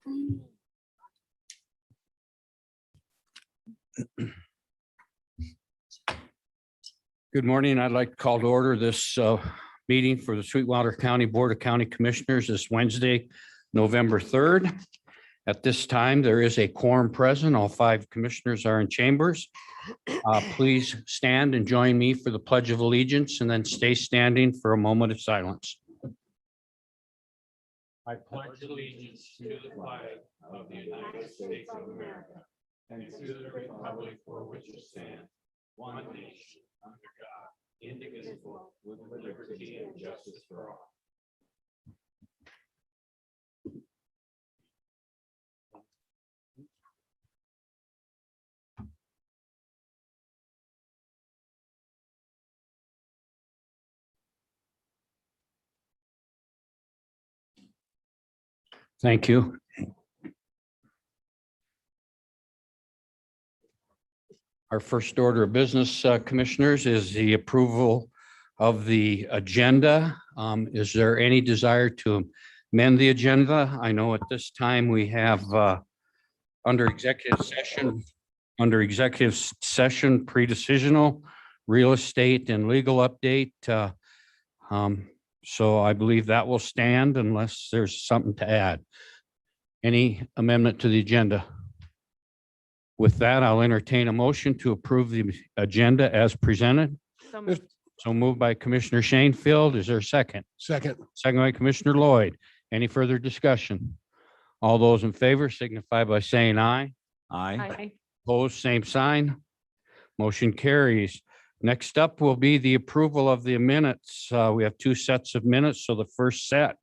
Good morning. I'd like to call to order this meeting for the Sweetwater County Board of County Commissioners this Wednesday, November 3rd. At this time, there is a quorum present. All 5 commissioners are in chambers. Please stand and join me for the Pledge of Allegiance and then stay standing for a moment of silence. I pledge allegiance to the flag of the United States of America and to the republic for which it stands, one nation, under God, indivisible, with liberty and justice for all. Thank you. Our first order of business, commissioners, is the approval of the agenda. Is there any desire to amend the agenda? I know at this time we have under executive session, pre-decisional, real estate and legal update. So I believe that will stand unless there's something to add. Any amendment to the agenda? With that, I'll entertain a motion to approve the agenda as presented. So moved by Commissioner Shanefield. Is there a second? Second. Second by Commissioner Lloyd. Any further discussion? All those in favor signify by saying aye. Aye. Opposed, same sign. Motion carries. Next up will be the approval of the minutes. We have 2 sets of minutes. So the first set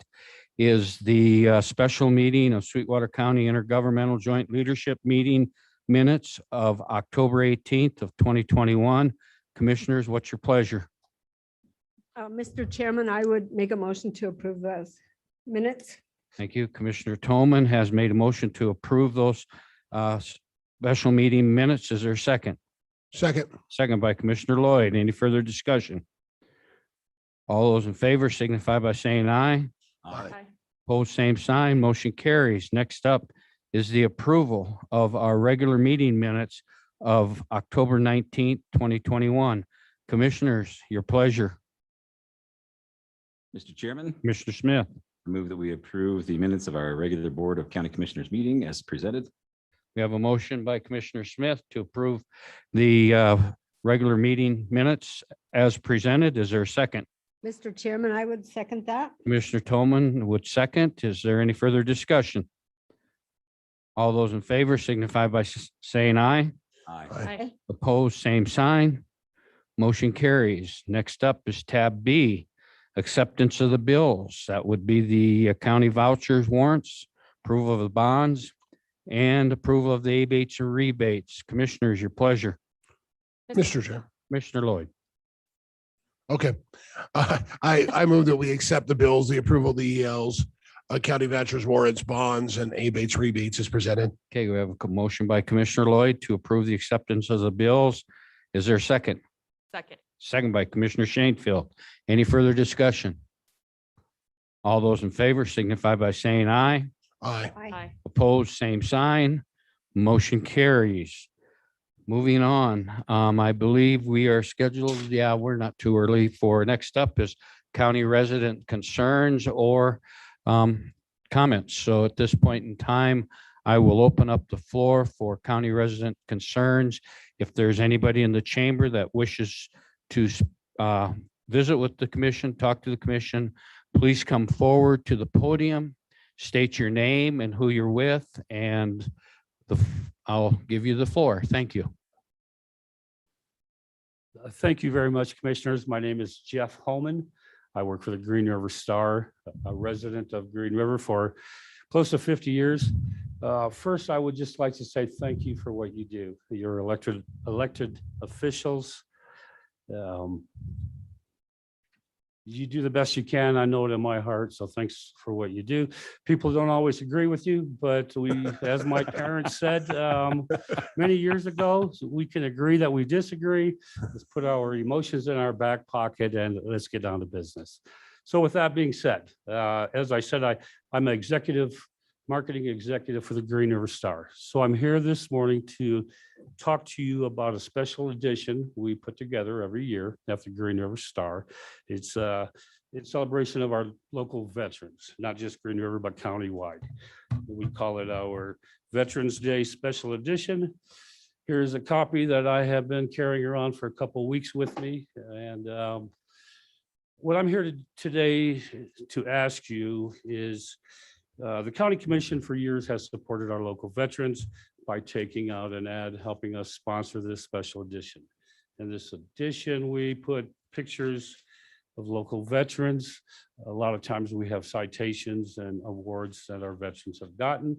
is the special meeting of Sweetwater County Intergovernmental Joint Leadership Meeting minutes of October 18th of 2021. Commissioners, what's your pleasure? Mr. Chairman, I would make a motion to approve those minutes. Thank you. Commissioner Tolman has made a motion to approve those special meeting minutes. Is there a second? Second. Second by Commissioner Lloyd. Any further discussion? All those in favor signify by saying aye. Aye. Opposed, same sign. Motion carries. Next up is the approval of our regular meeting minutes of October 19th, 2021. Commissioners, your pleasure. Mr. Chairman, Mr. Smith, I move that we approve the minutes of our regular Board of County Commissioners meeting as presented. we have a motion by Commissioner Smith to approve the regular meeting minutes as presented. Is there a second? Mr. Chairman, I would second that. Commissioner Tolman would second. Is there any further discussion? All those in favor signify by saying aye. Aye. Opposed, same sign. Motion carries. Next up is tab B, acceptance of the bills. That would be the county vouchers, warrants, approval of the bonds, and approval of the abates and rebates. Commissioners, your pleasure. Mr. Chair. Commissioner Lloyd. Okay. I move that we accept the bills, the approval of the ELs, county vouchers, warrants, bonds, and abates, rebates as presented. Okay, we have a motion by Commissioner Lloyd to approve the acceptance of the bills. Is there a second? Second. Second by Commissioner Shanefield. Any further discussion? All those in favor signify by saying aye. Aye. Aye. Opposed, same sign. Motion carries. Moving on, I believe we are scheduled, we're not too early for, next up is county resident concerns or comments. So at this point in time, I will open up the floor for county resident concerns. If there's anybody in the chamber that wishes to visit with the commission, talk to the commission, please come forward to the podium, state your name and who you're with, and I'll give you the floor. Thank you. Thank you very much, commissioners. My name is Jeff Holman. I work for the Green River Star, a resident of Green River for close to 50 years. First, I would just like to say thank you for what you do. Your elected officials. You do the best you can. I know it in my heart. So thanks for what you do. People don't always agree with you, but we, as my parents said many years ago, we can agree that we disagree. Let's put our emotions in our back pocket and let's get down to business. So with that being said, as I said, I'm an executive marketing executive for the Green River Star. So I'm here this morning to talk to you about a special edition we put together every year at the Green River Star. It's in celebration of our local veterans, not just Green River, but countywide. We call it our Veterans Day Special Edition. Here's a copy that I have been carrying around for a couple of weeks with me. And what I'm here today to ask you is, the county commission for years has supported our local veterans by taking out an ad, helping us sponsor this special edition. In this edition, we put pictures of local veterans. A lot of times we have citations and awards that our veterans have gotten.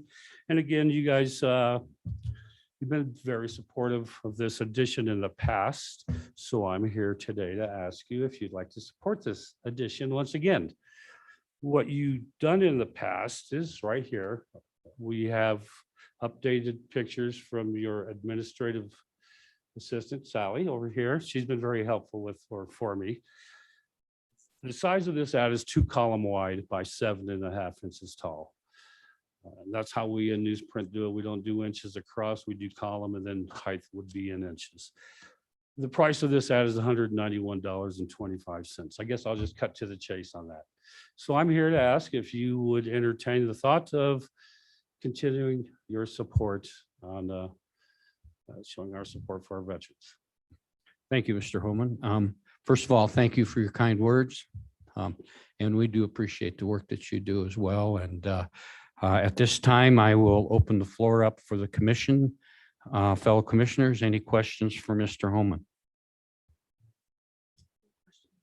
And again, you guys, you've been very supportive of this edition in the past. So I'm here today to ask you if you'd like to support this edition once again. What you've done in the past is right here. We have updated pictures from your administrative assistant, Sally, over here. She's been very helpful with for me. The size of this ad is 2 column wide by 7.5 inches tall. That's how we in newsprint do it. We don't do inches across, we do column, and then height would be in inches. The price of this ad is $191.25. I guess I'll just cut to the chase on that. So I'm here to ask if you would entertain the thought of continuing your support on showing our support for our veterans. Thank you, Mr. Holman. First of all, thank you for your kind words. And we do appreciate the work that you do as well. And at this time, I will open the floor up for the commission. Fellow commissioners, any questions for Mr. Holman?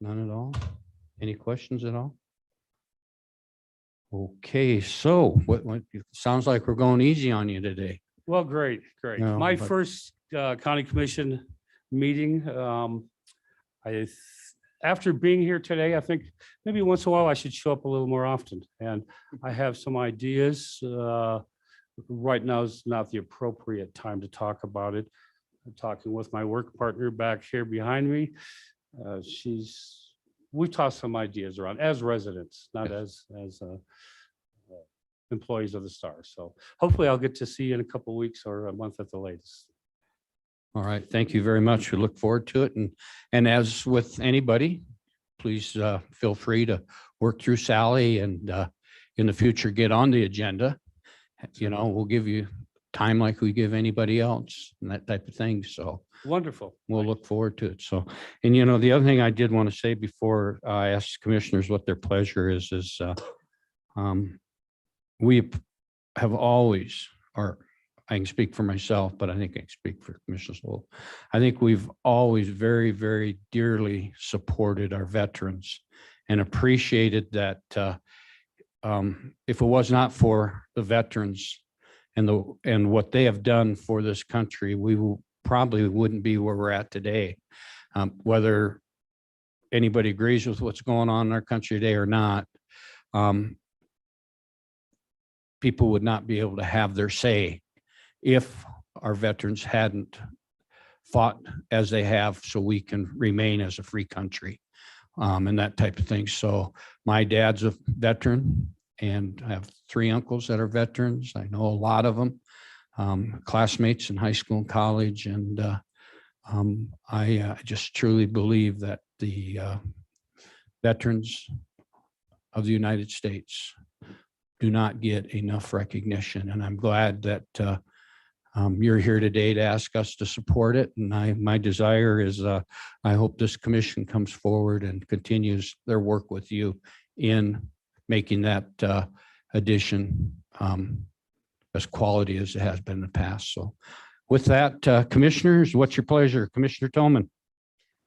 None at all? Any questions at all? Okay, so what sounds like we're going easy on you today. Well, great. No, My but- first county commission meeting, after being here today, I think maybe once in a while I should show up a little more often. And I have some ideas. Right now is not the appropriate time to talk about it. I'm talking with my work partner back here behind me. We tossed some ideas around as residents, not as employees of the Star. So hopefully I'll get to see you in a couple of weeks or a month at the latest. All right, thank you very much. We look forward to it. And as with anybody, please feel free to work through Sally and in the future, get on the agenda. You know, we'll give you time like we give anybody else and that type of thing. So Wonderful. we'll look forward to it. So, and you know, the other thing I did want to say before I ask commissioners what their pleasure is we have always, or I can speak for myself, but I think I can speak for Commissioner Swope. I think we've always very, very dearly supported our veterans and appreciated that if it was not for the veterans and what they have done for this country, we probably wouldn't be where we're at today. Whether anybody agrees with what's going on in our country today or not, people would not be able to have their say if our veterans hadn't fought as they have so we can remain as a free country and that type of thing. So my dad's a veteran and I have 3 uncles that are veterans. I know a lot of them, classmates in high school and college. And I just truly believe that the veterans of the United States do not get enough recognition. And I'm glad that you're here today to ask us to support it. And my desire is I hope this commission comes forward and continues their work with you in making that addition as quality as it has been in the past. So with that, commissioners, what's your pleasure? Commissioner Tolman.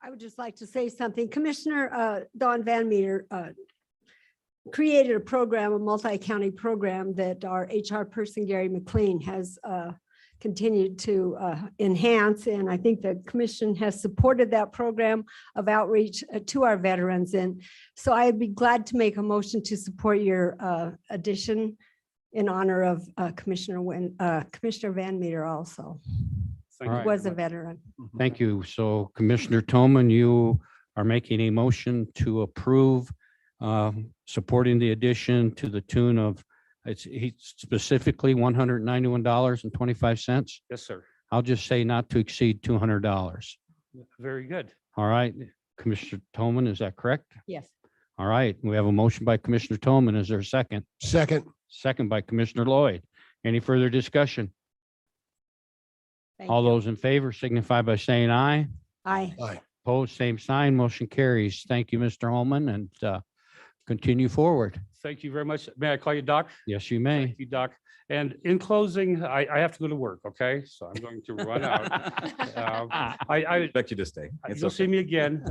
I would just like to say something. Commissioner Don Van Meter created a program, a multi-county program that our HR person, Gary McLean, has continued to enhance. And I think the commission has supported that program of outreach to our veterans. And so I'd be glad to make a motion to support your addition in honor of Commissioner Van Meter also. Thank All you right. very Was a much. veteran. Thank you. So Commissioner Tolman, you are making a motion to approve supporting the addition to the tune of He's specifically $191.25. Yes, sir. I'll just say not to exceed $200. Very good. All right, Commissioner Toman, is that correct? Yes. All right, we have a motion by Commissioner Toman. Is there a second? Second. Second by Commissioner Lloyd. Any further discussion? Thank All you. those in favor signify by saying aye. Aye. Aye. Opposed, same sign. Motion carries. Thank you, Mr. Holman, and continue forward. Thank you very much. May I call you Doc? Yes, you may. Thank you, Doc. And in closing, I have to go to work, okay? So I'm going to run out. I Expect you to stay. It's You'll see okay. me again.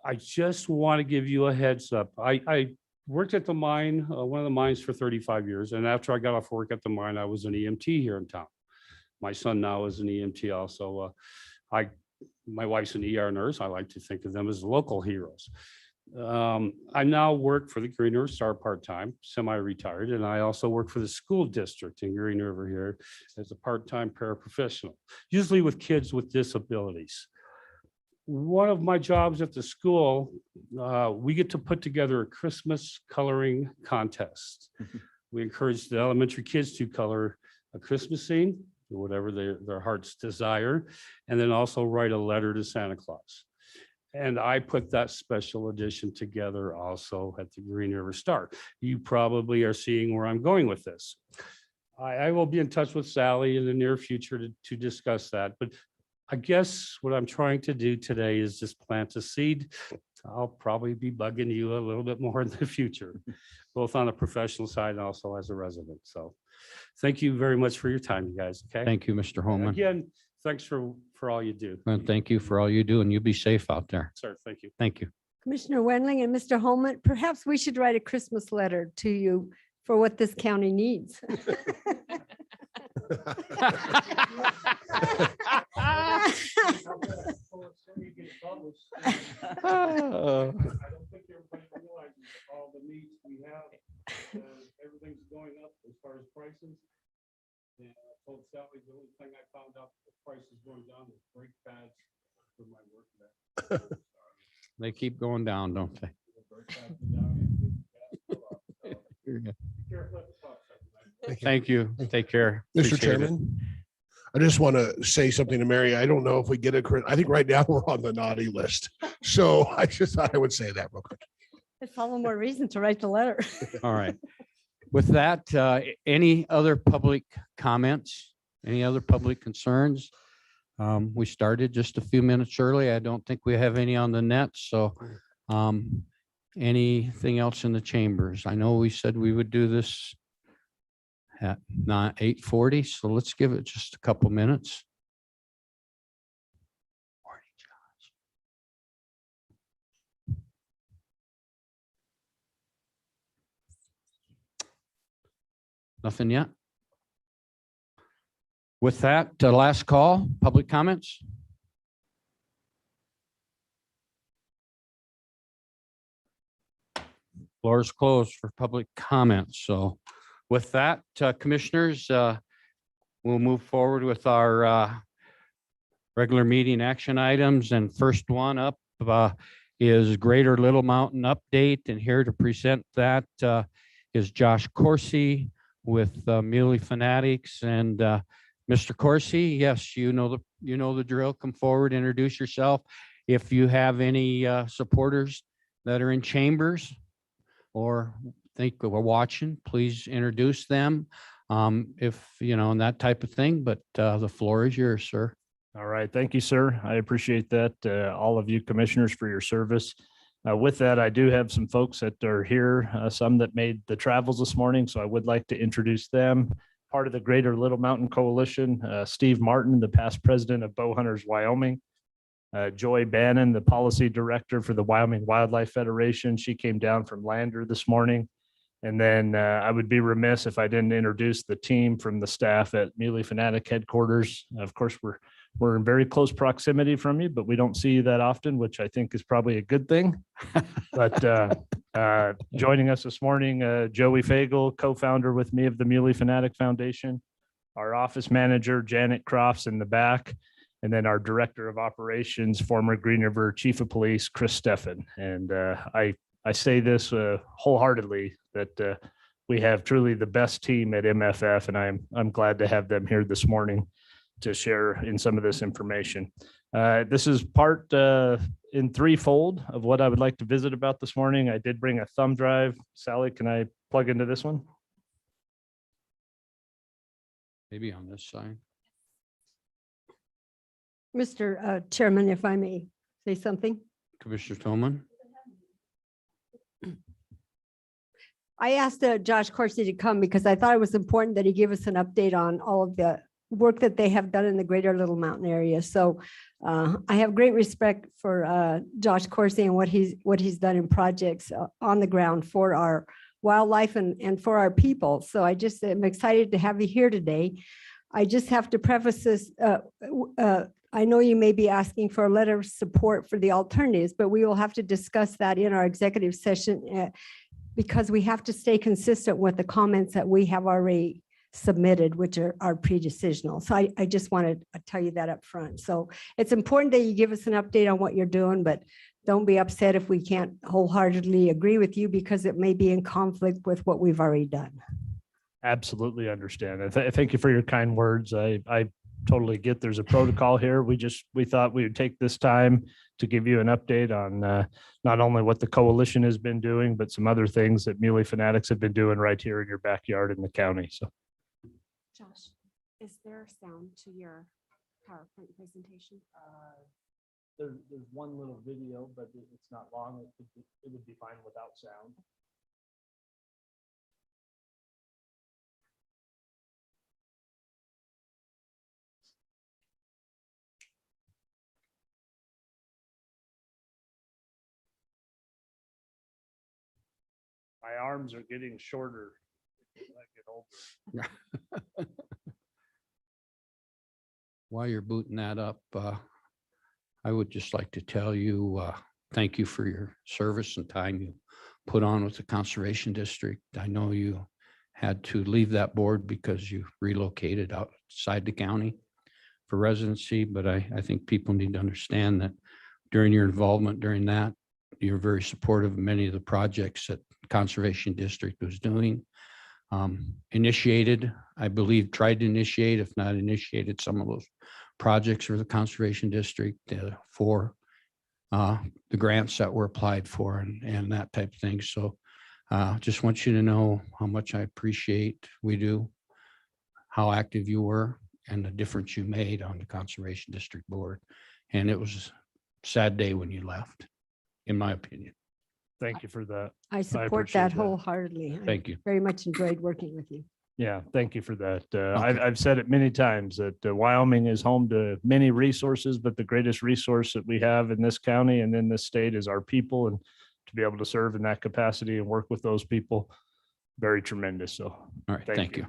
I just want to give you a heads up. I worked at the mine, one of the mines for 35 years. And after I got off work at the mine, I was an EMT here in town. My son now is an EMT also. My wife's an ER nurse. I like to think of them as local heroes. I now work for the Green River Star part-time, semi-retired, and I also work for the school district in Green River here as a part-time paraprofessional, usually with kids with disabilities. One of my jobs at the school, we get to put together a Christmas coloring contest. We encourage the elementary kids to color a Christmas scene, whatever their heart's desire, and then also write a letter to Santa Claus. And I put that special edition together also at the Green River Star. You probably are seeing where I'm going with this. I will be in touch with Sally in the near future to discuss that. But I guess what I'm trying to do today is just plant a seed. I'll probably be bugging you a little bit more in the future, both on the professional side and also as a resident. So thank you very much for your time, you guys. Okay. Thank you, Mr. Holman. Again, thanks for all you do. And thank you for all you do, and you be safe out there. Sir, thank you. Thank you. Commissioner Wendling and Mr. Holman, perhaps we should write a Christmas letter to you for what this county needs. I don't think everybody realizes all the needs we have. Everything's going up as far as prices. And I told Sally the only thing I found out the price is going down is brake pads for my work. They keep going down, don't they? Thank you. Take care. Mr. Appreciate it. Chairman, I just want to say something to Mary. I don't know if we get I think right now we're on the naughty list. So I just thought I would say that real quick. It's all the more reason to write the letter. All right. With that, any other public comments? Any other public concerns? We started just a few minutes early. I don't think we have any on the net. So anything else in the chambers? I know we said we would do this at 8:40. So let's give it just a couple minutes. Morning, Josh. Nothing yet? With that, last call, public comments? Floor is closed for public comments. So with that, commissioners, we'll move forward with our regular meeting action items. And first one up is Greater Little Mountain Update. And here to present that is Josh Corsi with Muley Fanatics. And Mr. Corsi, yes, you know the drill. Come forward, introduce yourself. If you have any supporters that are in chambers or think we're watching, please introduce them. If and that type of thing. But the floor is yours, sir. All right. Thank you, sir. I appreciate that. All of you commissioners for your service. With that, I do have some folks that are here, some that made the travels this morning. So I would like to introduce them. Part of the Greater Little Mountain Coalition, Steve Martin, the past president of Bow Hunters, Wyoming. Joy Bannon, the policy director for the Wyoming Wildlife Federation. She came down from Lander this morning. And then I would be remiss if I didn't introduce the team from the staff at Muley Fanatic headquarters. Of course, we're in very close proximity from you, but we don't see you that often, which I think is probably a good thing. But joining us this morning, Joey Fagel, co-founder with me of the Muley Fanatic Foundation, our office manager, Janet Crofts in the back, and then our director of operations, former Green River Chief of Police, Chris Steffen. And I say this wholeheartedly that we have truly the best team at MFF, and I'm glad to have them here this morning to share in some of this information. This is part in threefold of what I would like to visit about this morning. I did bring a thumb drive. Sally, can I plug into this one? Maybe on this side. Mr. Chairman, if I may say something. Commissioner Toman. I asked Josh Corsi to come because I thought it was important that he give us an update on all of the work that they have done in the greater Little Mountain area. So I have great respect for Josh Corsi and what he's done in projects on the ground for our wildlife and for our people. So I just am excited to have you here today. I just have to preface this. I know you may be asking for a letter of support for the alternatives, but we will have to discuss that in our executive session because we have to stay consistent with the comments that we have already submitted, which are pre-decisional. So I just wanted to tell you that up front. So it's important that you give us an update on what you're doing, but don't be upset if we can't wholeheartedly agree with you because it may be in conflict with what we've already done. Absolutely understand. Thank you for your kind words. I totally get there's a protocol here. We thought we would take this time to give you an update on not only what the coalition has been doing, but some other things that Muley Fanatics have been doing right here in your backyard in the county. So, Josh, is there sound to your PowerPoint presentation? there's one little video, but it's not long. It would be fine without sound. My arms are getting shorter as I get older. While you're booting that up, I would just like to tell you, thank you for your service and time you put on with the Conservation District. I know you had to leave that board because you relocated outside the county for residency, but I think people need to understand that during your involvement during that, you're very supportive of many of the projects that Conservation District was doing. Initiated, I believe, tried to initiate, if not initiated, some of those projects for the Conservation District for the grants that were applied for and that type of thing. So just want you to know how much I appreciate we do, how active you were, and the difference you made on the Conservation District Board. And it was a sad day when you left, in my opinion. Thank you for that. I support appreciate that that. wholeheartedly. I Thank you. very much enjoyed working with you. Yeah, thank you for that. Okay. I've said it many times that Wyoming is home to many resources, but the greatest resource that we have in this county and in this state is our people, and to be able to serve in that capacity and work with those people, very tremendous. So All right, thank you.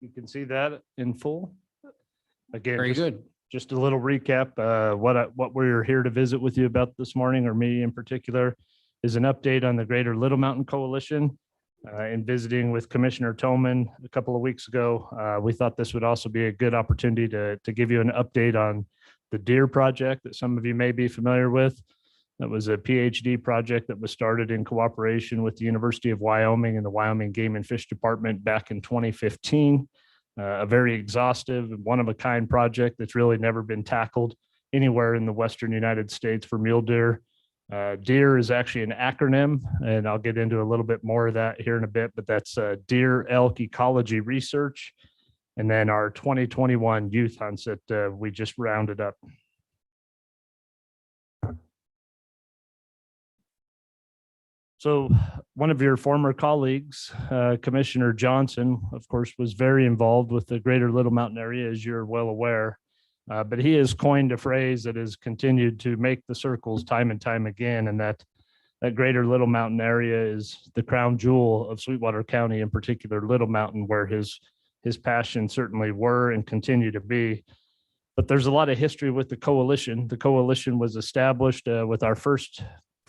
you can see that in full. Again, Very good. just a little recap. What we're here to visit with you about this morning, or me in particular, is an update on the Greater Little Mountain Coalition. In visiting with Commissioner Toman a couple of weeks ago, we thought this would also be a good opportunity to give you an update on the Deer Project that some of you may be familiar with. That was a PhD project that was started in cooperation with the University of Wyoming and the Wyoming Game and Fish Department back in 2015. A very exhaustive, one-of-a-kind project that's really never been tackled anywhere in the Western United States for mule deer. Deer is actually an acronym, and I'll get into a little bit more of that here in a bit, but that's Deer Elk Ecology Research. And then our 2021 youth hunts that we just rounded up. So one of your former colleagues, Commissioner Johnson, of course, was very involved with the Greater Little Mountain area, as you're well aware. But he has coined a phrase that has continued to make the circles time and time again, and that that greater Little Mountain area is the crown jewel of Sweetwater County, in particular Little Mountain, where his passions certainly were and continue to be. But there's a lot of history with the coalition. The coalition was established with our first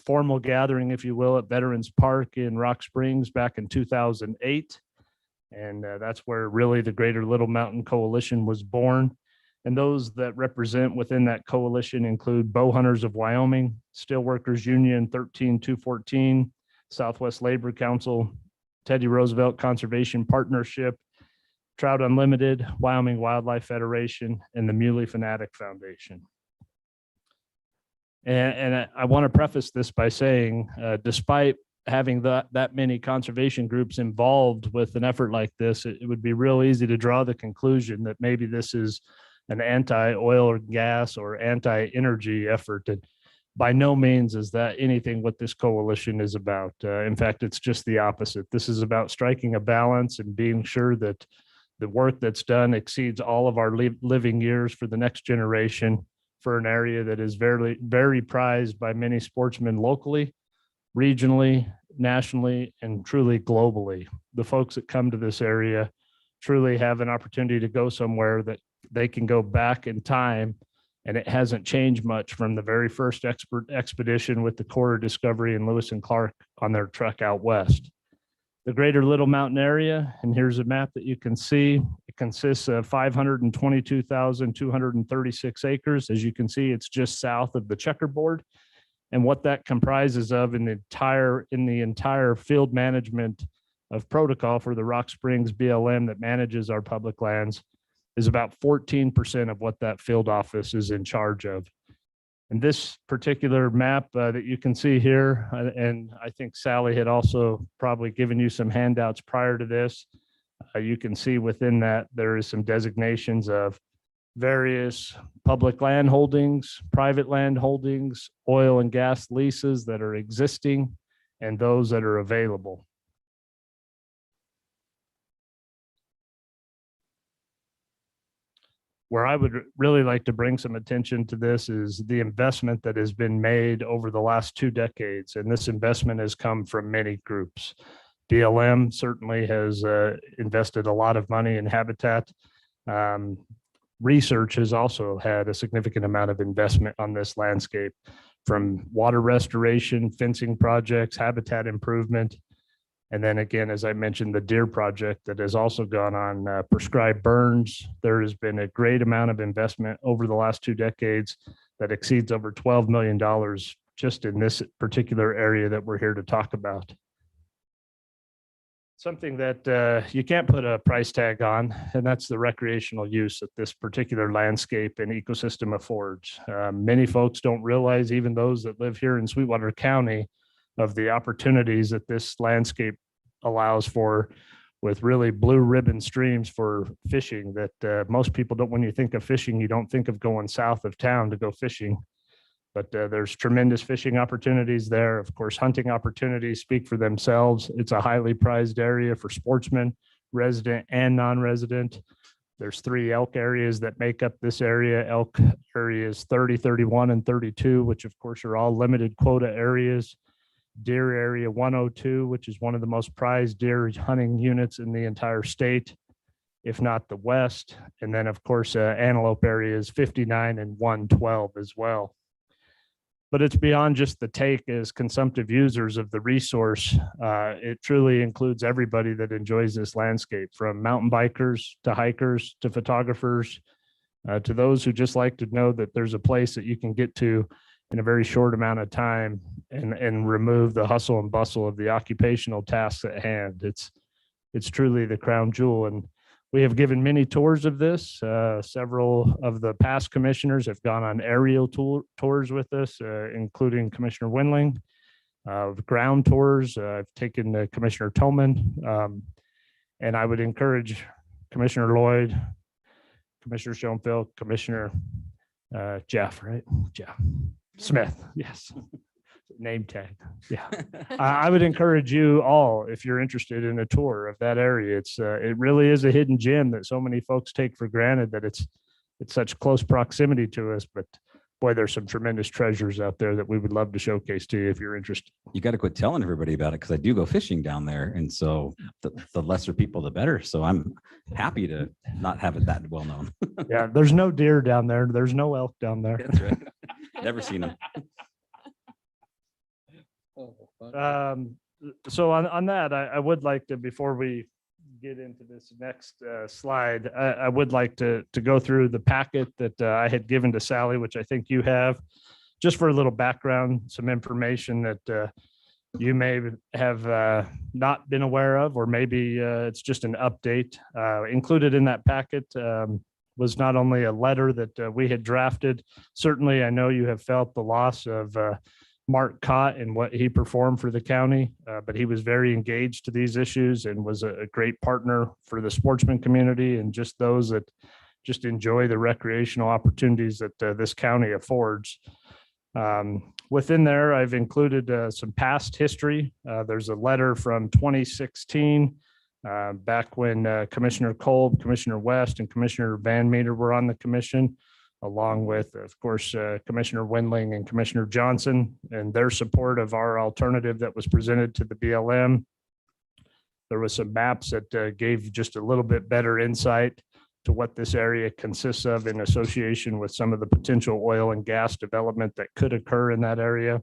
formal gathering, if you will, at Veterans Park in Rock Springs back in 2008. And that's where really the Greater Little Mountain Coalition was born. And those that represent within that coalition include Bow Hunters of Wyoming, Steelworkers Union 13214, Southwest Labor Council, Teddy Roosevelt Conservation Partnership, Trout Unlimited, Wyoming Wildlife Federation, and the Muley Fanatic Foundation. And I want to preface this by saying, despite having that many conservation groups involved with an effort like this, it would be real easy to draw the conclusion that maybe this is an anti-oil or gas or anti-energy effort. And by no means is that anything what this coalition is about. In fact, it's just the opposite. This is about striking a balance and being sure that the work that's done exceeds all of our living years for the next generation, for an area that is very, very prized by many sportsmen locally, regionally, nationally, and truly globally. The folks that come to this area truly have an opportunity to go somewhere that they can go back in time, and it hasn't changed much from the very first expedition with the Corps Discovery and Lewis and Clark on their trek out west. The Greater Little Mountain area, and here's a map that you can see, it consists of 522,236 acres. As you can see, it's just south of the checkerboard. And what that comprises of in the entire field management of protocol for the Rock Springs BLM that manages our public lands is about 14% of what that field office is in charge of. And this particular map that you can see here, and I think Sally had also probably given you some handouts prior to this, you can see within that there is some designations of various public land holdings, private land holdings, oil and gas leases that are existing, and those that are available. Where I would really like to bring some attention to this is the investment that has been made over the last 2 decades. And this investment has come from many groups. BLM certainly has invested a lot of money in habitat. Research has also had a significant amount of investment on this landscape, from water restoration, fencing projects, habitat improvement. And then again, as I mentioned, the deer project that has also gone on prescribed burns. There has been a great amount of investment over the last 2 decades that exceeds over $12 million just in this particular area that we're here to talk about. Something that you can't put a price tag on, and that's the recreational use that this particular landscape and ecosystem affords. Many folks don't realize, even those that live here in Sweetwater County, of the opportunities that this landscape allows for, with really blue ribbon streams for fishing that most people don't. When you think of fishing, you don't think of going south of town to go fishing, but there's tremendous fishing opportunities there. Of course, hunting opportunities speak for themselves. It's a highly prized area for sportsmen, resident and non-resident. There's 3 elk areas that make up this area. Elk areas 30, 31, and 32, which of course are all limited quota areas. Deer area 102, which is one of the most prized deer hunting units in the entire state, if not the West. And then of course, antelope areas 59 and 112 as well. But it's beyond just the take as consumptive users of the resource. It truly includes everybody that enjoys this landscape, from mountain bikers to hikers to photographers, to those who just like to know that there's a place that you can get to in a very short amount of time and remove the hustle and bustle of the occupational tasks at hand. It's truly the crown jewel. And we have given many tours of this. Several of the past commissioners have gone on aerial tours with us, including Commissioner Winling. Ground tours, I've taken Commissioner Tolman. And I would encourage Commissioner Lloyd, Commissioner Schoenfeld, Commissioner Jeff, right? Jeff Smith, yes. Name tag. Yeah. I would encourage you all, if you're interested in a tour of that area. It really is a hidden gem that so many folks take for granted, that it's such close proximity to us, but boy, there's some tremendous treasures out there that we would love to showcase to you if you're interested. You got to quit telling everybody about it because I do go fishing down there. And so the lesser people, the better. So I'm happy to not have it that well known. Yeah, there's no deer down there. There's no elk down there. That's right. Never seen them. So on that, I would like to, before we get into this next slide, I would like to go through the packet that I had given to Sally, which I think you have, just for a little background, some information that you may have not been aware of, or maybe it's just an update. Included in that packet was not only a letter that we had drafted. Certainly, I know you have felt the loss of Mark Cott and what he performed for the county, but he was very engaged to these issues and was a great partner for the sportsman community and just those that just enjoy the recreational opportunities that this county affords. Within there, I've included some past history. There's a letter from 2016, back when Commissioner Kolb, Commissioner West, and Commissioner Van Meter were on the commission, along with, of course, Commissioner Wendling and Commissioner Johnson, and their support of our alternative that was presented to the BLM. There was some maps that gave just a little bit better insight to what this area consists of in association with some of the potential oil and gas development that could occur in that area.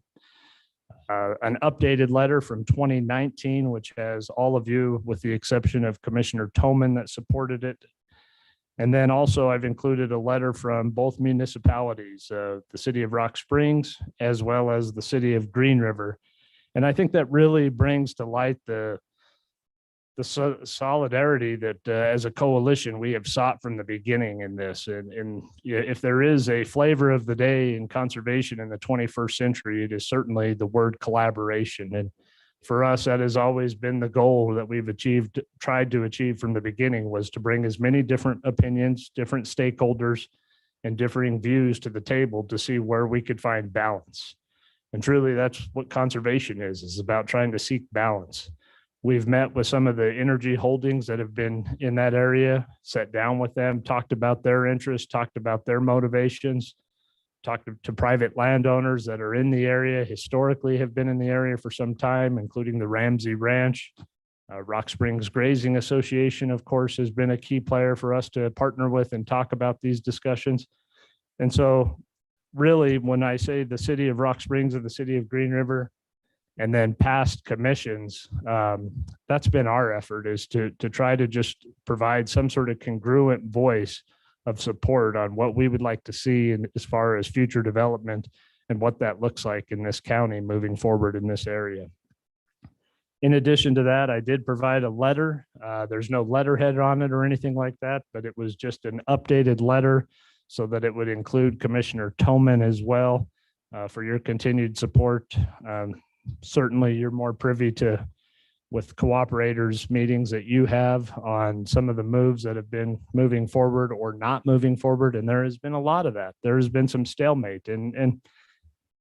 An updated letter from 2019, which has all of you, with the exception of Commissioner Toman, that supported it. And then also I've included a letter from both municipalities, the city of Rock Springs, as well as the city of Green River. And I think that really brings to light the solidarity that as a coalition we have sought from the beginning in this. And if there is a flavor of the day in conservation in the 21st century, it is certainly the word collaboration. And for us, that has always been the goal that we've tried to achieve from the beginning, was to bring as many different opinions, different stakeholders, and differing views to the table to see where we could find balance. And truly, that's what conservation is about trying to seek balance. We've met with some of the energy holdings that have been in that area, sat down with them, talked about their interests, talked about their motivations, talked to private landowners that are in the area, historically have been in the area for some time, including the Ramsey Ranch. Rock Springs Grazing Association, of course, has been a key player for us to partner with and talk about these discussions. And so really, when I say the city of Rock Springs and the city of Green River, and then past commissions, that's been our effort, is to try to just provide some sort of congruent voice of support on what we would like to see in, as far as future development and what that looks like in this county moving forward in this area. In addition to that, I did provide a letter. There's no letterhead on it or anything like that, but it was just an updated letter so that it would include Commissioner Toman as well, for your continued support. Certainly you're more privy to, with cooperators meetings that you have on some of the moves that have been moving forward or not moving forward. And there has been a lot of that. There has been some stalemate, and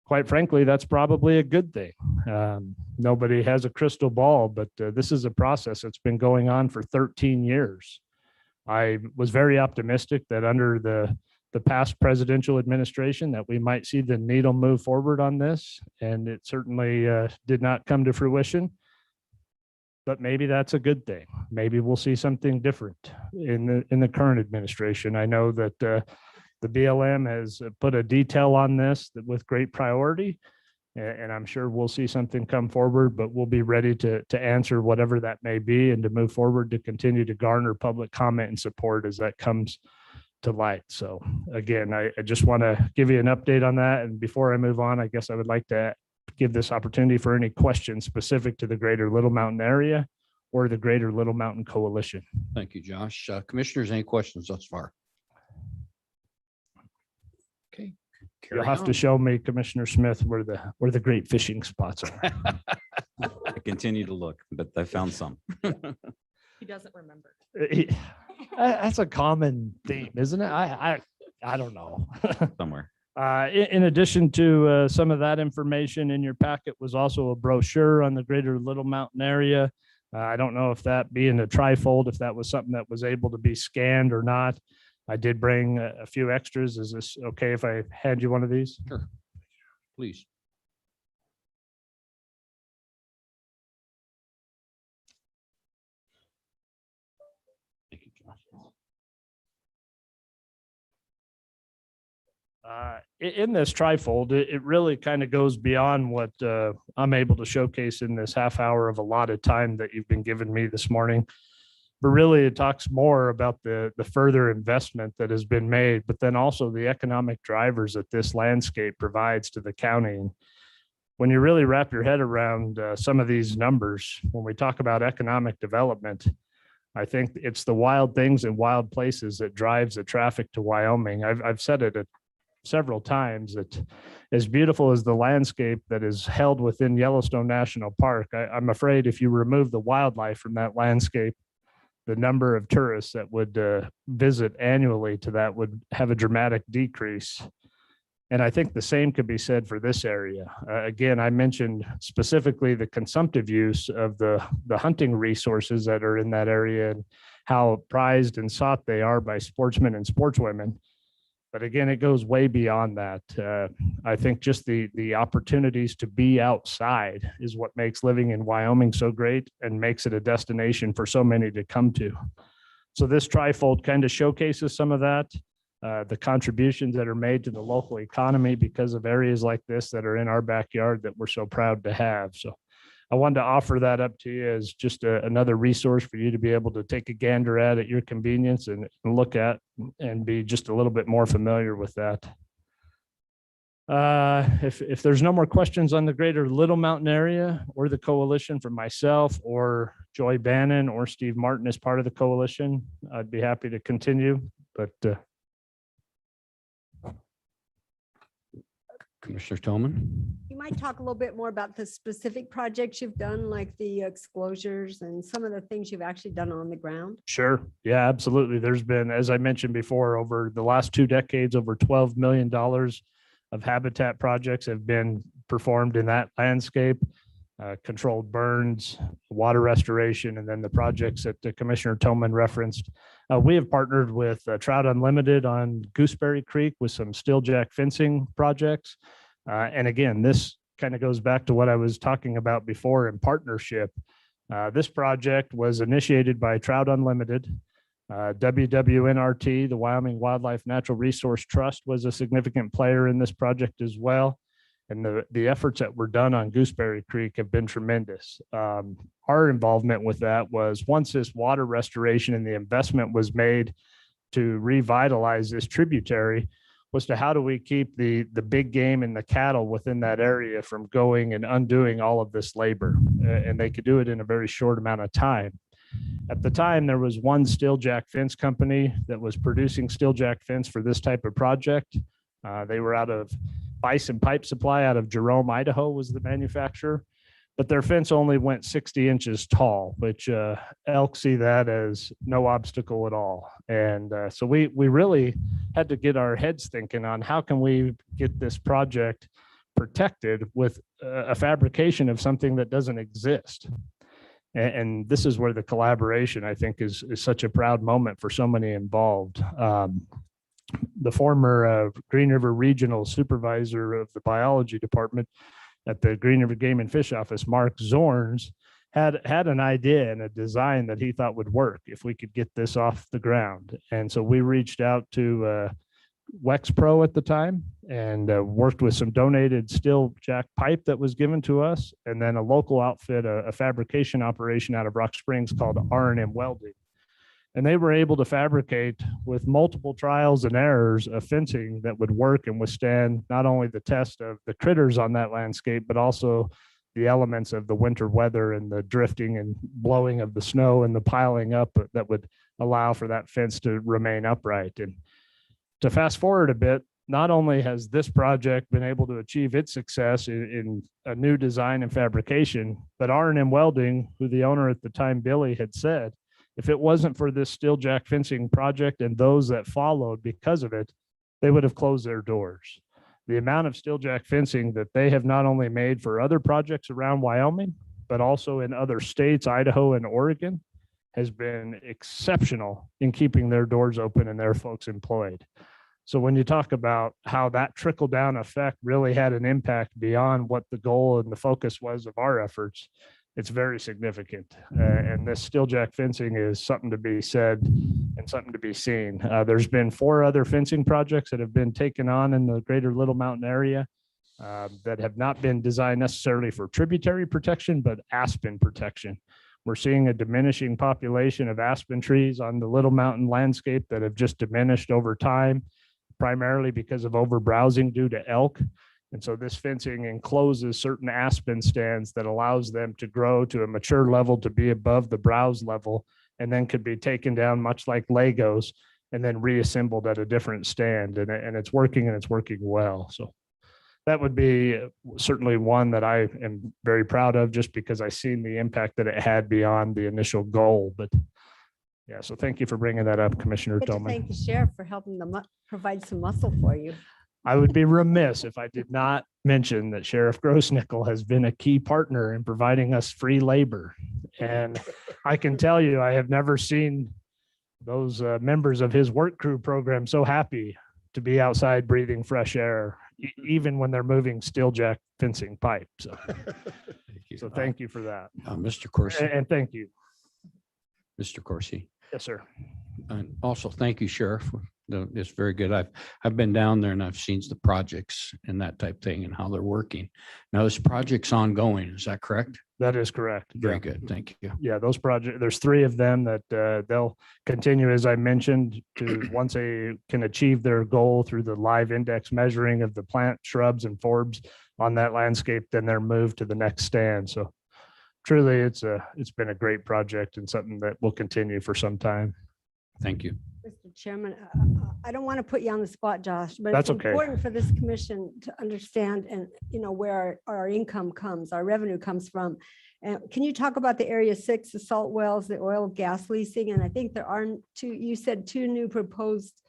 quite frankly, that's probably a good thing. Nobody has a crystal ball, but this is a process that's been going on for 13 years. I was very optimistic that under the past presidential administration that we might see the needle move forward on this, and it certainly did not come to fruition. But maybe that's a good thing. Maybe we'll see something different in the current administration. I know that the BLM has put a detail on this with great priority, and I'm sure we'll see something come forward, but we'll be ready to answer whatever that may be and to move forward to continue to garner public comment and support as that comes to light. So again, I just want to give you an update on that. And before I move on, I guess I would like to give this opportunity for any questions specific to the Greater Little Mountain area or the Greater Little Mountain Coalition. Thank you, Josh. Commissioners, any questions thus far? Okay. You'll carry have to on. show me, Commissioner Smith, where the great fishing spots are. I continue to look, but I found some. He doesn't remember. That's a common theme, isn't it? I don't know. Somewhere. In addition to some of that information in your packet was also a brochure on the Greater Little Mountain area. I don't know if that being a trifold, if that was something that was able to be scanned or not. I did bring a few extras. Is this okay if I hand you one of these? Please. Thank you, Josh. In this trifold, it really kind of goes beyond what I'm able to showcase in this half hour of allotted time that you've been giving me this morning. But really, it talks more about the further investment that has been made, but then also the economic drivers that this landscape provides to the county. And when you really wrap your head around some of these numbers, when we talk about economic development, I think it's the wild things and wild places that drives the traffic to Wyoming. I've said it several times that as beautiful as the landscape that is held within Yellowstone National Park, I'm afraid if you remove the wildlife from that landscape, the number of tourists that would visit annually to that would have a dramatic decrease. And I think the same could be said for this area. Again, I mentioned specifically the consumptive use of the hunting resources that are in that area and how prized and sought they are by sportsmen and sportswomen. But again, it goes way beyond that. I think just the opportunities to be outside is what makes living in Wyoming so great and makes it a destination for so many to come to. So this trifold kind of showcases some of that, the contributions that are made to the local economy because of areas like this that are in our backyard that we're so proud to have. So I wanted to offer that up to you as just another resource for you to be able to take a gander at your convenience and look at and be just a little bit more familiar with that. If there's no more questions on the greater Little Mountain area or the coalition from myself or Joy Bannon or Steve Martin as part of the coalition, I'd be happy to continue, but Commissioner Toman. You might talk a little bit more about the specific projects you've done, like the exclosures and some of the things you've actually done on the ground. Sure. Yeah, absolutely. There's been, as I mentioned before, over the last 2 decades, over $12 million of habitat projects have been performed in that landscape, controlled burns, water restoration, and then the projects that Commissioner Toman referenced. We have partnered with Trout Unlimited on Gooseberry Creek with some stilljack fencing projects. And again, this kind of goes back to what I was talking about before in partnership. This project was initiated by Trout Unlimited. WWNRT, the Wyoming Wildlife Natural Resource Trust, was a significant player in this project as well. And the efforts that were done on Gooseberry Creek have been tremendous. Our involvement with that was once this water restoration and the investment was made to revitalize this tributary, was to how do we keep the big game and the cattle within that area from going and undoing all of this labor. And they could do it in a very short amount of time. At the time, there was one stilljack fence company that was producing stilljack fence for this type of project. They were out of Bison Pipe Supply out of Jerome, Idaho was the manufacturer, but their fence only went 60 inches tall, which elk see that as no obstacle at all. And so we really had to get our heads thinking on how can we get this project protected with a fabrication of something that doesn't exist. And this is where the collaboration, I think, is such a proud moment for so many involved. The former Green River Regional Supervisor of the Biology Department at the Green River Game and Fish Office, Mark Zorns, had an idea and a design that he thought would work if we could get this off the ground. And so we reached out to Wex Pro at the time and worked with some donated steel jack pipe that was given to us, and then a local outfit, a fabrication operation out of Rock Springs called R&M Welding. And they were able to fabricate with multiple trials and errors a fencing that would work and withstand not only the test of the critters on that landscape, but also the elements of the winter weather and the drifting and blowing of the snow and the piling up that would allow for that fence to remain upright. And to fast forward a bit, not only has this project been able to achieve its success in a new design and fabrication, but R&M Welding, who the owner at the time, Billy, had said, if it wasn't for this stilljack fencing project and those that followed because of it, they would have closed their doors. The amount of stilljack fencing that they have not only made for other projects around Wyoming, but also in other states, Idaho and Oregon, has been exceptional in keeping their doors open and their folks employed. So when you talk about how that trickle down effect really had an impact beyond what the goal and the focus was of our efforts, it's very significant. And this steel jack fencing is something to be said and something to be seen. There's been 4 other fencing projects that have been taken on in the greater Little Mountain area that have not been designed necessarily for tributary protection, but aspen protection. We're seeing a diminishing population of aspen trees on the Little Mountain landscape that have just diminished over time, primarily because of overbrowsing due to elk. And so this fencing encloses certain aspen stands that allows them to grow to a mature level to be above the browse level, and then could be taken down much like Legos and then reassembled at a different stand. And it's working, and it's working well. So that would be certainly one that I am very proud of, just because I've seen the impact that it had beyond the initial goal. But yeah, so thank you for bringing that up, Commissioner Get to Tillman. thank the sheriff for helping them provide some muscle for you. I would be remiss if I did not mention that Sheriff Grossnickel has been a key partner in providing us free labor. And I can tell you, I have never seen those members of his work crew program so happy to be outside breathing fresh air, even when they're moving steel jack fencing pipe. So thank you for that. Mr. Corsi, And thank you. Mr. Corsi. Yes, sir. And also, thank you, Sheriff. It's very good. I've been down there and I've seen the projects and that type thing and how they're working. Now, this project's ongoing. Is that correct? That is correct. Very Yeah. good. Thank you. Yeah, those projects, there's 3 of them that they'll continue, as I mentioned, to once they can achieve their goal through the live index measuring of the plant, shrubs and forbs on that landscape, then they're moved to the next stand. So truly, it's been a great project and something that will continue for some time. Thank you. Mr. Chairman, I don't want to put you on the spot, Josh, but That's it's okay. important for this commission to understand and, where our income comes, our revenue comes from. And can you talk about the Area 6, the salt wells, the oil gas leasing? And I think there are 2, you said 2 new proposed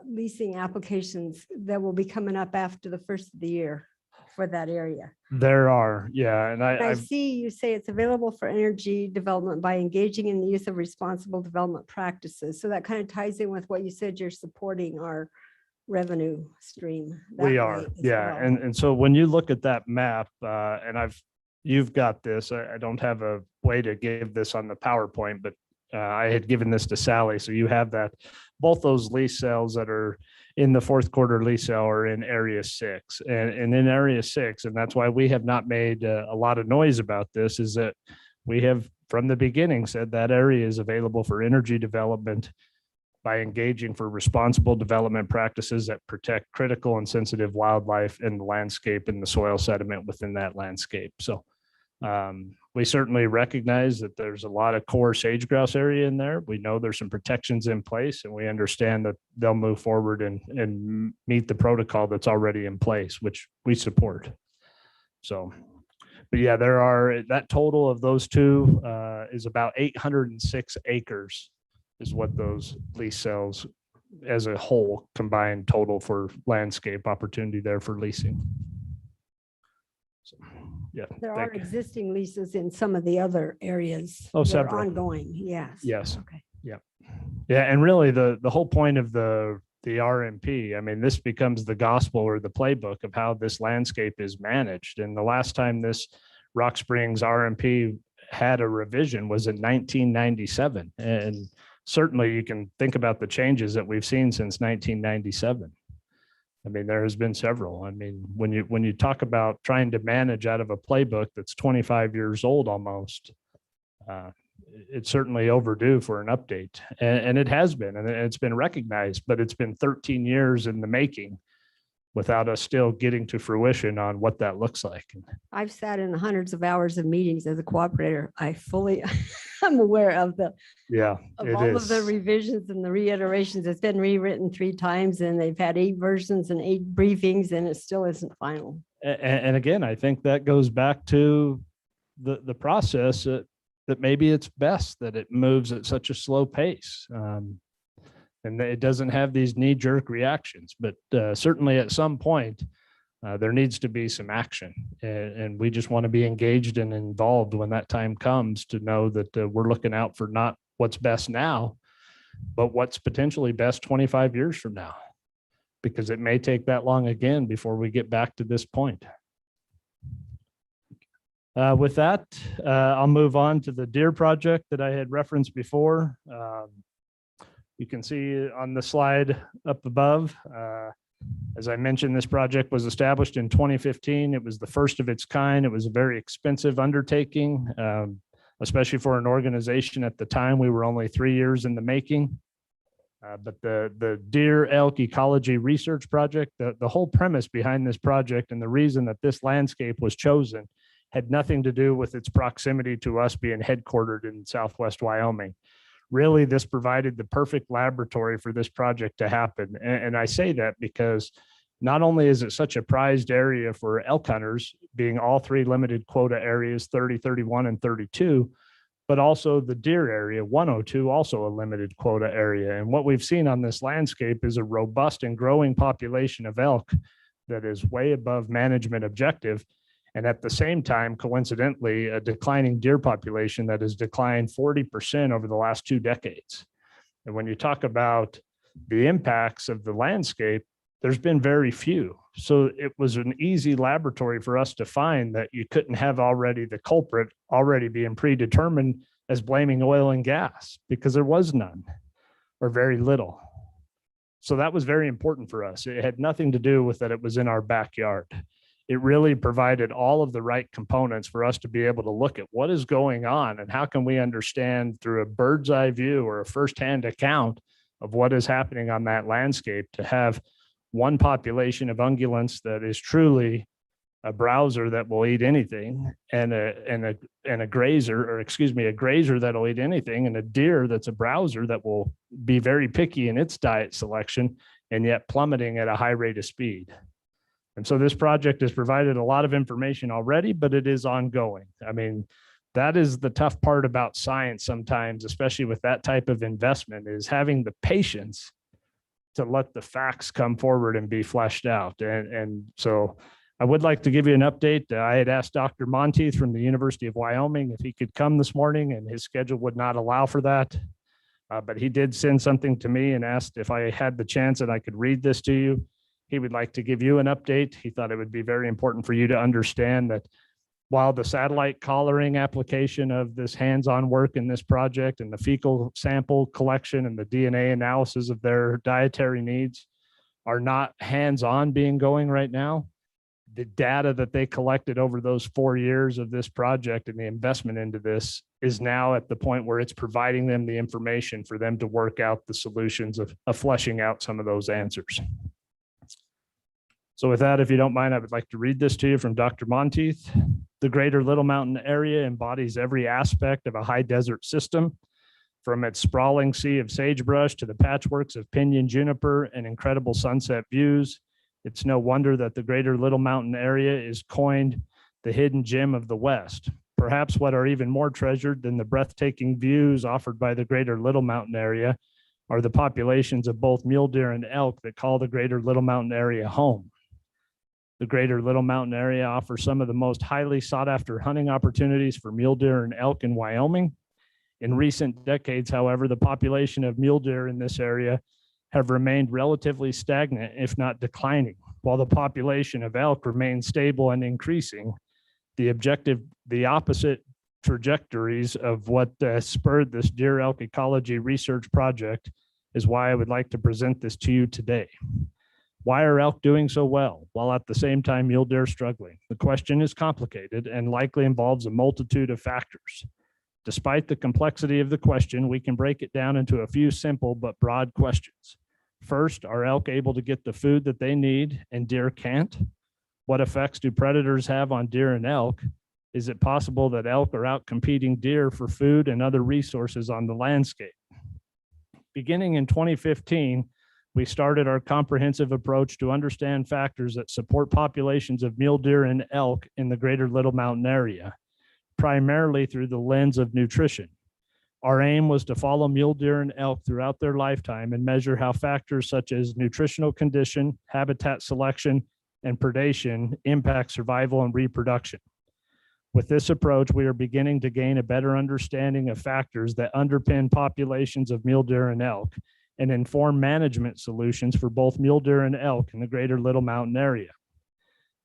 leasing applications that will be coming up after the first of the year for that area. There are, yeah. And I I've see you say it's available for energy development by engaging in the use of responsible development practices. So that kind of ties in with what you said, you're supporting our revenue stream. that We way are, as yeah. well. And so when you look at that map, and you've got this, I don't have a way to give this on the PowerPoint, but I had given this to Sally. So you have that, both those lease sales that are in the 4th quarter lease sale are in Area 6 and in Area 6. And that's why we have not made a lot of noise about this, is that we have from the beginning said that area is available for energy development by engaging for responsible development practices that protect critical and sensitive wildlife and the landscape and the soil sediment within that landscape. So we certainly recognize that there's a lot of core sage grouse area in there. We know there's some protections in place, and we understand that they'll move forward and meet the protocol that's already in place, which we support. So, but yeah, that total of those 2 is about 806 acres is what those lease sales as a whole combined total for landscape opportunity there for leasing. So, yeah. There are thank you. existing leases in some of the other areas. Oh, that are several. Ongoing, yes. Yes. Okay. Yeah, and really the whole point of the RMP, I mean, this becomes the gospel or the playbook of how this landscape is managed. And the last time this Rock Springs RMP had a revision was in 1997. And certainly you can think about the changes that we've seen since 1997. I mean, there has been several. I mean, when you talk about trying to manage out of a playbook that's 25 years old almost, it's certainly overdue for an update. And it has been, and it's been recognized, but it's been 13 years in the making without us still getting to fruition on what that looks like. I've sat in hundreds of hours of meetings as a cooperator. I'm aware of Yeah, it all of the is. revisions and the reiterations. It's been rewritten 3 times and they've had 8 versions and 8 briefings and it still isn't final. And again, I think that goes back to the process that maybe it's best that it moves at such a slow pace. And it doesn't have these knee-jerk reactions, but certainly at some point, there needs to be some action. And we just want to be engaged and involved when that time comes to know that we're looking out for not what's best now, but what's potentially best 25 years from now, because it may take that long again before we get back to this point. With that, I'll move on to the deer project that I had referenced before. You can see on the slide up above, as I mentioned, this project was established in 2015. It was the first of its kind. It was a very expensive undertaking, especially for an organization at the time. We were only 3 years in the making. But the Deer Elk Ecology Research Project, the whole premise behind this project and the reason that this landscape was chosen had nothing to do with its proximity to us being headquartered in Southwest Wyoming. Really, this provided the perfect laboratory for this project to happen. And I say that because not only is it such a prized area for elk hunters, being all 3 limited quota areas, 30, 31, and 32, but also the deer area, 102, also a limited quota area. And what we've seen on this landscape is a robust and growing population of elk that is way above management objective. And at the same time, coincidentally, a declining deer population that has declined 40% over the last 2 decades. And when you talk about the impacts of the landscape, there's been very few. So it was an easy laboratory for us to find that you couldn't have already the culprit already being predetermined as blaming oil and gas, because there was none or very little. So that was very important for us. It had nothing to do with that it was in our backyard. It really provided all of the right components for us to be able to look at what is going on and how can we understand through a bird's eye view or a firsthand account of what is happening on that landscape, to have one population of ungulates that is truly a browser that will eat anything, and a grazer, or excuse me, a grazer that'll eat anything, and a deer that's a browser that will be very picky in its diet selection and yet plummeting at a high rate of speed. And so this project has provided a lot of information already, but it is ongoing. I mean, that is the tough part about science sometimes, especially with that type of investment, is having the patience to let the facts come forward and be fleshed out. And so I would like to give you an update. I had asked Dr. Monteith from the University of Wyoming if he could come this morning, and his schedule would not allow for that. But he did send something to me and asked if I had the chance that I could read this to you. He would like to give you an update. He thought it would be very important for you to understand that while the satellite collaring application of this hands-on work in this project and the fecal sample collection and the DNA analysis of their dietary needs are not hands-on being going right now, the data that they collected over those 4 years of this project and the investment into this is now at the point where it's providing them the information for them to work out the solutions of fleshing out some of those answers. So with that, if you don't mind, I would like to read this to you from Dr. Monteith. The Greater Little Mountain area embodies every aspect of a high desert system, from its sprawling sea of sagebrush to the patchworks of pinyon juniper and incredible sunset views. It's no wonder that the Greater Little Mountain area is coined the hidden gem of the West. Perhaps what are even more treasured than the breathtaking views offered by the Greater Little Mountain area are the populations of both mule deer and elk that call the Greater Little Mountain area home. The Greater Little Mountain area offers some of the most highly sought after hunting opportunities for mule deer and elk in Wyoming. In recent decades, however, the population of mule deer in this area have remained relatively stagnant, if not declining, while the population of elk remains stable and increasing. The opposite trajectories of what spurred this Deer Elk Ecology Research Project is why I would like to present this to you today. Why are elk doing so well, while at the same time mule deer struggling? The question is complicated and likely involves a multitude of factors. Despite the complexity of the question, we can break it down into a few simple but broad questions. First, are elk able to get the food that they need and deer can't? What effects do predators have on deer and elk? Is it possible that elk are out competing deer for food and other resources on the landscape? Beginning in 2015, we started our comprehensive approach to understand factors that support populations of mule deer and elk in the Greater Little Mountain area, primarily through the lens of nutrition. Our aim was to follow mule deer and elk throughout their lifetime and measure how factors such as nutritional condition, habitat selection, and predation impact survival and reproduction. With this approach, we are beginning to gain a better understanding of factors that underpin populations of mule deer and elk and inform management solutions for both mule deer and elk in the greater Little Mountain area.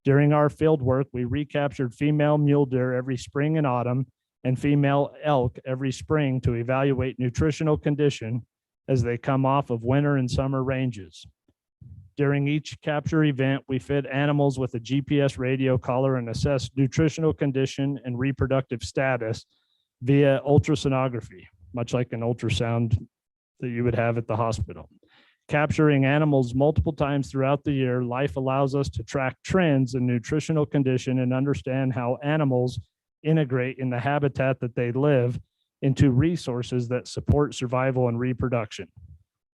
During our field work, we recaptured female mule deer every spring and autumn and female elk every spring to evaluate nutritional condition as they come off of winter and summer ranges. During each capture event, we fit animals with a GPS radio collar and assess nutritional condition and reproductive status via ultrasonography, much like an ultrasound that you would have at the hospital. Capturing animals multiple times throughout the year, life allows us to track trends in nutritional condition and understand how animals integrate in the habitat that they live into resources that support survival and reproduction.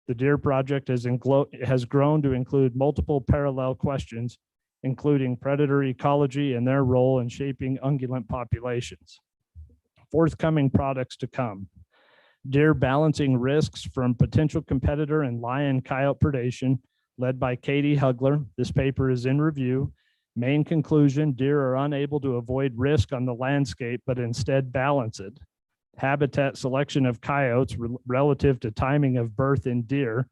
The Deer Project has grown to include multiple parallel questions, including predator ecology and their role in shaping ungulate populations. Forthcoming products to come. Deer balancing risks from potential competitor and lion coyote predation, led by Katie Hugler. This paper is in review. Main conclusion, deer are unable to avoid risk on the landscape, but instead balance it. Habitat selection of coyotes relative to timing of birth in deer,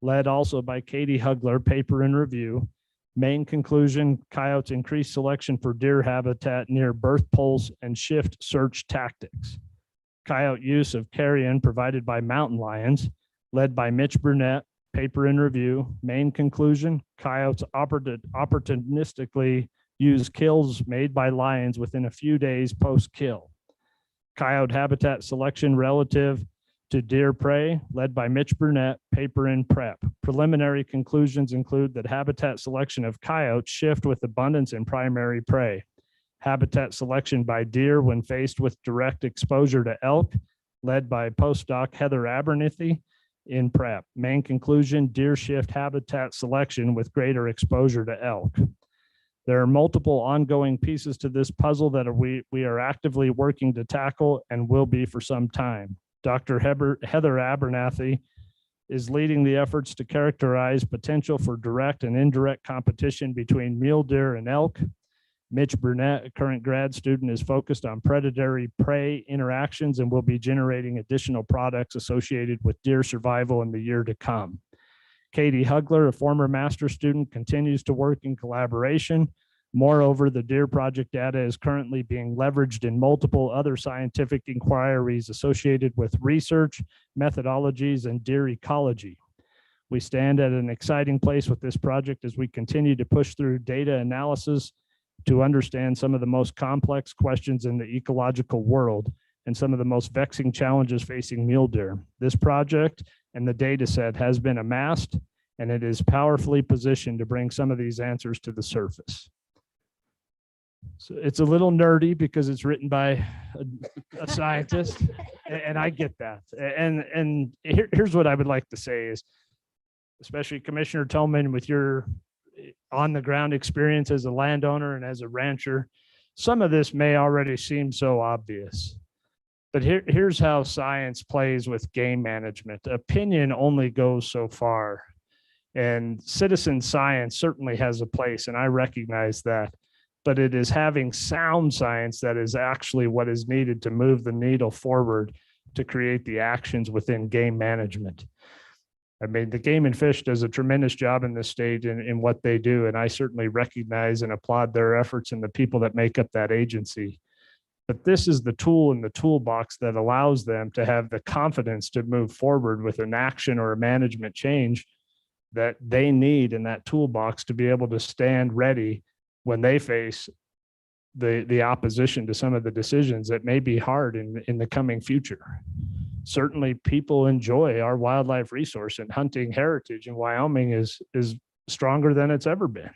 led also by Katie Hugler, paper in review. Main conclusion, coyotes increase selection for deer habitat near birth poles and shift search tactics. Coyote use of carrion provided by mountain lions, led by Mitch Burnett, paper in review. Main conclusion, coyotes opportunistically use kills made by lions within a few days post-kill. Coyote habitat selection relative to deer prey, led by Mitch Burnett, paper in prep. Preliminary conclusions include that habitat selection of coyotes shift with abundance in primary prey. Habitat selection by deer when faced with direct exposure to elk, led by postdoc Heather Abernethy in prep. Main conclusion, deer shift habitat selection with greater exposure to elk. There are multiple ongoing pieces to this puzzle that we are actively working to tackle and will be for some time. Dr. Heather Abernathy is leading the efforts to characterize potential for direct and indirect competition between mule deer and elk. Mitch Burnett, a current grad student, is focused on predatory prey interactions and will be generating additional products associated with deer survival in the year to come. Katie Hugler, a former master's student, continues to work in collaboration. Moreover, the Deer Project data is currently being leveraged in multiple other scientific inquiries associated with research, methodologies, and deer ecology. We stand at an exciting place with this project as we continue to push through data analysis to understand some of the most complex questions in the ecological world and some of the most vexing challenges facing mule deer. This project and the data set has been amassed, and it is powerfully positioned to bring some of these answers to the surface. So it's a little nerdy because it's written by a scientist, and I get that. And here's what I would like to say is, especially Commissioner Tillman, with your on the ground experience as a landowner and as a rancher, some of this may already seem so obvious. But here's how science plays with game management. Opinion only goes so far. And citizen science certainly has a place, and I recognize that. But it is having sound science that is actually what is needed to move the needle forward to create the actions within game management. I mean, the Game and Fish does a tremendous job in this state in what they do, and I certainly recognize and applaud their efforts and the people that make up that agency. But this is the tool in the toolbox that allows them to have the confidence to move forward with an action or a management change that they need in that toolbox to be able to stand ready when they face the opposition to some of the decisions that may be hard in the coming future. Certainly people enjoy our wildlife resource, and hunting heritage in Wyoming is stronger than it's ever been.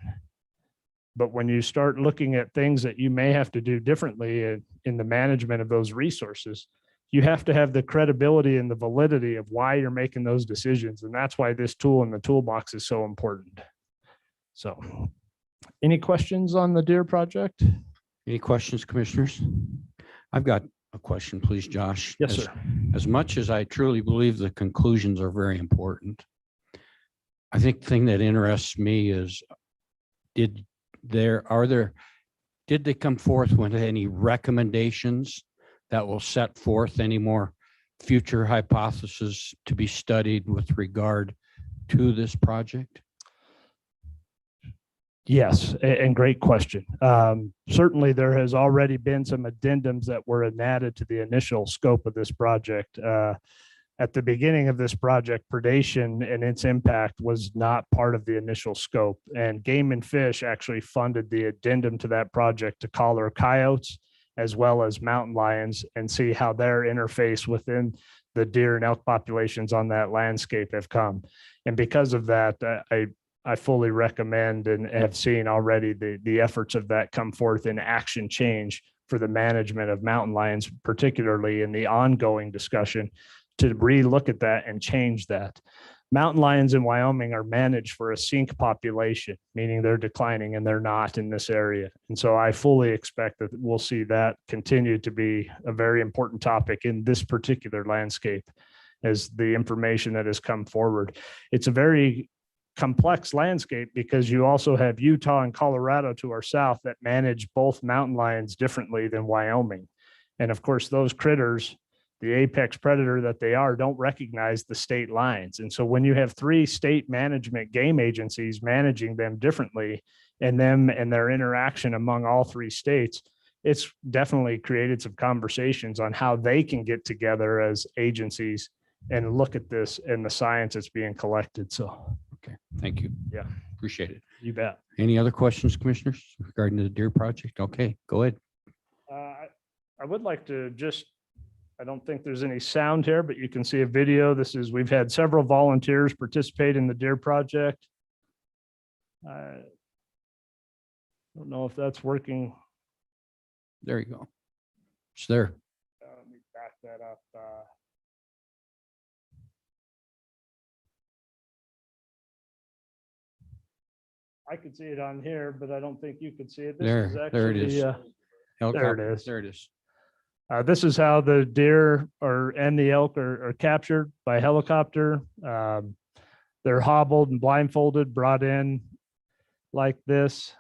But when you start looking at things that you may have to do differently in the management of those resources, you have to have the credibility and the validity of why you're making those decisions. And that's why this tool in the toolbox is so important. So any questions on the Deer Project? Any questions, commissioners? I've got a question, please, Josh. Yes, sir. As much as I truly believe the conclusions are very important, I think the thing that interests me is, are there did they come forth with any recommendations that will set forth any more future hypotheses to be studied with regard to this project? Yes, and great question. Certainly, there has already been some addendums that were added to the initial scope of this project. At the beginning of this project, predation and its impact was not part of the initial scope. And Game and Fish actually funded the addendum to that project to collar coyotes as well as mountain lions and see how their interface within the deer and elk populations on that landscape have come. And because of that, I fully recommend and have seen already the efforts of that come forth in action change for the management of mountain lions, particularly in the ongoing discussion to relook at that and change that. Mountain lions in Wyoming are managed for a sink population, meaning they're declining and they're not in this area. And so I fully expect that we'll see that continue to be a very important topic in this particular landscape as the information that has come forward. It's a very complex landscape because you also have Utah and Colorado to our south that manage both mountain lions differently than Wyoming. And of course, those critters, the apex predator that they are, don't recognize the state lines. And so when you have 3 state management game agencies managing them differently and their interaction among all 3 states, it's definitely created some conversations on how they can get together as agencies and look at this and the science that's being collected. So, Okay, thank you. Yeah. Appreciate it. you bet. Any other questions, commissioners, regarding the deer project? Okay, go ahead. I would like to just, I don't think there's any sound here, but you can see a video. We've had several volunteers participate in the deer project. I don't know if that's working. There you go. It's there. Let me back that up. I could see it on here, but I don't think you could see it. This There, is there it actually, is. There it is. There it is. This is how the deer and the elk are captured by helicopter. They're hobbled and blindfolded, brought in like this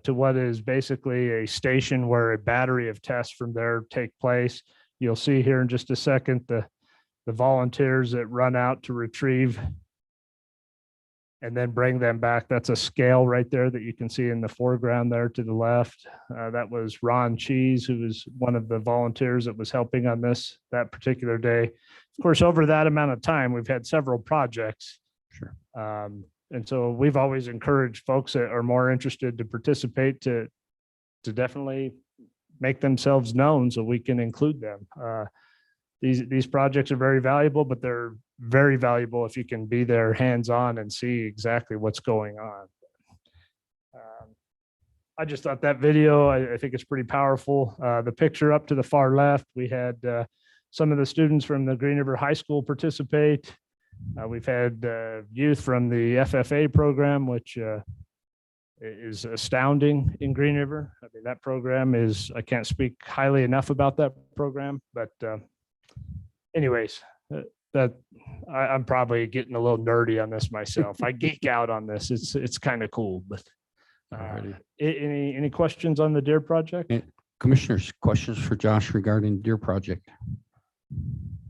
to what is basically a station where a battery of tests from there take place. You'll see here in just a second the volunteers that run out to retrieve and then bring them back. That's a scale right there that you can see in the foreground there to the left. That was Ron Cheese, who was one of the volunteers that was helping on that particular day. Of course, over that amount of time, we've had several projects. Sure. And so we've always encouraged folks that are more interested to participate to definitely make themselves known so we can include them. These projects are very valuable, but they're very valuable if you can be there hands-on and see exactly what's going on. I just thought that video, I think it's pretty powerful. The picture up to the far left, we had some of the students from the Green River High School participate. We've had youth from the FFA program, which is astounding in Green River. I mean, that program is, I can't speak highly enough about that program, but anyways, I'm probably getting a little nerdy on this myself. I geek out on this. It's kind of cool, but Alrighty. any questions on the deer project? Commissioners, questions for Josh regarding the deer project?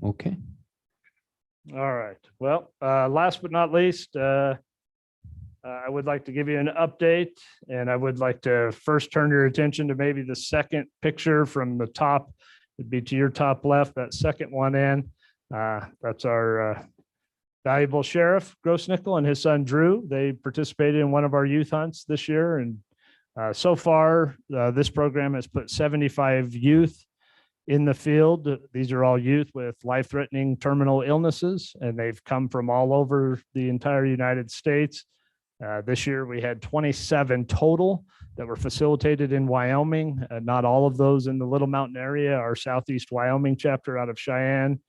Okay. All right. Well, last but not least, I would like to give you an update, and I would like to first turn your attention to maybe the second picture from the top. It'd be to your top left, that second one in. That's our valuable sheriff, Grossnickel, and his son, Drew. They participated in one of our youth hunts this year. And so far, this program has put 75 youth in the field. These are all youth with life-threatening terminal illnesses, and they've come from all over the entire United States. This year, we had 27 total that were facilitated in Wyoming. Not all of those in the Little Mountain area. Our Southeast Wyoming chapter out of Cheyenne,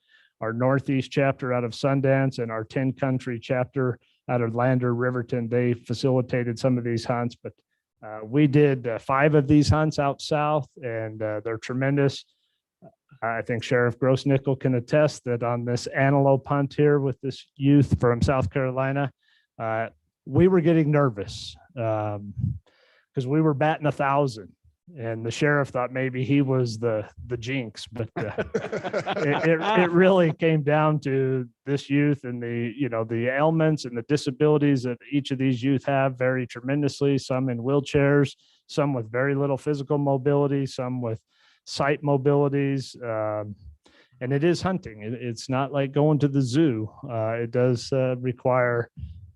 our Northeast chapter out of Sundance, and our 10 Country chapter out of Lander, Riverton. They facilitated some of these hunts, but we did 5 of these hunts out south, and they're tremendous. I think Sheriff Grossnickel can attest that on this antelope hunt here with this youth from South Carolina, we were getting nervous because we were batting 1,000. And the sheriff thought maybe he was the jinx, but it really came down to this youth and the ailments and the disabilities that each of these youth have vary tremendously, some in wheelchairs, some with very little physical mobility, some with sight mobilities. And it is hunting. It's not like going to the zoo. It does require,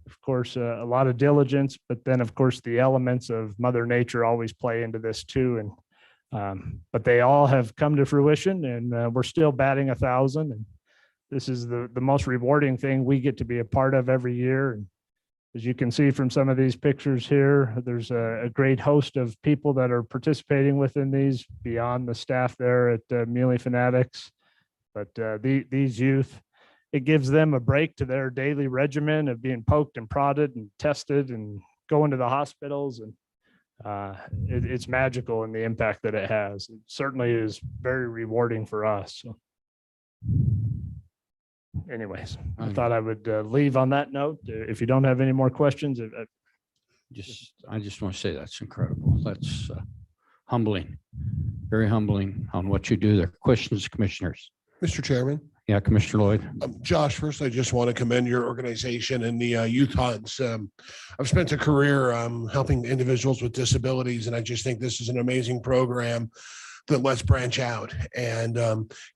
of course, a lot of diligence, but then of course the elements of Mother Nature always play into this too. And but they all have come to fruition, and we're still batting 1,000. And this is the most rewarding thing we get to be a part of every year. And as you can see from some of these pictures here, there's a great host of people that are participating within these beyond the staff there at Muley Fanatics. But these youth, it gives them a break to their daily regimen of being poked and prodded and tested and going to the hospitals. And it's magical in the impact that it has. It certainly is very rewarding for us. So anyways, I thought I would leave on that note. If you don't have any more questions. I just want to say that's incredible. That's humbling, very humbling on what you do there. Questions, commissioners? Mr. Chairman. Yeah, Commissioner Lloyd. Josh, first, I just want to commend your organization and the youth hunts. I've spent a career helping individuals with disabilities, and I just think this is an amazing program that lets branch out and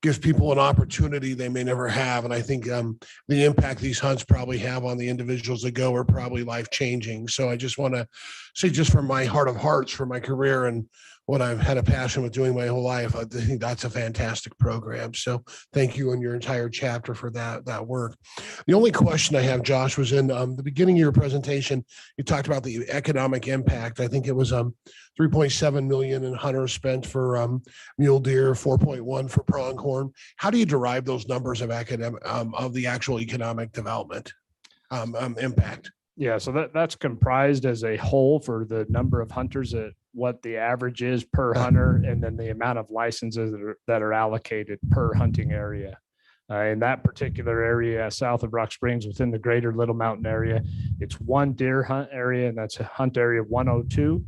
gives people an opportunity they may never have. And I think the impact these hunts probably have on the individuals that go are probably life-changing. So I just want to say, just from my heart of hearts, for my career and what I've had a passion with doing my whole life, I think that's a fantastic program. So thank you and your entire chapter for that work. The only question I have, Josh, was in the beginning of your presentation, you talked about the economic impact. I think it was 3.7 million in hunters spent for mule deer, 4.1 for pronghorn. How do you derive those numbers of of the actual economic development impact? Yeah, so that's comprised as a whole for the number of hunters at what the average is per hunter, and then the amount of licenses that are allocated per hunting area. In that particular area, south of Rock Springs, within the greater Little Mountain area, it's one deer hunt area, and that's a hunt area 102.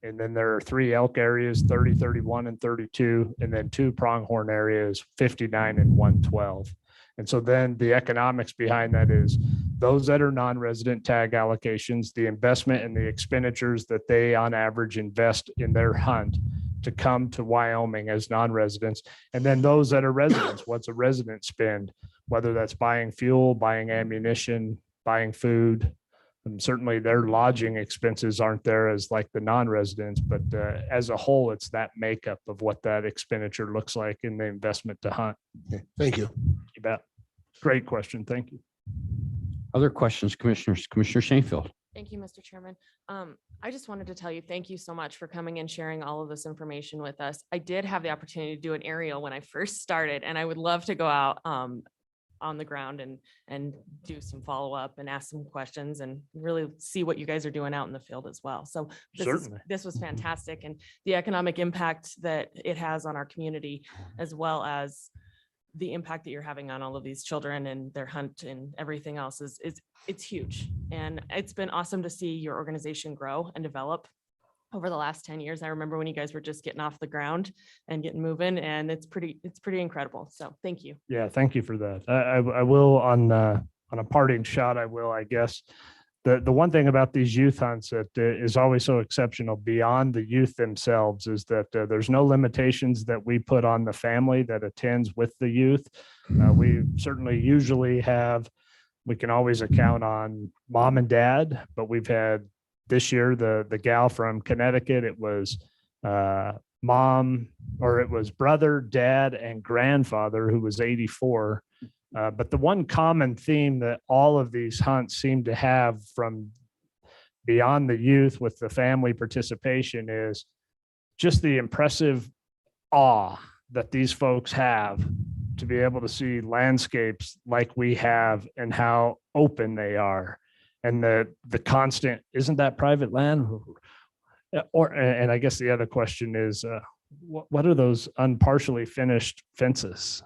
And then there are 3 elk areas, 30, 31, and 32, and then 2 pronghorn areas, 59 and 112. And so then the economics behind that is those that are non-resident tag allocations, the investment and the expenditures that they on average invest in their hunt to come to Wyoming as non-residents. And then those that are residents, what's a resident spend, whether that's buying fuel, buying ammunition, buying food. And certainly their lodging expenses aren't there as like the non-residents, but as a whole, it's that makeup of what that expenditure looks like in the investment to hunt. Okay, thank you. You bet. Great question. Thank you. Other questions, commissioners? Commissioner Shanefield. Thank you, Mr. Chairman. I just wanted to tell you, thank you so much for coming and sharing all of this information with us. I did have the opportunity to do an aerial when I first started, and I would love to go out on the ground and do some follow-up and ask some questions and really see what you guys are doing out in the field as well. So this was fantastic, and the economic impact that it has on our community, as well as the impact that you're having on all of these children and their hunt and everything else it's huge. And it's been awesome to see your organization grow and develop over the last 10 years. I remember when you guys were just getting off the ground and getting moving, and it's pretty incredible. So thank you. Yeah, thank you for that. I will on a parting shot, I guess. The one thing about these youth hunts that is always so exceptional beyond the youth themselves is that there's no limitations that we put on the family that attends with the youth. We certainly usually we can always account on mom and dad, but we've had this year, the gal from Connecticut, it was mom, or it was brother, dad, and grandfather who was 84. But the one common theme that all of these hunts seem to have from beyond the youth with the family participation is just the impressive awe that these folks have to be able to see landscapes like we have and how open they are. And the constant, isn't that private land? And I guess the other question is, what are those unpartially finished fences?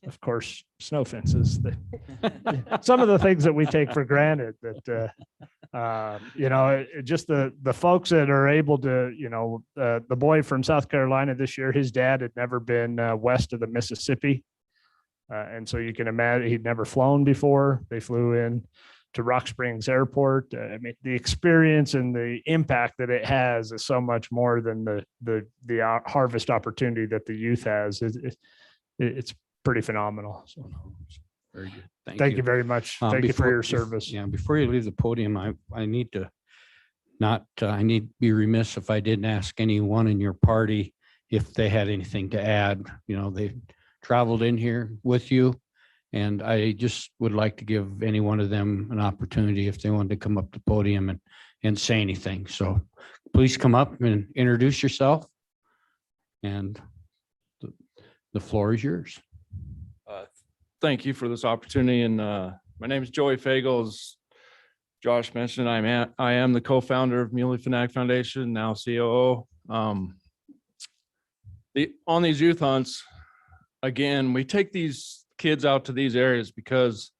Of course, snow fences. Some of the things that we take for granted that Just the folks that are able to, the boy from South Carolina this year, his dad had never been west of the Mississippi. And so you can imagine he'd never flown before. They flew in to Rock Springs Airport. I mean, the experience and the impact that it has is so much more than the harvest opportunity that the youth has. It's pretty phenomenal. So Very good. thank you very much. Thank you for your service. Yeah, before you leave the podium, I need to I need to be remiss if I didn't ask anyone in your party if they had anything to add. They traveled in here with you, and I just would like to give any one of them an opportunity if they wanted to come up to the podium and say anything. So please come up and introduce yourself, and the floor is yours. Thank you for this opportunity. And my name is Joey Fagel. As Josh mentioned, I am the co-founder of Muley Fanatic Foundation, now COO. On these youth hunts, again, we take these kids out to these areas because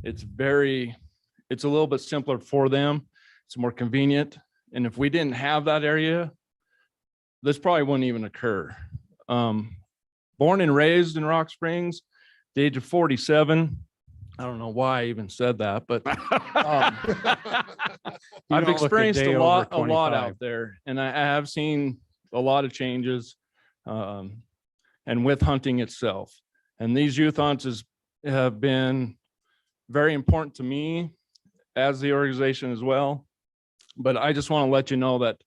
it's a little bit simpler for them. It's more convenient. And if we didn't have that area, this probably wouldn't even occur. Born and raised in Rock Springs, the age of 47. I don't know why I even said that, but I've experienced a lot out there, and I have seen a lot of changes, and with hunting itself. And these youth hunts have been very important to me as the organization as well. But I just want to let you know that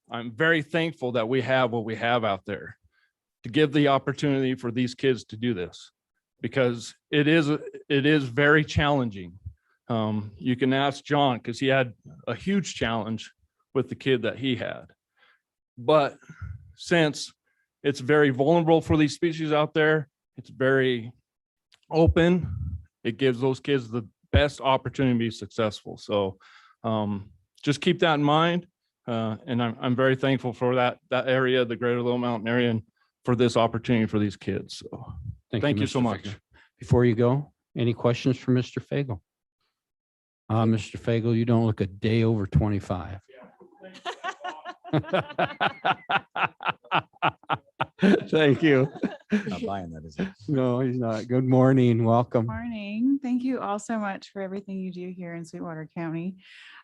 I'm very thankful that we have what we have out there to give the opportunity for these kids to do this, because it is very challenging. You can ask John, because he had a huge challenge with the kid that he had. But since it's very vulnerable for these species out there, it's very open, it gives those kids the best opportunity to be successful. So just keep that in mind. And I'm very thankful for that area, the Greater Little Mountain area, and for this opportunity for these kids. So thank you so Mr. much. Fagel. Before you go, any questions for Mr. Fagel? Mr. Fagel, you don't look a day over 25. Thank you. Not buying that, is it? No, he's not. Good morning. Welcome. Morning. Thank you all so much for everything you do here in Sweetwater County.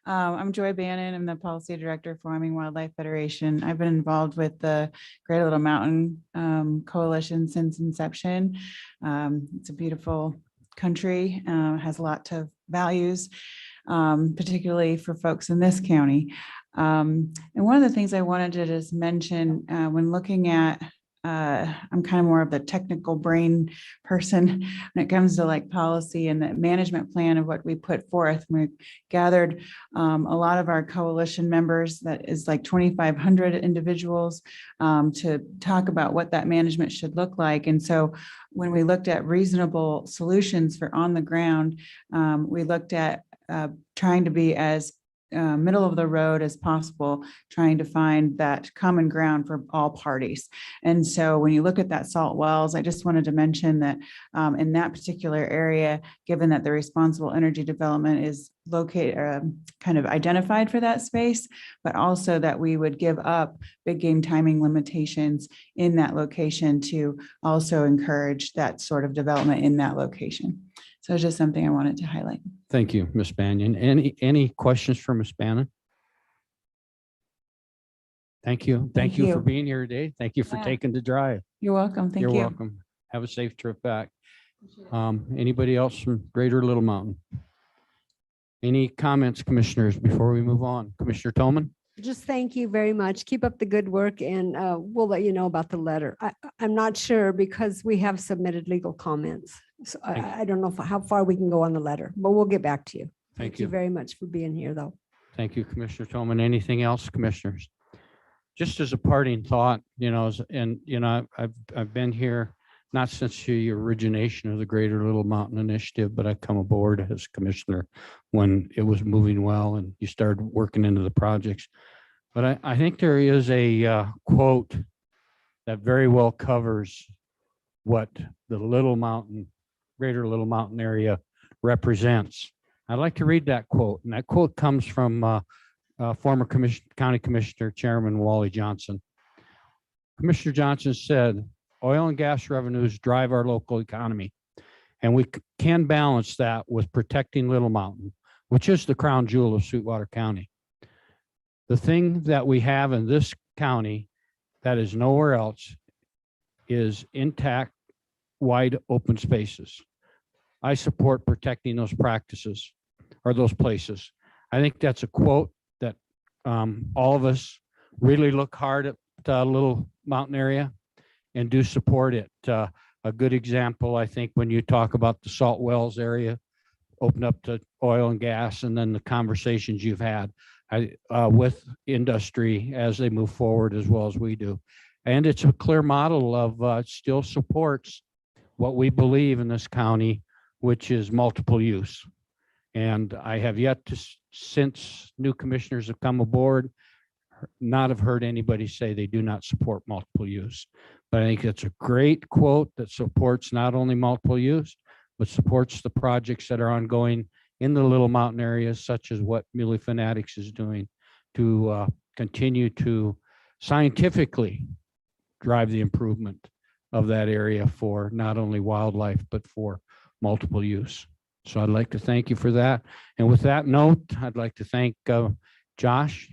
I'm Joy Bannon. I'm the Policy Director for Wyoming Wildlife Federation. I've been involved with the Greater Little Mountain Coalition since inception. It's a beautiful country, has a lot of values, particularly for folks in this county. And one of the things I wanted to just mention when looking at I'm kind of more of the technical brain person when it comes to like policy and the management plan of what we put forth. We gathered a lot of our coalition members, that is like 2,500 individuals, to talk about what that management should look like. And so when we looked at reasonable solutions for on the ground, we looked at trying to be as middle of the road as possible, trying to find that common ground for all parties. And so when you look at that salt wells, I just wanted to mention that in that particular area, given that the responsible energy development is located, kind of identified for that space, but also that we would give up big game timing limitations in that location to also encourage that sort of development in that location. So it's just something I wanted to highlight. Thank you, Ms. Bannon. Any questions for Ms. Bannon? Thank you. Thank you for being here today. Thank you for Yeah. taking the drive. You're welcome. Thank You're you. welcome. Have a safe trip back. Anybody else from Greater Little Mountain? Any comments, commissioners, before we move on? Commissioner Tolman? Just thank you very much. Keep up the good work, and we'll let you know about the letter. I'm not sure because we have submitted legal comments. So I don't know how far we can go on the letter, but we'll get back to you. Thank you you. very much for being here, though. Thank you, Commissioner Tolman. Anything else, commissioners? Just as a parting thought, I've been here not since the origination of the Greater Little Mountain Initiative, but I come aboard as commissioner when it was moving well and you started working into the projects. But I think there is a quote that very well covers what the Greater Little Mountain area represents. I'd like to read that quote, and that quote comes from former County Commissioner Chairman Wally Johnson. Commissioner Johnson said, oil and gas revenues drive our local economy, and we can balance that with protecting Little Mountain, which is the crown jewel of Sweetwater County. The thing that we have in this county that is nowhere else is intact, wide open spaces. I support protecting those practices or those places. I think that's a quote that all of us really look hard at Little Mountain area and do support it. A good example, I think, when you talk about the Salt Wells area, open up to oil and gas, and then the conversations you've had with industry as they move forward as well as we do. And it's a clear model of still supports what we believe in this county, which is multiple use. And I have yet to, since new commissioners have come aboard, not have heard anybody say they do not support multiple use. But I think it's a great quote that supports not only multiple use, but supports the projects that are ongoing in the Little Mountain areas, such as what Muley Fanatics is doing to continue to scientifically drive the improvement of that area for not only wildlife, but for multiple use. So I'd like to thank you for that. And with that note, I'd like to thank Josh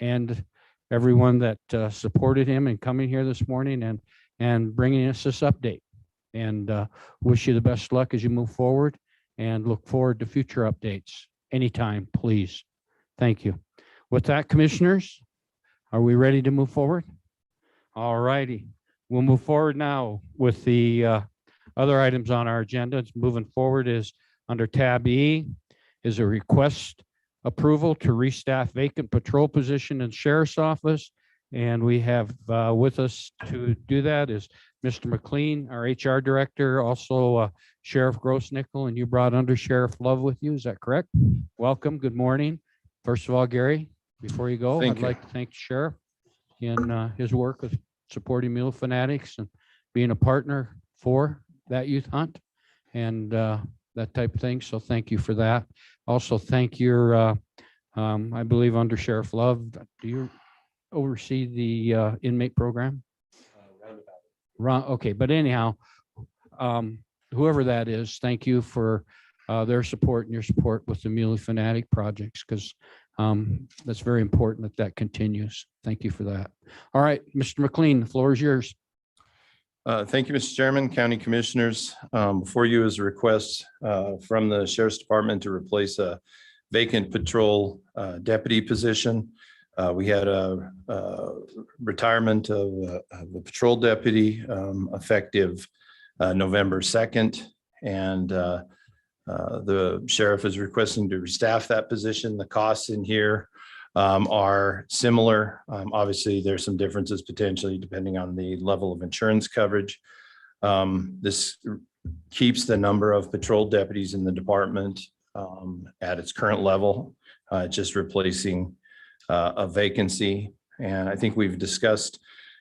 and everyone that supported him in coming here this morning and bringing us this update. And wish you the best luck as you move forward and look forward to future updates anytime, please. Thank you. With that, commissioners, are we ready to move forward? All righty. We'll move forward now with the other items on our agenda. Moving forward is under tab E is a request approval to restaff vacant patrol position in sheriff's office. And we have with us to do that is Mr. McLean, our HR director, also Sheriff Grossnickel, and you brought Under Sheriff Love with you. Is that correct? Welcome. Good morning. First of all, Gary, before you go, I'd like to thank the sheriff in his work with supporting Mule Fanatics and being a partner for that youth hunt and that type of thing. So thank you for that. Also, thank your, I believe Under Sheriff Love. Do you oversee the inmate program? Okay, but anyhow, whoever that is, thank you for their support and your support with the Muley Fanatic projects, because that's very important that that continues. Thank you for that. All right, Mr. McLean, the floor is yours. Thank you, Mr. Chairman, County Commissioners. Before you is a request from the Sheriff's Department to replace a vacant patrol deputy position. We had a retirement of the patrol deputy effective November 2nd, and the sheriff is requesting to restaff that position. The costs in here are similar. Obviously, there's some differences potentially depending on the level of insurance coverage. This keeps the number of patrol deputies in the department at its current level, just replacing a vacancy. And I think we've discussed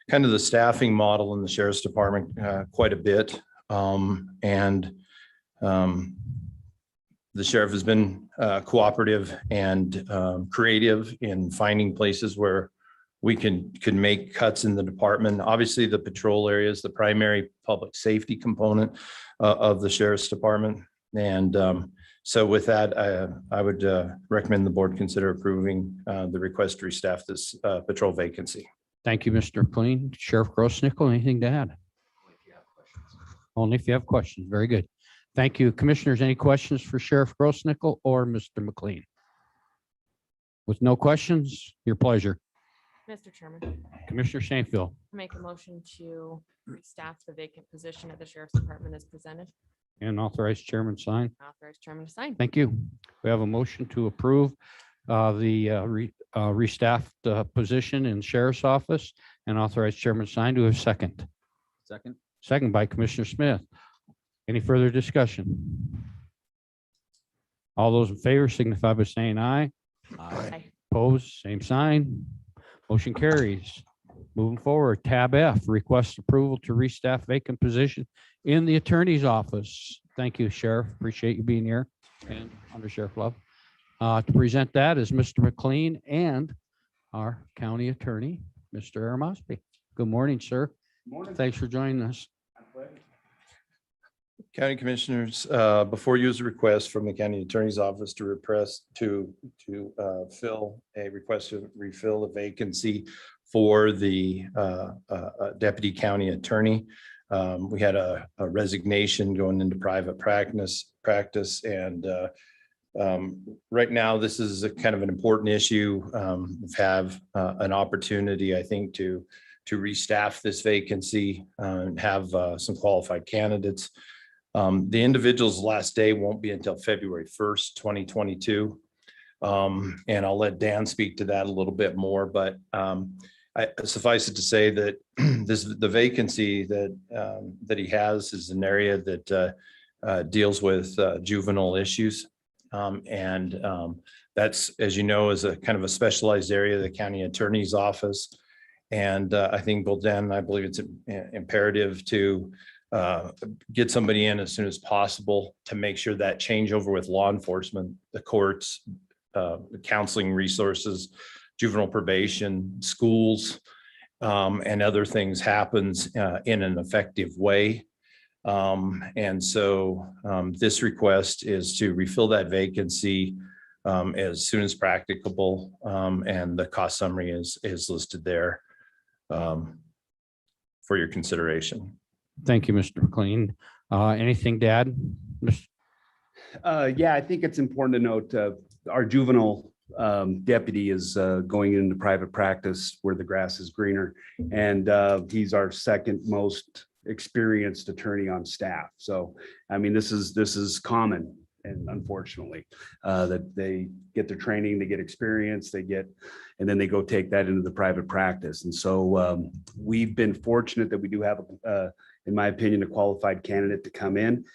kind of the staffing model in the Sheriff's Department quite a bit. The sheriff has been cooperative and creative in finding places where we can make cuts in the department. Obviously, the patrol area is the primary public safety component of the Sheriff's Department. And so with that, I would recommend the board consider approving the request to restaff this patrol vacancy. Thank you, Mr. McLean. Sheriff Grossnickel, anything to add? Only if you have questions. Very good. Thank you. Commissioners, any questions for Sheriff Grossnickel or Mr. McLean? With no questions, your pleasure. Mr. Chairman, Commissioner Shanefield. make a motion to restaff the vacant position at the Sheriff's Department as presented. And authorized chairman sign. Authorized chairman to sign. Thank you. We have a motion to approve the restaffed position in sheriff's office and authorized chairman sign. Do we have a second? Second. Second by Commissioner Smith. Any further discussion? All those in favor signify by saying aye. Aye. Opposed, same sign. Motion carries. Moving forward, tab F, request approval to restaff vacant position in the attorney's office. Thank you, Sheriff. Appreciate you being here. and Under Sheriff Love. To present that is Mr. McLean and our county attorney, Mr. Aramosby. Good morning, sir. Thanks for joining us. County Commissioners, before you is a request from the County Attorney's Office to refill the vacancy for the Deputy County Attorney. We had a resignation going into private practice and right now this is a kind of an important issue. We have an opportunity, I think, to restaff this vacancy and have some qualified candidates. The individual's last day won't be until February 1st, 2022. And I'll let Dan speak to that a little bit more, but suffice it to say that the vacancy that he has is an area that deals with juvenile issues. That's, as you know, is a kind of a specialized area of the county attorney's office. And I think both Dan and I believe it's imperative to get somebody in as soon as possible to make sure that changeover with law enforcement, the courts, the counseling resources, juvenile probation, schools, and other things happens in an effective way. And so this request is to refill that vacancy as soon as practicable. And the cost summary is listed there for your consideration. Thank you, Mr. McLean. Anything to add? Yeah, I think it's important to note our juvenile deputy is going into private practice where the grass is greener. And he's our second most experienced attorney on staff. So, I mean, this is common. And unfortunately, that they get their training, they get experience, and then they go take that into the private practice. And so we've been fortunate that we do have, in my opinion, a qualified candidate to come in,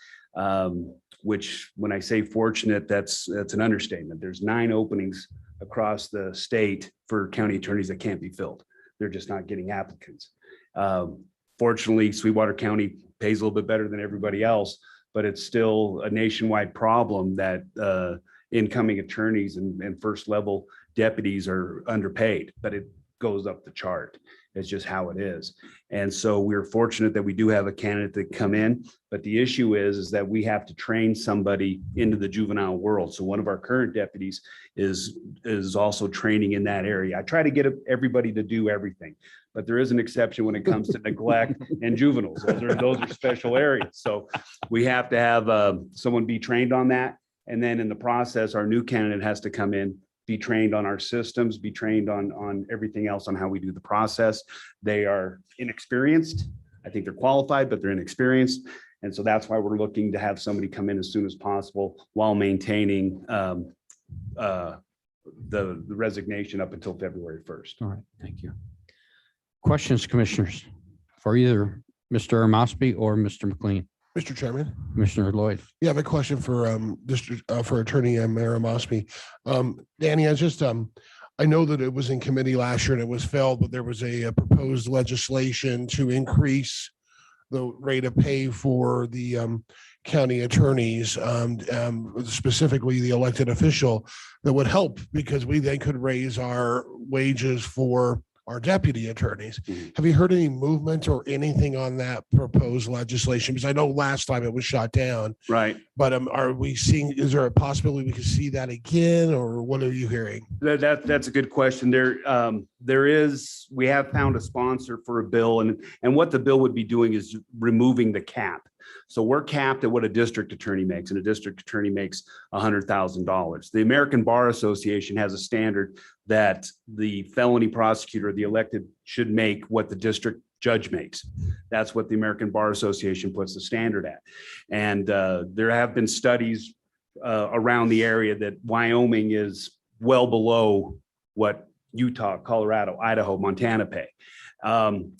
which when I say fortunate, that's an understatement. There's 9 openings across the state for county attorneys that can't be filled. They're just not getting applicants. Fortunately, Sweetwater County pays a little bit better than everybody else, but it's still a nationwide problem that incoming attorneys and first level deputies are underpaid, but it goes up the chart. It's just how it is. And so we're fortunate that we do have a candidate that come in, but the issue is that we have to train somebody into the juvenile world. So one of our current deputies is also training in that area. I try to get everybody to do everything, but there is an exception when it comes to neglect and juveniles. Those are special areas. So we have to have someone be trained on that. And then in the process, our new candidate has to come in, be trained on our systems, be trained on everything else on how we do the process. They are inexperienced. I think they're qualified, but they're inexperienced. And so that's why we're looking to have somebody come in as soon as possible while maintaining the resignation up until February 1st. All right, thank you. Questions, commissioners, for either Mr. Aramosby or Mr. McLean? Mr. Chairman. Commissioner Lloyd. Yeah, I have a question for for Attorney Aramosby. Danny, I know that it was in committee last year and it was failed, but there was a proposed legislation to increase the rate of pay for the county attorneys, specifically the elected official, that would help because we then could raise our wages for our deputy attorneys. Have you heard any movement or anything on that proposed legislation? Because I know last time it was shot down. Right. But are we seeing, is there a possibility we could see that again, or what are you hearing? That's a good question. We have found a sponsor for a bill, and what the bill would be doing is removing the cap. So we're capped at what a district attorney makes, and a district attorney makes $100,000. The American Bar Association has a standard that the felony prosecutor, the elected, should make what the district judge makes. That's what the American Bar Association puts the standard at. And there have been studies around the area that Wyoming is well below what Utah, Colorado, Idaho, Montana pay.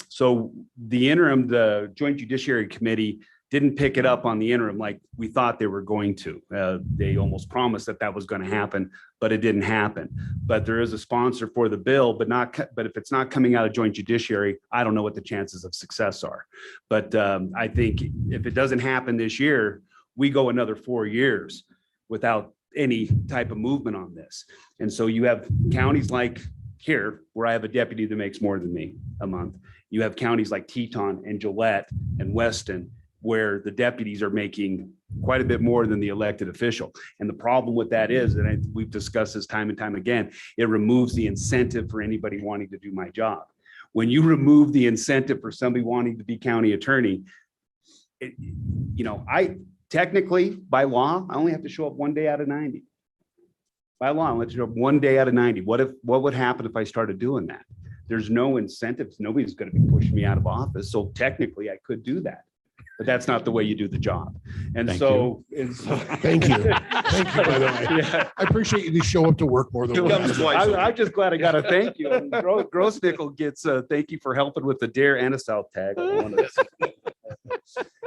So the Joint Judiciary Committee didn't pick it up on the interim like we thought they were going to. They almost promised that was going to happen, but it didn't happen. But there is a sponsor for the bill, but if it's not coming out of Joint Judiciary, I don't know what the chances of success are. But I think if it doesn't happen this year, we go another 4 years. without any type of movement on this. And so you have counties like here, where I have a deputy that makes more than me a month. You have counties like Teton and Gillette and Weston, where the deputies are making quite a bit more than the elected official. And the problem with that is, and we've discussed this time and time again, it removes the incentive for anybody wanting to do my job. When you remove the incentive for somebody wanting to be county attorney, I technically, by law, I only have to show up 1 day out of 90. By law, I only have to show up 1 day out of 90. What would happen if I started doing that? There's no incentives. Nobody's going to be pushing me out of office. So technically I could do that, but that's not the way you do the job. And Thank so, Thank you. Thank you, by the way. Yeah. I appreciate you to show up to work more than It comes once. twice. I'm just glad I got a thank you. And Grossnickel gets a thank you for helping with the dare and a South tag.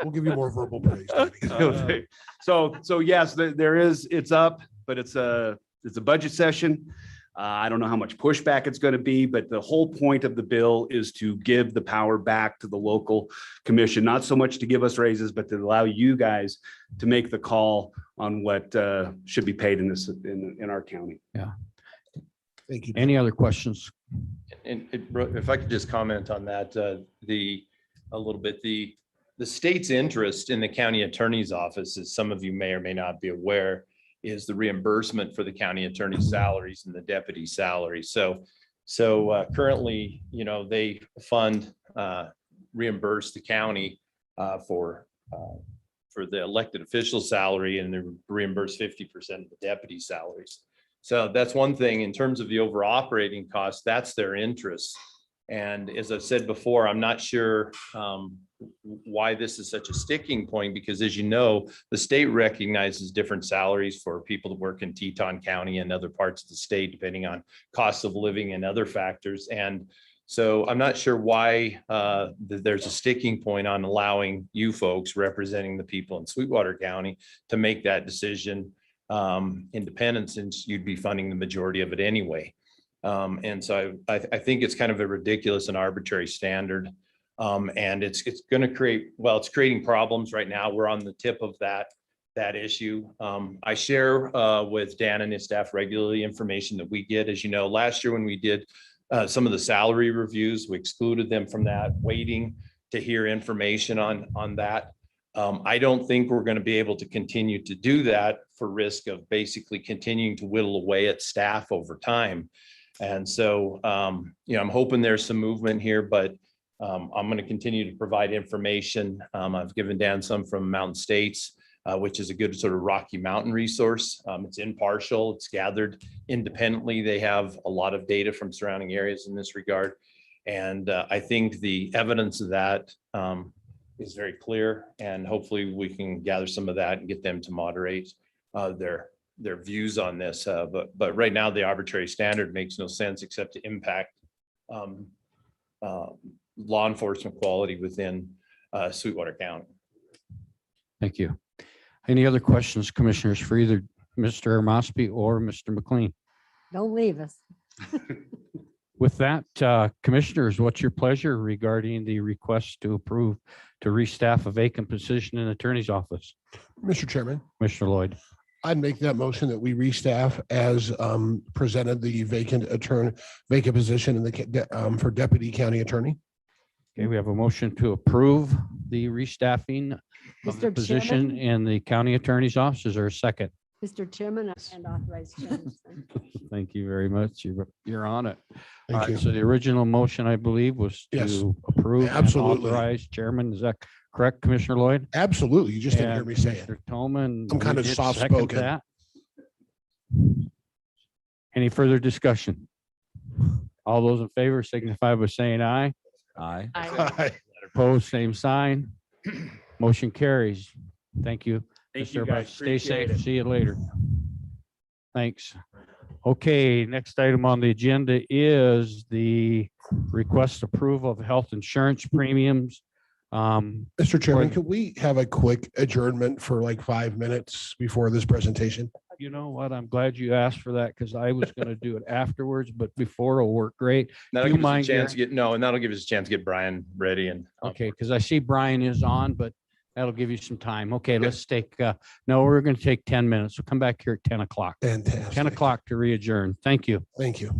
We'll give you more verbal praise. Danny. So yes, it's up, but it's a budget session. I don't know how much pushback it's going to be, but the whole point of the bill is to give the power back to the local commission, not so much to give us raises, but to allow you guys to make the call on what should be paid in our county. Yeah. Thank you. Any other questions? And if I could just comment on that, a little bit, the state's interest in the county attorney's office, as some of you may or may not be aware, is the reimbursement for the county attorney's salaries and the deputy salary. So currently, they reimburse the county for the elected official salary, and they reimburse 50% of the deputy salaries. So that's one thing. In terms of the over operating costs, that's their interest. And as I've said before, I'm not sure why this is such a sticking point, because as you know, the state recognizes different salaries for people that work in Teton County and other parts of the state, depending on cost of living and other factors. And so I'm not sure why there's a sticking point on allowing you folks representing the people in Sweetwater County to make that decision independent, since you'd be funding the majority of it anyway. And so I think it's kind of a ridiculous and arbitrary standard. And it's going to it's creating problems right now. We're on the tip of that issue. I share with Dan and his staff regularly information that we get. As you know, last year when we did some of the salary reviews, we excluded them from that, waiting to hear information on that. I don't think we're going to be able to continue to do that for risk of basically continuing to whittle away at staff over time. And so, I'm hoping there's some movement here, but I'm going to continue to provide information. I've given Dan some from Mountain States, which is a good sort of Rocky Mountain resource. It's impartial. It's gathered independently. They have a lot of data from surrounding areas in this regard. And I think the evidence of that is very clear. And hopefully we can gather some of that and get them to moderate their views on this. But right now the arbitrary standard makes no sense except to impact law enforcement quality within Sweetwater County. Thank you. Any other questions, commissioners, for either Mr. Mosby or Mr. McLean? Don't leave us. With that, commissioners, what's your pleasure regarding the request to approve to restaff a vacant position in the attorney's office? Mr. Chairman, Commissioner Lloyd. I'd make that motion that we restaff as presented the vacant position in the for deputy county attorney. Okay, we have a motion to approve the restaffing of the Mr. position Chairman? in the county attorney's office. Is there a second? Mr. Chairman and authorized chairman. Thank you very much. You're on it. All Thank right, you. so the original motion, I believe, was Yes. to approve and Absolutely. authorize chairman. Is that correct, Commissioner Lloyd? Absolutely. You just didn't hear And me say it. Commissioner Tolman. I'm kind we of did second soft-spoken. that. Any further discussion? All those in favor signify by saying aye. Aye. Opposed, same sign. Motion carries. Thank you. Thank Mr. you, Everybody, guys. stay Appreciate safe. it. See you later. Thanks. Okay, next item on the agenda is the request approval of health insurance premiums. Mr. Chairman, could we have a quick adjournment for like 5 minutes before this presentation? You know what? I'm glad you asked for that because I was going to do it afterwards, but before will work great. That'll Do you give us a mind, chance Gary? and that'll give us a chance to get Brian ready and. Okay, because I see Brian is on, but That'll give you some time. Okay, let's take, no, we're going to take 10 minutes. We'll come back here at 10 o'clock. Fantastic. 10 o'clock to re-adjourn. Thank you. Thank you.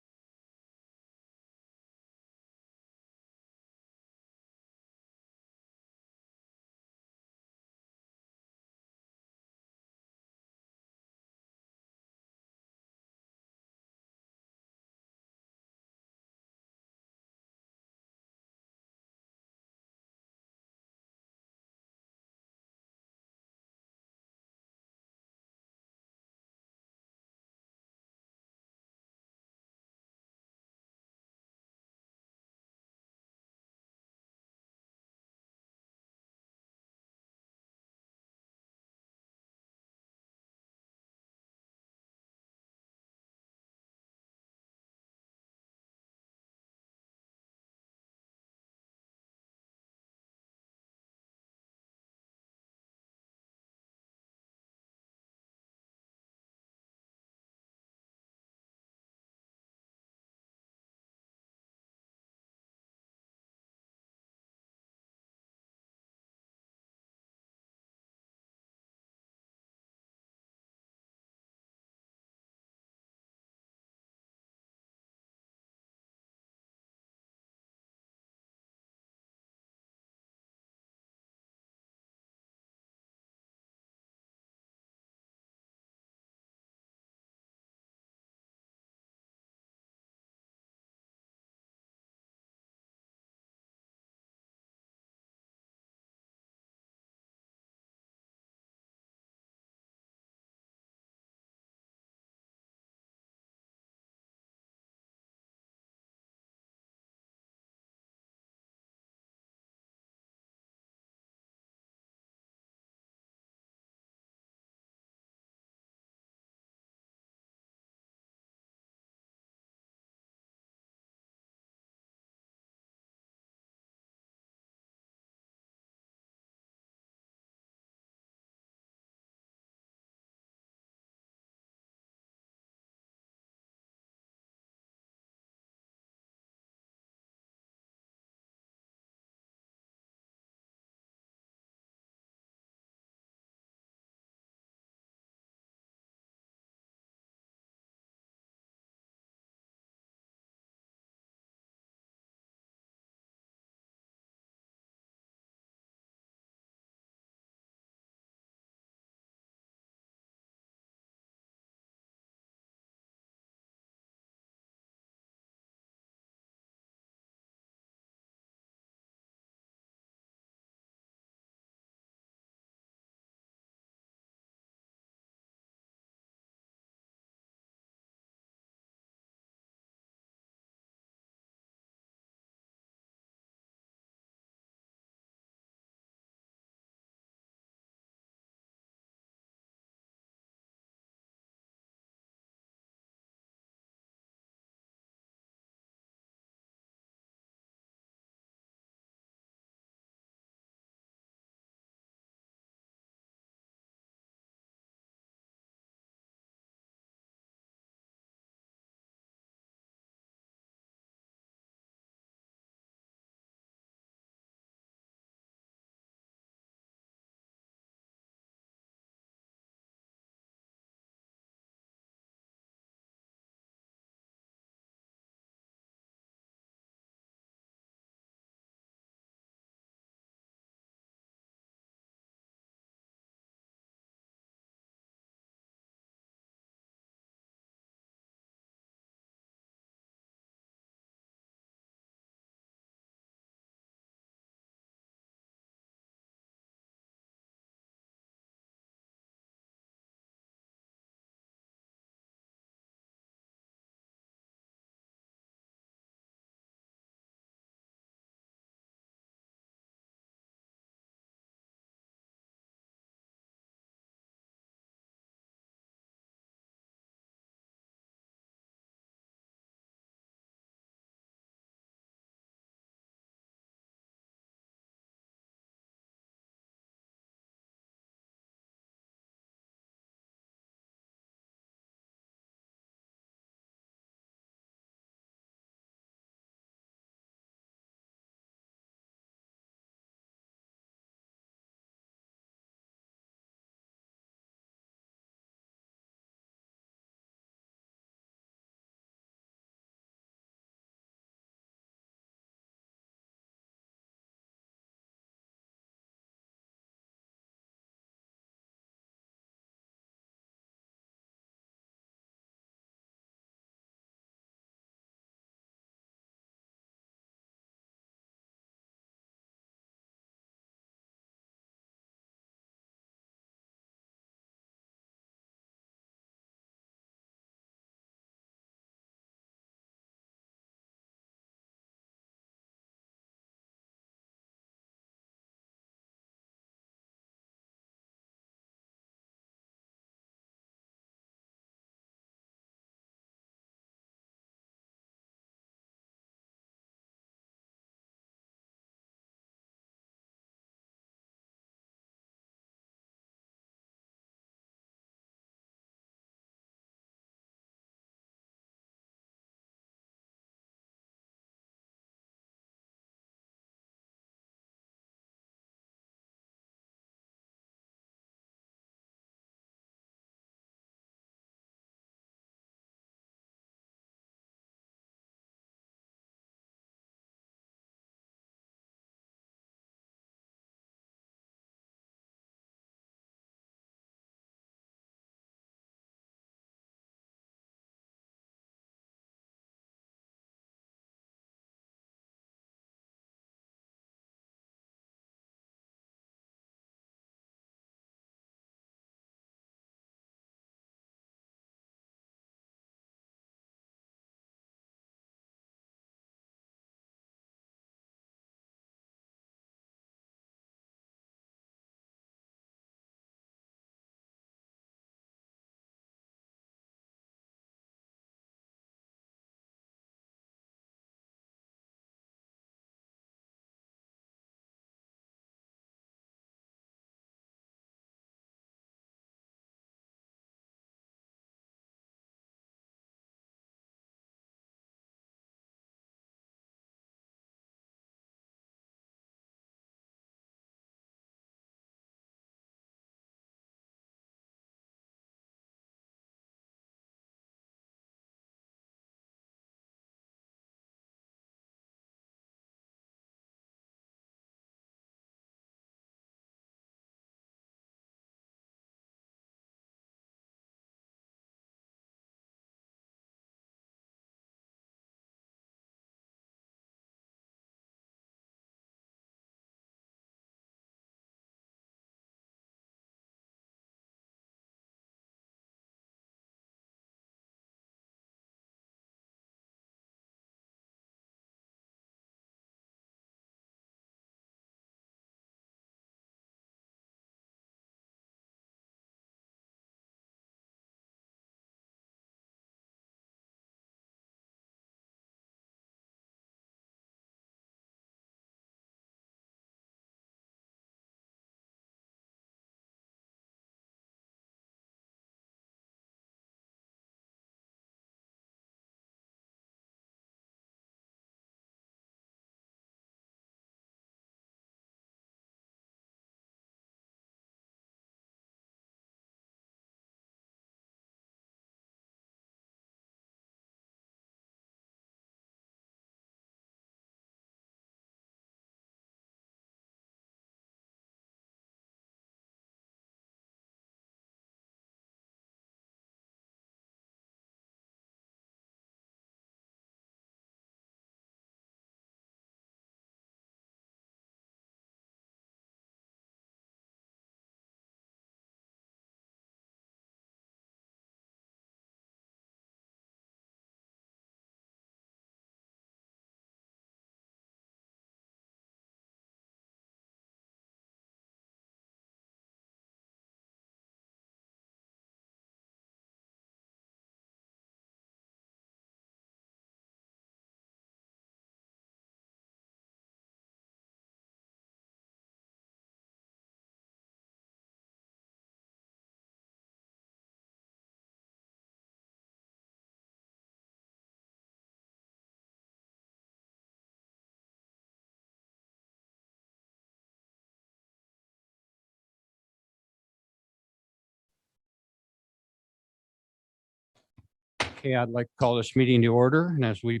Okay, I'd like to call this meeting to order, and as we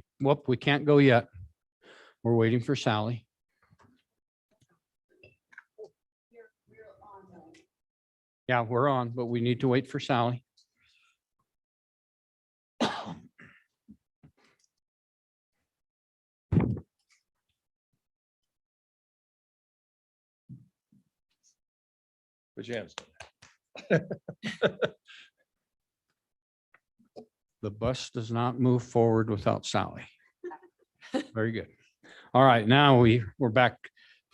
can't go yet. We're waiting for Sally. Yeah, we're on, but we need to wait for Sally. Put your hands. The bus does not move forward without Sally. Very good. All right, now we're back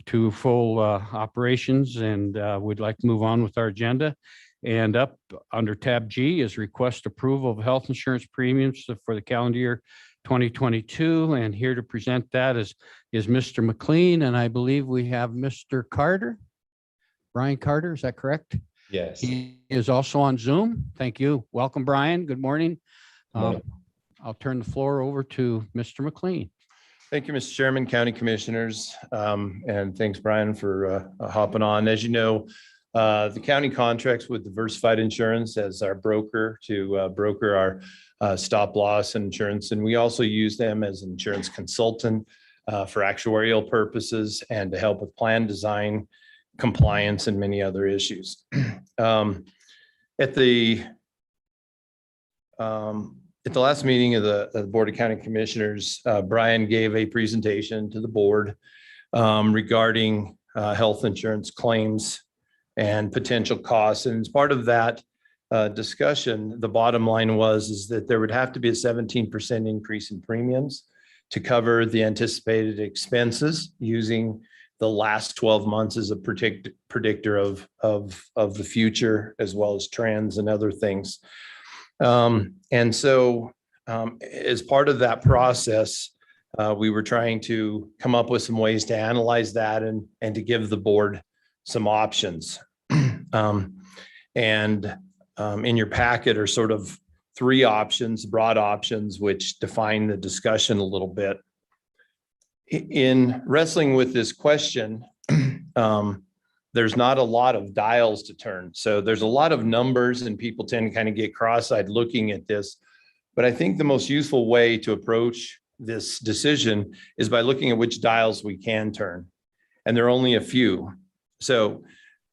to full operations, and we'd like to move on with our agenda. And up under tab G is request approval of health insurance premiums for the calendar year 2022. And here to present that is Mr. McLean, and I believe we have Mr. Carter. Brian Carter, is that correct? Yes. He is also on Zoom. Thank you. Welcome, Brian. Good morning. I'll turn the floor over to Mr. McLean. Thank you, Mr. Chairman, County Commissioners, and thanks, Brian, for hopping on. As you know, the county contracts with Diversified Insurance as our broker to broker our stop loss insurance, and we also use them as an insurance consultant for actuarial purposes and to help with plan design, compliance, and many other issues. At the last meeting of the Board of County Commissioners, Brian gave a presentation to the board regarding health insurance claims and potential costs. And as part of that discussion, the bottom line is that there would have to be a 17% increase in premiums to cover the anticipated expenses using the last 12 months as a predictor of the future, as well as trends and other things. And so as part of that process, we were trying to come up with some ways to analyze that and to give the board some options. In your packet are sort of three options, broad options, which define the discussion a little bit. In wrestling with this question, there's not a lot of dials to turn. So there's a lot of numbers and people tend to kind of get cross-eyed looking at this. But I think the most useful way to approach this decision is by looking at which dials we can turn. And there are only a few. So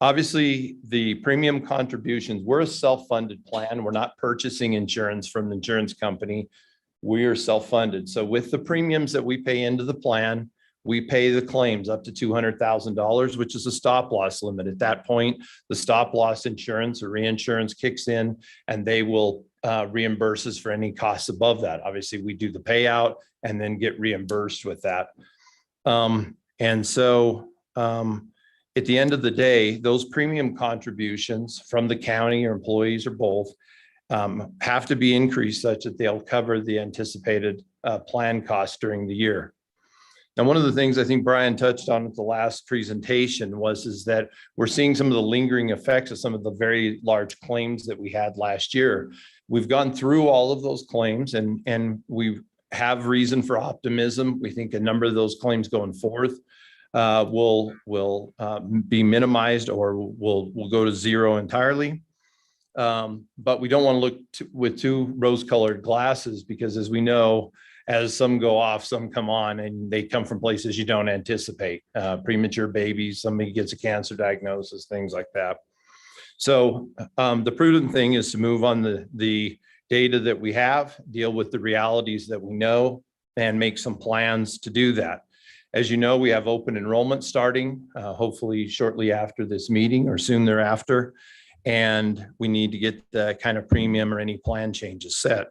obviously the premium contributions, we're a self-funded plan. We're not purchasing insurance from the insurance company. We are self-funded. So with the premiums that we pay into the plan, we pay the claims up to $200,000, which is a stop loss limit. At that point, the stop loss insurance or reinsurance kicks in and they will reimburse us for any costs above that. Obviously, we do the payout and then get reimbursed with that. And so at the end of the day, those premium contributions from the county or employees or both have to be increased such that they'll cover the anticipated plan costs during the year. Now, one of the things I think Brian touched on at the last presentation is that we're seeing some of the lingering effects of some of the very large claims that we had last year. We've gone through all of those claims and we have reason for optimism. We think a number of those claims going forth will be minimized or will go to zero entirely. But we don't want to look with too rose-colored glasses because, as we know, as some go off, some come on, and they come from places you don't anticipate. Premature babies, somebody gets a cancer diagnosis, things like that. So the prudent thing is to move on the data that we have, deal with the realities that we know, and make some plans to do that. As you know, we have open enrollment starting, hopefully shortly after this meeting or soon thereafter. And we need to get the kind of premium or any plan changes set.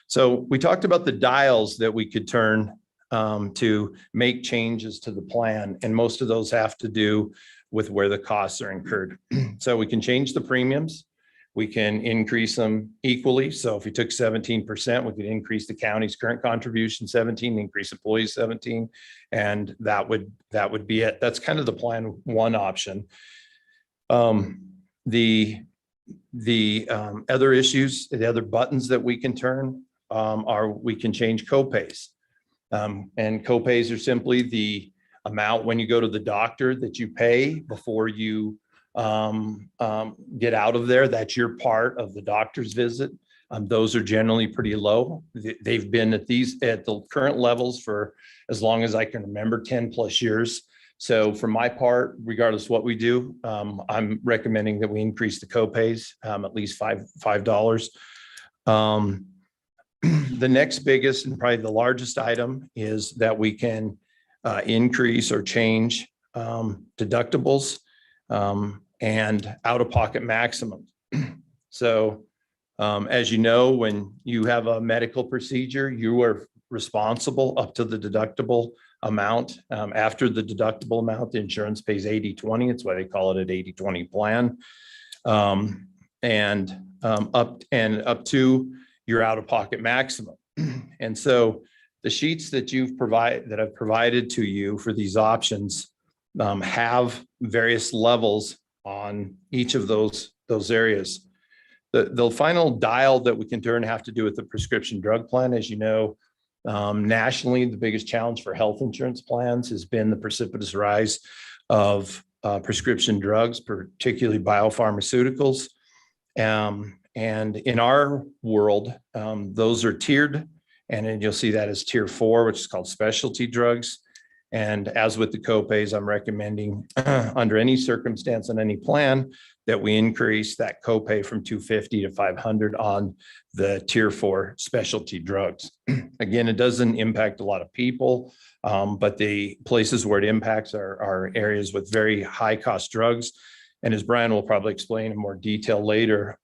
So we talked about the dials that we could turn to make changes to the plan. And most of those have to do with where the costs are incurred. So we can change the premiums. We can increase them equally. So if you took 17%, we could increase the county's current contribution 17, increase employees 17, and that would be it. That's kind of the plan one option. The other issues, the other buttons that we can turn are we can change copays. And copays are simply the amount when you go to the doctor that you pay before you get out of there. That's your part of the doctor's visit. Those are generally pretty low. They've been at the current levels for as long as I can remember, 10+ years. So for my part, regardless of what we do, I'm recommending that we increase the copays at least $5. The next biggest and probably the largest item is that we can increase or change deductibles and out-of-pocket maximums. So as you know, when you have a medical procedure, you are responsible up to the deductible amount. After the deductible amount, the insurance pays 80/20. It's why they call it an 80/20 plan. And up to your out-of-pocket maximum. And so the sheets that I've provided to you for these options have various levels on each of those areas. The final dial that we can turn have to do with the prescription drug plan. As you know, nationally, the biggest challenge for health insurance plans has been the precipitous rise of prescription drugs, particularly biopharmaceuticals. And in our world, those are tiered, and then you'll see that as tier 4, which is called specialty drugs. And as with the copays, I'm recommending under any circumstance on any plan that we increase that copay from $250 to $500 on the tier 4 specialty drugs. Again, it doesn't impact a lot of people, but the places where it impacts are areas with very high cost drugs. And as Brian will probably explain in more detail later,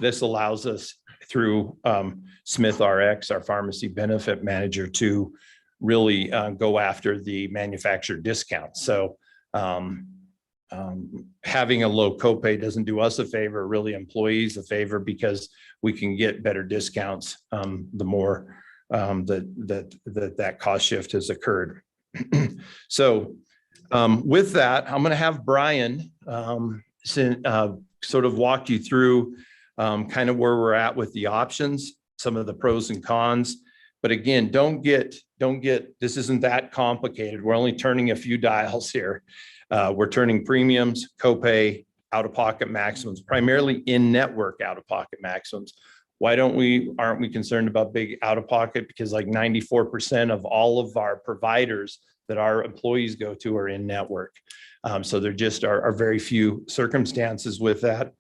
this allows us through Smith RX, our pharmacy benefit manager, to really go after the manufacturer discounts. So having a low copay doesn't do us a favor, really employees a favor, because we can get better discounts the more that cost shift has occurred. So with that, I'm going to have Brian sort of walk you through kind of where we're at with the options, some of the pros and cons. But again, don't get, this isn't that complicated. We're only turning a few dials here. We're turning premiums, copay, out-of-pocket maximums, primarily in-network out-of-pocket maximums. Why aren't we concerned about big out-of-pocket? Because like 94% of all of our providers that our employees go to are in-network. So there just are very few circumstances with that.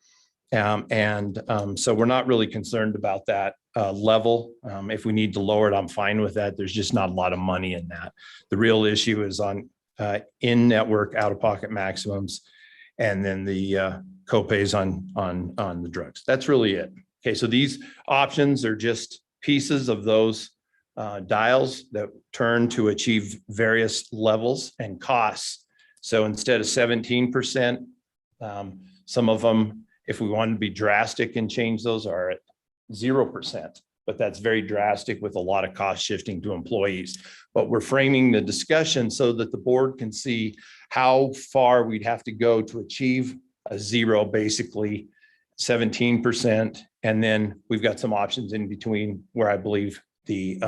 So we're not really concerned about that level. If we need to lower it, I'm fine with that. There's just not a lot of money in that. The real issue is on in-network out-of-pocket maximums, and then the copays on the drugs. That's really it. Okay, so these options are just pieces of those dials that turn to achieve various levels and costs. So instead of 17%, some of them, if we wanted to be drastic and change those, are at 0%, but that's very drastic with a lot of cost shifting to employees. But we're framing the discussion so that the board can see how far we'd have to go to achieve a 0, basically 17%. And then we've got some options in between where I believe the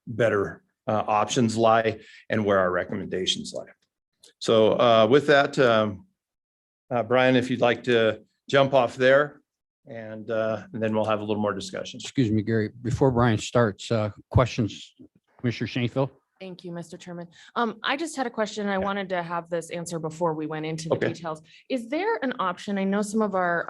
better options lie and where our recommendations lie. So with that, Brian, if you'd like to jump off there, and then we'll have a little more discussion. Excuse me, Gary, before Brian starts, questions, Commissioner Shanefield? Thank you, Mr. Chairman. I just had a question. I wanted to have this answer before we went into the details. Is there an option? I know some of our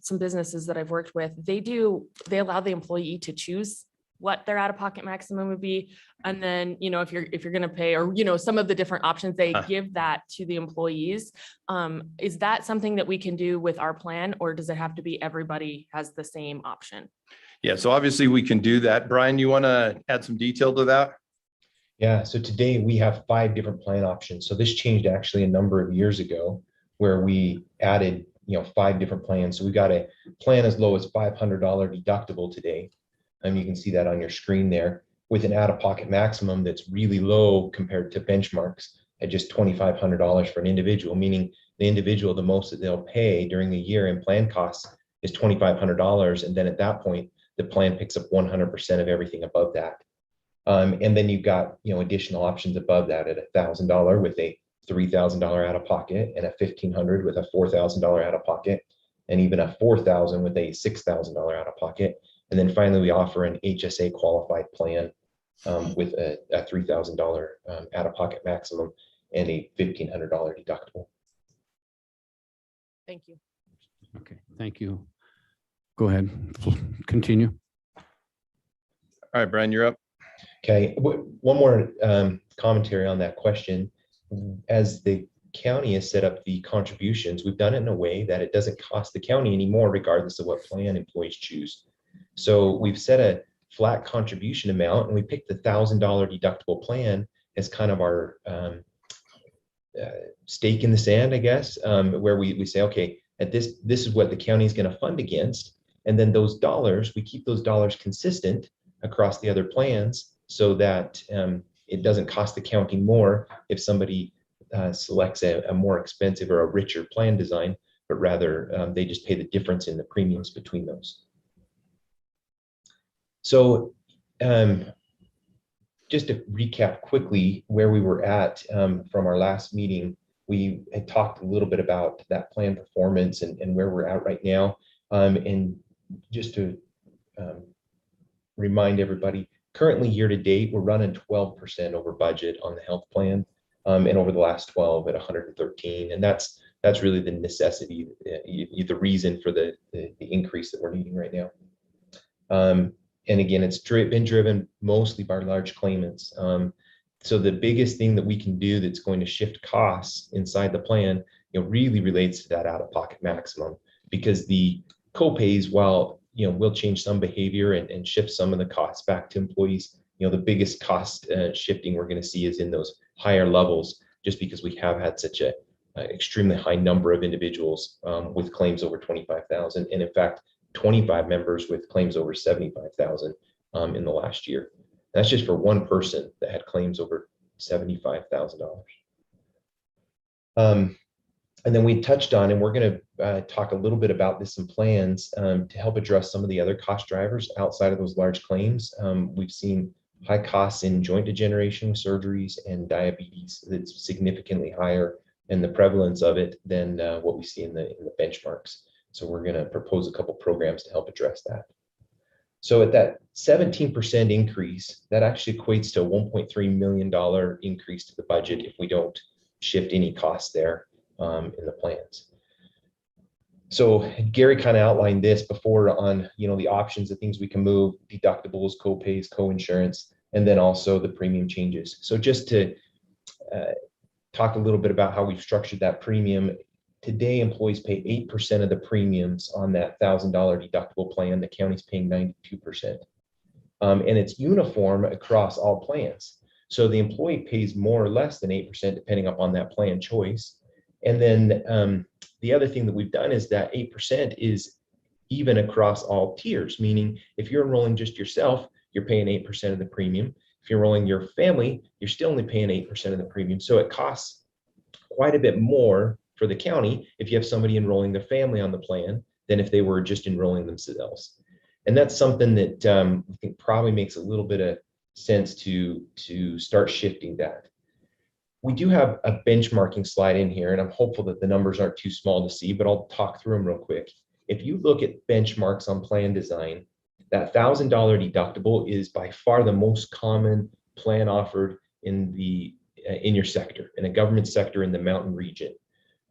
some businesses that I've worked with, they allow the employee to choose what their out-of-pocket maximum would be. And then, you know, if you're going to pay, or, you know, some of the different options, they give that to the employees. Is that something that we can do with our plan, or does it have to be everybody has the same option? Yeah, so obviously we can do that. Brian, you want to add some detail to that? Yeah, so today we have 5 different plan options. So this changed actually a number of years ago, where we added, 5 different plans. So we got a plan as low as $500 deductible today. You can see that on your screen there, with an out-of-pocket maximum that's really low compared to benchmarks at just $2,500 for an individual, meaning the individual, the most that they'll pay during the year in plan costs is $2,500. And then at that point, the plan picks up 100% of everything above that. And then you've got, additional options above that at $1,000 with a $3,000 out of pocket, and a $1,500 with a $4,000 out of pocket, and even a $4,000 with a $6,000 out of pocket. And then finally, we offer an HSA qualified plan with a $3,000 out of pocket maximum and a $1,500 deductible. Thank you. Okay, thank you. Go ahead, continue. All right, Brian, you're up. Okay, one more commentary on that question. As the county has set up the contributions, we've done it in a way that it doesn't cost the county anymore, regardless of what plan employees choose. So we've set a flat contribution amount, and we picked the $1,000 deductible plan as kind of our stake in the sand, I guess, where we say, okay, at this is what the county is going to fund against, and then those dollars, we keep those dollars consistent across the other plans, so that it doesn't cost the county more if somebody selects a more expensive or a richer plan design, but rather they just pay the difference in the premiums between those. So just to recap quickly where we were at from our last meeting, we had talked a little bit about that plan performance and where we're at right now. And just to remind everybody, currently year to date, we're running 12% over budget on the health plan, and over the last 12 at 113. And that's really the necessity, the reason for the increase that we're needing right now. And again, it's been driven mostly by large claimants. So the biggest thing that we can do that's going to shift costs inside the plan, really relates to that out-of-pocket maximum, because the copays, while will change some behavior and shift some of the costs back to employees, the biggest cost shifting we're going to see is in those higher levels, just because we have had such a extremely high number of individuals with claims over 25,000, and in fact 25 members with claims over 75,000 in the last year. That's just for one person that had claims over $75,000. And then we touched on, and we're going to talk a little bit about this in plans to help address some of the other cost drivers outside of those large claims. We've seen high costs in joint degeneration, surgeries, and diabetes. That's significantly higher in the prevalence of it than what we see in the benchmarks. So we're going to propose a couple programs to help address that. So at that 17% increase, that actually equates to a $1.3 million increase to the budget if we don't shift any costs there in the plans. So Gary kind of outlined this before on, the options of things we can move: deductibles, co-pays, co-insurance, and then also the premium changes. So just to talk a little bit about how we've structured that premium. Today, employees pay 8% of the premiums on that $1,000 deductible plan. The county's paying 92%. And it's uniform across all plans. So the employee pays more or less than 8% depending upon that plan choice. And then the other thing that we've done is that 8% is even across all tiers, meaning if you're enrolling just yourself, you're paying 8% of the premium. If you're enrolling your family, you're still only paying 8% of the premium. So it costs quite a bit more for the county if you have somebody enrolling their family on the plan than if they were just enrolling themselves. And that's something that I think probably makes a little bit of sense to start shifting that. We do have a benchmarking slide in here, and I'm hopeful that the numbers aren't too small to see, but I'll talk through them real quick. If you look at benchmarks on plan design, that $1,000 deductible is by far the most common plan offered in your sector, in a government sector in the mountain region.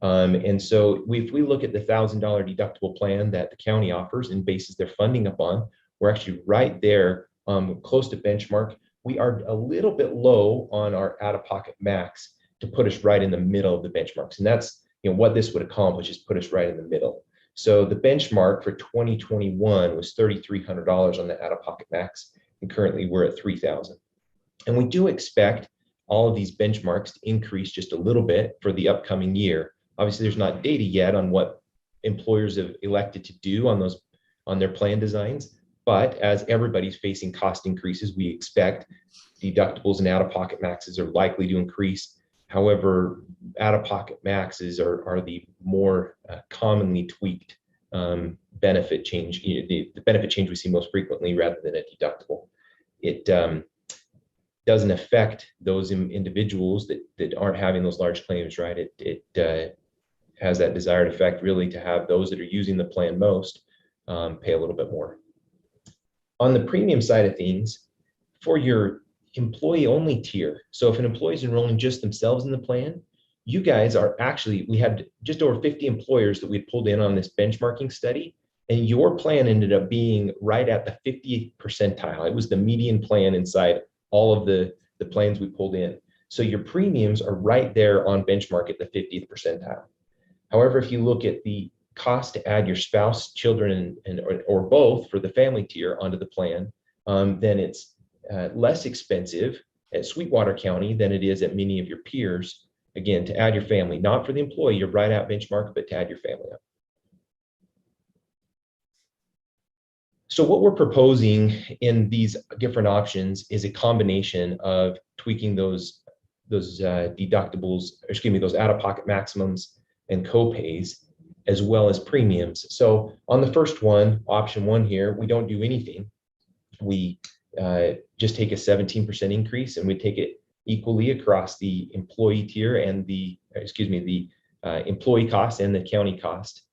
And so if we look at the $1,000 deductible plan that the county offers and bases their funding upon, we're actually right there, close to benchmark. We are a little bit low on our out-of-pocket max to put us right in the middle of the benchmarks. And that's what this would accomplish, is put us right in the middle. So the benchmark for 2021 was $3,300 on the out-of-pocket max, and currently we're at $3,000. And we do expect all of these benchmarks to increase just a little bit for the upcoming year. Obviously, there's not data yet on what employers have elected to do on their plan designs, but as everybody's facing cost increases, we expect deductibles and out-of-pocket maxes are likely to increase. However, out-of-pocket maxes are the more commonly tweaked benefit change, the benefit change we see most frequently rather than a deductible. doesn't affect those individuals that aren't having those large claims, right? It has that desired effect really to have those that are using the plan most pay a little bit more. On the premium side of things, for your employee only tier, so if an employee is enrolling just themselves in the plan, you guys are actually, we had just over 50 employers that we pulled in on this benchmarking study, and your plan ended up being right at the 50th percentile. It was the median plan inside all of the plans we pulled in. So your premiums are right there on benchmark at the 50th percentile. However, if you look at the cost to add your spouse, children, or both for the family tier onto the plan, then it's less expensive at Sweetwater County than it is at many of your peers. Again, to add your family, not for the employee, you're right at benchmark, but to add your family up. So what we're proposing in these different options is a combination of tweaking those deductibles, those out-of-pocket maximums and co-pays, as well as premiums. So on the first one, option one here, we don't do anything. We just take a 17% increase, and we take it equally across the employee tier and the employee cost and the county cost.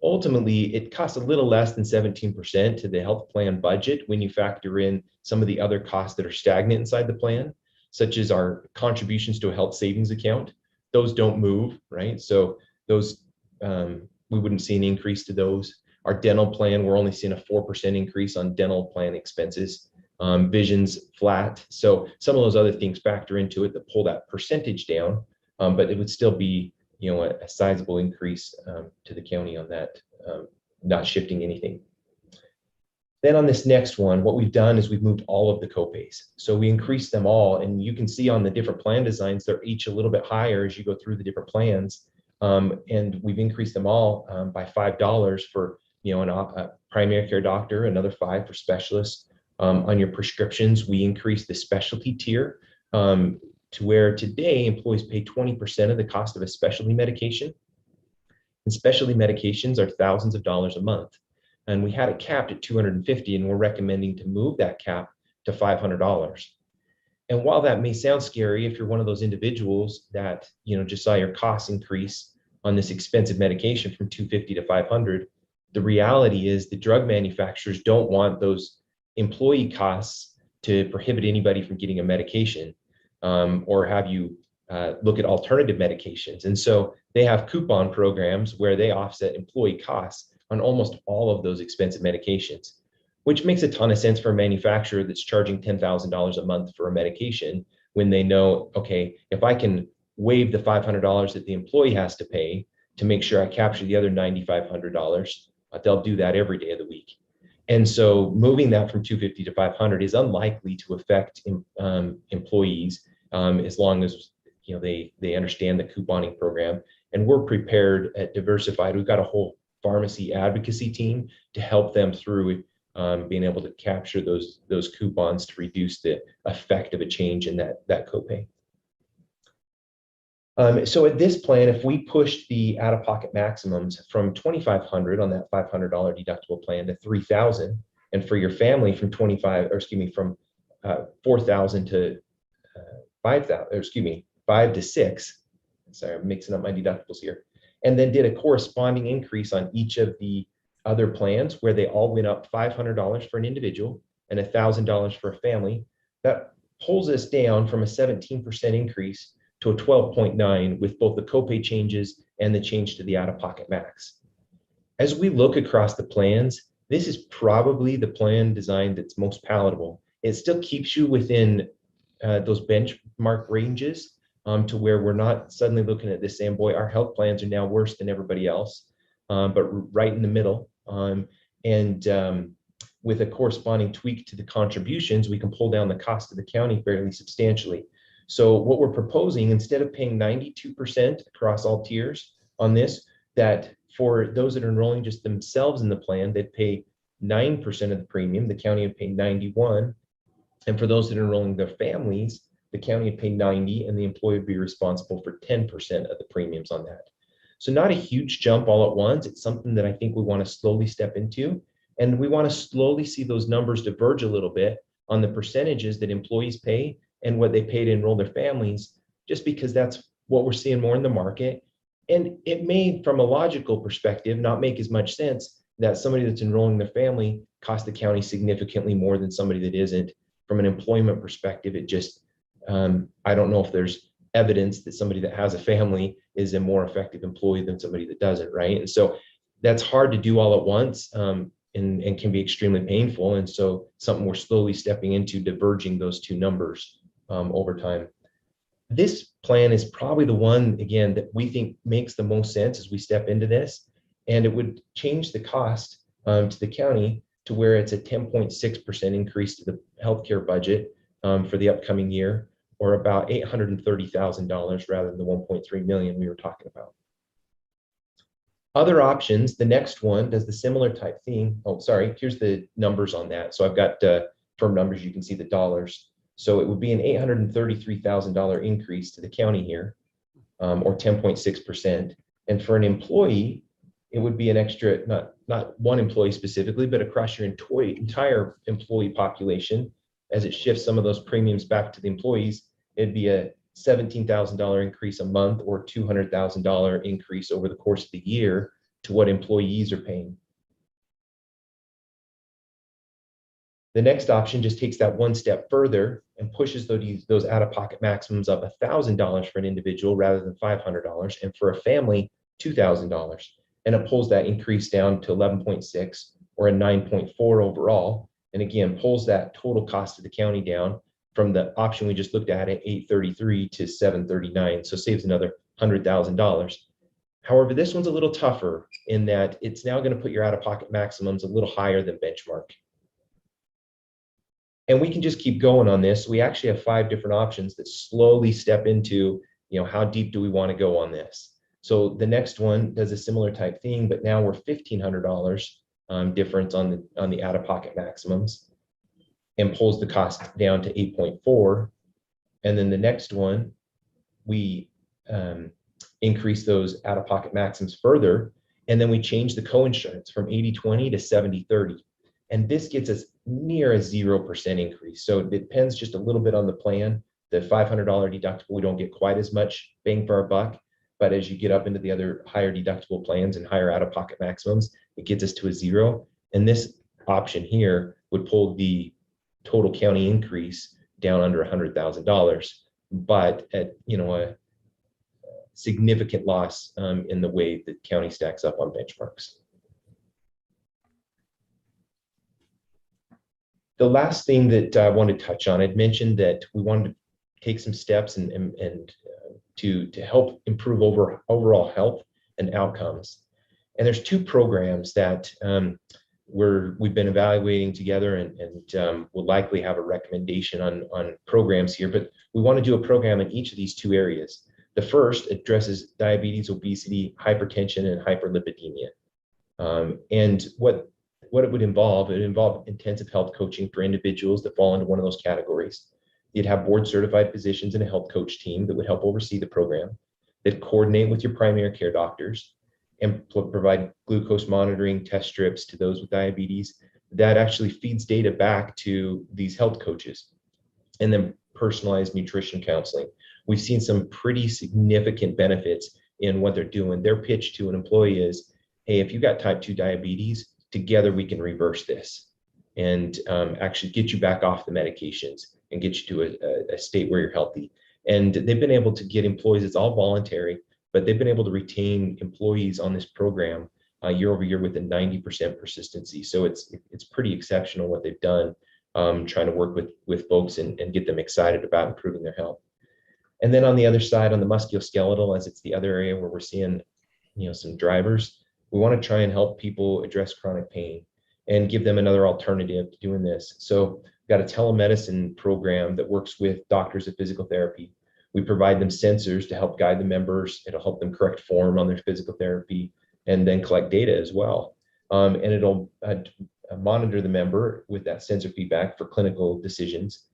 Ultimately, it costs a little less than 17% to the health plan budget when you factor in some of the other costs that are stagnant inside the plan, such as our contributions to a health savings account. Those don't move, right? So those, we wouldn't see an increase to those. Our dental plan, we're only seeing a 4% increase on dental plan expenses. Vision's flat. So some of those other things factor into it that pull that percentage down, but it would still be, a sizable increase to the county on that, not shifting anything. Then on this next one, what we've done is we've moved all of the copays. So we increased them all, and you can see on the different plan designs, they're each a little bit higher as you go through the different plans. And we've increased them all by $5 for, a primary care doctor, another $5 for specialists. On your prescriptions, we increased the specialty tier to where today employees pay 20% of the cost of a specialty medication. And specialty medications are thousands of dollars a month. And we had it capped at $250, and we're recommending to move that cap to $500. And while that may sound scary, if you're one of those individuals that, just saw your costs increase on this expensive medication from $250 to $500, the reality is the drug manufacturers don't want those employee costs to prohibit anybody from getting a medication, or have you look at alternative medications. And so they have coupon programs where they offset employee costs on almost all of those expensive medications, which makes a ton of sense for a manufacturer that's charging $10,000 a month for a medication when they know, okay, if I can waive the $500 that the employee has to pay to make sure I capture the other $9,500, they'll do that every day of the week. And so moving that from $250 to $500 is unlikely to affect employees as long as they understand the couponing program. And we're prepared at Diversified. We've got a whole pharmacy advocacy team to help them through being able to capture those coupons to reduce the effect of a change in that copay. So at this plan, if we push the out-of-pocket maximums from $2,500 on that $500 deductible plan to $3,000, and for your family from from $4,000 to $5,000, $5 to $6,000. Sorry, I'm mixing up my deductibles here. And then did a corresponding increase on each of the other plans where they all went up $500 for an individual and $1,000 for a family. That pulls us down from a 17% increase to a 12.9 with both the copay changes and the change to the out-of-pocket max. As we look across the plans, this is probably the plan design that's most palatable. It still keeps you within those benchmark ranges to where we're not suddenly looking at this saying, boy, our health plans are now worse than everybody else, but right in the middle. With a corresponding tweak to the contributions, we can pull down the cost of the county fairly substantially. So what we're proposing, instead of paying 92% across all tiers on this, that for those that are enrolling just themselves in the plan, they'd pay 9% of the premium, the county would pay 91. And for those that are enrolling their families, the county would pay 90, and the employee would be responsible for 10% of the premiums on that. So not a huge jump all at once. It's something that I think we want to slowly step into. And we want to slowly see those numbers diverge a little bit on the percentages that employees pay and what they pay to enroll their families, just because that's what we're seeing more in the market. And it may, from a logical perspective, not make as much sense that somebody that's enrolling their family costs the county significantly more than somebody that isn't. From an employment perspective, it just, I don't know if there's evidence that somebody that has a family is a more effective employee than somebody that doesn't, right? And so that's hard to do all at once, and can be extremely painful. And so something we're slowly stepping into, diverging those two numbers over time. This plan is probably the one, again, that we think makes the most sense as we step into this. And it would change the cost to the county to where it's a 10.6% increase to the healthcare budget for the upcoming year, or about $830,000 rather than the 1.3 million we were talking about. Other options, the next one does the similar type thing. Oh, sorry, here's the numbers on that. So I've got firm numbers, you can see the dollars. So it would be an $833,000 increase to the county here, or 10.6%. And for an employee, it would be an extra, not one employee specifically, but across your entire employee population. As it shifts some of those premiums back to the employees, it'd be a $17,000 increase a month, or $200,000 increase over the course of the year to what employees are paying. The next option just takes that one step further and pushes those out-of-pocket maximums up $1,000 for an individual rather than $500, and for a family, $2,000. And it pulls that increase down to 11.6, or a 9.4 overall. And again, pulls that total cost to the county down from the option we just looked at 833 to 739. So saves another $100,000. However, this one's a little tougher in that it's now going to put your out-of-pocket maximums a little higher than benchmark. And we can just keep going on this. We actually have 5 different options that slowly step into, how deep do we want to go on this? So the next one does a similar type thing, but now we're $1,500 difference on the out-of-pocket maximums, and pulls the cost down to 8.4. And then the next one, we increase those out-of-pocket maximums further, and then we change the co-insurance from 80/20 to 70/30. And this gets us near a 0% increase. So it depends just a little bit on the plan. The $500 deductible, we don't get quite as much bang for our buck. But as you get up into the other higher deductible plans and higher out-of-pocket maximums, it gets us to a 0. And this option here would pull the total county increase down under $100,000, but at a significant loss in the way that county stacks up on benchmarks. The last thing that I want to touch on, I'd mentioned that we wanted to take some steps and to help improve overall health and outcomes. And there's 2 programs that we've been evaluating together, and will likely have a recommendation on programs here, but we want to do a program in each of these 2 areas. The first addresses diabetes, obesity, hypertension, and hyperlipidemia. And what it would involve, intensive health coaching for individuals that fall into one of those categories. You'd have board certified physicians and a health coach team that would help oversee the program, that coordinate with your primary care doctors, and provide glucose monitoring test strips to those with diabetes. That actually feeds data back to these health coaches, and then personalized nutrition counseling. We've seen some pretty significant benefits in what they're doing. Their pitch to an employee is, hey, if you've got type 2 diabetes, together we can reverse this and actually get you back off the medications and get you to a state where you're healthy. And they've been able to get employees, it's all voluntary, but they've been able to retain employees on this program year over year with a 90% persistency. So it's pretty exceptional what they've done, trying to work with folks and get them excited about improving their health. And then on the other side, on the musculoskeletal, as it's the other area where we're seeing some drivers, we want to try and help people address chronic pain and give them another alternative to doing this. So we've got a telemedicine program that works with doctors of physical therapy. We provide them sensors to help guide the members. It'll help them correct form on their physical therapy and then collect data as well. And it'll monitor the member with that sensor feedback for clinical decisions.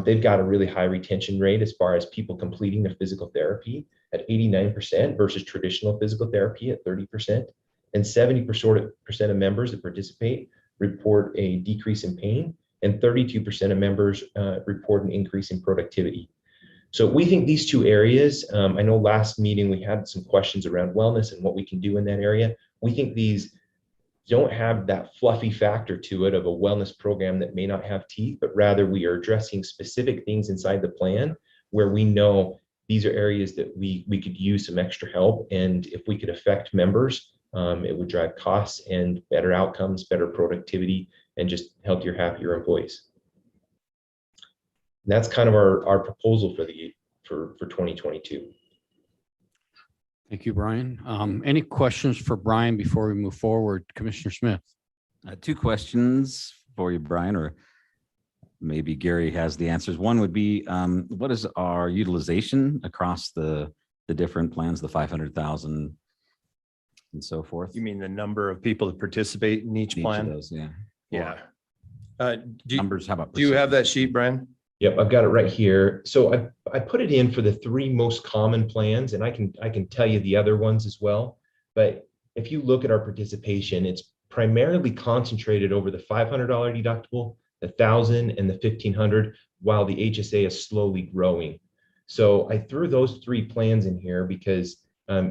They've got a really high retention rate as far as people completing their physical therapy at 89% versus traditional physical therapy at 30%. And 70% of members that participate report a decrease in pain and 32% of members report an increase in productivity. So we think these two areas, I know last meeting we had some questions around wellness and what we can do in that area. We think these don't have that fluffy factor to it of a wellness program that may not have teeth, but rather we are addressing specific things inside the plan where we know these are areas that we could use some extra help. And if we could affect members, it would drive costs and better outcomes, better productivity, and just healthier, happier employees. And that's kind of our proposal for 2022. Thank you, Brian. Any questions for Brian before we move forward? Commissioner Smith? Two questions for you, Brian, or maybe Gary has the answers. One would be, what is our utilization across the different plans, the 500,000 and so forth? You mean the number of people that participate in each Each of plan? those, yeah. Yeah. Numbers, how about? Do you have that sheet, Brian? Yep, I've got it right here. So I put it in for the 3 most common plans, and I can tell you the other ones as well. But if you look at our participation, it's primarily concentrated over the $500 deductible, the $1,000 and the $1,500, while the HSA is slowly growing. So I threw those 3 plans in here because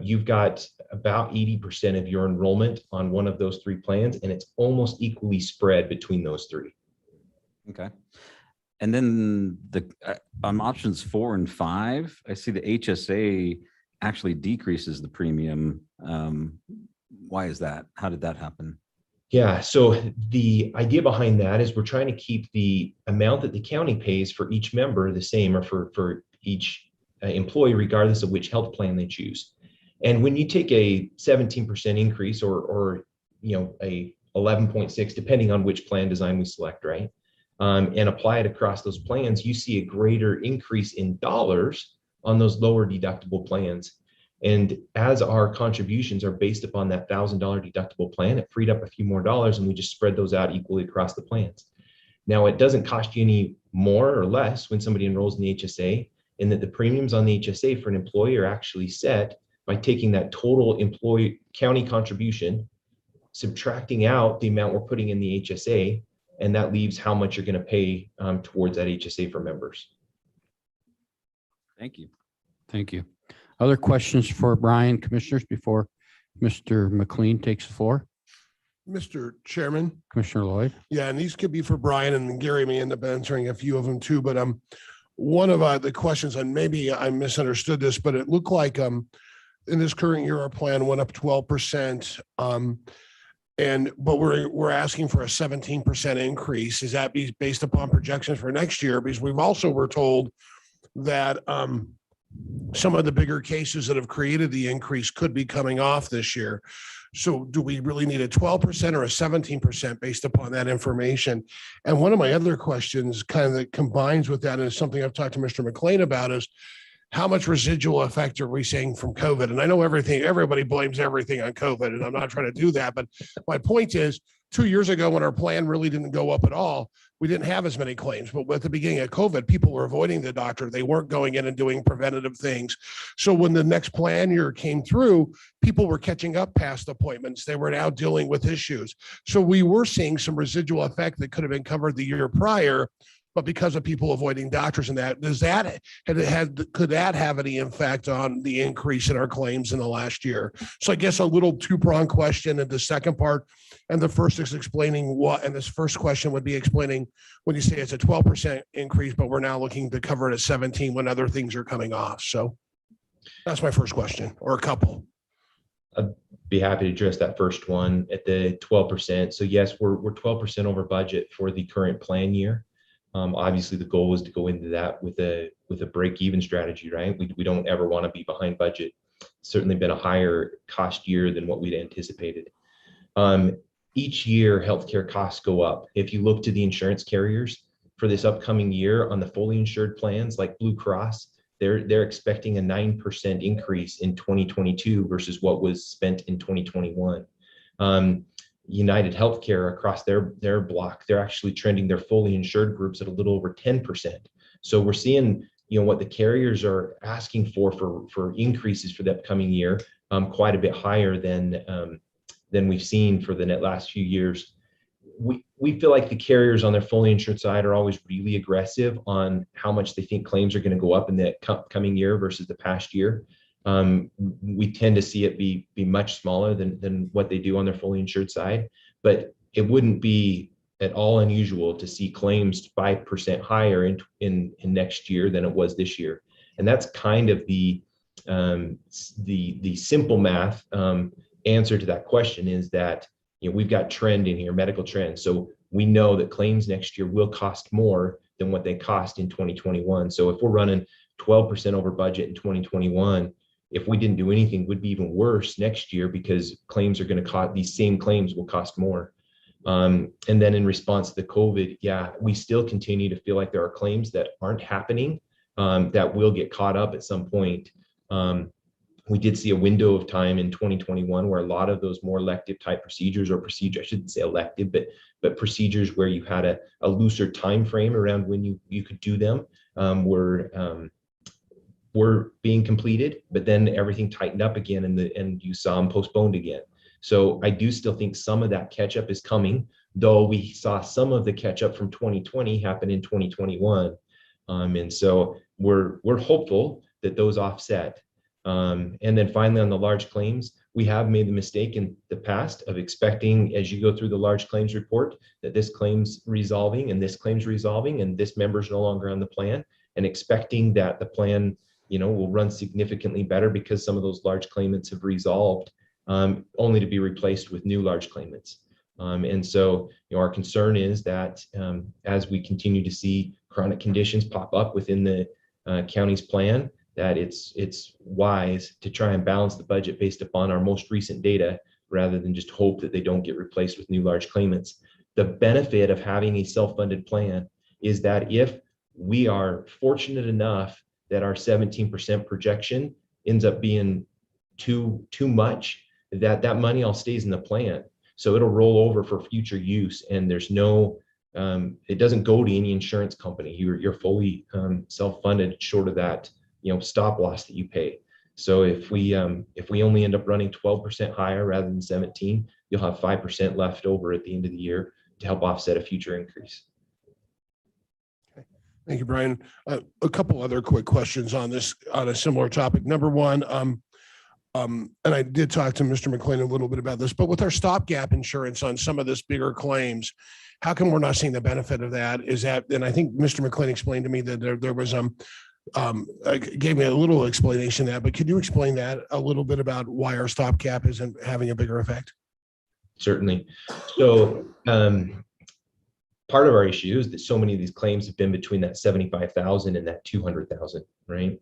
you've got about 80% of your enrollment on one of those 3 plans, and it's almost equally spread between those 3. Okay. And then on options 4 and 5, I see the HSA actually decreases the premium. Why is that? How did that happen? Yeah, so the idea behind that is we're trying to keep the amount that the county pays for each member the same, or for each employee, regardless of which health plan they choose. And when you take a 17% increase or a 11.6, depending on which plan design we select, right? And apply it across those plans, you see a greater increase in dollars on those lower deductible plans. And as our contributions are based upon that $1,000 deductible plan, it freed up a few more dollars, and we just spread those out equally across the plans. Now, it doesn't cost you any more or less when somebody enrolls in the HSA, in that the premiums on the HSA for an employee are actually set by taking that total employee county contribution, subtracting out the amount we're putting in the HSA, and that leaves how much you're going to pay towards that HSA for members. Thank you. Thank you. Other questions for Brian, commissioners, before Mr. McLean takes the floor? Mr. Chairman. Commissioner Lloyd? Yeah, and these could be for Brian, and Gary may end up answering a few of them too. But one of the questions, and maybe I misunderstood this, but it looked like in this current year, our plan went up 12%. But we're asking for a 17% increase. Is that based upon projections for next year? Because we've also were told that some of the bigger cases that have created the increase could be coming off this year. So do we really need a 12% or a 17% based upon that information? And one of my other questions kind of that combines with that, and is something I've talked to Mr. McLean about, is how much residual effect are we seeing from COVID? And I know everybody blames everything on COVID, and I'm not trying to do that. But my point is, 2 years ago, when our plan really didn't go up at all, we didn't have as many claims. But at the beginning of COVID, people were avoiding the doctor. They weren't going in and doing preventative things. So when the next plan year came through, people were catching up past appointments. They were now dealing with issues. So we were seeing some residual effect that could have been covered the year prior. But because of people avoiding doctors and that, could that have any impact on the increase in our claims in the last year? So I guess a little 2-pronged question in the second part. And the first is explaining what, and this first question would be explaining when you say it's a 12% increase, but we're now looking to cover it at 17 when other things are coming off. So that's my first question, or a couple. I'd be happy to address that first one at the 12%. So yes, we're 12% over budget for the current plan year. Obviously, the goal is to go into that with a break-even strategy, right? We don't ever want to be behind budget. It's certainly been a higher cost year than what we'd anticipated. Each year, healthcare costs go up. If you look to the insurance carriers for this upcoming year on the fully insured plans like Blue Cross, they're expecting a 9% increase in 2022 versus what was spent in 2021. United Healthcare across their block, they're actually trending their fully insured groups at a little over 10%. So we're seeing, what the carriers are asking for increases for the upcoming year, quite a bit higher than we've seen for the last few years. we feel like the carriers on their fully insured side are always really aggressive on how much they think claims are going to go up in the coming year versus the past year. We tend to see it be much smaller than what they do on their fully insured side, but it wouldn't be at all unusual to see claims 5% higher in next year than it was this year. And that's kind of the simple math answer to that question, is that, you know, we've got trend in here, medical trend. So we know that claims next year will cost more than what they cost in 2021. So if we're running 12% over budget in 2021, if we didn't do anything, it would be even worse next year, because claims are going to cost, these same claims will cost more. And then in response to the COVID, yeah, we still continue to feel like there are claims that aren't happening, that will get caught up at some point. We did see a window of time in 2021 where a lot of those more elective type procedures, or procedure, I shouldn't say elective, but procedures where you had a looser time frame around when you could do them, were being completed, but then everything tightened up again, and you saw them postponed again. So I do still think some of that catch up is coming, though we saw some of the catch up from 2020 happen in 2021. And so we're hopeful that those offset. And then finally, on the large claims, we have made the mistake in the past of expecting, as you go through the large claims report, that this claim's resolving and this claim's resolving and this member's no longer on the plan, and expecting that the plan, you know, will run significantly better because some of those large claimants have resolved, only to be replaced with new large claimants. And so, you know, our concern is that as we continue to see chronic conditions pop up within the county's plan, that it's wise to try and balance the budget based upon our most recent data, rather than just hope that they don't get replaced with new large claimants. The benefit of having a self-funded plan is that if we are fortunate enough that our 17% projection ends up being too much, that money all stays in the plan. So it'll roll over for future use, and there's no, it doesn't go to any insurance company. You're fully self-funded, short of that, you know, stop loss that you pay. So if we only end up running 12% higher rather than 17, you'll have 5% left over at the end of the year to help offset a future increase. Thank you, Brian. A couple other quick questions on this, on a similar topic. Number one, and I did talk to Mr. McLean a little bit about this, but with our stopgap insurance on some of this bigger claims, how come we're not seeing the benefit of that? Is that, and I think Mr. McLean explained to me that there was gave me a little explanation of that, but could you explain that a little bit about why our stopgap isn't having a bigger effect? Certainly. So part of our issue is that so many of these claims have been between that 75,000 and that 200,000, right?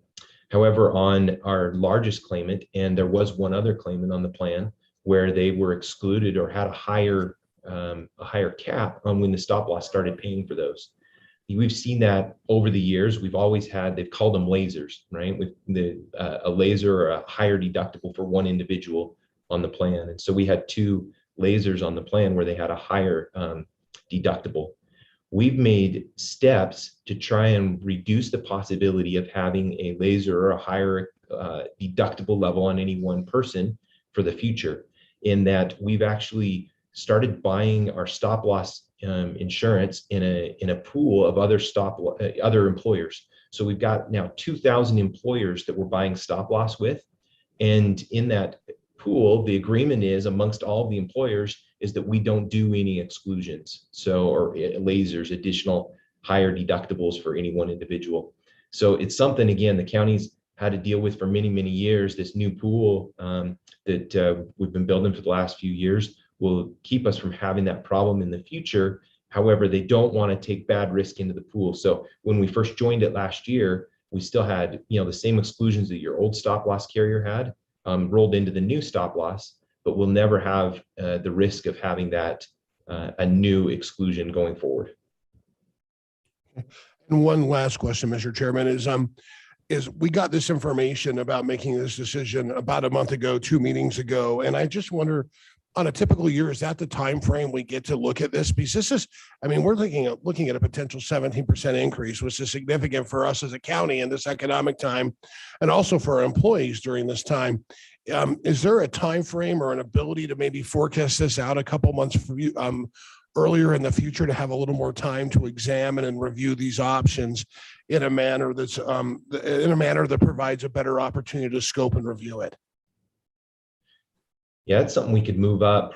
However, on our largest claimant, and there was one other claimant on the plan where they were excluded or had a higher cap on when the stop loss started paying for those. We've seen that over the years. We've always had, they've called them lasers, right? With a laser or a higher deductible for one individual on the plan. And so we had two lasers on the plan where they had a higher deductible. We've made steps to try and reduce the possibility of having a laser or a higher deductible level on any one person for the future, in that we've actually started buying our stop loss insurance in a pool of other employers. So we've got now 2,000 employers that we're buying stop loss with, and in that pool, the agreement is amongst all the employers is that we don't do any exclusions, so, or lasers, additional higher deductibles for any one individual. So it's something, again, the county's had to deal with for many, many years. This new pool that we've been building for the last few years will keep us from having that problem in the future. However, they don't want to take bad risk into the pool. So when we first joined it last year, we still had, you know, the same exclusions that your old stop loss carrier had rolled into the new stop loss, but we'll never have the risk of having that a new exclusion going forward. And one last question, Mr. Chairman, is we got this information about making this decision about a month ago, 2 meetings ago, and I just wonder, on a typical year, is that the time frame we get to look at this? Because this is, I mean, we're looking at a potential 17% increase, which is significant for us as a county in this economic time, and also for our employees during this time. Is there a time frame or an ability to maybe forecast this out a couple months for you, earlier in the future to have a little more time to examine and review these options in a manner that provides a better opportunity to scope and review it. Yeah, it's something we could move up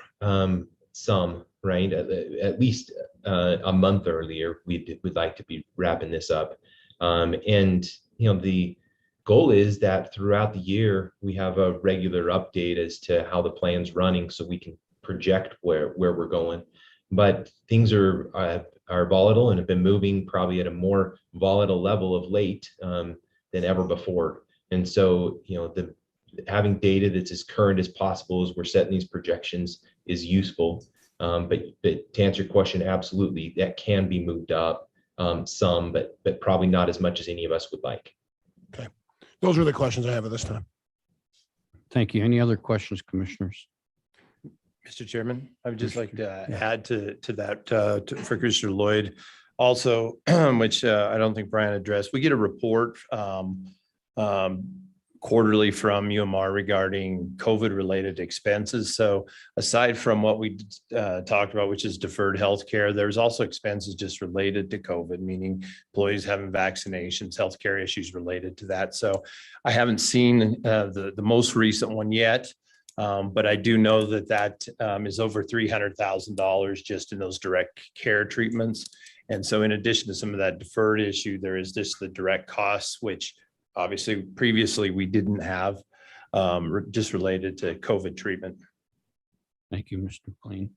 some, right? At least a month earlier. We'd like to be wrapping this up. And the goal is that throughout the year, we have a regular update as to how the plan's running so we can project where we're going. But things are volatile and have been moving probably at a more volatile level of late than ever before. And so, having data that's as current as possible as we're setting these projections is useful. But to answer your question, absolutely, that can be moved up some, but probably not as much as any of us would like. Okay. Those are the questions I have at this time. Thank you. Any other questions, commissioners? Mr. Chairman, I would just like to add to that for Commissioner Lloyd also, which I don't think Brian addressed. We get a report quarterly from UMR regarding COVID-related expenses. So aside from what we talked about, which is deferred healthcare, there's also expenses just related to COVID, meaning employees having vaccinations, healthcare issues related to that. So I haven't seen the most recent one yet. But I do know that is over $300,000 just in those direct care treatments. And so in addition to some of that deferred issue, there is just the direct costs, which obviously previously we didn't have just related to COVID treatment. Thank you, Mr. McLean.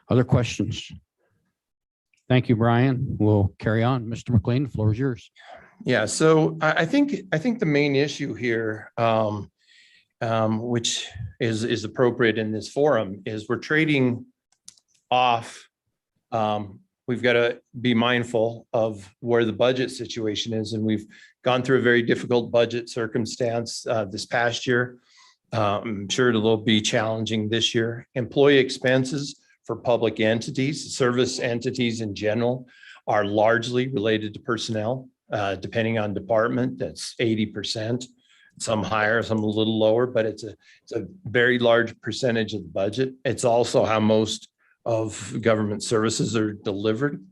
Other questions? Thank you, Brian. We'll carry on. Mr. McLean, the floor is yours. Yeah, so I think the main issue here, which is appropriate in this forum, is we're trading off. We've got to be mindful of where the budget situation is, and we've gone through a very difficult budget circumstance this past year. I'm sure it'll be challenging this year. Employee expenses for public entities, service entities in general, are largely related to personnel, depending on department. That's 80%. Some higher, some a little lower, but it's a very large percentage of the budget. It's also how most of government services are delivered.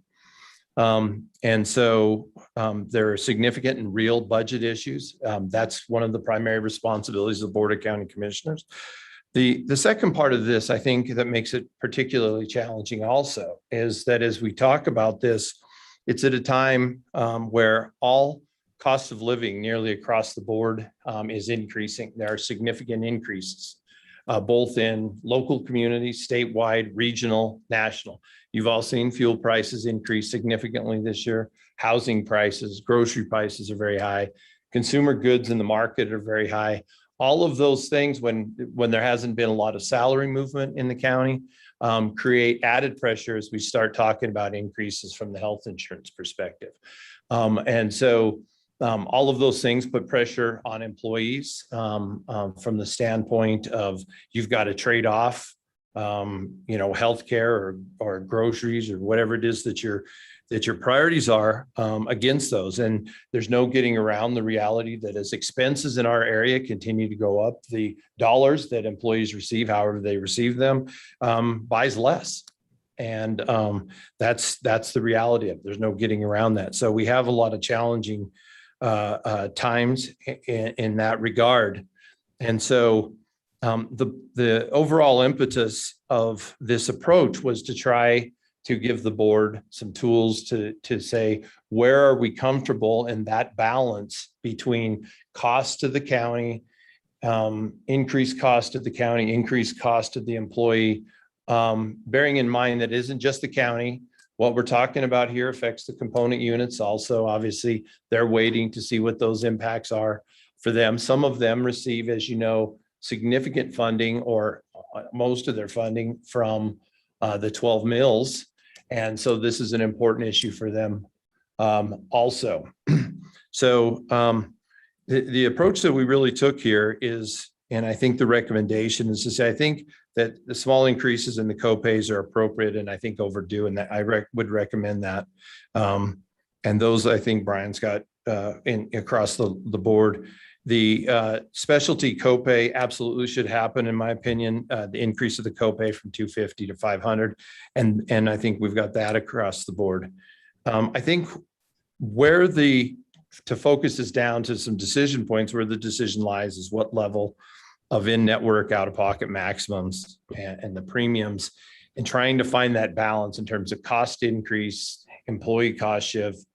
And so there are significant and real budget issues. That's one of the primary responsibilities of the Board of County Commissioners. The second part of this, I think, that makes it particularly challenging also is that as we talk about this, it's at a time where all cost of living nearly across the board is increasing. There are significant increases, both in local communities, statewide, regional, national. You've all seen fuel prices increase significantly this year. Housing prices, grocery prices are very high. Consumer goods in the market are very high. All of those things, when there hasn't been a lot of salary movement in the county, create added pressure as we start talking about increases from the health insurance perspective. And so all of those things put pressure on employees from the standpoint of you've got to trade off, healthcare or groceries or whatever it is that your priorities are against those. And there's no getting around the reality that as expenses in our area continue to go up, the dollars that employees receive, however they receive them, buys less. And that's the reality of it. There's no getting around that. So we have a lot of challenging times in that regard. And so the overall impetus of this approach was to try to give the board some tools to say, where are we comfortable in that balance between cost to the county, increased cost to the county, increased cost to the employee, bearing in mind that isn't just the county. What we're talking about here affects the component units also. Obviously, they're waiting to see what those impacts are for them. Some of them receive, as you know, significant funding or most of their funding from the 12 mills. And so this is an important issue for them also. So the approach that we really took here is, and I think the recommendation is to say, I think that the small increases in the copays are appropriate and I think overdue, and that I would recommend that. And those I think Brian's got across the board. The specialty copay absolutely should happen, in my opinion, the increase of the copay from 250 to 500. And I think we've got that across the board. I think to focus this down to some decision points where the decision lies is what level of in-network out-of-pocket maximums and the premiums, and trying to find that balance in terms of cost increase, employee cost shift,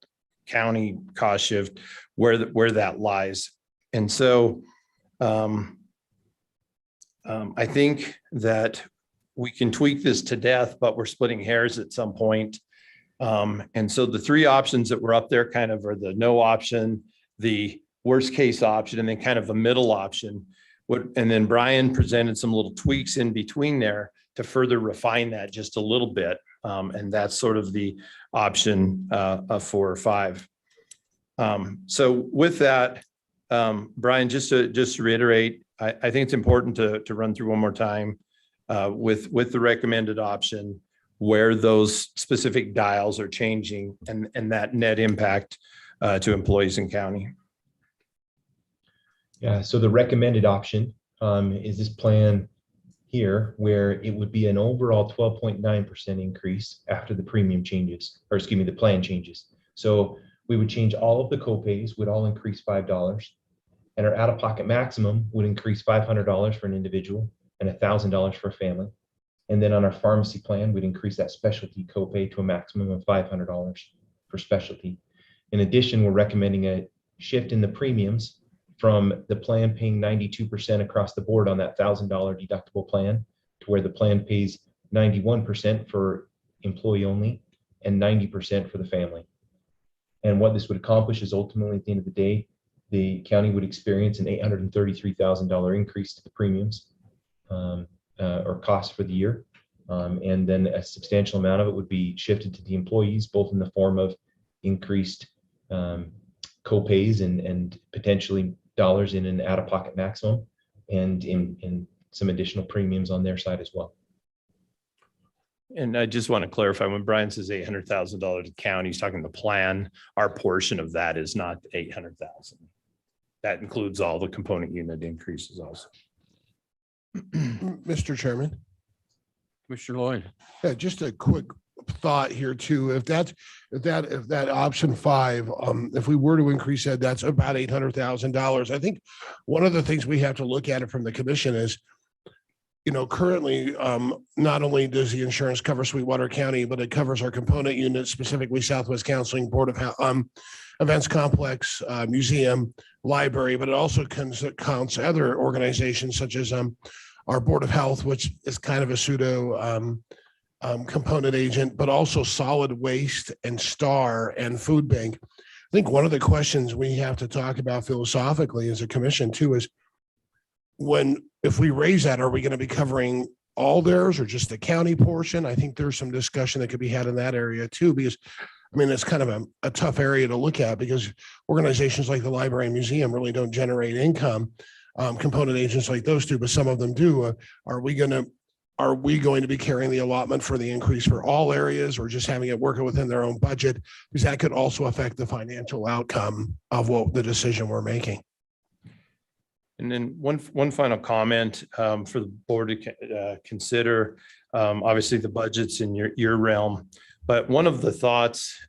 county cost shift, where that lies. And so I think that we can tweak this to death, but we're splitting hairs at some point. And so the three options that were up there kind of are the no option, the worst case option, and then kind of a middle option. And then Brian presented some little tweaks in between there to further refine that just a little bit. And that's sort of the option of 4 or 5. So with that, Brian, just to reiterate, I think it's important to run through one more time with the recommended option, where those specific dials are changing and that net impact to employees in county. Yeah, so the recommended option is this plan here, where it would be an overall 12.9% increase after the premium changes, or excuse me, the plan changes. So we would change all of the copays, would all increase $5, and our out-of-pocket maximum would increase $500 for an individual and $1,000 for a family. And then on our pharmacy plan, we'd increase that specialty copay to a maximum of $500 for specialty. In addition, we're recommending a shift in the premiums from the plan paying 92% across the board on that $1,000 deductible plan to where the plan pays 91% for employee only and 90% for the family. And what this would accomplish is ultimately, at the end of the day, the county would experience an $833,000 increase to the premiums or cost for the year. And then a substantial amount of it would be shifted to the employees, both in the form of increased co-pays and potentially dollars in an out-of-pocket maximum, and in some additional premiums on their side as well. And I just want to clarify, when Brian says $800,000 to county, he's talking the plan. Our portion of that is not $800,000. That includes all the component unit increases also. Mr. Chairman. Commissioner Lloyd. Yeah, just a quick thought here too. If that option 5, if we were to increase that, that's about $800,000. I think one of the things we have to look at it from the commission is, currently, not only does the insurance cover Sweetwater County, but it covers our component units, specifically Southwest Counseling, Board of Events Complex, Museum, Library, but it also counts other organizations such as our Board of Health, which is kind of a pseudo component agent, but also solid waste and STAR and food bank. I think one of the questions we have to talk about philosophically as a commission too is, if we raise that, are we going to be covering all theirs or just the county portion? I think there's some discussion that could be had in that area too, because it's kind of a tough area to look at, because organizations like the library and museum really don't generate income. Component agents like those do, but some of them do. Are we going to be carrying the allotment for the increase for all areas, or just having it working within their own budget? Because that could also affect the financial outcome of what the decision we're making. And then one final comment for the board to consider. Obviously, the budget's in your realm, but one of the thoughts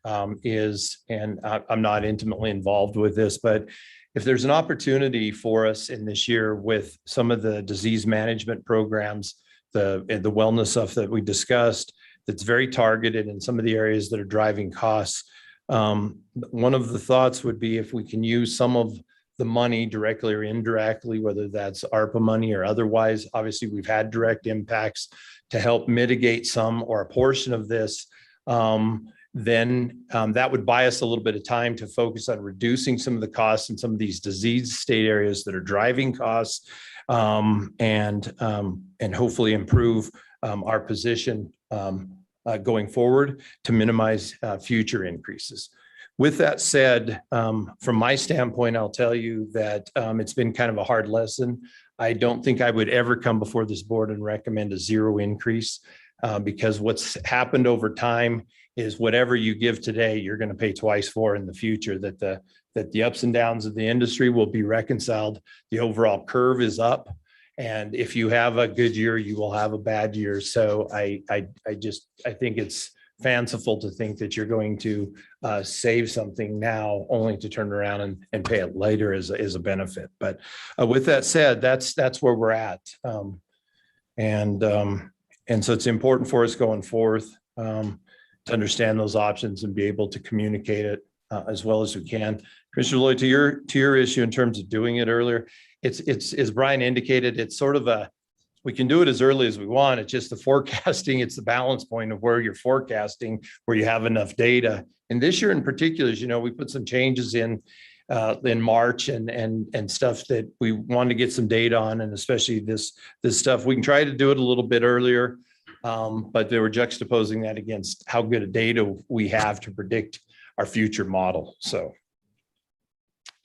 is, and I'm not intimately involved with this, but if there's an opportunity for us in this year with some of the disease management programs, the wellness stuff that we discussed, that's very targeted in some of the areas that are driving costs. One of the thoughts would be if we can use some of the money directly or indirectly, whether that's ARPA money or otherwise. Obviously, we've had direct impacts to help mitigate some or a portion of this. Then that would buy us a little bit of time to focus on reducing some of the costs in some of these disease state areas that are driving costs, and hopefully improve our position going forward to minimize future increases. With that said, from my standpoint, I'll tell you that it's been kind of a hard lesson. I don't think I would ever come before this board and recommend a 0 increase, because what's happened over time is whatever you give today, you're going to pay twice for in the future, that the ups and downs of the industry will be reconciled. The overall curve is up. And if you have a good year, you will have a bad year. So I think it's fanciful to think that you're going to save something now only to turn around and pay it later as a benefit. But with that said, that's where we're at. And so it's important for us going forth to understand those options and be able to communicate it as well as we can. Commissioner Lloyd, to your issue in terms of doing it earlier, it's as Brian indicated, it's sort of we can do it as early as we want. It's just the forecasting. It's the balance point of where you're forecasting, where you have enough data. And this year in particular, as you know, we put some changes in March and stuff that we wanted to get some data on, and especially this stuff. We can try to do it a little bit earlier, but they were juxtaposing that against how good a data we have to predict our future model. So.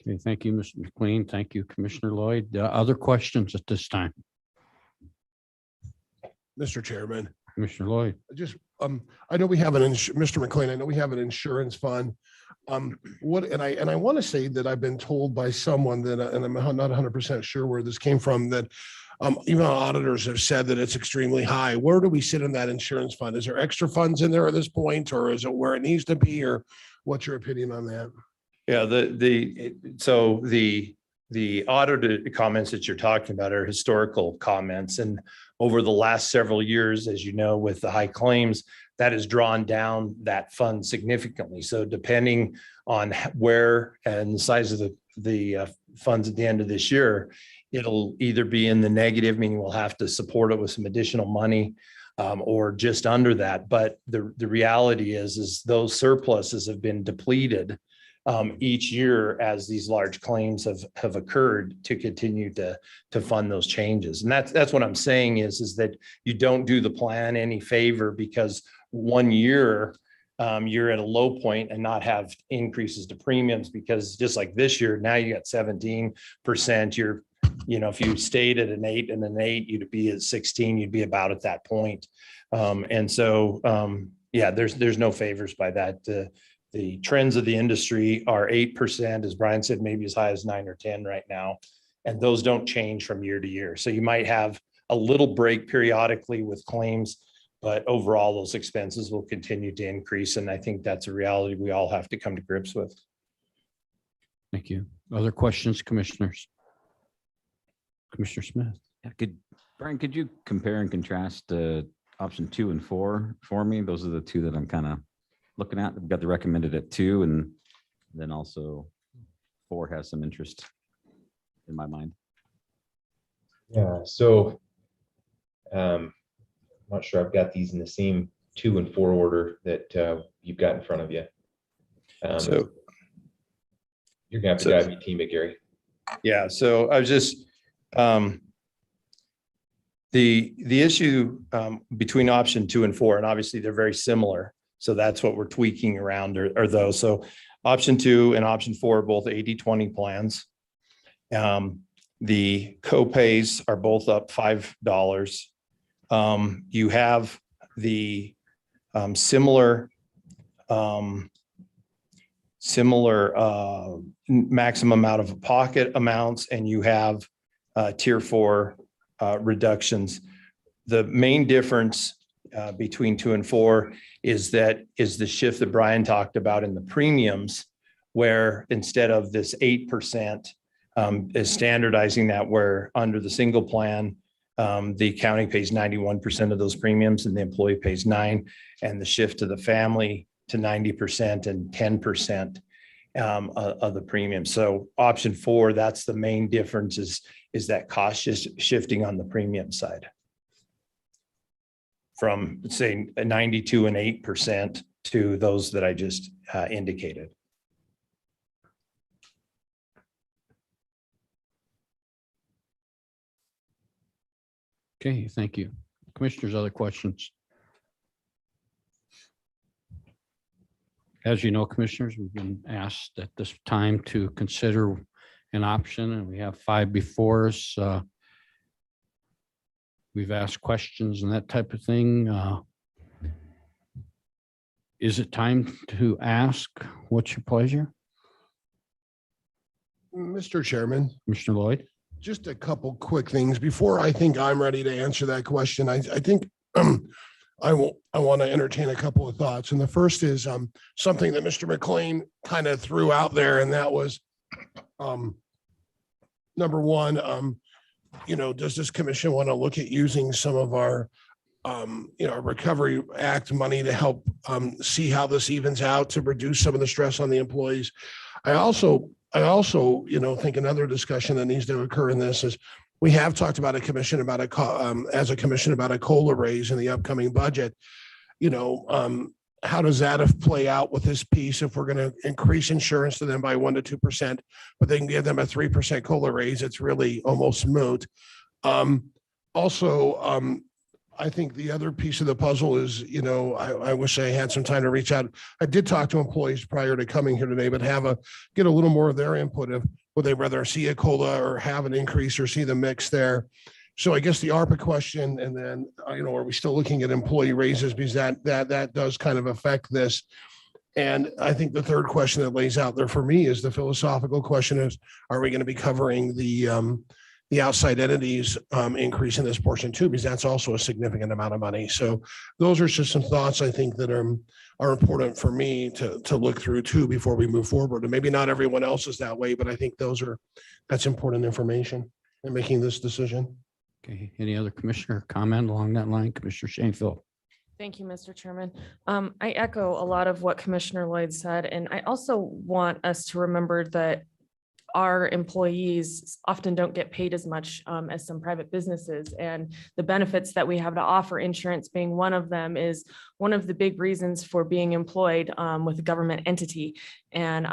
Okay, thank you, Mr. McLean. Thank you, Commissioner Lloyd. Other questions at this time? Mr. Chairman, Commissioner Lloyd. just, I know we have Mr. McLean, I know we have an insurance fund. And I want to say that I've been told by someone that, and I'm not 100% sure where this came from, that even auditors have said that it's extremely high. Where do we sit in that insurance fund? Is there extra funds in there at this point, or is it where it needs to be, or what's your opinion on that? Yeah, so the audited comments that you're talking about are historical comments. And over the last several years, as you know, with the high claims, that has drawn down that fund significantly. So depending on where and the size of the funds at the end of this year, it'll either be in the negative, meaning we'll have to support it with some additional money, or just under that. But the reality is those surpluses have been depleted each year as these large claims have occurred to continue to fund those changes. And that's what I'm saying is that you don't do the plan any favor, because one year you're at a low point and not have increases to premiums, because just like this year, now you got 17%. If you stayed at an 8 and an 8, you'd be at 16, you'd be about at that point. There's no favors by that. The trends of the industry are 8%, as Brian said, maybe as high as 9 or 10 right now. And those don't change from year to year. So you might have a little break periodically with claims, but overall those expenses will continue to increase. And I think that's a reality we all have to come to grips with. Thank you. Other questions, commissioners? Commissioner Smith. Yeah, Brian, could you compare and contrast option 2 and 4 for me? Those are the two that I'm kind of looking at. We've got the recommended at 2, and then also 4 has some interest in my mind. Yeah, so I'm not sure I've got these in the same 2 and 4 order that you've got in front of you. So you're gonna have to guide me, team it, Gary. Yeah, so I was just the issue between option 2 and 4, and obviously they're very similar. So that's what we're tweaking around are those. So option 2 and option 4 are both 80/20 plans. The co-pays are both up $5. You have the similar maximum out of pocket amounts, and you have tier 4 reductions. The main difference between 2 and 4 is the shift that Brian talked about in the premiums, where instead of this 8% is standardizing that, where under the single plan, the county pays 91% of those premiums and the employee pays 9%, and the shift to the family to 90% and 10% of the premium. So option 4, that's the main difference is that cost shifting on the premium side from, say, 92 and 8% to those that I just indicated. Okay, thank you. Commissioners, other questions? As you know, commissioners, we've been asked at this time to consider an option, and we have 5 before us. We've asked questions and that type of thing. Is it time to ask, what's your pleasure, Mr. Chairman, Commissioner Lloyd? just a couple quick things before I think I'm ready to answer that question. I think I want to entertain a couple of thoughts. And the first is something that Mr. McLean kind of threw out there, and that was number one, does this commission want to look at using some of our Recovery Act money to help see how this evens out to reduce some of the stress on the employees? I also, think another discussion that needs to occur in this is we have talked about a commission about a COLA raise in the upcoming budget. How does that play out with this piece if we're going to increase insurance to them by 1% to 2%, but they can give them a 3% COLA raise? It's really almost moot. I think the other piece of the puzzle is, I wish I had some time to reach out. I did talk to employees prior to coming here today, but get a little more of their input of would they rather see a COLA or have an increase or see the mix there. So I guess the ARPA question, and then, are we still looking at employee raises, because that does kind of affect this. And I think the third question that lays out there for me is the philosophical question is, are we going to be covering the outside entities increase in this portion too, because that's also a significant amount of money. So those are just some thoughts I think that are important for me to look through too before we move forward. And maybe not everyone else is that way, but I think that's important information in making this decision. Okay, any other commissioner comment along that line? Commissioner Shanefield. Thank you, Mr. Chairman. I echo a lot of what Commissioner Lloyd said, and I also want us to remember that our employees often don't get paid as much as some private businesses, and the benefits that we have to offer, insurance being one of them, is one of the big reasons for being employed with a government entity. And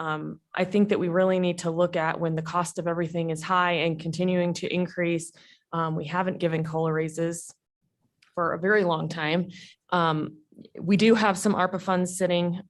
I think that we really need to look at when the cost of everything is high and continuing to increase. We haven't given COLA raises for a very long time. We do have some ARPA funds sitting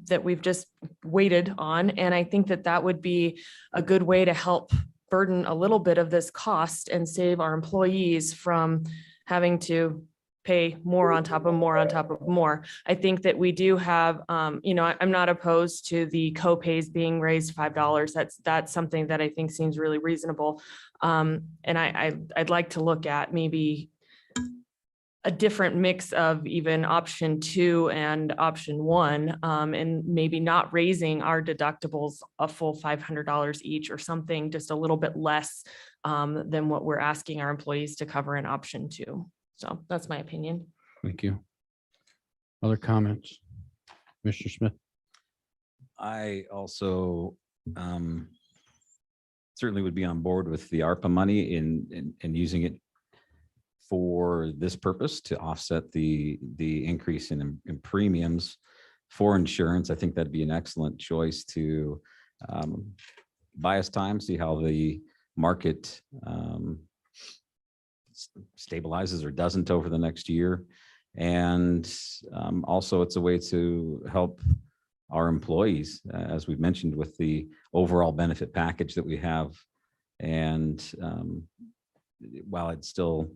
that we've just waited on. And I think that would be a good way to help burden a little bit of this cost and save our employees from having to pay more on top of more on top of more. I think that we do have, I'm not opposed to the co-pays being raised $5. That's something that I think seems really reasonable. And I'd like to look at maybe a different mix of even option 2 and option 1, and maybe not raising our deductibles a full $500 each or something, just a little bit less than what we're asking our employees to cover in option 2. So that's my opinion. Thank you. Other comments? Mr. Smith? I also certainly would be on board with the ARPA money in using it for this purpose to offset the increase in premiums for insurance. I think that'd be an excellent choice to buy us time, see how the market stabilizes or doesn't over the next year. And also it's a way to help our employees, as we've mentioned, with the overall benefit package that we have. And while I'd still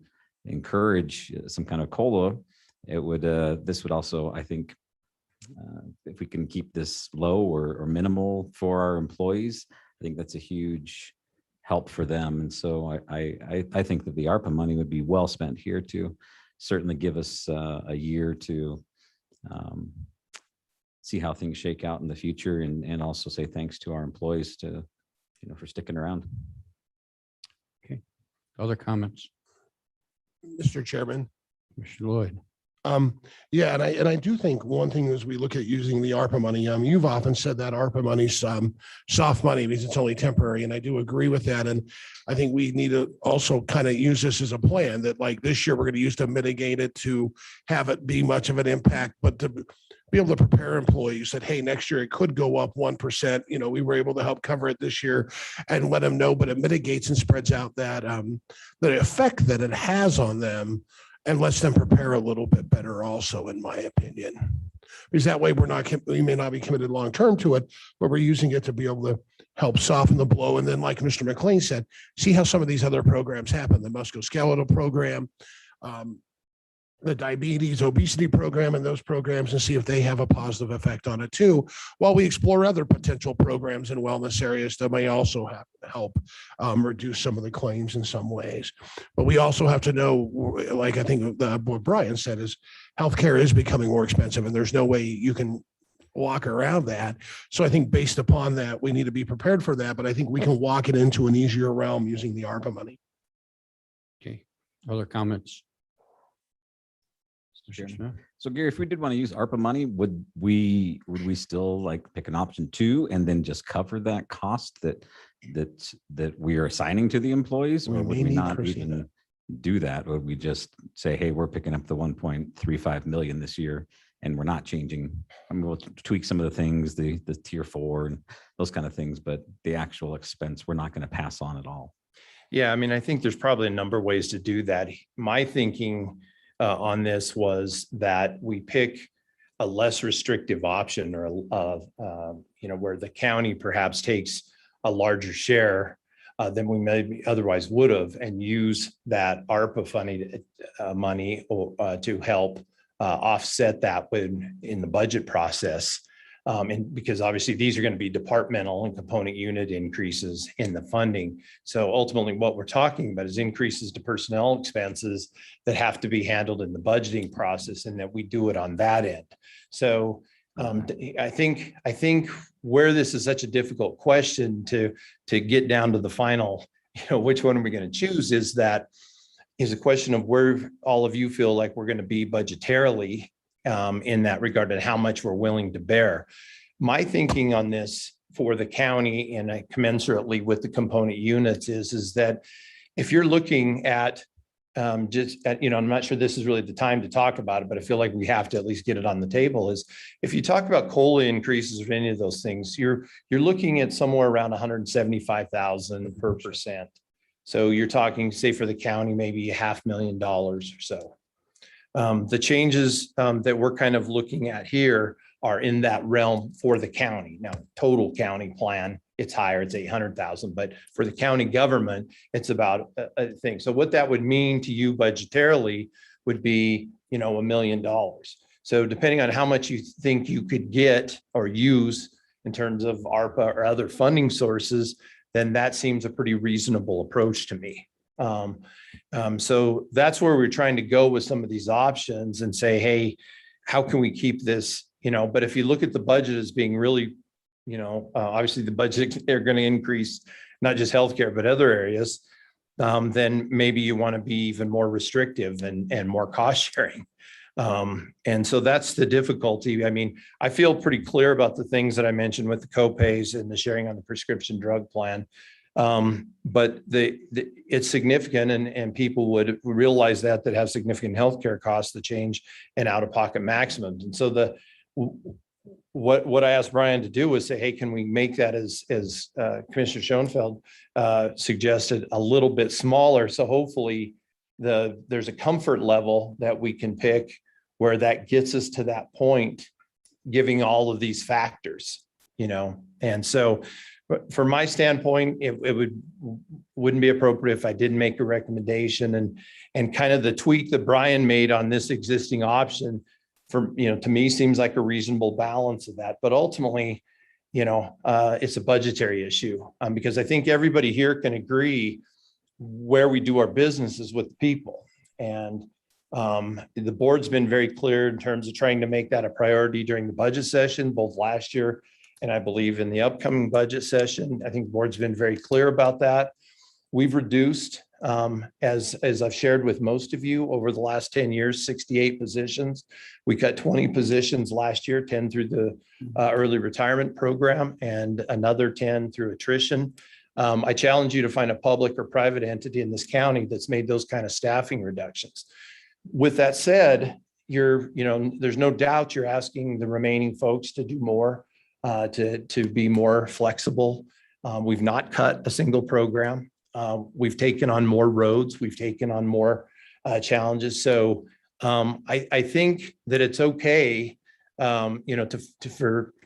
encourage some kind of COLA, it would this would also, I think, if we can keep this low or minimal for our employees, I think that's a huge help for them. And so I think that the ARPA money would be well spent here to certainly give us a year to see how things shake out in the future, and also say thanks to our employees for sticking around. Okay. Other comments? Mr. Chairman. Mr. Lloyd. Yeah, and I do think one thing as we look at using the ARPA money, you've often said that ARPA money's soft money because it's only temporary, and I do agree with that. And I think we need to also kind of use this as a plan that, like, this year we're going to use to mitigate it, to have it be much of an impact, but to be able to prepare employees that, hey, next year it could go up 1%. We were able to help cover it this year, and let them know, but it mitigates and spreads out that the effect that it has on them, and lets them prepare a little bit better also, in my opinion. Because that way we may not be committed long-term to it, but we're using it to be able to help soften the blow. And then, like Mr. McLean said, see how some of these other programs happen. The musculoskeletal program, the diabetes, obesity program and those programs and see if they have a positive effect on it too, while we explore other potential programs and wellness areas that may also help reduce some of the claims in some ways. But we also have to know, like I think what Brian said, is healthcare is becoming more expensive and there's no way you can walk around that. So I think based upon that, we need to be prepared for that, but I think we can walk it into an easier realm using the ARPA money. Okay, other comments? So Gary, if we did want to use ARPA money, would we still like pick an option 2 and then just cover that cost that we are assigning to the employees? Or would we not even do that? Would we just say, hey, we're picking up the 1.35 million this year and we're not changing? I mean, we'll tweak some of the things, the tier 4 and those kind of things, but the actual expense, we're not going to pass on at all. Yeah, I mean, I think there's probably a number of ways to do that. My thinking on this was that we pick a less restrictive option or where the county perhaps takes a larger share than we maybe otherwise would have, and use that ARPA funding money to help offset that in the budget process. And because obviously these are going to be departmental and component unit increases in the funding. So ultimately what we're talking about is increases to personnel expenses that have to be handled in the budgeting process, and that we do it on that end. So I think where this is such a difficult question to get down to the final, which one are we going to choose, is a question of where all of you feel like we're going to be budgetarily in that regard, and how much we're willing to bear. My thinking on this for the county, and commensurately with the component units, is that if you're looking at I'm not sure this is really the time to talk about it, but I feel like we have to at least get it on the table, is if you talk about COLA increases or any of those things, you're looking at somewhere around 175,000 per percent. So you're talking, say for the county, maybe $500,000 or so. The changes that we're kind of looking at here are in that realm for the county. Now, total county plan, it's higher, it's 800,000, but for the county government, it's about a thing. So what that would mean to you budgetarily would be, $1 million. So depending on how much you think you could get or use in terms of ARPA or other funding sources, then that seems a pretty reasonable approach to me. So that's where we're trying to go with some of these options and say, hey, how can we keep this, but if you look at the budget as being really, obviously the budget, they're going to increase, not just healthcare, but other areas, then maybe you want to be even more restrictive and more cost sharing. And so that's the difficulty. I mean, I feel pretty clear about the things that I mentioned with the copays and the sharing on the prescription drug plan. But it's significant, and people would realize that have significant healthcare costs, the change in out-of-pocket maximums. And so what I asked Brian to do was say, hey, can we make that as Commissioner Schoenfeld suggested, a little bit smaller? So hopefully there's a comfort level that we can pick where that gets us to that point, giving all of these factors, and so from my standpoint, it wouldn't be appropriate if I didn't make a recommendation, and kind of the tweak that Brian made on this existing option to me seems like a reasonable balance of that. But ultimately, it's a budgetary issue, because I think everybody here can agree where we do our business is with people. And the board's been very clear in terms of trying to make that a priority during the budget session, both last year and I believe in the upcoming budget session. I think the board's been very clear about that. We've reduced, as I've shared with most of you, over the last 10 years, 68 positions. We cut 20 positions last year, 10 through the early retirement program and another 10 through attrition. I challenge you to find a public or private entity in this county that's made those kind of staffing reductions. With that said, there's no doubt you're asking the remaining folks to do more, to be more flexible. We've not cut a single program. We've taken on more roads. We've taken on more challenges. So I think that it's okay, to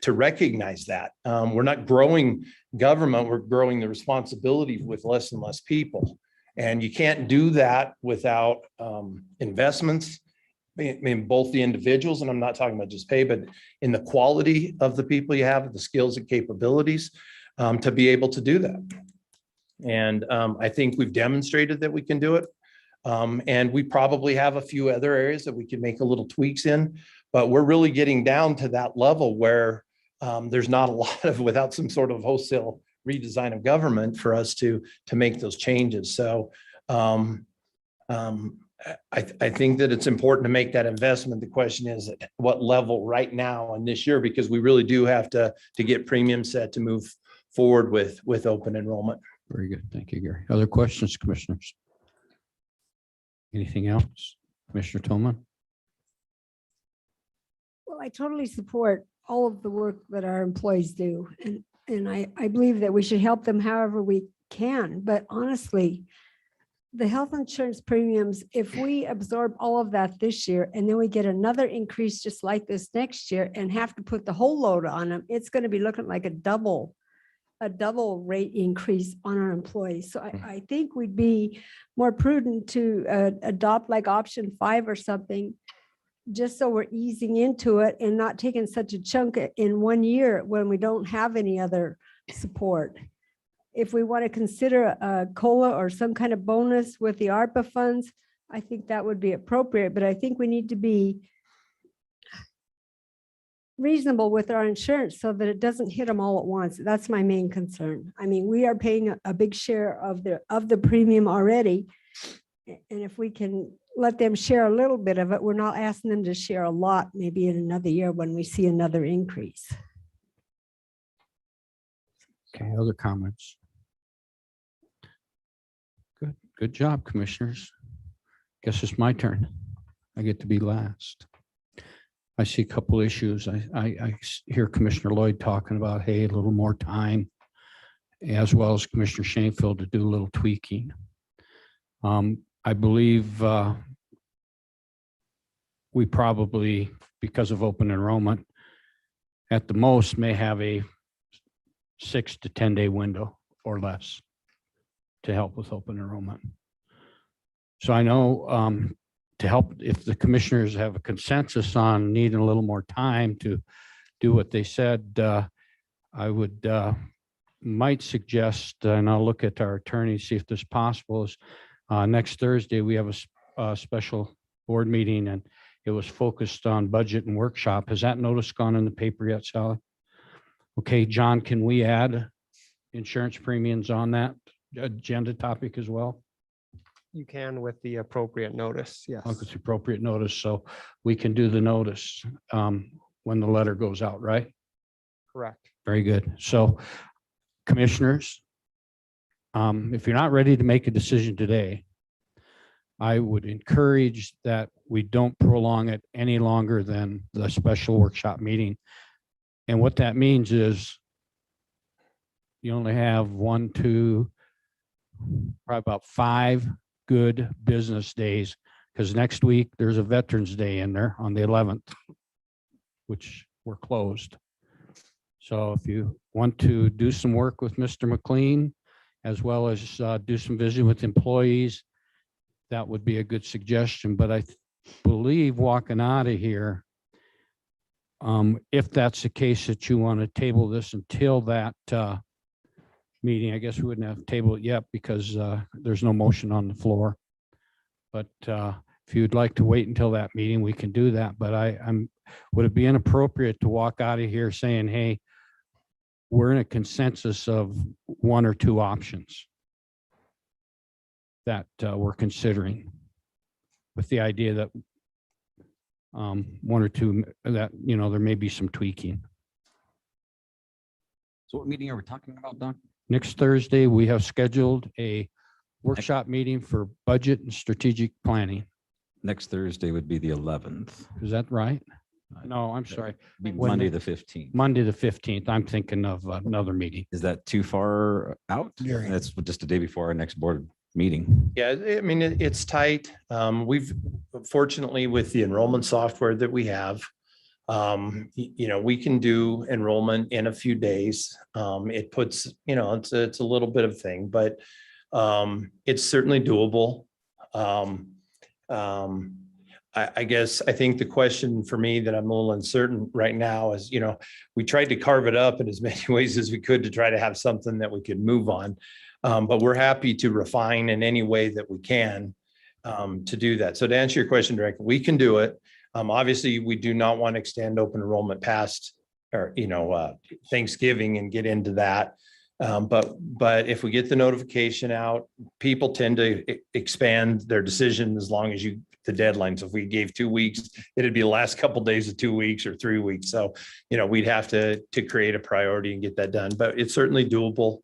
recognize that we're not growing government, we're growing the responsibility with less and less people. And you can't do that without investments mean, both the individuals, and I'm not talking about just pay, but in the quality of the people you have, the skills and capabilities to be able to do that. And I think we've demonstrated that we can do it. And we probably have a few other areas that we can make a little tweaks in, but we're really getting down to that level where there's not a lot of, without some sort of wholesale redesign of government for us to make those changes. So I think that it's important to make that investment. The question is at what level right now and this year, because we really do have to get premium set to move forward with open enrollment. Very good. Thank you, Gary. Other questions, commissioners? Anything else? Commissioner Tillman? Well, I totally support all of the work that our employees do. And I believe that we should help them however we can. But honestly, the health insurance premiums, if we absorb all of that this year and then we get another increase just like this next year and have to put the whole load on them, it's going to be looking like a double rate increase on our employees. So I think we'd be more prudent to adopt like option 5 or something, just so we're easing into it and not taking such a chunk in 1 year when we don't have any other support. If we want to consider a COLA or some kind of bonus with the ARPA funds, I think that would be appropriate, but I think we need to be reasonable with our insurance so that it doesn't hit them all at once. That's my main concern. I mean, we are paying a big share of the premium already. And if we can let them share a little bit of it, we're not asking them to share a lot, maybe in another year when we see another increase. Okay, other comments? Good job, commissioners. Guess it's my turn. I get to be last. I see a couple issues. I hear Commissioner Lloyd talking about, hey, a little more time, as well as Commissioner Shanefield to do a little tweaking. I believe we probably, because of open enrollment, at the most may have a 6 to 10 day window or less to help with open enrollment. So I know to help, if the commissioners have a consensus on needing a little more time to do what they said, I would might suggest, and I'll look at our attorney, see if this is possible, is next Thursday, we have a special board meeting and it was focused on budget and workshop. Has that notice gone in the paper yet, Sally? Okay, John, can we add insurance premiums on that agenda topic as well? You can with the appropriate notice, yes. With the appropriate notice, so we can do the notice when the letter goes out, right? Correct. Very good. So commissioners, if you're not ready to make a decision today, I would encourage that we don't prolong it any longer than the special workshop meeting. And what that means is you only have 1, 2, probably about 5 good business days, because next week there's a Veterans Day in there on the 11th, which we're closed. So if you want to do some work with Mr. McLean, as well as do some visiting with employees, that would be a good suggestion. But I believe walking out of here, if that's the case that you want to table this until that meeting, I guess we wouldn't have to table it yet because there's no motion on the floor. But if you'd like to wait until that meeting, we can do that. But would it be inappropriate to walk out of here saying, hey, we're in a consensus of 1 or 2 options that we're considering, with the idea that 1 or 2 that, you know, there may be some tweaking. So what meeting are we talking about, Don? Next Thursday, we have scheduled a workshop meeting for budget and strategic planning. Next Thursday would be the 11th. Is that right? No, I'm sorry. Be Monday, the 15th. Monday, the 15th. I'm thinking of another meeting. Is that too far out? Gary. That's just a day before our next board meeting. Yeah, I mean, it's tight. We've fortunately with the enrollment software that we have, you know, we can do enrollment in a few days. It puts, you know, it's a little bit of thing, but it's certainly doable. I guess I think the question for me that I'm a little uncertain right now is, we tried to carve it up in as many ways as we could to try to have something that we could move on. But we're happy to refine in any way that we can to do that. So to answer your question directly, we can do it. Obviously, we do not want to extend open enrollment past or, Thanksgiving and get into that. But if we get the notification out, people tend to expand their decision as long as the deadlines. If we gave 2 weeks, it'd be the last couple of days of 2 weeks or 3 weeks. So, we'd have to create a priority and get that done, but it's certainly doable.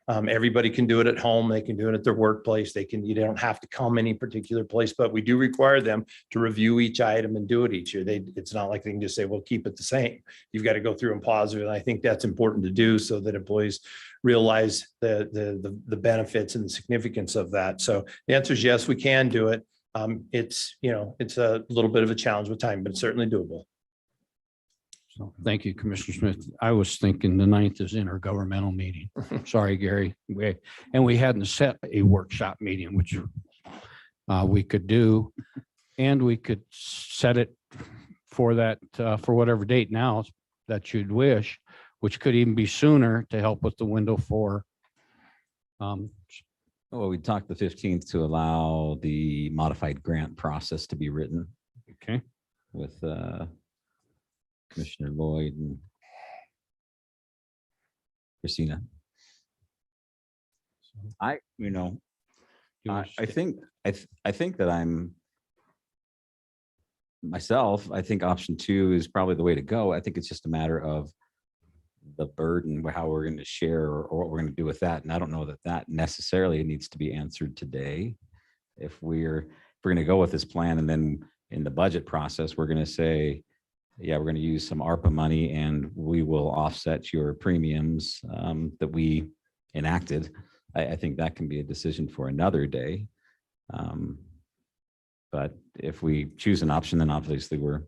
Everybody can do it at home. They can do it at their workplace. You don't have to come any particular place, but we do require them to review each item and do it each year. It's not like they can just say, well, keep it the same. You've got to go through and pause it. And I think that's important to do so that employees realize the benefits and the significance of that. So the answer is yes, we can do it. It's a little bit of a challenge with time, but it's certainly doable. So thank you, Commissioner Smith. I was thinking the 9th is intergovernmental meeting. Sorry, Gary. We hadn't set a workshop meeting, which we could do. And we could set it for that, for whatever date now that you'd wish, which could even be sooner to help with the window for. Well, we talked the 15th to allow the modified grant process to be written. Okay. With Commissioner Lloyd and Christina. I think that I'm myself, I think option 2 is probably the way to go. I think it's just a matter of the burden, how we're going to share or what we're going to do with that. And I don't know that that necessarily needs to be answered today. If we're going to go with this plan and then in the budget process, we're going to say, yeah, we're going to use some ARPA money and we will offset your premiums that we enacted. I think that can be a decision for another day. But if we choose an option, then obviously we're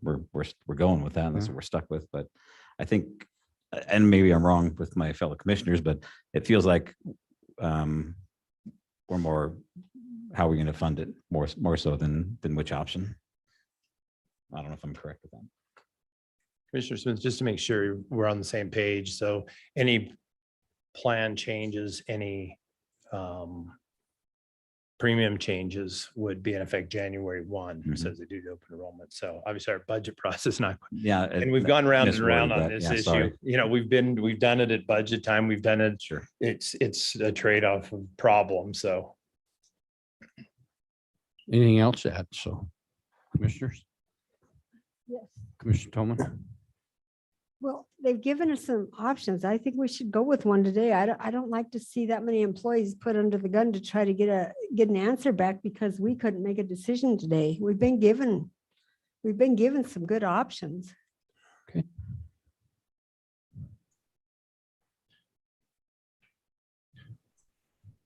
going with that. And that's what we're stuck with. But I think, and maybe I'm wrong with my fellow commissioners, but it feels like we're more, how are we going to fund it more so than which option? I don't know if I'm correct with that. Commissioner Smith, just to make sure we're on the same page. So any plan changes, any premium changes would be in effect January 1, says they do to open enrollment. So obviously our budget process not. Yeah. And we've gone round and round on that. this Yeah, issue. sorry. We've done it at budget time. We've done it. Sure. It's a trade-off of problems. So. Anything else to add? So commissioners? Yes. Commissioner Toman? Well, they've given us some options. I think we should go with one today. I don't like to see that many employees put under the gun to try to get an answer back because we couldn't make a decision today. We've been given some good options. Okay.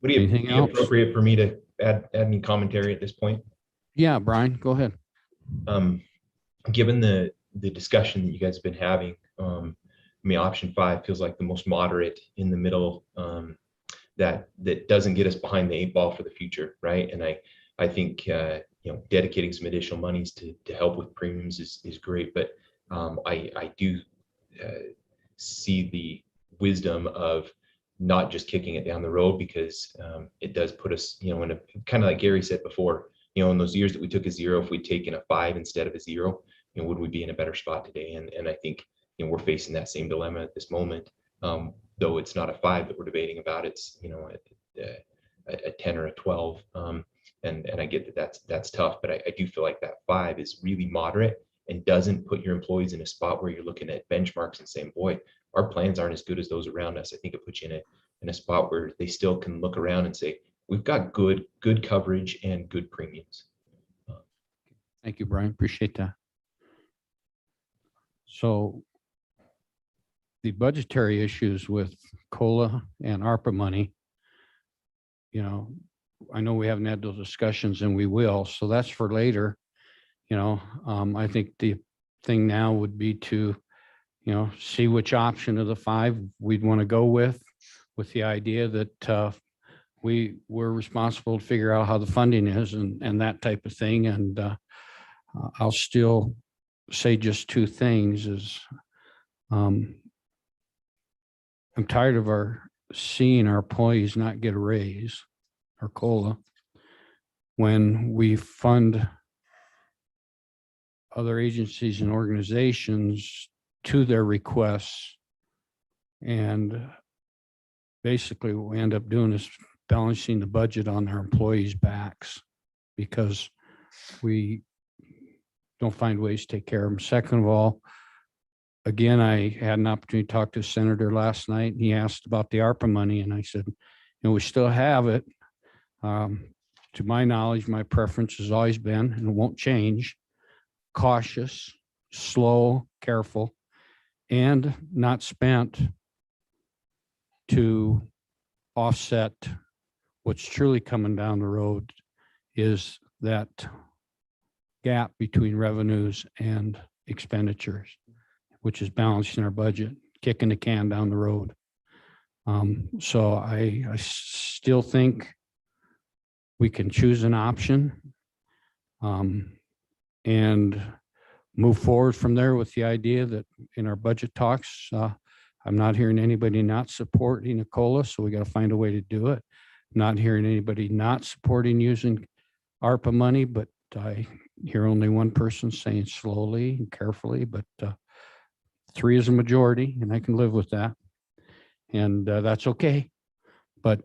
Would it Anything be else? appropriate for me to add any commentary at this point? Yeah, Brian, go ahead. Given the discussion that you guys have been having, option 5 feels like the most moderate in the middle, that doesn't get us behind the 8 ball for the future, right? And I think dedicating some additional monies to help with premiums is great, but I do see the wisdom of not just kicking it down the road, because it does put us, in a kind of like Gary said before, in those years that we took a 0, if we'd taken a 5 instead of a 0, would we be in a better spot today? And I think we're facing that same dilemma at this moment. Though it's not a 5 that we're debating about, it's a 10 or a 12. And I get that that's tough, but I do feel like that 5 is really moderate and doesn't put your employees in a spot where you're looking at benchmarks and saying, boy, our plans aren't as good as those around us. I think it puts you in a spot where they still can look around and say, we've got good coverage and good premiums. Thank you, Brian. Appreciate that. So the budgetary issues with COLA and ARPA money, I know we haven't had those discussions and we will, so that's for later. I think the thing now would be to, see which option of the 5 we'd want to go with the idea that we're responsible to figure out how the funding is and that type of thing. And I'll still say just two things is I'm tired of seeing our employees not get a raise or COLA when we fund other agencies and organizations to their requests. And basically what we end up doing is balancing the budget on our employees' backs because we don't find ways to take care of them. Second of all, again, I had an opportunity to talk to a senator last night and he asked about the ARPA money. And I said, we still have it. To my knowledge, my preference has always been, and it won't change, cautious, slow, careful, and not spent to offset what's truly coming down the road is that gap between revenues and expenditures, which is balancing our budget, kicking the can down the road. So I still think we can choose an option and move forward from there with the idea that in our budget talks, I'm not hearing anybody not supporting a COLA, so we got to find a way to do it. Not hearing anybody not supporting using ARPA money, but I hear only one person saying slowly and carefully, but 3 is a majority and I can live with that. And that's okay. But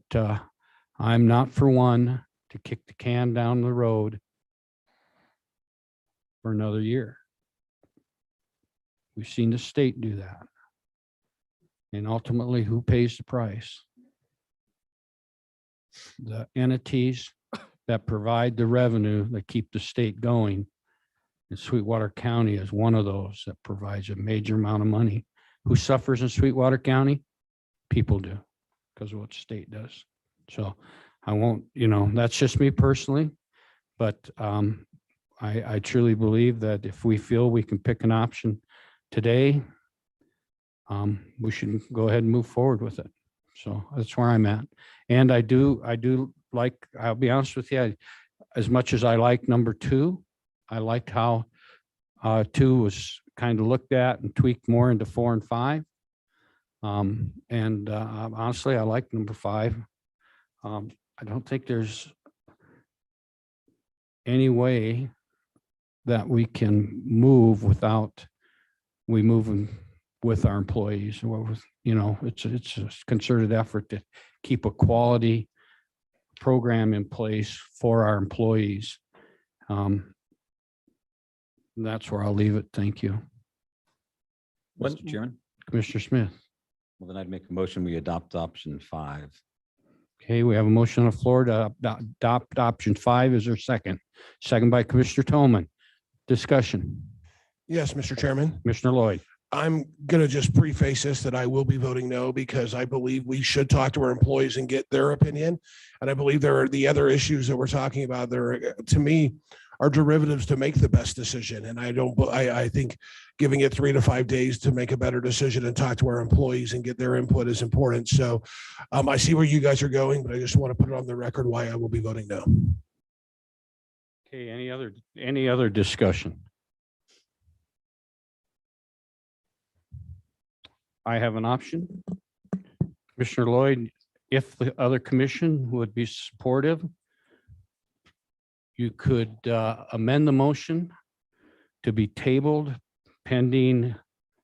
I'm not for one to kick the can down the road for another year. We've seen the state do that. And ultimately, who pays the price? The entities that provide the revenue that keep the state going. And Sweetwater County is one of those that provides a major amount of money. Who suffers in Sweetwater County? People do, because of what the state does. So I won't, that's just me personally, but I truly believe that if we feel we can pick an option today, we should go ahead and move forward with it. So that's where I'm at. And I do like, I'll be honest with you, as much as I like number 2, I liked how 2 was kind of looked at and tweaked more into 4 and 5. Honestly, I like number 5. I don't think there's any way that we can move without we moving with our employees. It's a concerted effort to keep a quality program in place for our employees. That's where I'll leave it. Thank you. Mr. Chairman? Commissioner Smith. Well, then I'd make a motion, we adopt option 5. Okay, we have a motion on the floor to adopt option 5. Is there a second? Second by Commissioner Tolman. Discussion. Yes, Mr. Chairman. Commissioner Lloyd. I'm going to just preface this that I will be voting no because I believe we should talk to our employees and get their opinion. And I believe there are the other issues that we're talking about there, to me, are derivatives to make the best decision. And I think giving it 3 to 5 days to make a better decision and talk to our employees and get their input is important. So I see where you guys are going, but I just want to put it on the record why I will be voting no. Okay, any other discussion? I have an option. Commissioner Lloyd, if the other commission would be supportive, you could amend the motion to be tabled pending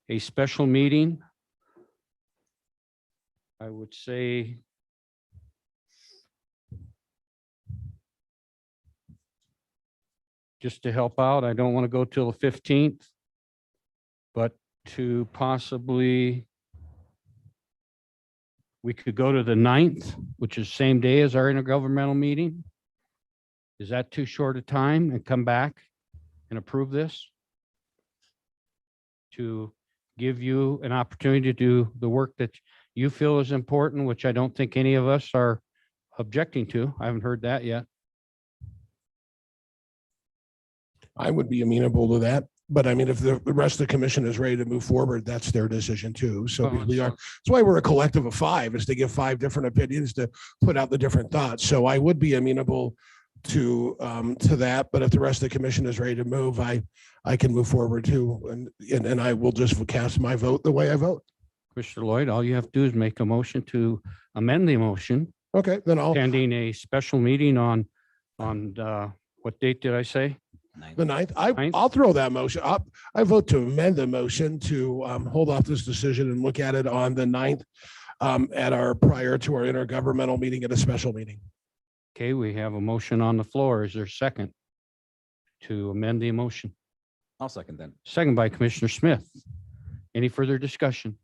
a special meeting. I would say just to help out, I don't want to go till the 15th, but to possibly we could go to the 9th, which is same day as our intergovernmental meeting. Is that too short a time, and come back and approve this? To give you an opportunity to do the work that you feel is important, which I don't think any of us are objecting to. I haven't heard that yet. I would be amenable to that. But I mean, if the rest of the commission is ready to move forward, that's their decision too. So we are, that's why we're a collective of 5, is to give 5 different opinions to put out the different thoughts. So I would be amenable to that, but if the rest of the commission is ready to move, I can move forward too. And I will just cast my vote the way I vote. Commissioner Lloyd, all you have to do is make a motion to amend the motion Okay, then I'll, pending a special meeting on what date did I say? the ninth, Ninth? I'll throw that motion up. I vote to amend the motion to hold off this decision and look at it on the 9th prior to our intergovernmental meeting at a special meeting. Okay, we have a motion on the floor. Is there a second to amend the motion? I'll second that. Second by Commissioner Smith. Any further discussion?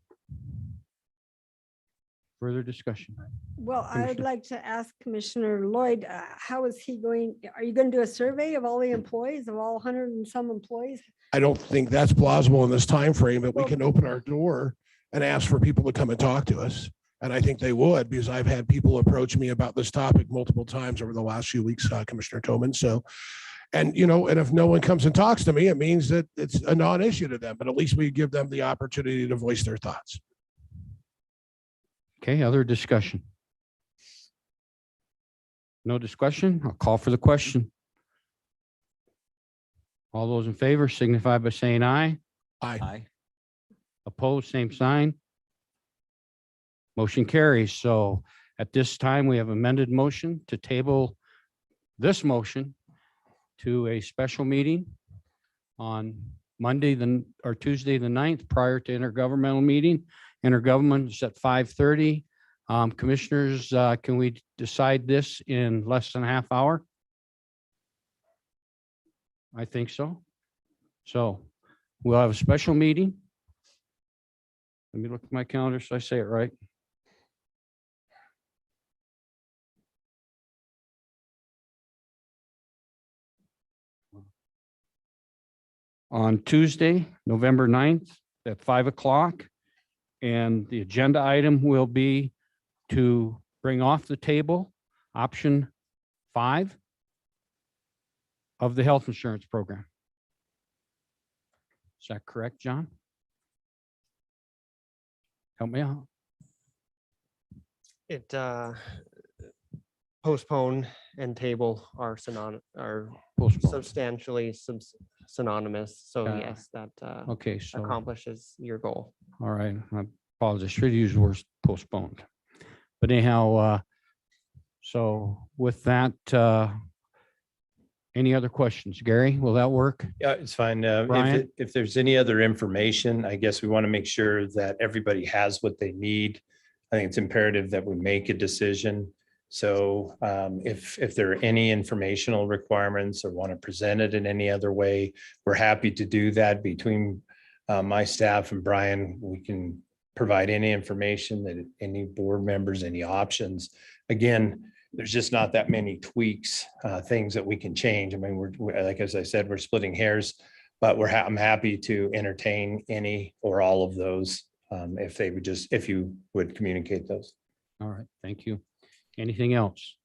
Further discussion? Well, I'd Commissioner. like to ask Commissioner Lloyd, how is he going? Are you going to do a survey of all the employees, of all 100 and some employees? I don't think that's plausible in this time frame, but we Well- can open our door and ask for people to come and talk to us. And I think they would, because I've had people approach me about this topic multiple times over the last few weeks, Commissioner Toman. So, and if no one comes and talks to me, it means that it's a non-issue to them, but at least we give them the opportunity to voice their thoughts. Okay, other discussion? No discussion? I'll call for the question. All those in favor signify by saying aye. Aye. Opposed, same sign. Motion carries. So at this time, we have amended motion to table this motion to a special meeting on Monday, or Tuesday, the 9th, prior to intergovernmental meeting. Intergovernment is at 5:30. Commissioners, can we decide this in less than a half hour? I think so. So we'll have a special meeting. Let me look at my calendar so I say it right. On Tuesday, November 9th at 5 o'clock. And the agenda item will be to bring off the table option 5 of the health insurance program. Is that correct, John? Help me out. It postpone and table are Postpone. substantially synonymous. So Uh, yes, that Okay, so, all accomplishes your goal. right, I apologize. Should have used the word postponed. But anyhow, so with that, any other questions? Gary, will that work? Yeah, it's fine. Brian? If there's any other information, I guess we want to make sure that everybody has what they need. I think it's imperative that we make a decision. So if there are any informational requirements or want to present it in any other way, we're happy to do that between my staff and Brian. We can provide any information that any board members, any options. Again, there's just not that many tweaks, things that we can change. I mean, we're like, as I said, we're splitting hairs, but I'm happy to entertain any or all of those if you would communicate those. All right, thank you. Anything else?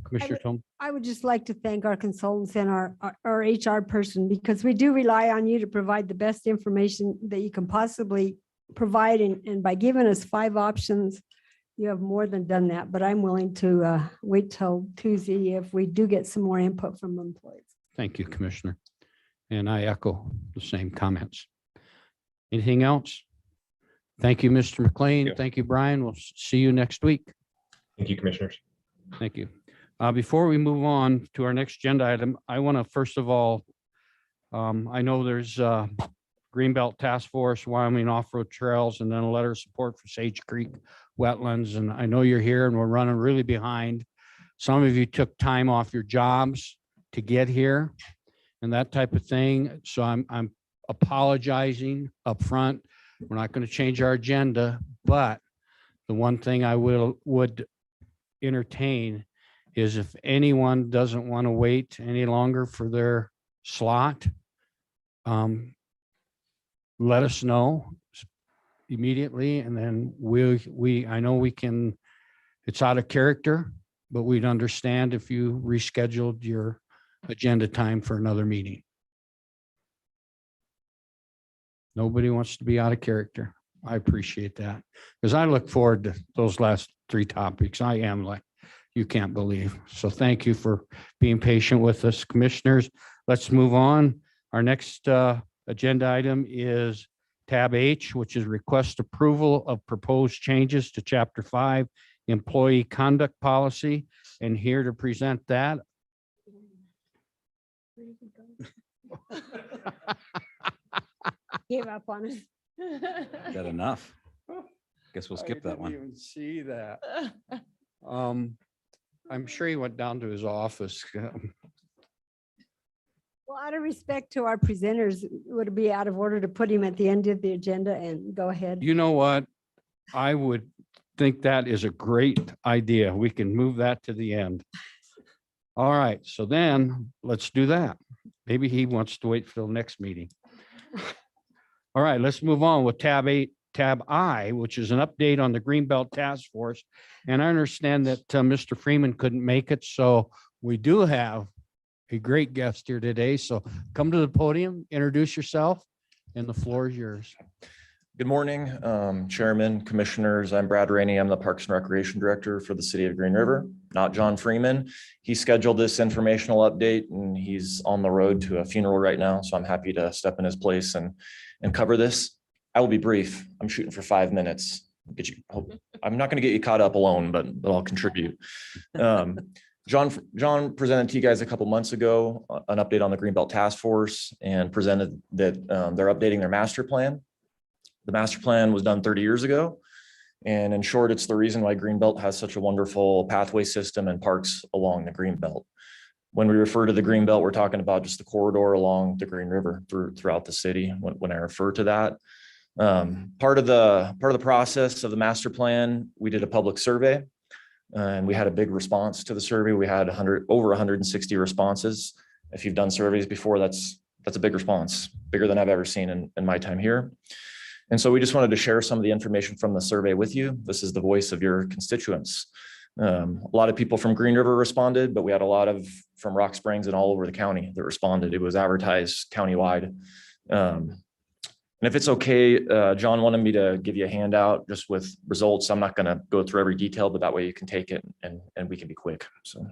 Commissioner Tom? I would just like to thank our consultants and our HR person, because we do rely on you to provide the best information that you can possibly provide. And by giving us 5 options, you have more than done that. But I'm willing to wait till Tuesday if we do get some more input from employees. Thank you, Commissioner. And I echo the same comments. Anything else? Thank you, Mr. McLean. you. Thank you, Brian. We'll see you next week. Thank you, commissioners. Thank you. Before we move on to our next agenda item, I want to first of all, I know there's Greenbelt Task Force, Wyoming Off-Road Trails, and then a letter of support for Sage Creek Wetlands. And I know you're here and we're running really behind. Some of you took time off your jobs to get here and that type of thing. So I'm apologizing up front. We're not going to change our agenda, but the one thing I would entertain is if anyone doesn't want to wait any longer for their slot, let us know immediately, and then I know we can, it's out of character, but we'd understand if you rescheduled your agenda time for another meeting. Nobody wants to be out of character. I appreciate that, because I look forward to those last 3 topics. I am like you can't believe. So thank you for being patient with us, commissioners. Let's move on. Our next agenda item is tab H, which is request approval of proposed changes to Chapter 5 Employee Conduct Policy. And here to present that. Gave up on us. Is that enough? Guess we'll skip that one. Even see that. I'm sure he went down to his office. Well, out of respect to our presenters, would it be out of order to put him at the end of the agenda and go ahead? You know what? I would think that is a great idea. We can move that to the end. All right, so then let's do that. Maybe he wants to wait for the next meeting. All right, let's move on with tab I, which is an update on the Greenbelt Task Force. And I understand that Mr. Freeman couldn't make it, so we do have a great guest here today. So come to the podium, introduce yourself, and the floor is yours. Good morning, Chairman, Commissioners. I'm Brad Rainey. I'm the Parks and Recreation Director for the City of Green River, not John Freeman. He scheduled this informational update and he's on the road to a funeral right now. So I'm happy to step in his place and cover this. I will be brief. I'm shooting for 5 minutes. I'm not going to get you caught up alone, but I'll contribute. John presented to you guys a couple months ago an update on the Greenbelt Task Force and presented that they're updating their master plan. The master plan was done 30 years ago. And in short, it's the reason why Greenbelt has such a wonderful pathway system and parks along the Greenbelt. When we refer to the Greenbelt, we're talking about just the corridor along the Green River throughout the city. When I refer to that, part of the process of the master plan, we did a public survey. And we had a big response to the survey. We had over 160 responses. If you've done surveys before, that's a big response, bigger than I've ever seen in my time here. And so we just wanted to share some of the information from the survey with you. This is the voice of your constituents. A lot of people from Green River responded, but we had a lot from Rock Springs and all over the county that responded. It was advertised countywide. And if it's okay, John wanted me to give you a handout just with results. I'm not going to go through every detail, but that way you can take it and we can be quick. So.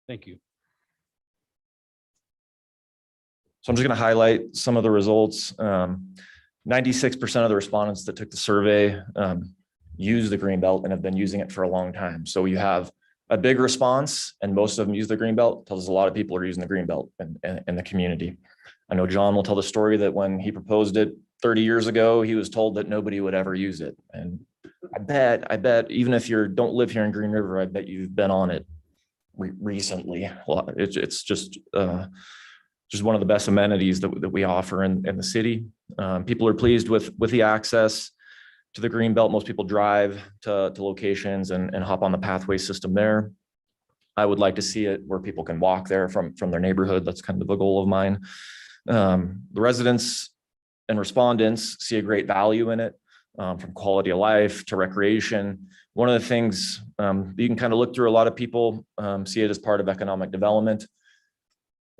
Thank you. So I'm just going to highlight some of the results. 96% of the respondents that took the survey use the Greenbelt and have been using it for a long time. So you have a big response and most of them use the Greenbelt. Tells us a lot of people are using the Greenbelt in the community. I know John will tell the story that when he proposed it 30 years ago, he was told that nobody would ever use it. And I bet even if you don't live here in Green River, I bet you've been on it recently. It's just one of the best amenities that we offer in the city. People are pleased with the access to the Greenbelt. Most people drive to locations and hop on the pathway system there. I would like to see it where people can walk there from their neighborhood. That's kind of a goal of mine. The residents and respondents see a great value in it, from quality of life to recreation. One of the things you can kind of look through, a lot of people see it as part of economic development.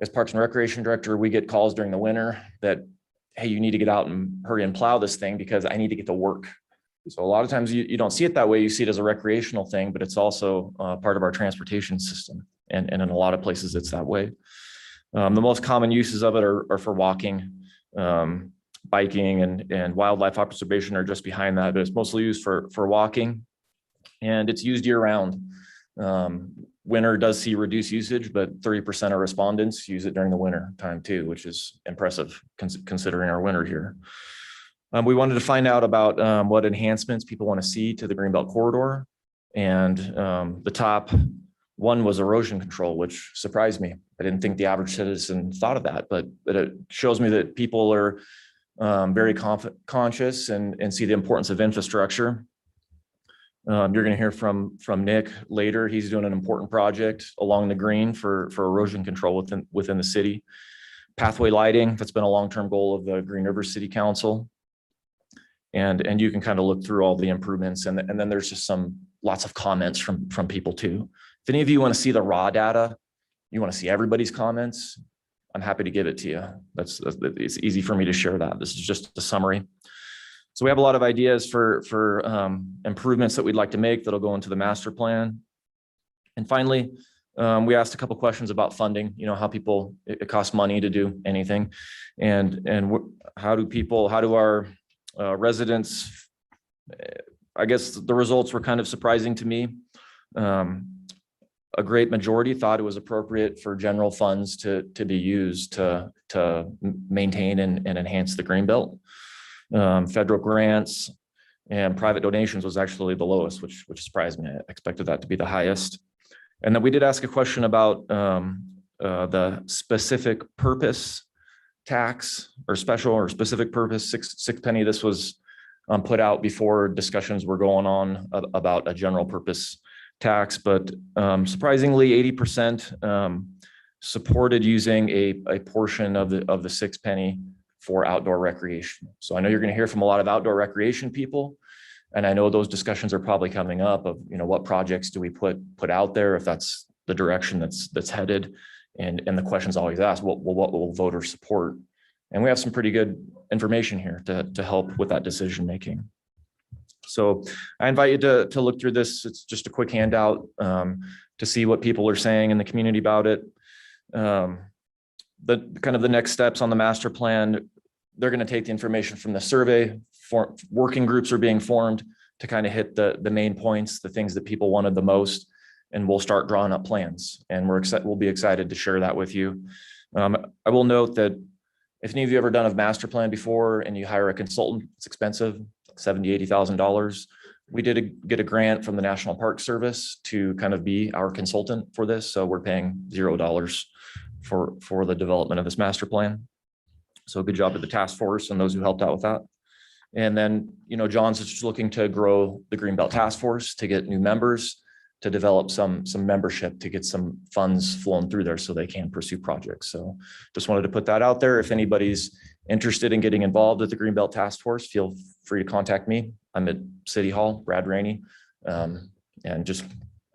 As Parks and Recreation Director, we get calls during the winter that, hey, you need to get out and hurry and plow this thing because I need to get to work. So a lot of times you don't see it that way. You see it as a recreational thing, but it's also part of our transportation system. And in a lot of places it's that way. The most common uses of it are for walking, biking and wildlife observation are just behind that, but it's mostly used for walking and it's used year round. Winter does see reduced usage, but 30% of respondents use it during the winter time too, which is impressive considering our winter here. We wanted to find out about what enhancements people want to see to the Greenbelt corridor. And the top one was erosion control, which surprised me. I didn't think the average citizen thought of that, but it shows me that people are very conscious and see the importance of infrastructure. You're going to hear from Nick later. He's doing an important project along the green for erosion control within the city. Pathway lighting, that's been a long-term goal of the Green River City Council. And you can kind of look through all the improvements and then there's just lots of comments from people too. If any of you want to see the raw data, you want to see everybody's comments, I'm happy to give it to you. It's easy for me to share that. This is just a summary. So we have a lot of ideas for improvements that we'd like to make that'll go into the master plan. And finally, we asked a couple questions about funding, you know, how people, it costs money to do anything. And how do our residents, I guess the results were kind of surprising to me. A great majority thought it was appropriate for general funds to be used to maintain and enhance the Greenbelt. Federal grants and private donations was actually the lowest, which surprised me. I expected that to be the highest. And then we did ask a question about the specific purpose tax or special or specific purpose six penny. This was put out before discussions were going on about a general purpose tax, but surprisingly 80% supported using a portion of the 6 penny for outdoor recreation. So I know you're going to hear from a lot of outdoor recreation people, and I know those discussions are probably coming up of, you know, what projects do we put out there if that's the direction that's headed, and the questions always asked, what will voters support? And we have some pretty good information here to help with that decision making. So I invite you to look through this. It's just a quick handout to see what people are saying in the community about it. The kind of the next steps on the master plan, they're going to take the information from the survey. Working groups are being formed to kind of hit the main points, the things that people wanted the most, and we'll start drawing up plans. And we'll be excited to share that with you. I will note that if any of you ever done a master plan before and you hire a consultant, it's expensive, $70,000, $80,000. We did get a grant from the National Park Service to kind of be our consultant for this. So we're paying $0 for the development of this master plan. So good job to the task force and those who helped out with that. And then, you know, John's just looking to grow the Greenbelt Task Force to get new members, to develop some membership, to get some funds flowing through there so they can pursue projects. So just wanted to put that out there. If anybody's interested in getting involved with the Greenbelt Task Force, feel free to contact me. I'm at City Hall, Brad Rainey, and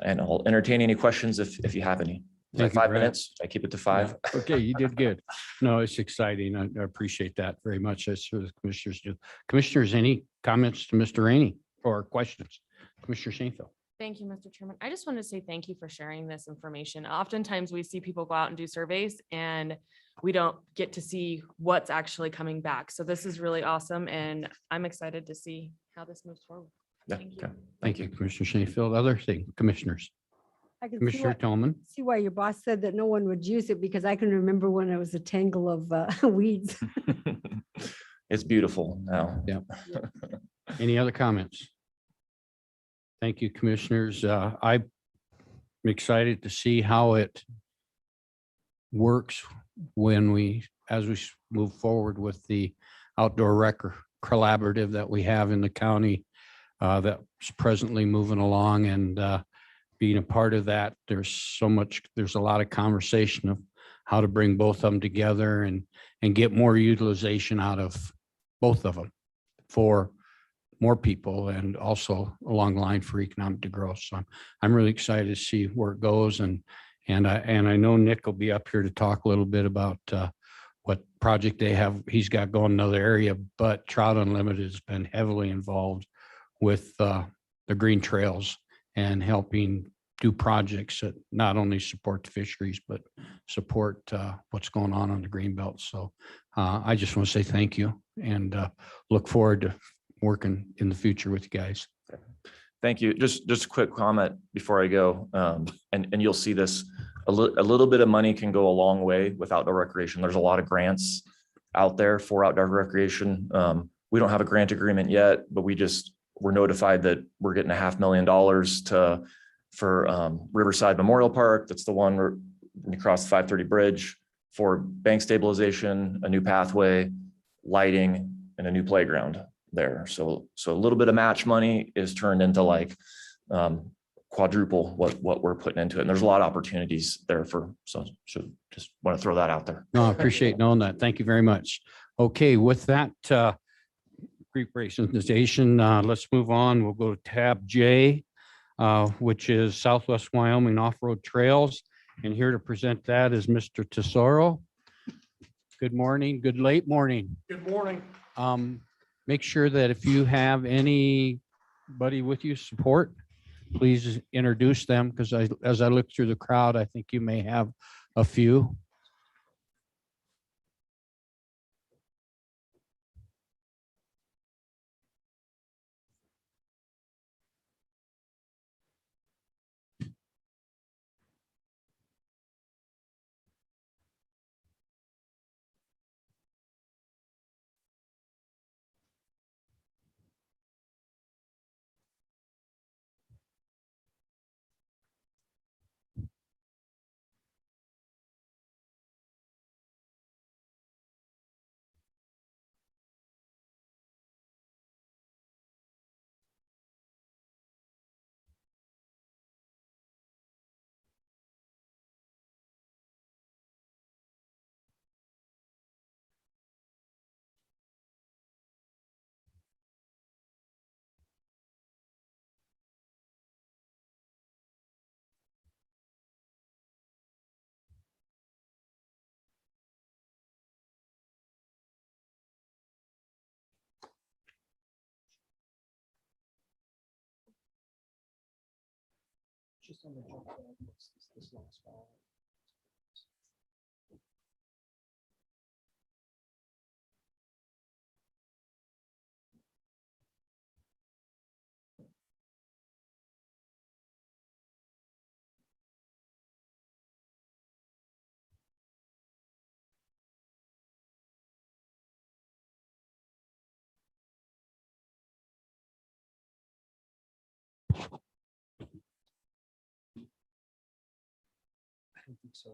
I'll entertain any questions if you have any. Thank you, 5 Brad. minutes. I keep it to 5. Okay, you did good. No, it's exciting. I appreciate that very much. That's what the commissioners do. Commissioners, any comments to Mr. Rainey or questions? Commissioner Shanefield. Thank you, Mr. Chairman. I just wanted to say thank you for sharing this information. Oftentimes we see people go out and do surveys and we don't get to see what's actually coming back. So this is really awesome. And I'm excited to see how this moves forward. Yeah. Thank you. Okay. Thank you, Commissioner Shanefield. Other thing, commissioners. I can Commissioner Tillman. see why your boss said that no one would use it, because I can remember when it was a tangle of weeds. It's beautiful now. Yeah. Any other comments? Thank you, commissioners. I'm excited to see how it works as we move forward with the outdoor rec collaborative that we have in the county that's presently moving along, and being a part of that. There's a lot of conversation of how to bring both of them together and get more utilization out of both of them for more people, and also along the line for economic growth. So I'm really excited to see where it goes. And I know Nick will be up here to talk a little bit about what project he's got going in another area, but Trout Unlimited has been heavily involved with the green trails and helping do projects that not only support the fisheries, but support what's going on the Greenbelt. So I just want to say thank you, and look forward to working in the future with you guys. Thank you. Just a quick comment before I go, and you'll see this, a little bit of money can go a long way with outdoor recreation. There's a lot of grants out there for outdoor recreation. We don't have a grant agreement yet, but we're notified that we're getting $500,000 for Riverside Memorial Park. That's the one across the 530 bridge, for bank stabilization, a new pathway, lighting, and a new playground there. So a little bit of match money is turned into like quadruple what we're putting into it. And there's a lot of opportunities there so just want to throw that out there. No, I appreciate knowing that. Thank you very much. Okay, with that brief presentation, let's move on. We'll go to tab J, which is Southwest Wyoming Off-Road Trails. And here to present that is Mr. Tesoro. Good morning, good late morning. Good morning. Make sure that if you have anybody with you support, please introduce them, because as I look through the crowd, I think you may have a few. I don't think so.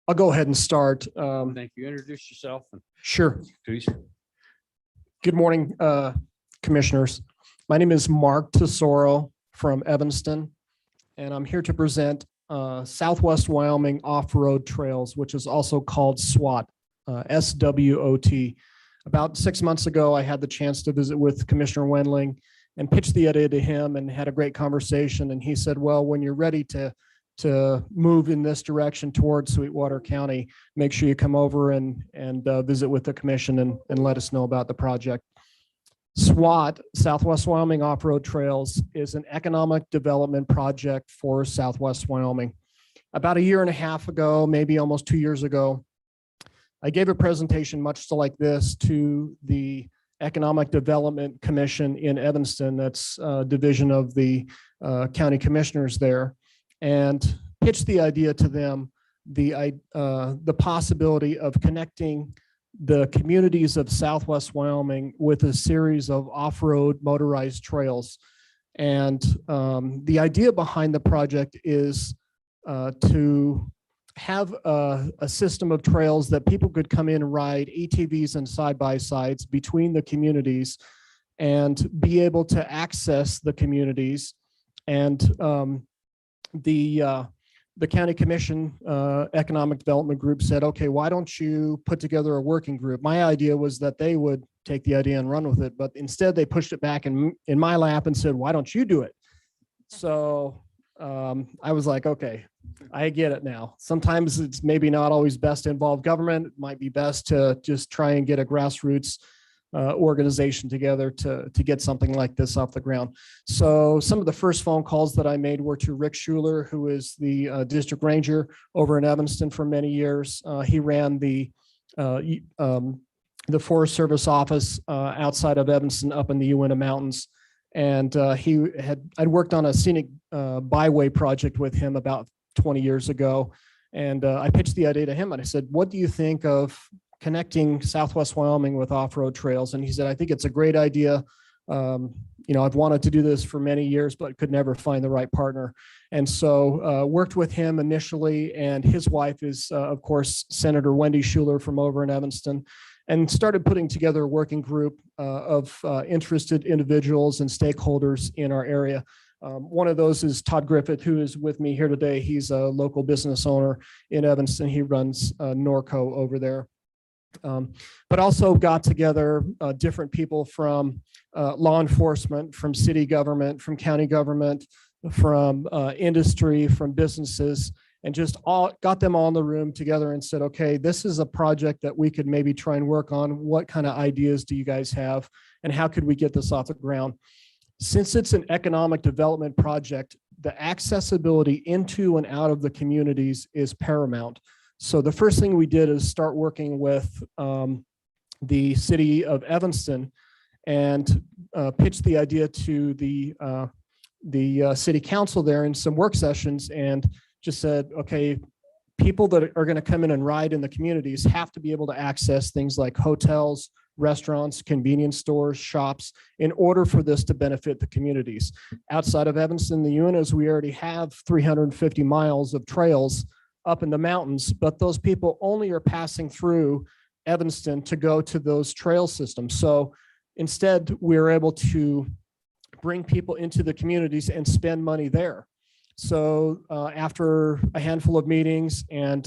I'll go ahead and start. Thank you. Introduce yourself. Sure. Please. Good morning, commissioners. My name is Mark Tesoro from Evanston, and I'm here to present Southwest Wyoming Off-Road Trails, which is also called SWOT, SWOT. About 6 months ago, I had the chance to visit with Commissioner Wendling and pitched the idea to him and had a great conversation. And he said, well, when you're ready to move in this direction towards Sweetwater County, make sure you come over and visit with the commission and let us know about the project. SWOT, Southwest Wyoming Off-Road Trails, is an economic development project for Southwest Wyoming. About a year and a half ago, maybe almost 2 years ago, I gave a presentation much like this to the Economic Development Commission in Evanston. That's a division of the county commissioners there, and pitched the idea to them, the possibility of connecting the communities of Southwest Wyoming with a series of off-road motorized trails. And the idea behind the project is to have a system of trails that people could come in and ride ATVs and side-by-sides between the communities and be able to access the communities. And the county commission economic development group said, okay, why don't you put together a working group? My idea was that they would take the idea and run with it, but instead they pushed it back in my lap and said, why don't you do it? So I was like, okay, I get it now. Sometimes it's maybe not always best to involve government. It might be best to just try and get a grassroots organization together to get something like this off the ground. So some of the first phone calls that I made were to Rick Schuler, who is the district ranger over in Evanston for many years. He ran the Forest Service office outside of Evanston up in the Uinta Mountains. And I'd worked on a scenic byway project with him about 20 years ago. And I pitched the idea to him and I said, what do you think of connecting Southwest Wyoming with off-road trails? And he said, I think it's a great idea. I've wanted to do this for many years, but could never find the right partner. And so worked with him initially, and his wife is, of course, Senator Wendy Schuler from over in Evanston, and started putting together a working group of interested individuals and stakeholders in our area. One of those is Todd Griffith, who is with me here today. He's a local business owner in Evanston. He runs Norco over there. But also got together different people from law enforcement, from city government, from county government, from industry, from businesses, and just all got them all in the room together and said, okay, this is a project that we could maybe try and work on. What kind of ideas do you guys have? And how could we get this off the ground? Since it's an economic development project, the accessibility into and out of the communities is paramount. So the first thing we did is start working with the city of Evanston and pitched the idea to the city council there in some work sessions, and just said, okay, people that are going to come in and ride in the communities have to be able to access things like hotels, restaurants, convenience stores, shops, in order for this to benefit the communities. Outside of Evanston, the UNOs, we already have 350 miles of trails up in the mountains, but those people only are passing through Evanston to go to those trail systems. So instead, we're able to bring people into the communities and spend money there. So after a handful of meetings and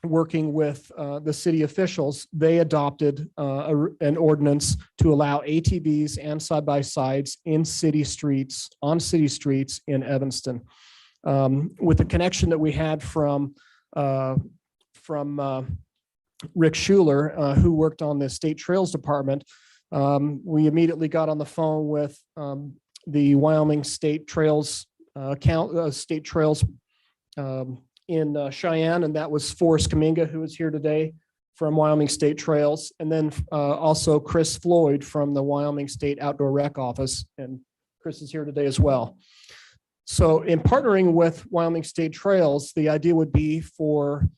working with the city officials, they adopted an ordinance to allow ATVs and side-by-sides in city streets, on city streets in Evanston. With the connection that we had from Rick Schuler, who worked on the State Trails Department, we immediately got on the phone with the Wyoming State Trails State Trails in Cheyenne, and that was Forrest Kaminga, who is here today from Wyoming State Trails, and then also Chris Floyd from the Wyoming State Outdoor Rec Office, and Chris is here today as well. So in partnering with Wyoming State Trails, the idea would be for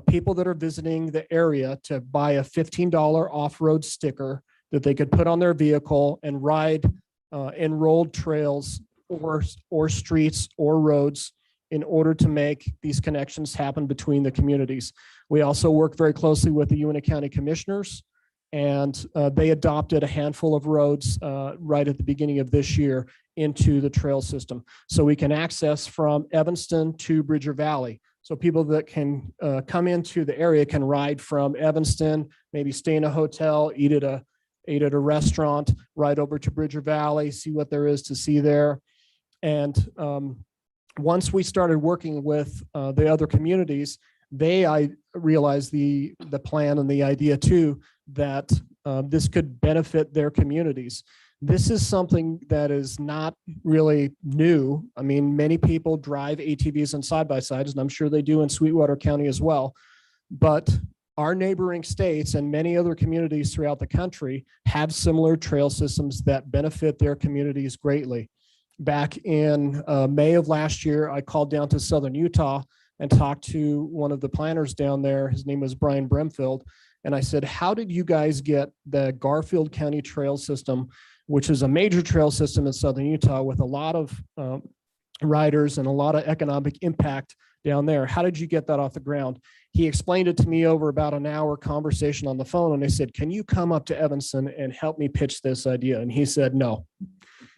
people that are visiting the area to buy a $15 off-road sticker that they could put on their vehicle and ride enrolled trails or streets or roads in order to make these connections happen between the communities. We also work very closely with the Uintah County Commissioners, and they adopted a handful of roads right at the beginning of this year into the trail system. So we can access from Evanston to Bridger Valley. So people that can come into the area can ride from Evanston, maybe stay in a hotel, eat at a restaurant, ride over to Bridger Valley, see what there is to see there. And once we started working with the other communities, I realized the plan and the idea too, that this could benefit their communities. This is something that is not really new. I mean, many people drive ATVs and side-by-sides, and I'm sure they do in Sweetwater County as well. But our neighboring states and many other communities throughout the country have similar trail systems that benefit their communities greatly. Back in May of last year, I called down to Southern Utah and talked to one of the planners down there. His name was Brian Bremfield. And I said, how did you guys get the Garfield County Trail System, which is a major trail system in Southern Utah with a lot of riders and a lot of economic impact down there? How did you get that off the ground? He explained it to me over about an hour conversation on the phone. And I said, can you come up to Evanston and help me pitch this idea? And he said, no.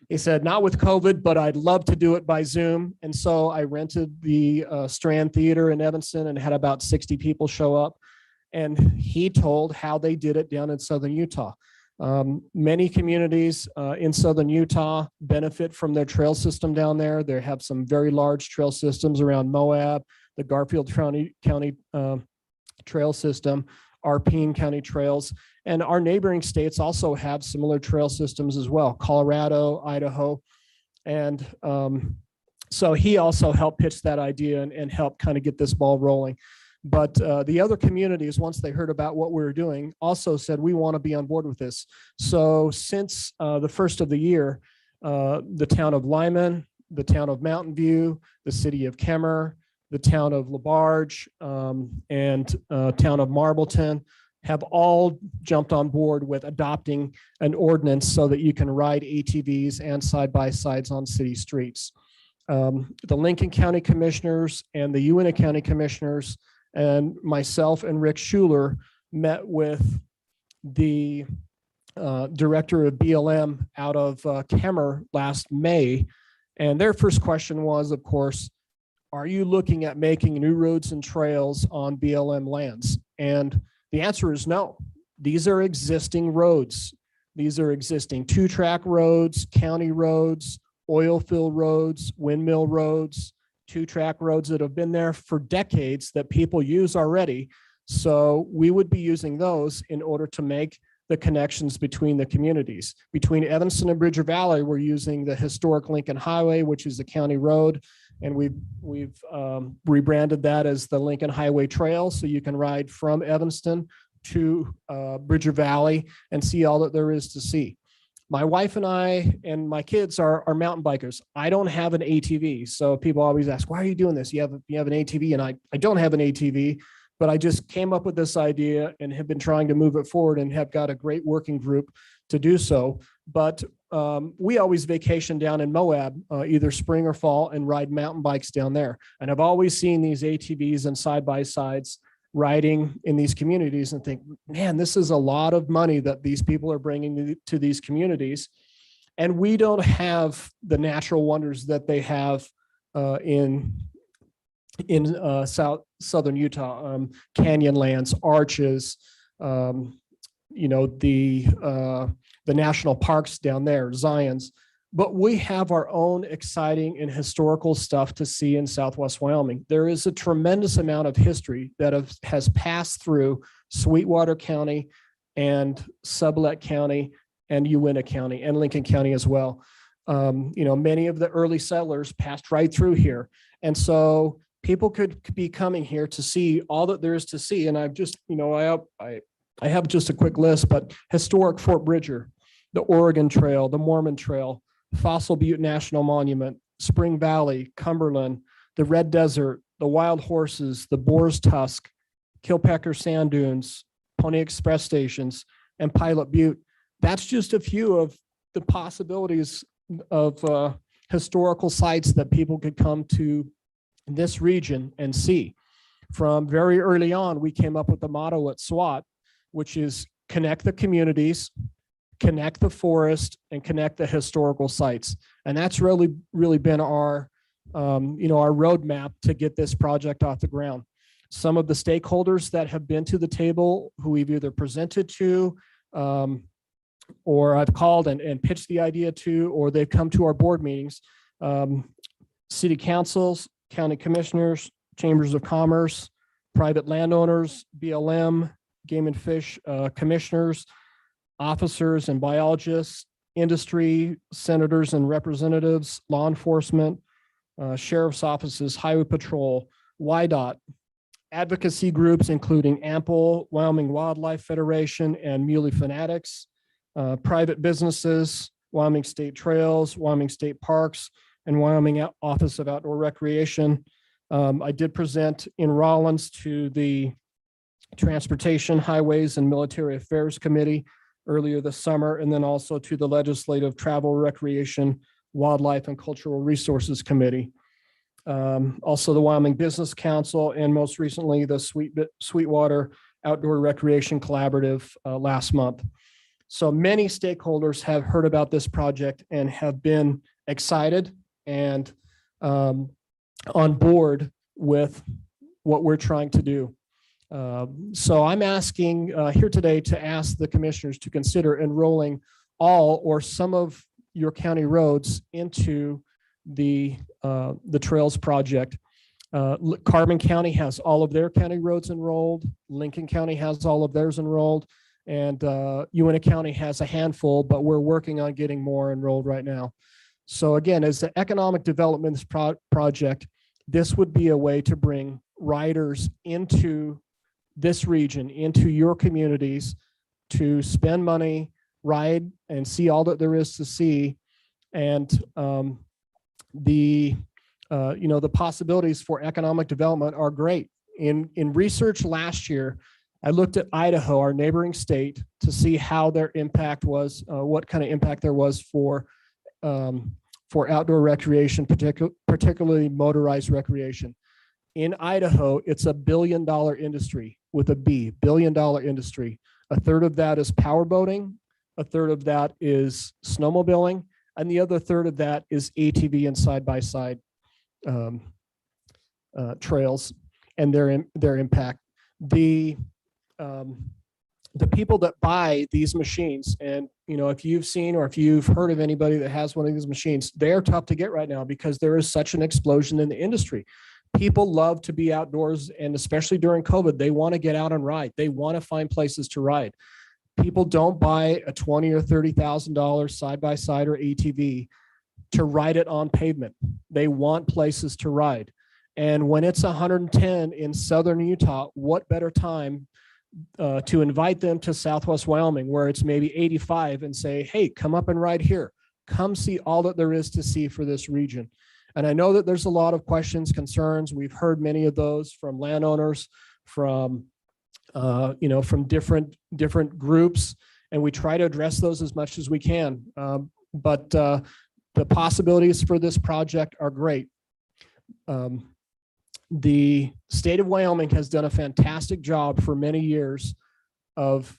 He said, not with COVID, but I'd love to do it by Zoom. And so I rented the Strand Theater in Evanston and had about 60 people show up. And he told how they did it down in Southern Utah. Many communities in Southern Utah benefit from their trail system down there. They have some very large trail systems around Moab, the Garfield County Trail System, Arpine County Trails, and our neighboring states also have similar trail systems as well, Colorado, Idaho. And so he also helped pitch that idea and help kind of get this ball rolling. But the other communities, once they heard about what we were doing, also said, we want to be on board with this. So since the first of the year, the town of Lyman, the town of Mountain View, the city of Kemmer, the town of LaBarge, and town of Marbleton have all jumped on board with adopting an ordinance so that you can ride ATVs and side-by-sides on city streets. The Lincoln County Commissioners and the Uintah County Commissioners and myself and Rick Schuler met with the director of BLM out of Kemmer last May. And their first question was, of course, are you looking at making new roads and trails on BLM lands? And the answer is no. These are existing roads. These are existing 2-track roads, county roads, oil field roads, windmill roads, 2-track roads that have been there for decades that people use already. So we would be using those in order to make the connections between the communities. Between Evanston and Bridger Valley, we're using the historic Lincoln Highway, which is the county road, and we've rebranded that as the Lincoln Highway Trail, so you can ride from Evanston to Bridger Valley and see all that there is to see. My wife and I and my kids are mountain bikers. I don't have an ATV, so people always ask, "Why are you doing this? You have an ATV?" And I don't have an ATV. But I just came up with this idea and have been trying to move it forward and have got a great working group to do so. But we always vacation down in Moab, either spring or fall, and ride mountain bikes down there. And I've always seen these ATVs and side-by-sides riding in these communities and think, man, this is a lot of money that these people are bringing to these communities. And we don't have the natural wonders that they have in southern Utah, Canyonlands, arches, the national parks down there, Zions. But we have our own exciting and historical stuff to see in Southwest Wyoming. There is a tremendous amount of history that has passed through Sweetwater County and Sublette County and Uintah County and Lincoln County as well. Many of the early settlers passed right through here. And so people could be coming here to see all that there is to see. And I've just, I have just a quick list, but historic Fort Bridger, the Oregon Trail, the Mormon Trail, Fossil Butte National Monument, Spring Valley, Cumberland, the Red Desert, the Wild Horses, the Boar's Tusk, Kilpecker Sand Dunes, Pony Express stations, and Pilot Butte. That's just a few of the possibilities of historical sites that people could come to this region and see. From very early on, we came up with the motto at SWAT, which is connect the communities, connect the forest, and connect the historical sites. And that's really been our roadmap to get this project off the ground. Some of the stakeholders that have been to the table, who we've either presented to, or I've called and pitched the idea to, or they've come to our board meetings, city councils, county commissioners, chambers of commerce, private landowners, BLM, game and fish commissioners, officers and biologists, industry, senators and representatives, law enforcement, sheriff's offices, highway patrol, WYDOT, advocacy groups, including AMPLE, Wyoming Wildlife Federation, and Muley Fanatics, private businesses, Wyoming State Trails, Wyoming State Parks, and Wyoming Office of Outdoor Recreation. I did present in Rollins to the Transportation, Highways, and Military Affairs Committee earlier this summer, and then also to the Legislative Travel, Recreation, Wildlife, and Cultural Resources Committee. Also the Wyoming Business Council, and most recently the Sweetwater Outdoor Recreation Collaborative last month. So many stakeholders have heard about this project and have been excited and on board with what we're trying to do. So I'm asking here today to ask the commissioners to consider enrolling all or some of your county roads into the Trails project. Carbon County has all of their county roads enrolled. Lincoln County has all of theirs enrolled. And Uintah County has a handful, but we're working on getting more enrolled right now. So again, as the economic development project, this would be a way to bring riders into this region, into your communities, to spend money, ride, and see all that there is to see. And the possibilities for economic development are great. In research last year, I looked at Idaho, our neighboring state, to see how their impact was, what kind of impact there was for outdoor recreation, particularly motorized recreation. In Idaho, it's $1 billion industry with a B, $1 billion industry. A third of that is power boating, a third of that is snowmobiling, and the other third of that is ATV and side-by-side trails and their impact. the people that buy these machines, and if you've seen or if you've heard of anybody that has one of these machines, they're tough to get right now because there is such an explosion in the industry. People love to be outdoors, and especially during COVID, they want to get out and ride. They want to find places to ride. People don't buy a $20,000 or $30,000 side-by-side or ATV to ride it on pavement. They want places to ride. And when it's 110 in southern Utah, what better time to invite them to Southwest Wyoming, where it's maybe 85, and say, hey, come up and ride here. Come see all that there is to see for this region. And I know that there's a lot of questions, concerns. We've heard many of those from landowners, from from different groups, and we try to address those as much as we can. But the possibilities for this project are great. The state of Wyoming has done a fantastic job for many years of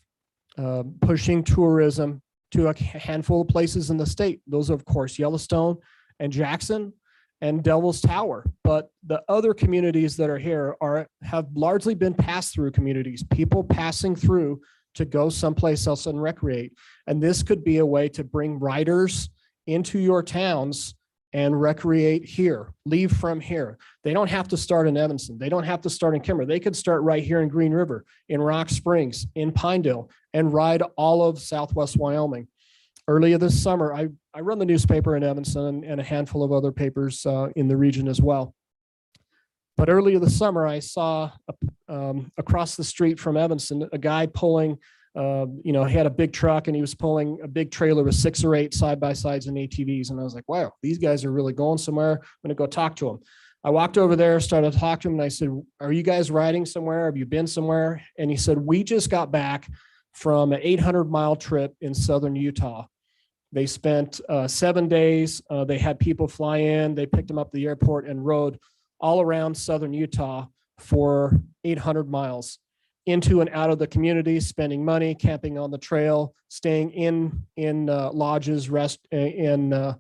pushing tourism to a handful of places in the state. Those are, of course, Yellowstone and Jackson and Devil's Tower. But the other communities that are here have largely been pass-through communities, people passing through to go someplace else and recreate. And this could be a way to bring riders into your towns and recreate here, leave from here. They don't have to start in Evanston. They don't have to start in Kimmer. They could start right here in Green River, in Rock Springs, in Pinedale, and ride all of Southwest Wyoming. Earlier this summer, I run the newspaper in Evanston and a handful of other papers in the region as well. But earlier this summer, I saw across the street from Evanston, a guy pulling, he had a big truck and he was pulling a big trailer with 6 or 8 side-by-sides and ATVs. And I was like, wow, these guys are really going somewhere. I'm going to go talk to them. I walked over there, started to talk to him, and I said, are you guys riding somewhere? Have you been somewhere? And he said, we just got back from an 800-mile trip in southern Utah. They spent 7 days. They had people fly in. They picked them up at the airport and rode all around southern Utah for 800 miles into and out of the community, spending money, camping on the trail, staying in lodges, in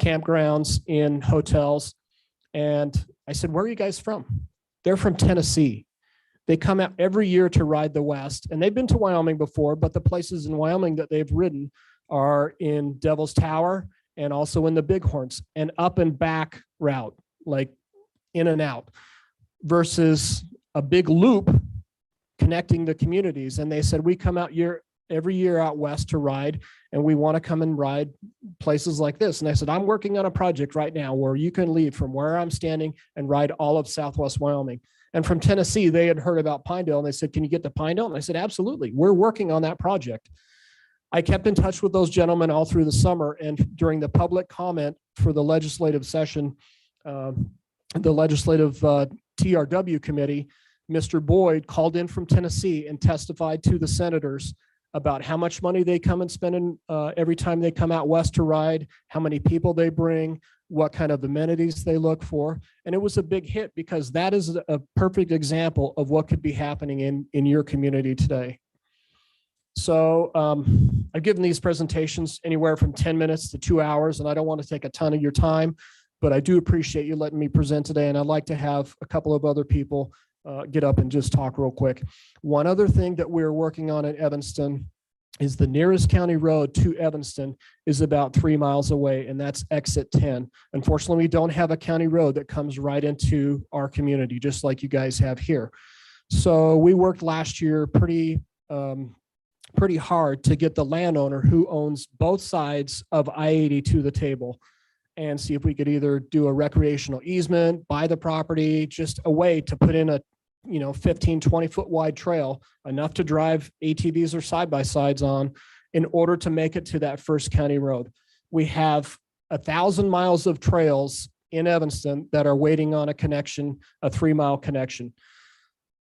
campgrounds, in hotels. And I said, where are you guys from? They're from Tennessee. They come out every year to ride the West, and they've been to Wyoming before, but the places in Wyoming that they've ridden are in Devil's Tower and also in the Bighorns, and up and back route, like in and out, versus a big loop connecting the communities. And they said, we come out every year out west to ride, and we want to come and ride places like this. And I said, I'm working on a project right now where you can leave from where I'm standing and ride all of Southwest Wyoming. And from Tennessee, they had heard about Pinedale, and they said, can you get to Pinedale? And I said, absolutely. We're working on that project. I kept in touch with those gentlemen all through the summer, and during the public comment for the legislative session, the legislative TRW committee, Mr. Boyd called in from Tennessee and testified to the senators about how much money they come and spend every time they come out west to ride, how many people they bring, what kind of amenities they look for. And it was a big hit because that is a perfect example of what could be happening in your community today. So I've given these presentations anywhere from 10 minutes to 2 hours, and I don't want to take a ton of your time, but I do appreciate you letting me present today. And I'd like to have a couple of other people get up and just talk real quick. One other thing that we're working on in Evanston is the nearest county road to Evanston is about 3 miles away, and that's exit 10. Unfortunately, we don't have a county road that comes right into our community, just like you guys have here. So we worked last year pretty hard to get the landowner who owns both sides of I-80 to the table and see if we could either do a recreational easement, buy the property, just a way to put in a 15, 20 foot wide trail, enough to drive ATVs or side-by-sides on in order to make it to that first county road. We have 1,000 miles of trails in Evanston that are waiting on a connection, a 3-mile connection.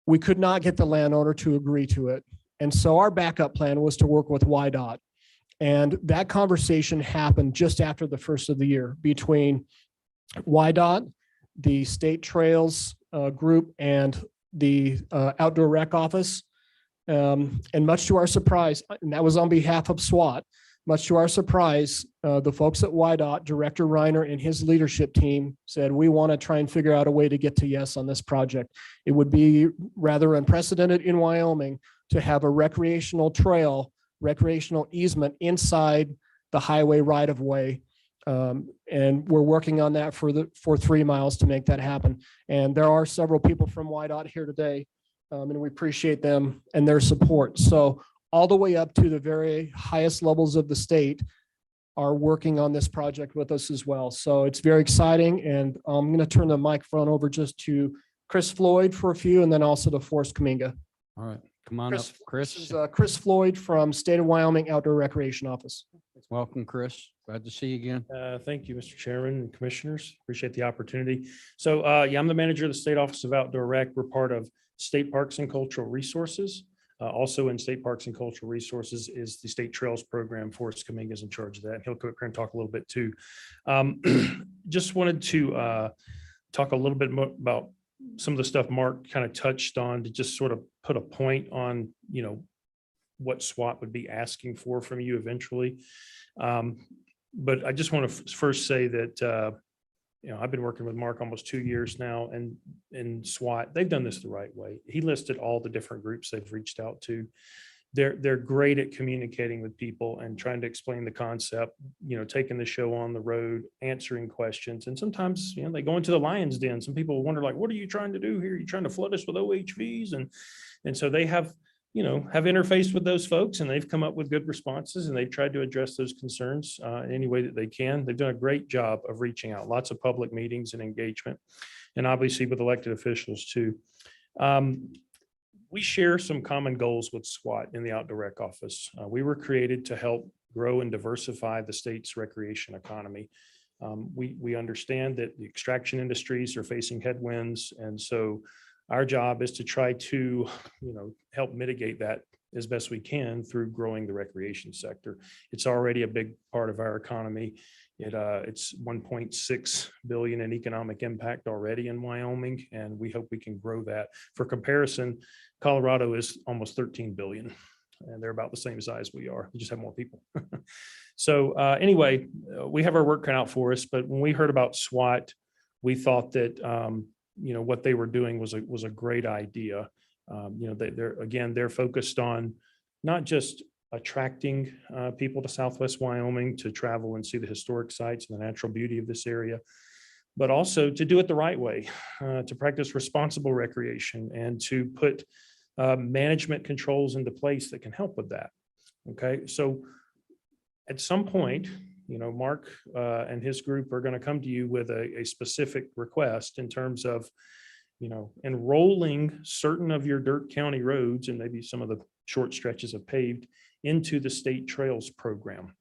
We could not get the landowner to agree to it. And so our backup plan was to work with YDOT. And that conversation happened just after the first of the year between YDOT, the State Trails group, and the Outdoor Rec Office. And much to our surprise, and that was on behalf of SWAT, much to our surprise, the folks at YDOT, Director Reiner and his leadership team said, we want to try and figure out a way to get to yes on this project. It would be rather unprecedented in Wyoming to have a recreational trail, recreational easement inside the highway right of way. And we're working on that for 3 miles to make that happen. And there are several people from YDOT here today, and we appreciate them and their support. So all the way up to the very highest levels of the state are working on this project with us as well. So it's very exciting. And I'm going to turn the microphone over just to Chris Floyd for a few, and then also to Forrest Kaminga. All right, come on up, Chris. This is Chris Floyd from State of Wyoming Outdoor Recreation Office. Welcome, Chris. Glad to see you again. Thank you, Mr. Chairman and Commissioners. Appreciate the opportunity. So I'm the manager of the State Office of Outdoor Rec. We're part of State Parks and Cultural Resources. Also in State Parks and Cultural Resources is the State Trails Program. Forrest Kaminga is in charge of that. And he'll come up here and talk a little bit too. Just wanted to talk a little bit more about some of the stuff Mark kind of touched on, to just sort of put a point on, what SWAT would be asking for from you eventually. But I just want to first say that, I've been working with Mark almost 2 years now, and in SWAT, they've done this the right way. He listed all the different groups they've reached out to. They're great at communicating with people and trying to explain the concept, taking the show on the road, answering questions. And sometimes, they go into the lion's den. Some people wonder, like, what are you trying to do here? Are you trying to flood us with OHVs? And so they have interfaced with those folks, and they've come up with good responses, and they've tried to address those concerns in any way that they can. They've done a great job of reaching out, lots of public meetings and engagement, and obviously with elected officials too. We share some common goals with SWAT in the Outdoor Rec Office. We were created to help grow and diversify the state's recreation economy. We understand that the extraction industries are facing headwinds, and so our job is to try to, help mitigate that as best we can through growing the recreation sector. It's already a big part of our economy. It's 1.6 billion in economic impact already in Wyoming, and we hope we can grow that. For comparison, Colorado is almost 13 billion, and they're about the same size we are. We just have more people. So anyway, we have our work cut out for us, but when we heard about SWAT, we thought that what they were doing was a great idea. They're focused on not just attracting people to Southwest Wyoming to travel and see the historic sites and the natural beauty of this area, but also to do it the right way, to practice responsible recreation and to put management controls into place that can help with that. Okay, so at some point, Mark and his group are going to come to you with a specific request in terms of, enrolling certain of your dirt county roads and maybe some of the short stretches of paved into the state trails program.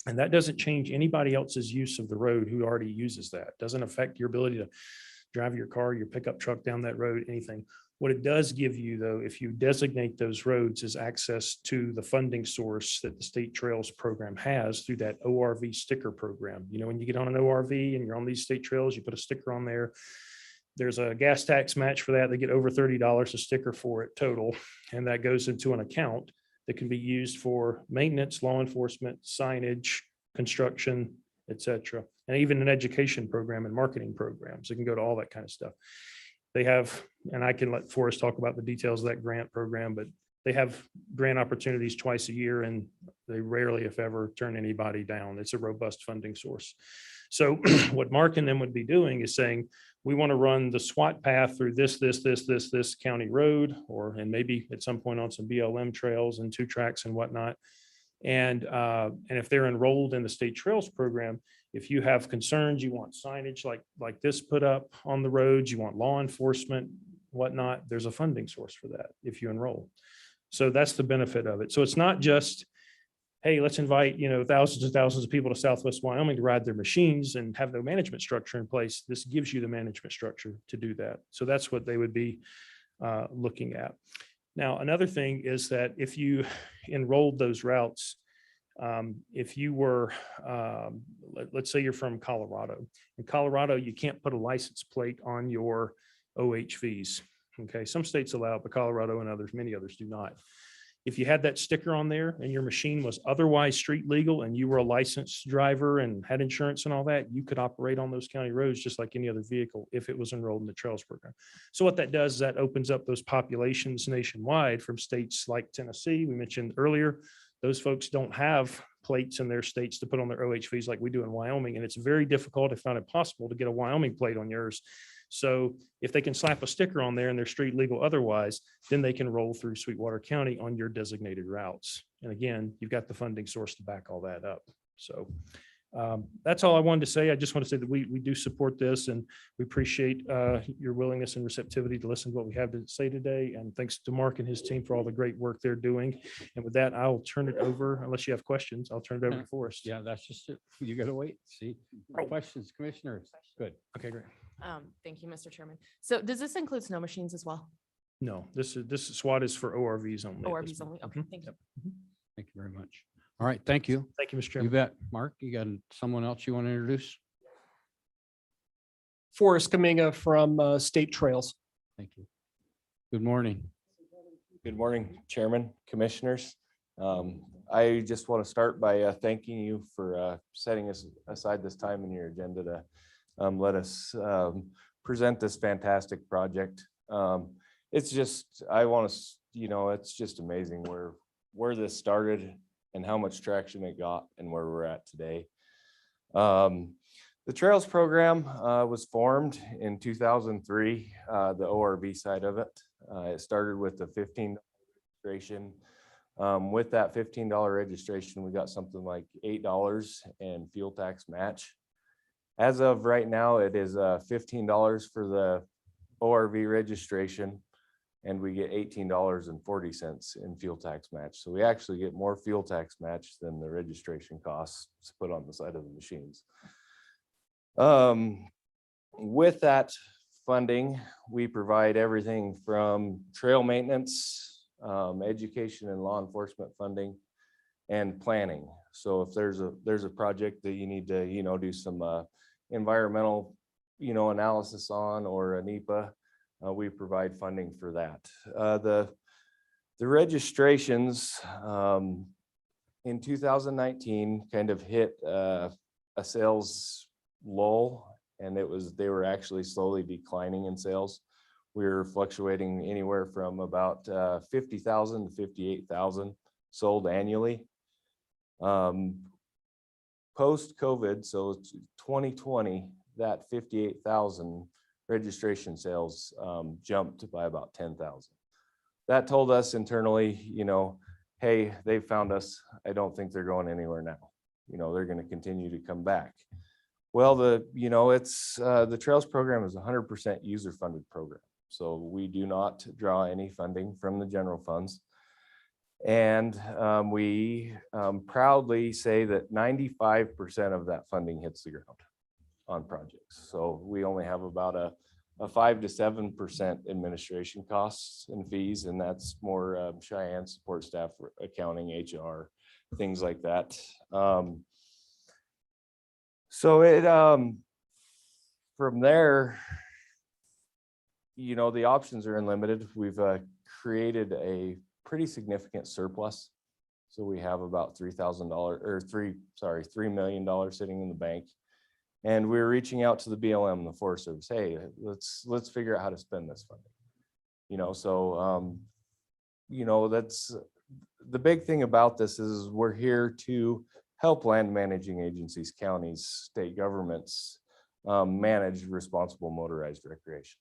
And that doesn't change anybody else's use of the road who already uses that. Doesn't affect your ability to drive your car, your pickup truck down that road, anything. What it does give you, though, if you designate those roads, is access to the funding source that the state trails program has through that ORV sticker program. When you get on an ORV and you're on these state trails, you put a sticker on there. There's a gas tax match for that. They get over $30 a sticker for it total. And that goes into an account that can be used for maintenance, law enforcement, signage, construction, etc. And even an education program and marketing programs. It can go to all that kind of stuff. They have, and I can let Forrest talk about the details of that grant program, but they have grant opportunities twice a year, and they rarely, if ever, turn anybody down. It's a robust funding source. So what Mark and them would be doing is saying, we want to run the SWAT path through this county road, and maybe at some point on some BLM trails and 2 tracks and whatnot. And if they're enrolled in the state trails program, if you have concerns, you want signage like this put up on the roads, you want law enforcement, whatnot, there's a funding source for that if you enroll. So that's the benefit of it. So it's not just, hey, let's invite, thousands and thousands of people to Southwest Wyoming to ride their machines and have no management structure in place. This gives you the management structure to do that. So that's what they would be looking at. Now, another thing is that if you enrolled those routes, if you were, let's say you're from Colorado. In Colorado, you can't put a license plate on your OHVs. Okay, some states allow it, but Colorado and many others do not. If you had that sticker on there and your machine was otherwise street legal and you were a licensed driver and had insurance and all that, you could operate on those county roads just like any other vehicle if it was enrolled in the trails program. So what that does is that opens up those populations nationwide from states like Tennessee. We mentioned earlier, those folks don't have plates in their states to put on their OHVs like we do in Wyoming. And it's very difficult, if not impossible, to get a Wyoming plate on yours. So if they can slap a sticker on there and they're street legal otherwise, then they can roll through Sweetwater County on your designated routes. And again, you've got the funding source to back all that up. So that's all I wanted to say. I just want to say that we do support this and we appreciate your willingness and receptivity to listen to what we have to say today. And thanks to Mark and his team for all the great work they're doing. And with that, I'll turn it over, unless you have questions, I'll turn it over to Forrest. Yeah, that's just it. You gotta wait, see. Questions, commissioners? Good. Okay, great. Thank you, Mr. Chairman. So does this include snow machines as well? No, this is SWAT is for ORVs only. at this ORVs only? point. Okay, thank you. Thank you very much. All right, thank you. Thank you, Mr. You Chairman. bet. Mark, you got someone else you want to introduce? Forrest Kaminga from State Trails. Thank you. Good morning. Good morning, Chairman, Commissioners. I just want to start by thanking you for setting aside this time in your agenda to let us present this fantastic project. It's just, I want to, it's just amazing where this started and how much traction it got and where we're at today. The Trails program was formed in 2003, the ORV side of it. It started with the $15 registration. With that $15 registration, we got something like $8 and fuel tax match. As of right now, it is $15 for the ORV registration, and we get $18.40 in fuel tax match. So we actually get more fuel tax match than the registration costs put on the side of the machines. With that funding, we provide everything from trail maintenance, education and law enforcement funding, and planning. So if there's a project that you need to, do some environmental, analysis on, or a NEPA, we provide funding for that. The registrations in 2019 kind of hit a sales lull, and they were actually slowly declining in sales. We were fluctuating anywhere from about 50,000 to 58,000 sold annually. Post-COVID, so 2020, that 58,000 registration sales jumped by about 10,000. That told us internally, hey, they found us. I don't think they're going anywhere now. They're going to continue to come back. Well, the Trails program is 100% user-funded program. So we do not draw any funding from the general funds. And we proudly say that 95% of that funding hits the ground on projects. So we only have about a 5 to 7% administration costs and fees, and that's more Cheyenne support staff, accounting, HR, things like that. So it from there, the options are unlimited. We've created a pretty significant surplus. So we have about $3 million sitting in the bank. And we're reaching out to the BLM, the Forest Service. Hey, let's figure out how to spend this funding. That's the big thing about this is we're here to help land managing agencies, counties, state governments manage responsible motorized recreation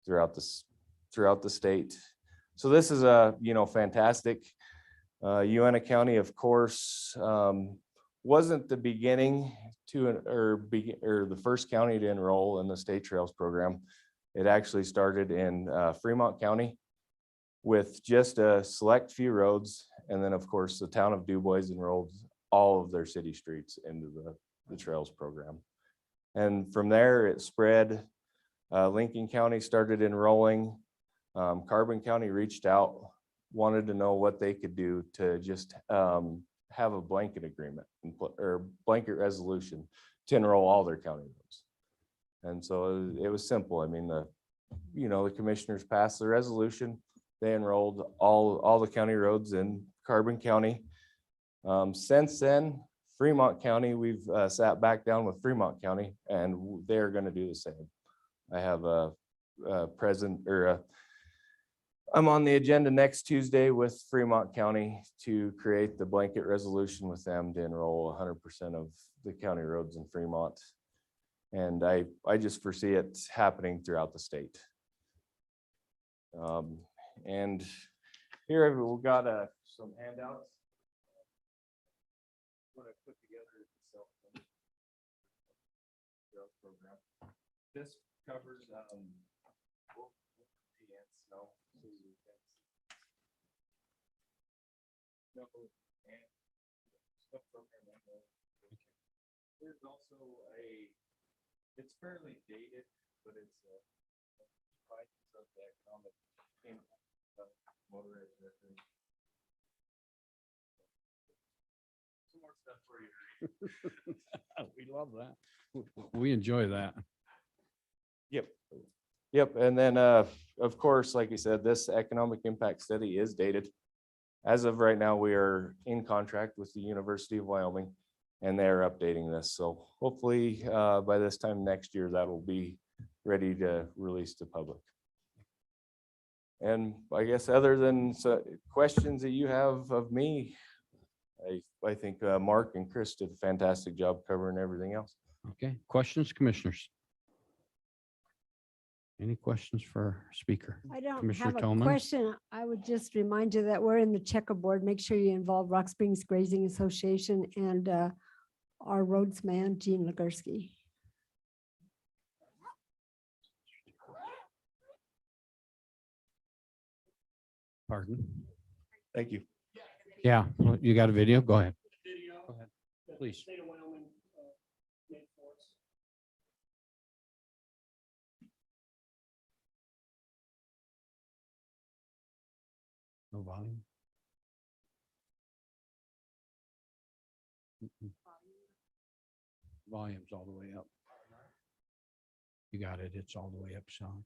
throughout the state. So this is a fantastic. UNA County, of course, wasn't the beginning or the first county to enroll in the State Trails program. It actually started in Fremont County with just a select few roads. And then, of course, the town of DuBois enrolled all of their city streets into the Trails program. And from there, it spread. Lincoln County started enrolling. Carbon County reached out, wanted to know what they could do to just have a blanket agreement or blanket resolution to enroll all their county roads. And so it was simple. I mean, the commissioners passed the resolution. they enrolled all the county roads in Carbon County. Since then, Fremont County, we've sat back down with Fremont County, and they're going to do the same. I have a I'm on the agenda next Tuesday with Fremont County to create the blanket resolution with them to enroll 100% of the county roads in Fremont. And I just foresee it happening throughout the state. And here we've got some handouts. What I put together is the program. This covers there's also it's fairly dated, but it's prices of the economic impact of motorized vehicles. Some more stuff for you to read. We love that. We enjoy that. Yep. And then, of course, like you said, this economic impact study is dated. As of right now, we are in contract with the University of Wyoming, and they're updating this. So hopefully by this time next year, that'll be ready to release to public. And I guess other than questions that you have of me, I think Mark and Chris did a fantastic job covering everything else. Okay, questions, commissioners? Any questions for our speaker? I don't Commissioner have a Tillman? question. I would just remind you that we're in the checkerboard. Make sure you involve Rock Springs Grazing Association and our roadsman, Gene Legursky. Pardon? Thank you. Yeah, well, you got a video? Go ahead. Go ahead, please. No volume? Volume's all the way up. You got it. It's all the way up, Sean.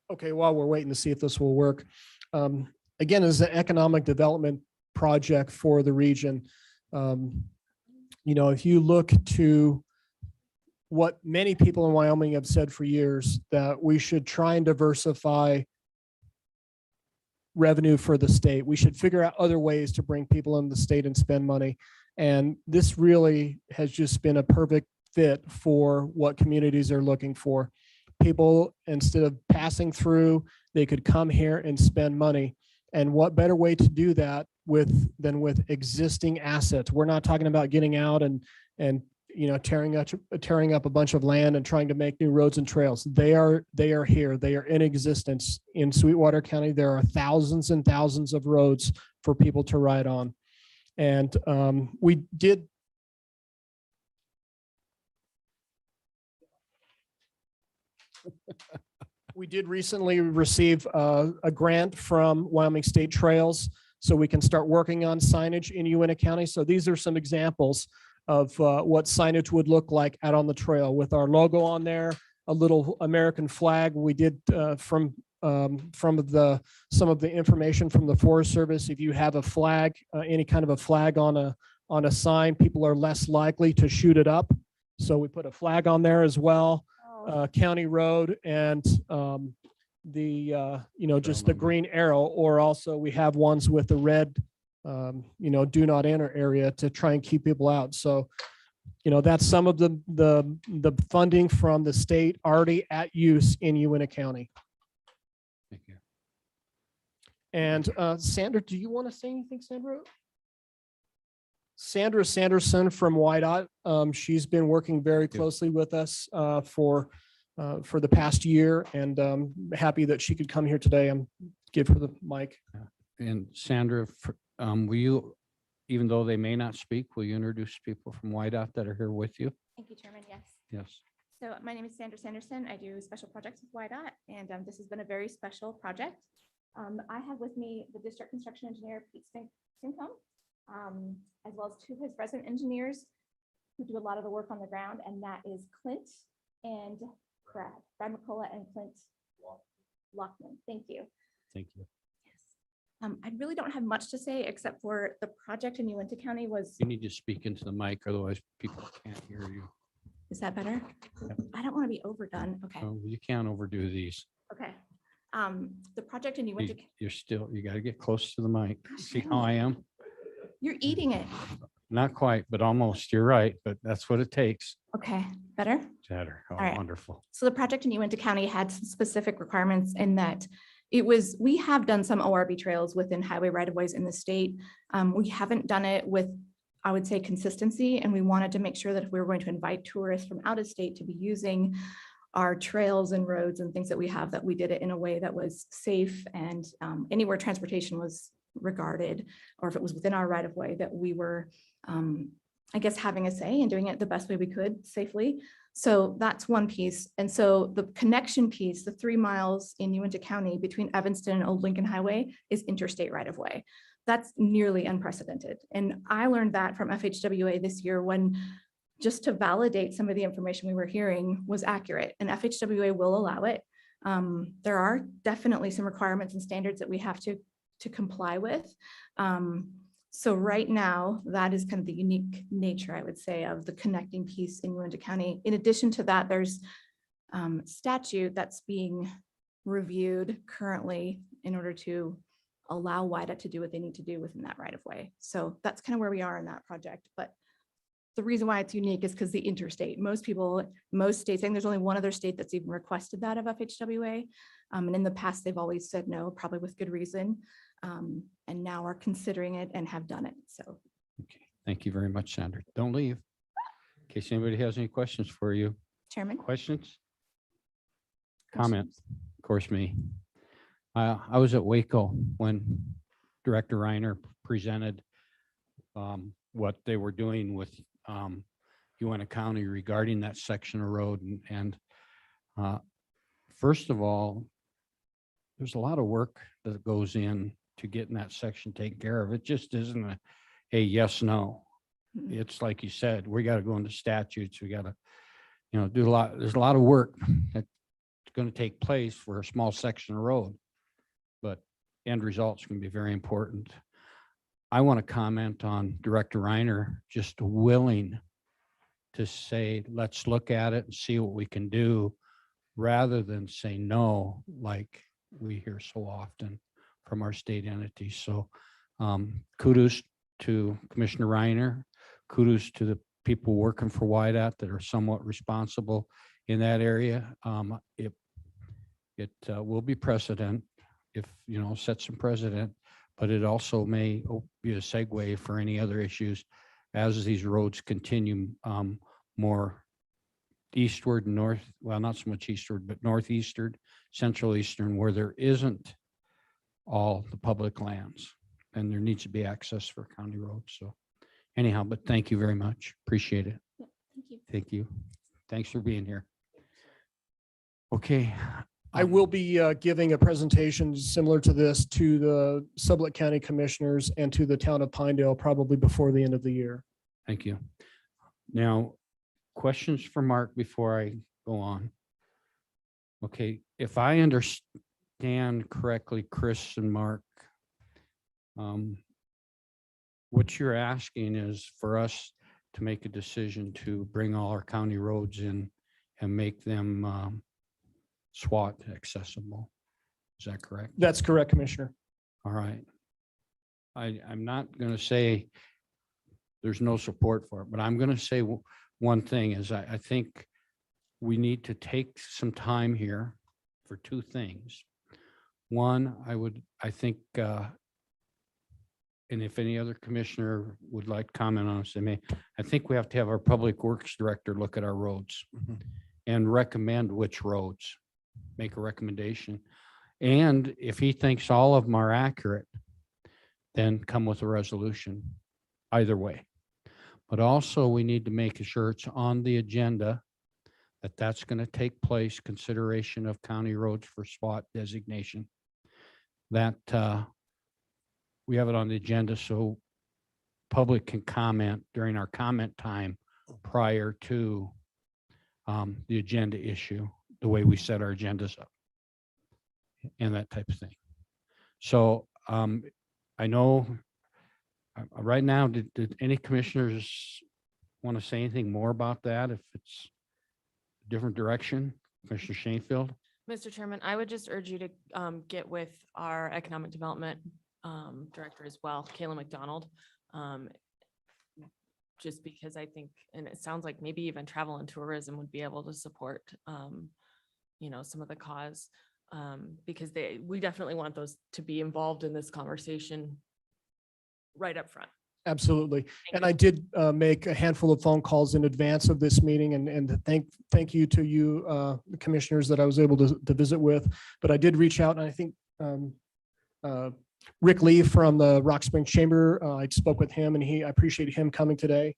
Okay, while we're waiting to see if this will work, again, as an economic development project for the region, if you look to what many people in Wyoming have said for years, that we should try and diversify revenue for the state. We should figure out other ways to bring people in the state and spend money. And this really has just been a perfect fit for what communities are looking for. People, instead of passing through, they could come here and spend money. And what better way to do that than with existing assets? We're not talking about getting out and tearing up a bunch of land and trying to make new roads and trails. They are here. They are in existence. In Sweetwater County, there are thousands and thousands of roads for people to ride on. And we did recently receive a grant from Wyoming State Trails, so we can start working on signage in Uintah County. So these are some examples of what signage would look like out on the trail with our logo on there, a little American flag. We did from some of the information from the Forest Service. If you have a flag, any kind of a flag on a sign, people are less likely to shoot it up. So we put a flag on there as well. County road and just the green arrow, or also we have ones with the red do not enter area to try and keep people out. So that's some of the funding from the state already at use in Uintah County. Thank you. And Sandra, do you want to say anything, Sandra? Sandra Sanderson from YDOT. She's been working very closely with us for the past year, and happy that she could come here today. Give her the mic. And Sandra, will you even though they may not speak, will you introduce people from YDOT that are here with you? Thank you, Chairman. Yes. Yes. So my name is Sandra Sanderson. I do special projects with YDOT, and this has been a very special project. I have with me the district construction engineer, Pete Stincombe, as well as two of his resident engineers who do a lot of the work on the ground, and that is Clint and Brad McCullough and Clint Lockman. Thank you. Thank you. I really don't have much to say except for the project in Uinta County was, You need to speak into the mic, otherwise people can't hear you. is that better? I don't want to be overdone. Okay, Oh, you can't overdo these. okay. The project in Uinta, You got to get close to the mic. See how I am? you're eating it. Not quite, but almost. You're right, but that's what it takes. Okay, better? Better. Oh, All right. wonderful. So the project in Uinta County had some specific requirements in that we have done some ORB trails within highway right-of-ways in the state. We haven't done it with, I would say, consistency, and we wanted to make sure that if we were going to invite tourists from out of state to be using our trails and roads and things that we have, that we did it in a way that was safe and anywhere transportation was regarded, or if it was within our right-of-way, that we were, I guess, having a say and doing it the best way we could safely. So that's one piece. And so the connection piece, the 3 miles in Uinta County between Evanston and Old Lincoln Highway is interstate right of way. That's nearly unprecedented. And I learned that from FHWA this year when, just to validate some of the information we were hearing was accurate, and FHWA will allow it. There are definitely some requirements and standards that we have to comply with. So right now, that is kind of the unique nature, I would say, of the connecting piece in Uinta County. In addition to that, there's statute that's being reviewed currently in order to allow WIDA to do what they need to do within that right of way. So that's kind of where we are in that project. But the reason why it's unique is because the interstate, most states, and there's only one other state that's even requested that of FHWA. And in the past, they've always said no, probably with good reason. And now are considering it and have done it. So. Okay. Thank you very much, Sandra. Don't leave. In case anybody has any questions for you. Chairman. Questions? Comments? Of course, me. I was at Waco when Director Reiner presented what they were doing with Uinta County regarding that section of road. And first of all, there's a lot of work that goes in to getting that section taken care of. It just isn't a yes, no. It's like you said, we got to go into statutes. We got to, do a lot. There's a lot of work that's going to take place for a small section of road, but end results can be very important. I want to comment on Director Reiner just willing to say, let's look at it and see what we can do, rather than say no, like we hear so often from our state entities. So kudos to Commissioner Reiner, kudos to the people working for YDOT that are somewhat responsible in that area. It will be precedent if, set some precedent, but it also may be a segue for any other issues as these roads continue more eastward, north, well, not so much eastward, but northeastern, central eastern, where there isn't all the public lands, and there needs to be access for county roads. So anyhow, but thank you very much. Appreciate it. Yeah, thank you. Thank you. Thanks for being here. Okay. I will be giving a presentation similar to this to the Sublette County Commissioners and to the town of Pinedale probably before the end of the year. Thank you. Now, questions for Mark before I go on. Okay, if I understand correctly, Chris and Mark, what you're asking is for us to make a decision to bring all our county roads in and make them SWAT accessible. Is that correct? That's correct, Commissioner. All right. I'm not going to say there's no support for it, but I'm going to say one thing is I think we need to take some time here for two things. One, I think, and if any other commissioner would like to comment on this, I think we have to have our public works director look at our roads and recommend which roads, make a recommendation. And if he thinks all of them are accurate, then come with a resolution either way. But also we need to make sure it's on the agenda that that's going to take place, consideration of county roads for SWAT designation. That we have it on the agenda so public can comment during our comment time prior to the agenda issue, the way we set our agendas up and that type of thing. So I know right now, did any commissioners want to say anything more about that? If it's a different direction, Commissioner Shanefield? Mr. Chairman, I would just urge you to get with our economic development director as well, Kayla McDonald. Just because I think, and it sounds like maybe even travel and tourism would be able to support, some of the cause, because we definitely want those to be involved in this conversation right up front. Absolutely. And I did make a handful of phone calls in advance of this meeting and thank you to you, the commissioners that I was able to visit with. But I did reach out, and I think Rick Lee from the Rock Springs Chamber, I spoke with him, and I appreciate him coming today.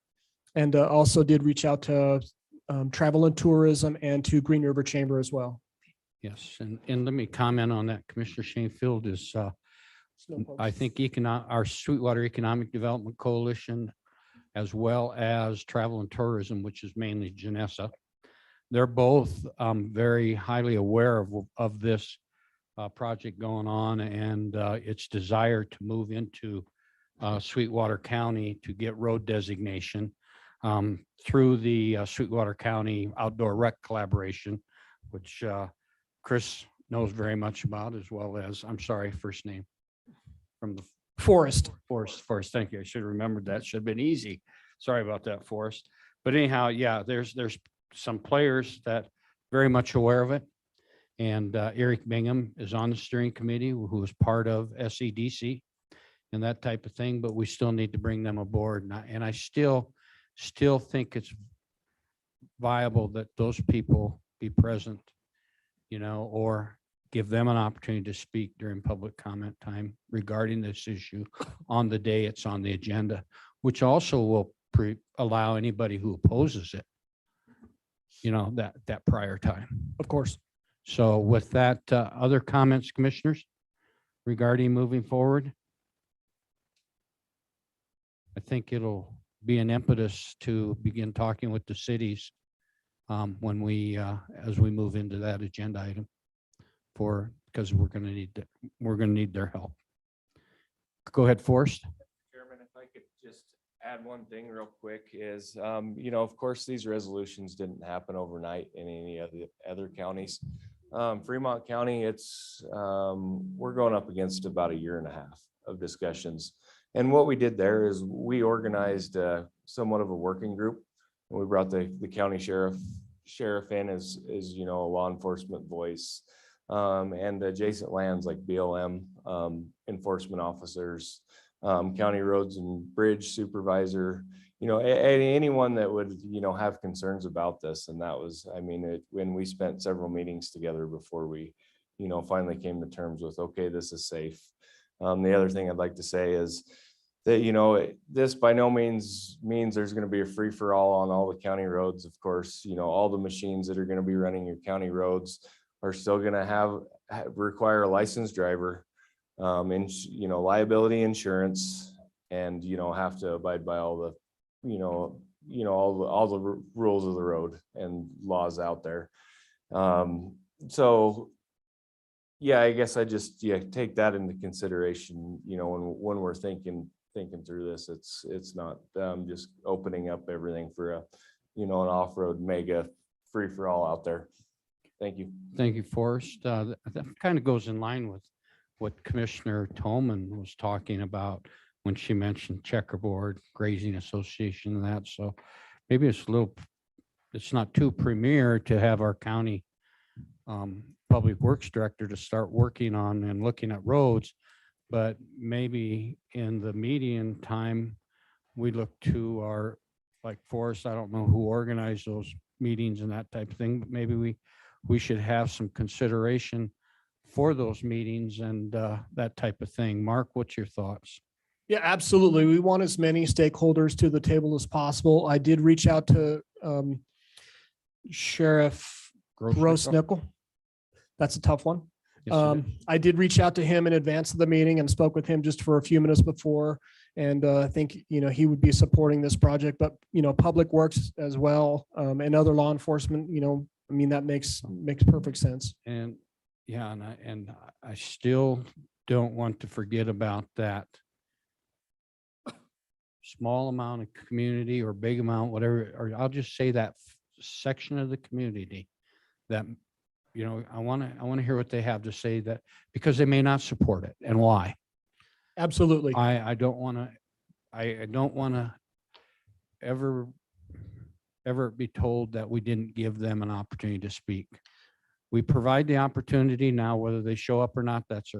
And also did reach out to Travel and Tourism and to Green River Chamber as well. Yes, and let me comment on that. Commissioner Shanefield is, I think our Sweetwater Economic Development Coalition, as well as Travel and Tourism, which is mainly Janessa, they're both very highly aware of this project going on and its desire to move into Sweetwater County to get road designation through the Sweetwater County Outdoor Rec Collaboration, which Chris knows very much about, as well as, I'm sorry, first name from the Forrest. Forrest. Thank you. I should have remembered that. Should have been easy. Sorry about that, Forrest. But anyhow, yeah, there's some players that very much aware of it. And Eric Bingham is on the steering committee, who is part of SEDC and that type of thing, but we still need to bring them aboard. And I still think it's viable that those people be present, or give them an opportunity to speak during public comment time regarding this issue on the day it's on the agenda, which also will allow anybody who opposes it, that prior time. Of course. So with that, other comments, commissioners, regarding moving forward? I think it'll be an impetus to begin talking with the cities when as we move into that agenda item because we're going to need their help. Go ahead, Forrest. Chairman, if I could just add one thing real quick is, of course, these resolutions didn't happen overnight in any of the other counties. Fremont County, we're going up against about 1.5 years of discussions. And what we did there is we organized somewhat of a working group. And we brought the county sheriff in as a law enforcement voice, and adjacent lands like BLM enforcement officers, county roads and bridge supervisor, anyone that would, have concerns about this. And that was, when we spent several meetings together before we, finally came to terms with, okay, this is safe. The other thing I'd like to say is that, this by no means there's going to be a free for all on all the county roads. Of course, all the machines that are going to be running your county roads are still going to require a licensed driver, and liability insurance, and have to abide by all the all the rules of the road and laws out there. So yeah, I guess I just take that into consideration, when we're thinking through this. It's not just opening up everything for an off-road mega free for all out there. Thank you. Thank you, Forrest. That kind of goes in line with what Commissioner Tolman was talking about when she mentioned checkerboard, grazing association and that. So maybe it's not too premier to have our county public works director to start working on and looking at roads, but maybe in the median time, we look to our, like Forrest, I don't know who organized those meetings and that type of thing, but maybe we should have some consideration for those meetings and that type of thing. Mark, what's your thoughts? Yeah, absolutely. We want as many stakeholders to the table as possible. I did reach out to Sheriff Gross-Nickel. That's a tough one. Yes, it is. I did reach out to him in advance of the meeting and spoke with him just for a few minutes before. And I think, he would be supporting this project, but, Public Works as well, and other law enforcement, that makes perfect sense. And yeah, and I still don't want to forget about that small amount of community or big amount, whatever, or I'll just say that section of the community that, I want to hear what they have to say, that because they may not support it and why. Absolutely. I don't want to ever be told that we didn't give them an opportunity to speak. We provide the opportunity now, whether they show up or not, that's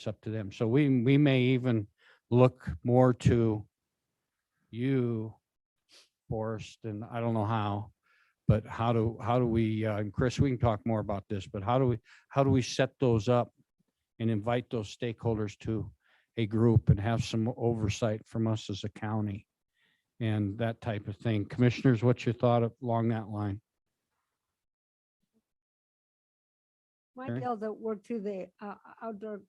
up to them. So we may even look more to you, Forrest, and I don't know how, but how do we, and Chris, we can talk more about this, but how do we set those up and invite those stakeholders to a group and have some oversight from us as a county and that type of thing. Commissioners, what's your thought along that line? Might Mary? be able to work through the outdoor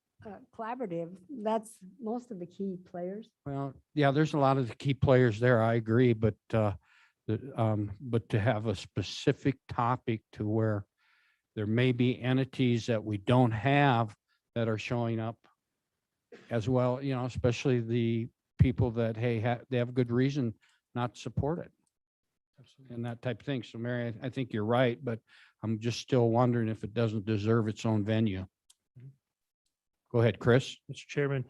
collaborative. That's most of the key players. Well, yeah, there's a lot of the key players there. I agree, but to have a specific topic to where there may be entities that we don't have that are showing up as well, especially the people that, hey, they have good reason not to support it. And that type of thing. So Mary, I think you're right, but I'm just still wondering if it doesn't deserve its own venue. Go ahead, Chris. Mr. Chairman,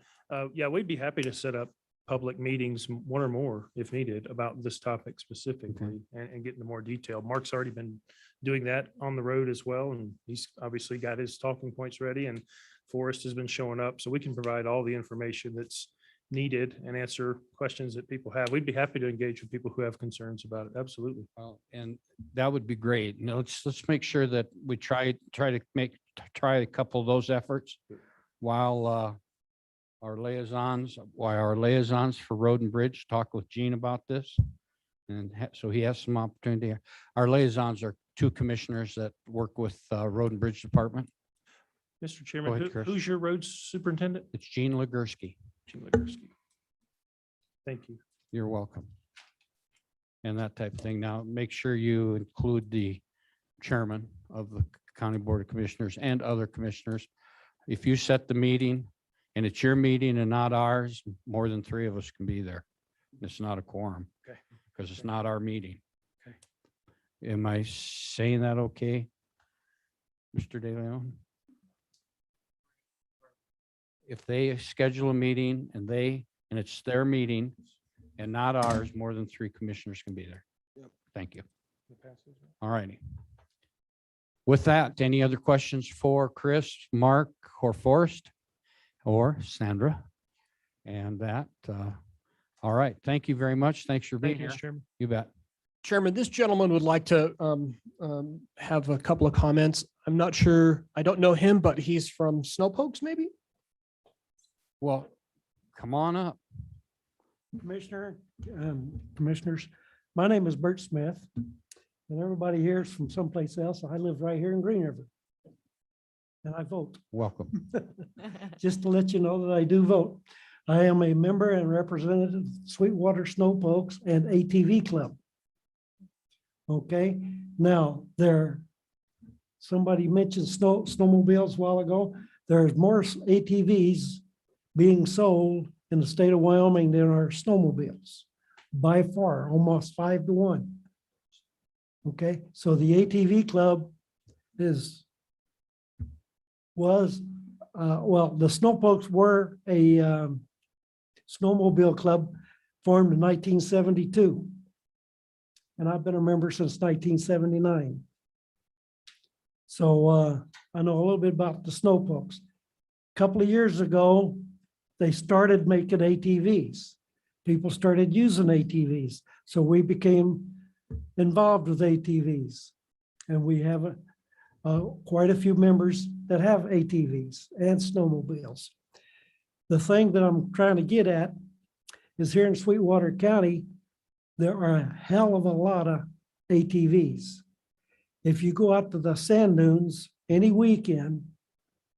yeah, we'd be happy to set up public meetings, one or more if needed, about this topic specifically and get into more detail. Mark's already been doing that on the road as well, and he's obviously got his talking points ready, and Forrest has been showing up, so we can provide all the information that's needed and answer questions that people have. We'd be happy to engage with people who have concerns about it. Absolutely. Well, and that would be great. Let's make sure that we try a couple of those efforts while our liaisons for Road and Bridge talk with Gene about this. And so he has some opportunity. Our liaisons are two commissioners that work with Road and Bridge Department. Mr. Chairman, ahead, Chris. who's your road superintendent? It's Gene Legursky. Gene Legursky. Thank you. You're welcome. And that type of thing. Now, make sure you include the chairman of the County Board of Commissioners and other commissioners. If you set the meeting and it's your meeting and not ours, more than 3 of us can be there. It's not a quorum. Okay. Because it's not our meeting. Okay. Am I saying that okay, Mr. De Leon? If they schedule a meeting and it's their meeting and not ours, more than 3 commissioners can be there. Yep. Thank you. All righty. With that, any other questions for Chris, Mark, or Forrest, or Sandra? And that, all right. Thank you very much. Thanks for being Thank you, here. Mr. Chairman. You bet. Chairman, this gentleman would like to have a couple of comments. I'm not sure, I don't know him, but he's from Snowpokes, maybe? Well, come on up. Commissioners, my name is Bert Smith, and everybody here is from someplace else. I live right here in Green River, and I vote. Welcome. Just to let you know that I do vote. I am a member and representative of Sweetwater Snowpokes and ATV Club. Okay, now somebody mentioned snowmobiles a while ago. There's more ATVs being sold in the state of Wyoming than are snowmobiles, by far, almost 5 to 1. Okay, so the ATV Club the Snowpokes were a snowmobile club formed in 1972. And I've been a member since 1979. So I know a little bit about the Snowpokes. A couple of years ago, they started making ATVs. People started using ATVs. So we became involved with ATVs. And we have quite a few members that have ATVs and snowmobiles. the thing that I'm trying to get at is here in Sweetwater County, there are a hell of a lot of ATVs. If you go out to the sand dunes any weekend,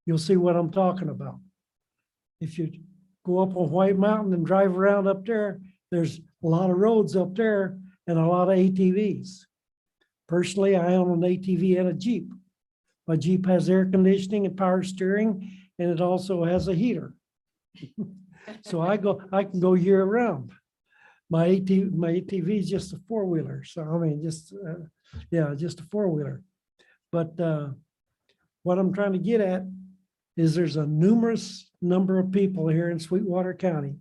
you'll see what I'm talking about. If you go up on White Mountain and drive around up there, there's a lot of roads up there and a lot of ATVs. Personally, I own an ATV and a Jeep. My Jeep has air conditioning and power steering, and it also has a heater. So I can go year round. My ATV is just a four-wheeler. So I mean, just a four-wheeler. But what I'm trying to get at is there's a numerous number of people here in Sweetwater County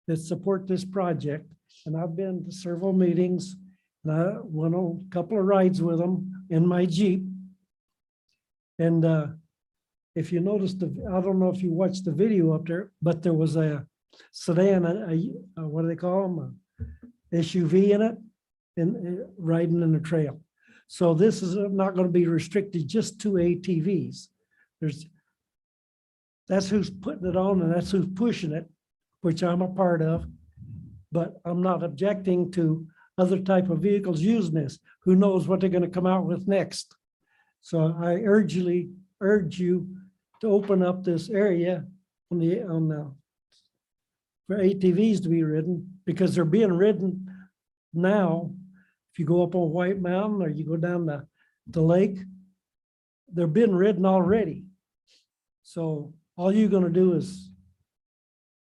that support this project. And I've been to several meetings and I went on a couple of rides with them in my Jeep. And if you noticed, I don't know if you watched the video up there, but there was a sedan, what do they call them? A SUV in it and riding in the trail. So this is not going to be restricted just to ATVs. That's who's putting it on and that's who's pushing it, which I'm a part of. But I'm not objecting to other type of vehicles using this. Who knows what they're going to come out with next? So I urge you to open up this area for ATVs to be ridden, because they're being ridden now. If you go up on White Mountain or you go down the lake, they're being ridden already. So all you're going to do is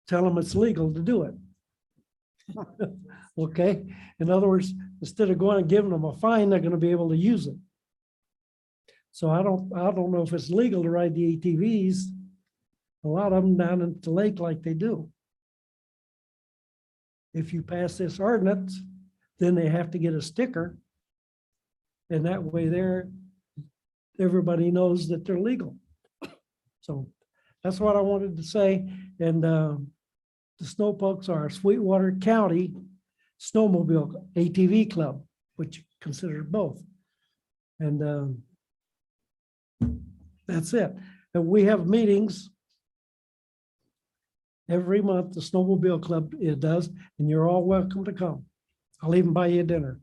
tell them it's legal to do it. Okay. In other words, instead of going and giving them a fine, they're going to be able to use it. So I don't know if it's legal to ride the ATVs. A lot of them down at the lake like they do. If you pass this ordinance, then they have to get a sticker. And that way everybody knows that they're legal. So that's what I wanted to say. And the Snowpokes are a Sweetwater County Snowmobile ATV Club, which considered both. And that's it. And we have meetings every month. The Snowmobile Club it does, and you're all welcome to come. I'll even buy you a dinner.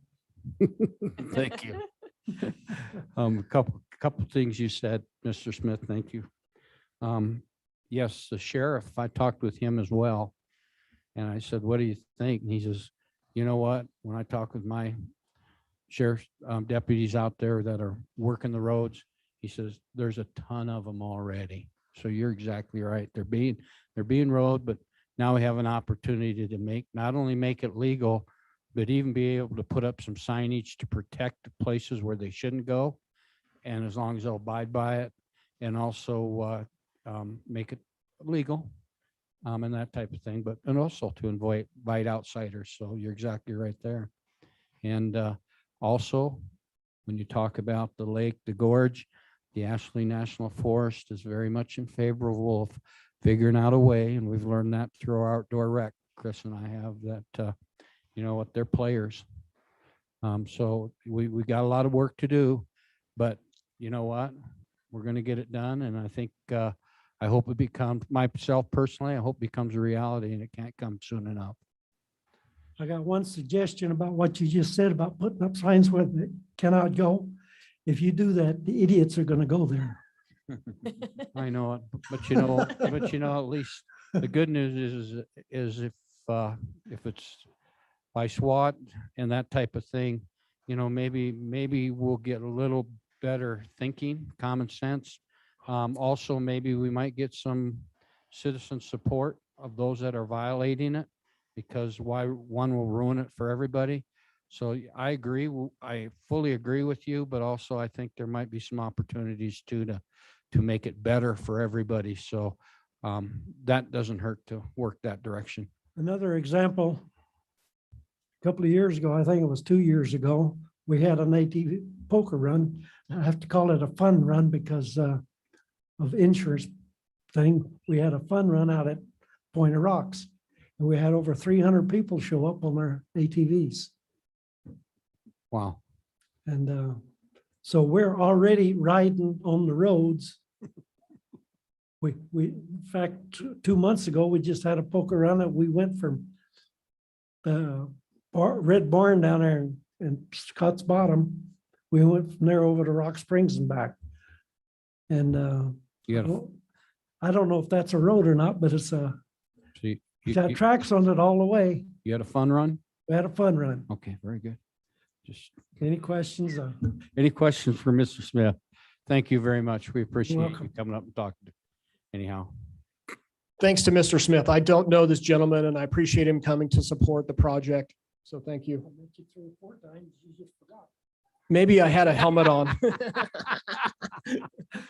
Thank you. A couple things you said, Mr. Smith. Thank you. Yes, the sheriff, I talked with him as well. And I said, what do you think? And he says, you know what? When I talk with my sheriff's deputies out there that are working the roads, he says, there's a ton of them already. So you're exactly right. They're being rode, but now we have an opportunity to not only make it legal, but even be able to put up some signage to protect the places where they shouldn't go. And as long as they'll abide by it, and also make it legal and that type of thing, and also to invite outsiders. So you're exactly right there. And also, when you talk about the lake, the gorge, the Ashley National Forest is very much in favor of figuring out a way, and we've learned that through our outdoor rec. Chris and I have that. You know what? They're players. So we got a lot of work to do, but you know what? We're going to get it done, and I think I hope it becomes, myself personally, I hope it becomes a reality, and it can't come soon enough. I got one suggestion about what you just said about putting up signs where they cannot go. If you do that, the idiots are going to go there. I know it, but you know, at least the good news is if it's by SWAT and that type of thing, you know, maybe we'll get a little better thinking, common sense. Also, maybe we might get some citizen support of those that are violating it, because one will ruin it for everybody. So I agree. I fully agree with you, but also I think there might be some opportunities too to make it better for everybody. So that doesn't hurt to work that direction. Another example, a couple of years ago, I think it was 2 years ago, we had an ATV poker run. I have to call it a fun run because of insurance thing. We had a fun run out at Point of Rocks, and we had over 300 people show up on their ATVs. Wow. And so we're already riding on the roads in fact, 2 months ago, we just had a poke around it. We went from the Red Barn down there in Scott's Bottom. We went from there over to Rock Springs and back. And You got, I don't know if that's a road or not, but it's got tracks on it all the way. you had a fun run? We had a fun run. Okay, very good. Just Any questions? any questions for Mr. Smith? Thank you very much. We appreciate you welcome. coming up and talking. Anyhow, Thanks to Mr. Smith. I don't know this gentleman and I appreciate him coming to support the project. So thank you. Maybe I had a helmet on.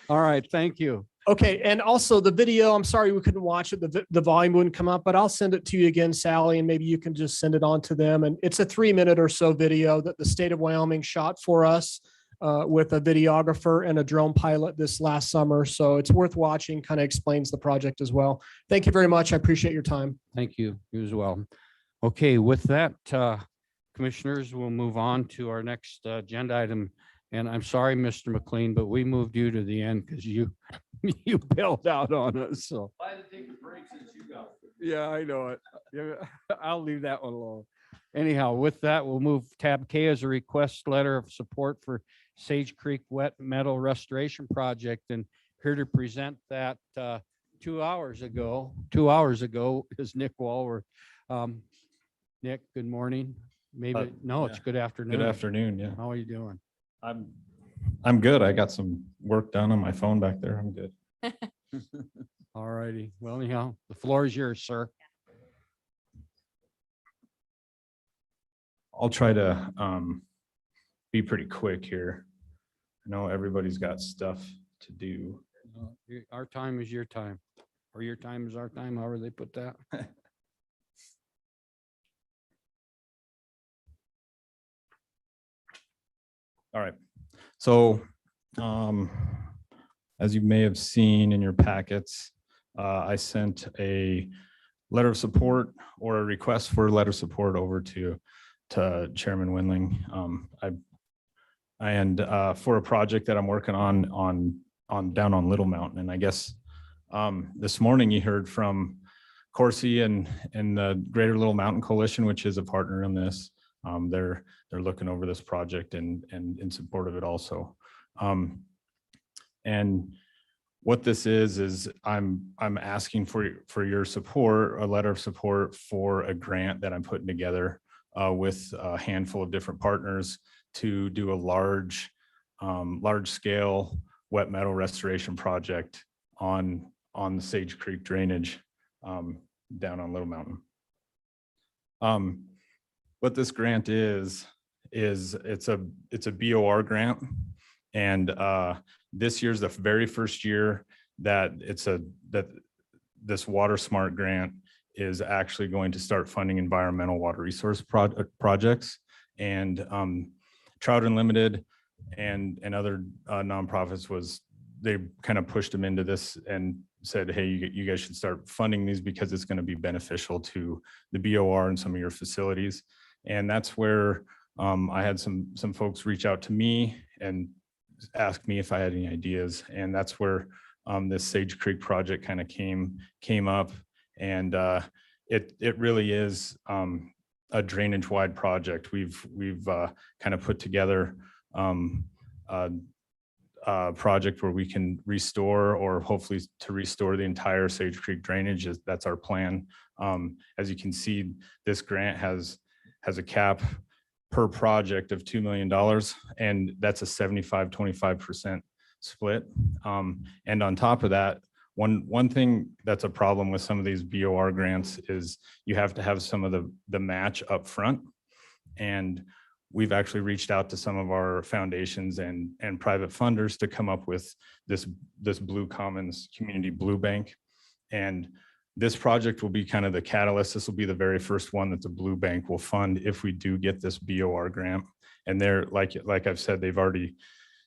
all right, thank you. Okay, and also the video, I'm sorry we couldn't watch it. The volume wouldn't come up, but I'll send it to you again, Sally, and maybe you can just send it on to them. And it's a 3-minute or so video that the state of Wyoming shot for us with a videographer and a drone pilot this last summer. So it's worth watching, kind of explains the project as well. Thank you very much. I appreciate your time. Thank you. You as well. Okay, with that, commissioners, we'll move on to our next agenda item. And I'm sorry, Mr. McLean, but we moved you to the end because you bailed out on us. So. Yeah, I know it. Yeah, I'll leave that one alone. Anyhow, with that, we'll move tab K as a request letter of support for Sage Creek Wet Metal Restoration Project. And here to present that 2 hours ago is Nick Walworth. Nick, good morning. Maybe, no, it's good afternoon. Good afternoon, yeah. How are you doing? I'm good. I got some work done on my phone back there. I'm good. All righty. Well, anyhow, the floor is yours, sir. I'll try to be pretty quick here. I know everybody's got stuff to do. Our time is your time, or your time is our time, however they put that. All right. So as you may have seen in your packets, I sent a letter of support or a request for a letter of support over to Chairman Winling. For a project that I'm working on down on Little Mountain. And I guess this morning you heard from Corsi and the Greater Little Mountain Coalition, which is a partner in this. They're looking over this project and in support of it also. And what this is I'm asking for your support, a letter of support for a grant that I'm putting together with a handful of different partners to do a large scale wet metal restoration project on the Sage Creek drainage down on Little Mountain. What this grant is it's a BOR grant, and this year's the very first year that this Water Smart grant is actually going to start funding environmental water resource projects. And Trout Unlimited and other nonprofits they kind of pushed them into this and said, hey, you guys should start funding these because it's going to be beneficial to the BOR and some of your facilities. And that's where I had some folks reach out to me and ask me if I had any ideas. And that's where this Sage Creek project kind of came up. And it really is a drainage wide project. We've kind of put together a project where we can restore, or hopefully to restore, the entire Sage Creek drainage. That's our plan. As you can see, this grant has a cap per project of $2 million, and that's a 75-25% split. And on top of that, one thing that's a problem with some of these BOR grants is you have to have some of the match up front. And we've actually reached out to some of our foundations and private funders to come up with this Blue Commons Community Blue Bank. And this project will be kind of the catalyst. This will be the very first one that the Blue Bank will fund if we do get this BOR grant. And they're like I've said, they've already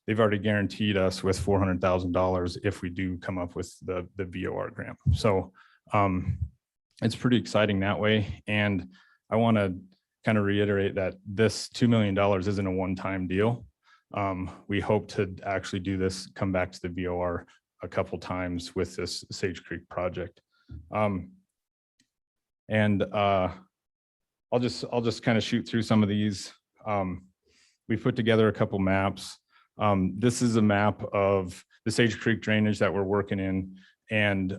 guaranteed us with $400,000 if we do come up with the BOR grant. So it's pretty exciting that way. And I want to kind of reiterate that this $2 million isn't a one-time deal. We hope to actually do this, come back to the BOR a couple times with this Sage Creek project. I'll just kind of shoot through some of these. We put together a couple maps. This is a map of the Sage Creek drainage that we're working in. And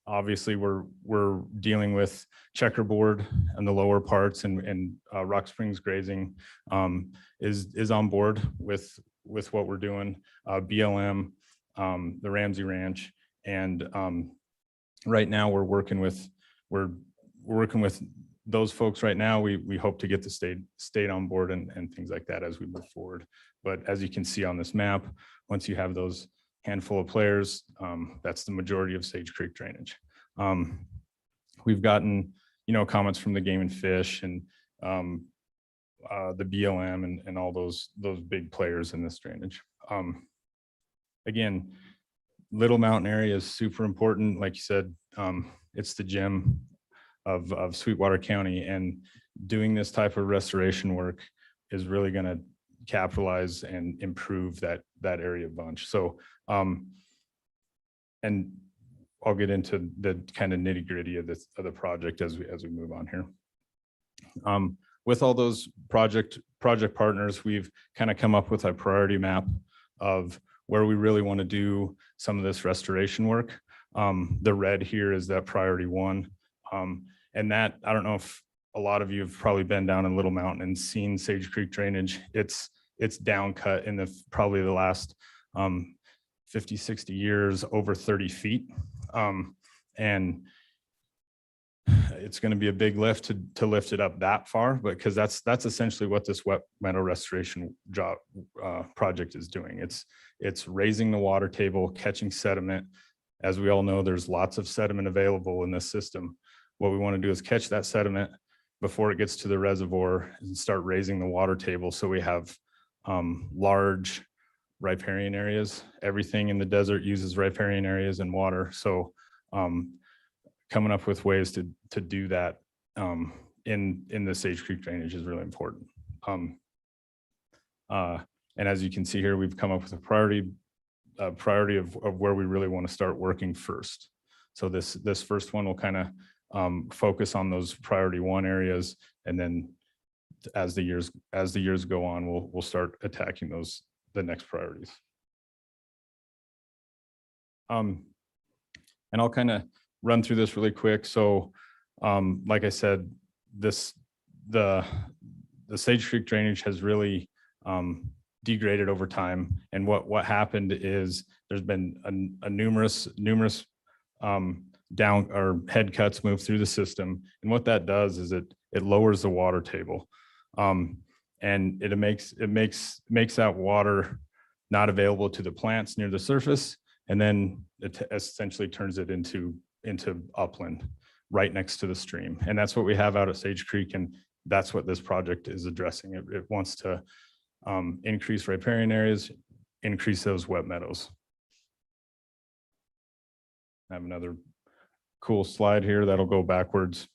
obviously we're dealing with checkerboard and the lower parts, and Rock Springs Grazing is on board with what we're doing. BLM, the Ramsey Ranch, and right now we're working with those folks right now. We hope to get the state on board and things like that as we move forward. But as you can see on this map, once you have those handful of players, that's the majority of Sage Creek drainage. We've gotten, comments from the Game and Fish and the BLM and all those big players in this drainage. Again, Little Mountain area is super important. Like you said, it's the gem of Sweetwater County, and doing this type of restoration work is really going to capitalize and improve that area a bunch. So, and I'll get into the kind of nitty gritty of the project as we move on here. With all those project partners, we've kind of come up with a priority map of where we really want to do some of this restoration work. The red here is that priority 1. And that, I don't know if a lot of you have probably been down in Little Mountain and seen Sage Creek drainage. It's down cut in probably the last 50, 60 years, over 30 feet. And it's going to be a big lift to lift it up that far, but because that's essentially what this wet meadow restoration job project is doing. It's raising the water table, catching sediment. As we all know, there's lots of sediment available in this system. What we want to do is catch that sediment before it gets to the reservoir and start raising the water table, so we have large riparian areas. Everything in the desert uses riparian areas and water. So coming up with ways to do that in the Sage Creek drainage is really important. And as you can see here, we've come up with a priority of where we really want to start working first. So this first one will kind of focus on those priority 1 areas, and then as the years go on, we'll start attacking the next priorities. And I'll kind of run through this really quick. So like I said, the Sage Creek drainage has really degraded over time. And what happened is there's been a numerous down or head cuts move through the system. And what that does is it lowers the water table. And it makes that water not available to the plants near the surface. And then it essentially turns it into upland right next to the stream. And that's what we have out at Sage Creek. And that's what this project is addressing. It wants to increase riparian areas, increase those wet meadows. I have another cool slide here that'll go backwards.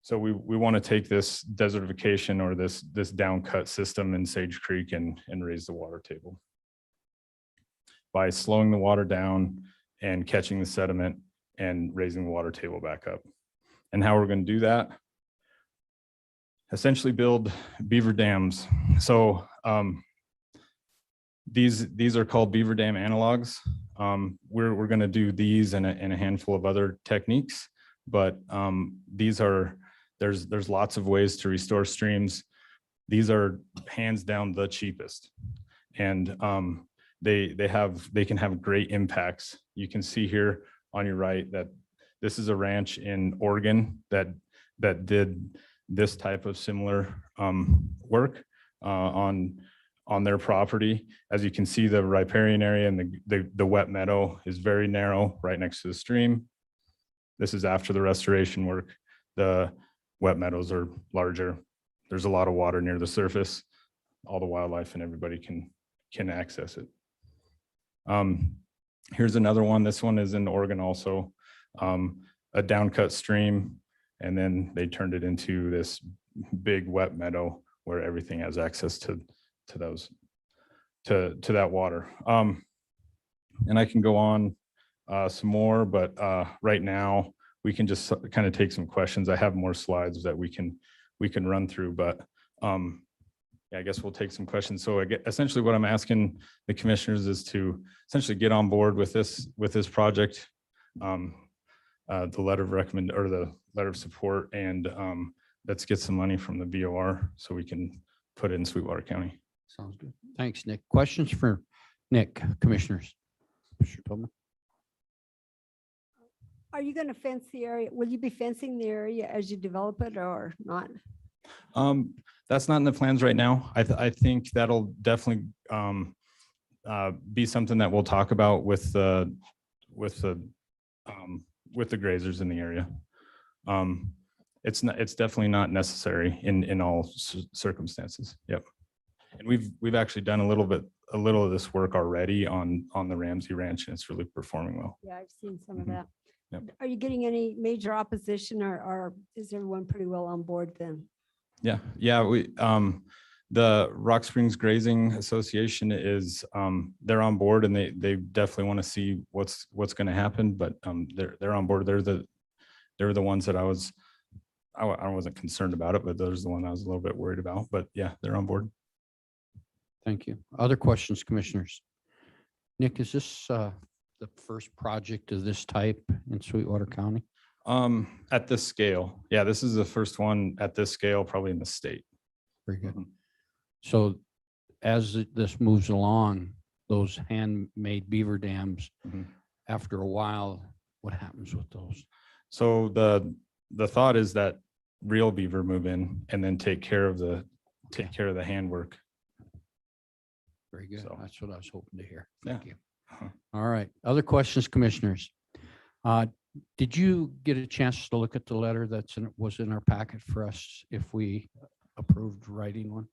So we want to take this desertification or this down cut system in Sage Creek and raise the water table by slowing the water down and catching the sediment and raising the water table back up. And how we're going to do that? Essentially build beaver dams. So these are called beaver dam analogs. We're going to do these and a handful of other techniques, but there's lots of ways to restore streams. These are hands down the cheapest, and they can have great impacts. You can see here on your right that this is a ranch in Oregon that did this type of similar work on their property. As you can see, the riparian area and the wet meadow is very narrow right next to the stream. This is after the restoration work. The wet meadows are larger. There's a lot of water near the surface. All the wildlife and everybody can access it. Here's another one. This one is in Oregon also. A downcut stream, and then they turned it into this big wet meadow where everything has access to to that water. And I can go on some more, but right now we can just kind of take some questions. I have more slides that we can run through, but yeah, I guess we'll take some questions. So I get, essentially what I'm asking the commissioners is to essentially get on board with this project. The letter of recommend or the letter of support, and let's get some money from the BOR so we can put it in Sweetwater County. Sounds good. Thanks, Nick. Questions for Nick, commissioners? Commissioner Tobin? Are you going to fence the area? Will you be fencing the area as you develop it or not? That's not in the plans right now. I think that'll definitely be something that we'll talk about with the grazers in the area. It's definitely not necessary in all circumstances. Yep. And we've actually done a little of this work already on the Ramsey Ranch, and it's really performing well. Yeah, I've seen some of Mhm. that. Yep. Are you getting any major opposition or is everyone pretty well on board then? Yeah. We the Rock Springs Grazing Association is they're on board, and they definitely want to see what's going to happen. But they're on board. They're the ones that I wasn't concerned about it, but those are the one I was a little bit worried about. But yeah, they're on board. Thank you. Other questions, commissioners? Nick, is this the first project of this type in Sweetwater County? At this scale, yeah, this is the first one at this scale, probably in the state. Very good. So as this moves along, those handmade beaver dams, after a while, what happens with those? So the thought is that real beaver move in and then take care of the handwork. Very good. So- That's what I was hoping to hear. Yeah. Thank you. All right. Other questions, commissioners? Did you get a chance to look at the letter was in our packet for us if we approved writing one?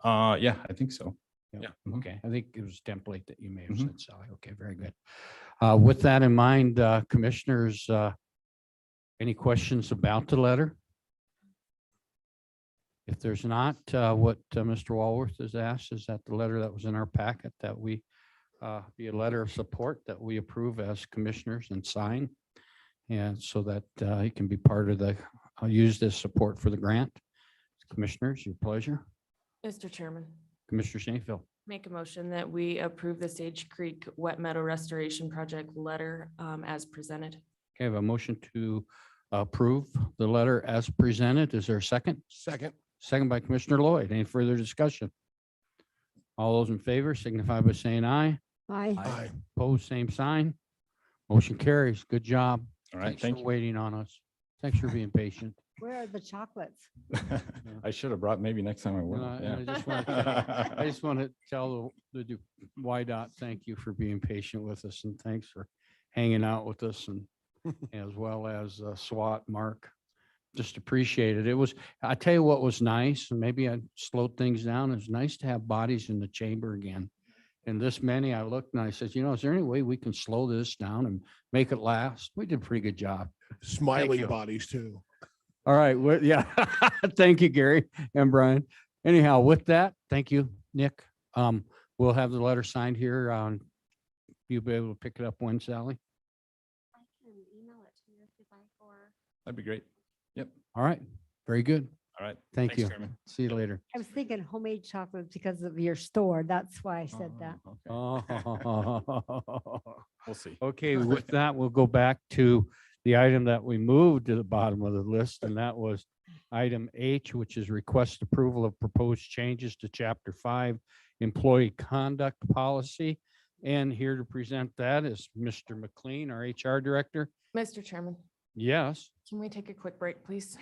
Yeah, I think so. Yeah. Mhm. Okay. I think it was a template that you may have Mhm. said, Sally. Okay, very good. With that in mind, commissioners, any questions about the letter? If there's not, what Mr. Walworth has asked is that the letter that was in our packet that we be a letter of support that we approve as commissioners and sign. And so that it can be part of I'll use this support for the grant. Commissioners, your pleasure. Mr. Chairman, Commissioner Shanefield. make a motion that we approve the Sage Creek Wet Meadow Restoration Project letter as presented. Okay, I have a motion to approve the letter as presented. Is there a second? Second. Second by Commissioner Lloyd. Any further discussion? All those in favor signify by saying aye. Aye. Aye. Opposed, same sign. Motion carries. Good job. All right, Thanks thank for you. waiting on us. Thanks for being patient. Where are the chocolates? I should have brought, maybe next time I will. And I Yeah. just want to tell the YDOT, thank you for being patient with us, and thanks for hanging out with us, and as well as SWAT, Mark. Just appreciate it. I tell you what was nice, and maybe I slowed things down. It was nice to have bodies in the chamber again. And this many, I looked and I said, is there any way we can slow this down and make it last? We did a pretty good job. Smiling you. bodies too. All right. Yeah. Thank you, Gary and Brian. Anyhow, with that, thank you, Nick. We'll have the letter signed here. You'll be able to pick it up when, Sally? I can email it to you if you'd like, or That'd be great. Yep. All right. Very good. All right. Thank Thanks, you. Chairman. See you later. I was thinking homemade chocolate because of your store. That's why I said that. We'll see. Okay, with that, we'll go back to the item that we moved to the bottom of the list, and that was item H, which is request approval of proposed changes to Chapter 5 Employee Conduct Policy. And here to present that is Mr. McLean, our HR Director. Mr. Chairman, Yes. can we take a quick break, please?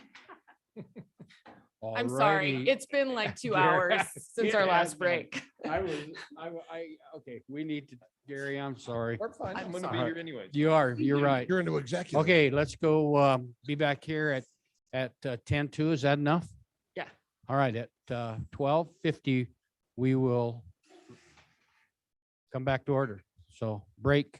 All I'm sorry. righty. It's been like 2 Gary, hours since it our has last been. break. Okay, we need to, Gary, I'm sorry. We're fine. I'm gonna be sorry. here anyway. You're right. You're into executive. Okay, let's go, be back here at 10:02. Is that enough? Yeah. All right, at 12:50, we will come back to order. So break.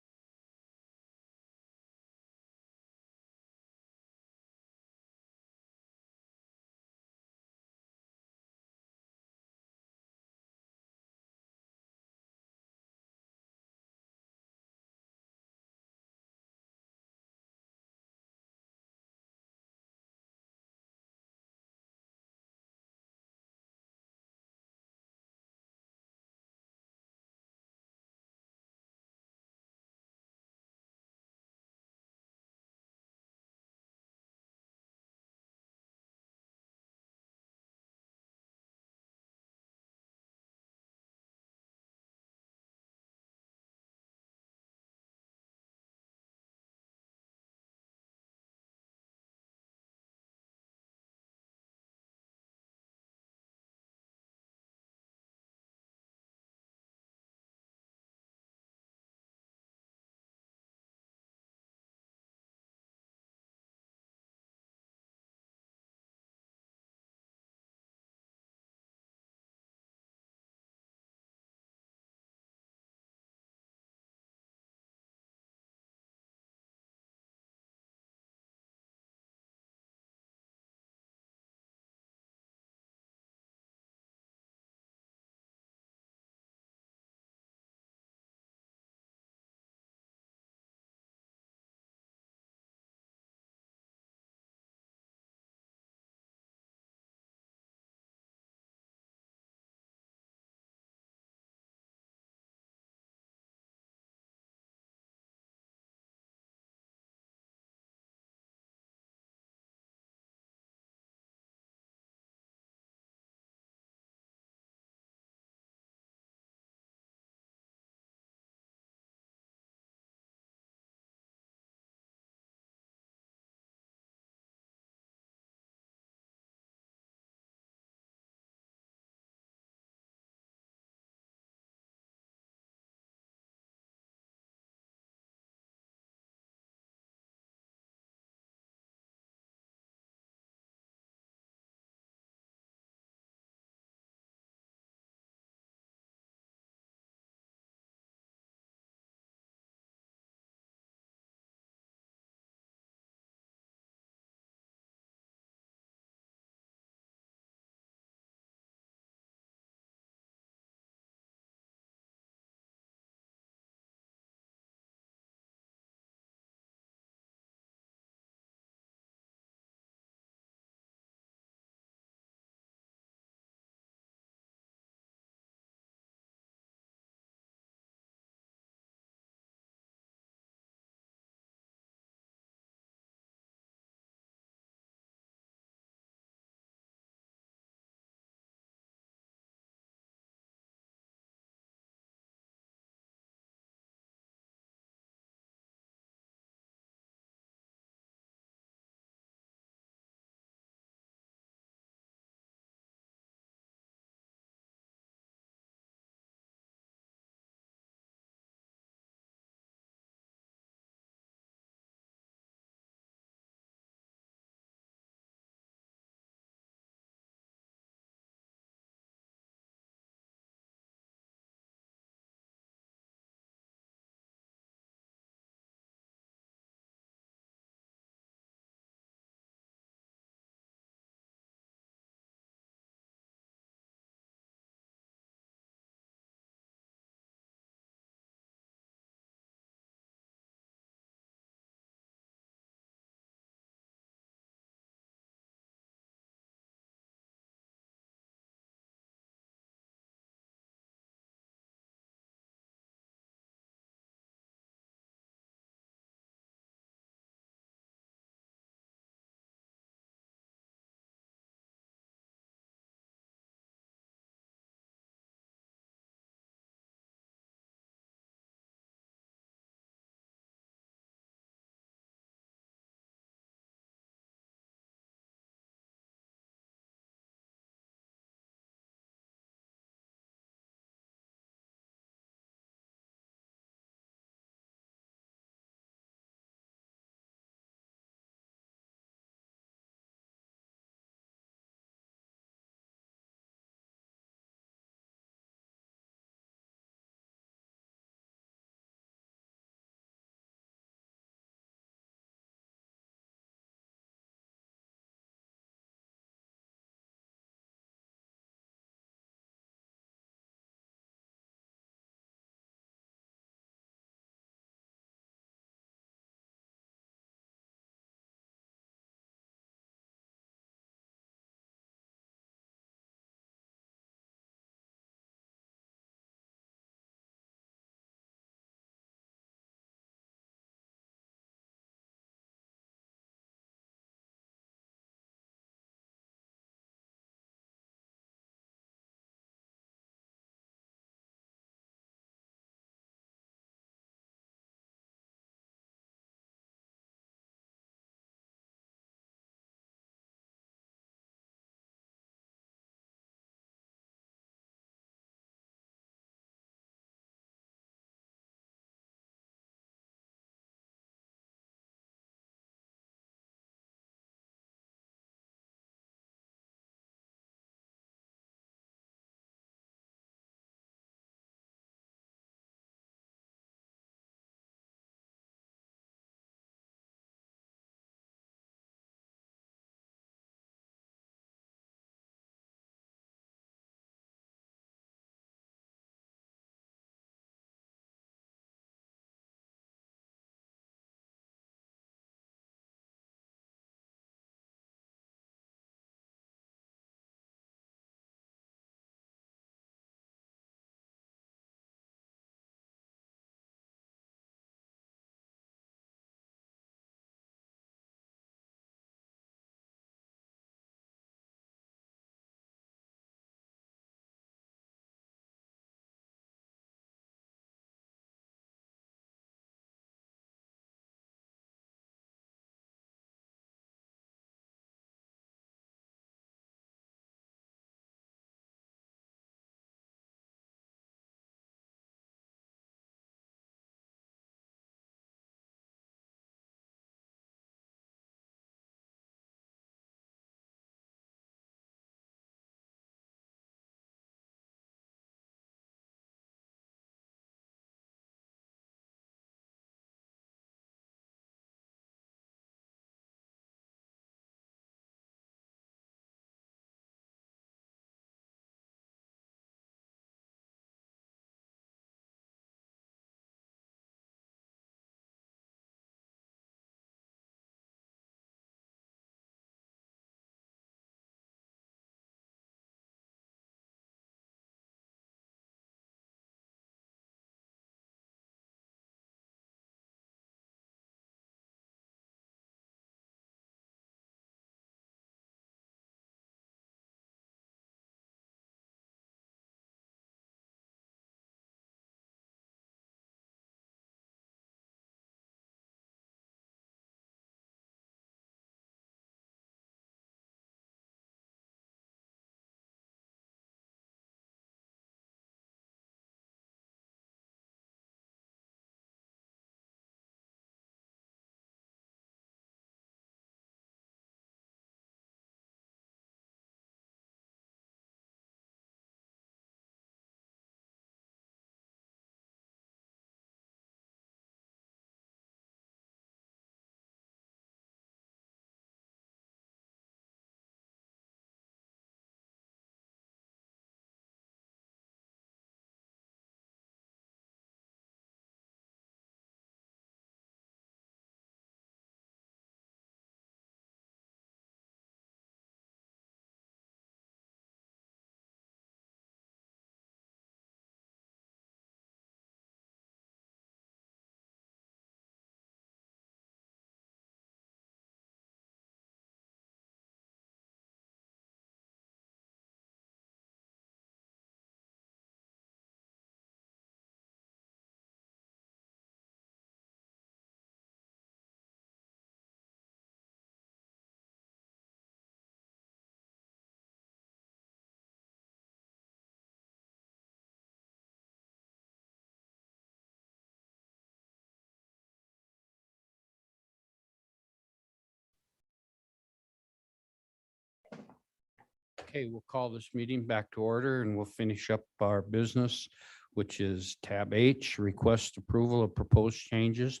Okay, we'll call this meeting back to order and we'll finish up our business, which is tab H, request approval of proposed changes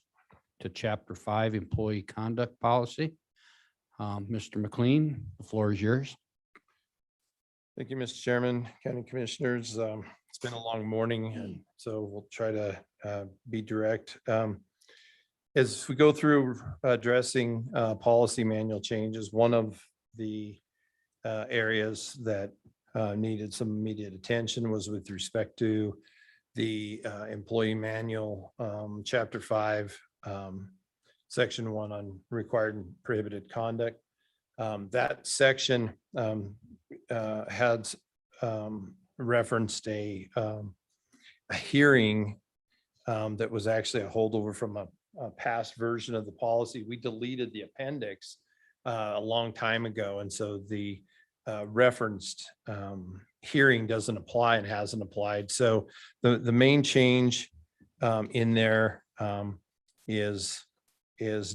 to chapter 5 employee conduct policy. Mr. McLean, the floor is yours. Thank you, Mr. Chairman, County Commissioners. It's been a long morning, and so we'll try to be direct. As we go through addressing policy manual changes, one of the areas that needed some immediate attention was with respect to the employee manual, chapter 5, section 1 on required and prohibited conduct. That section had referenced a hearing that was actually a holdover from a past version of the policy. We deleted the appendix a long time ago, and so the referenced hearing doesn't apply and hasn't applied. So the main change in there is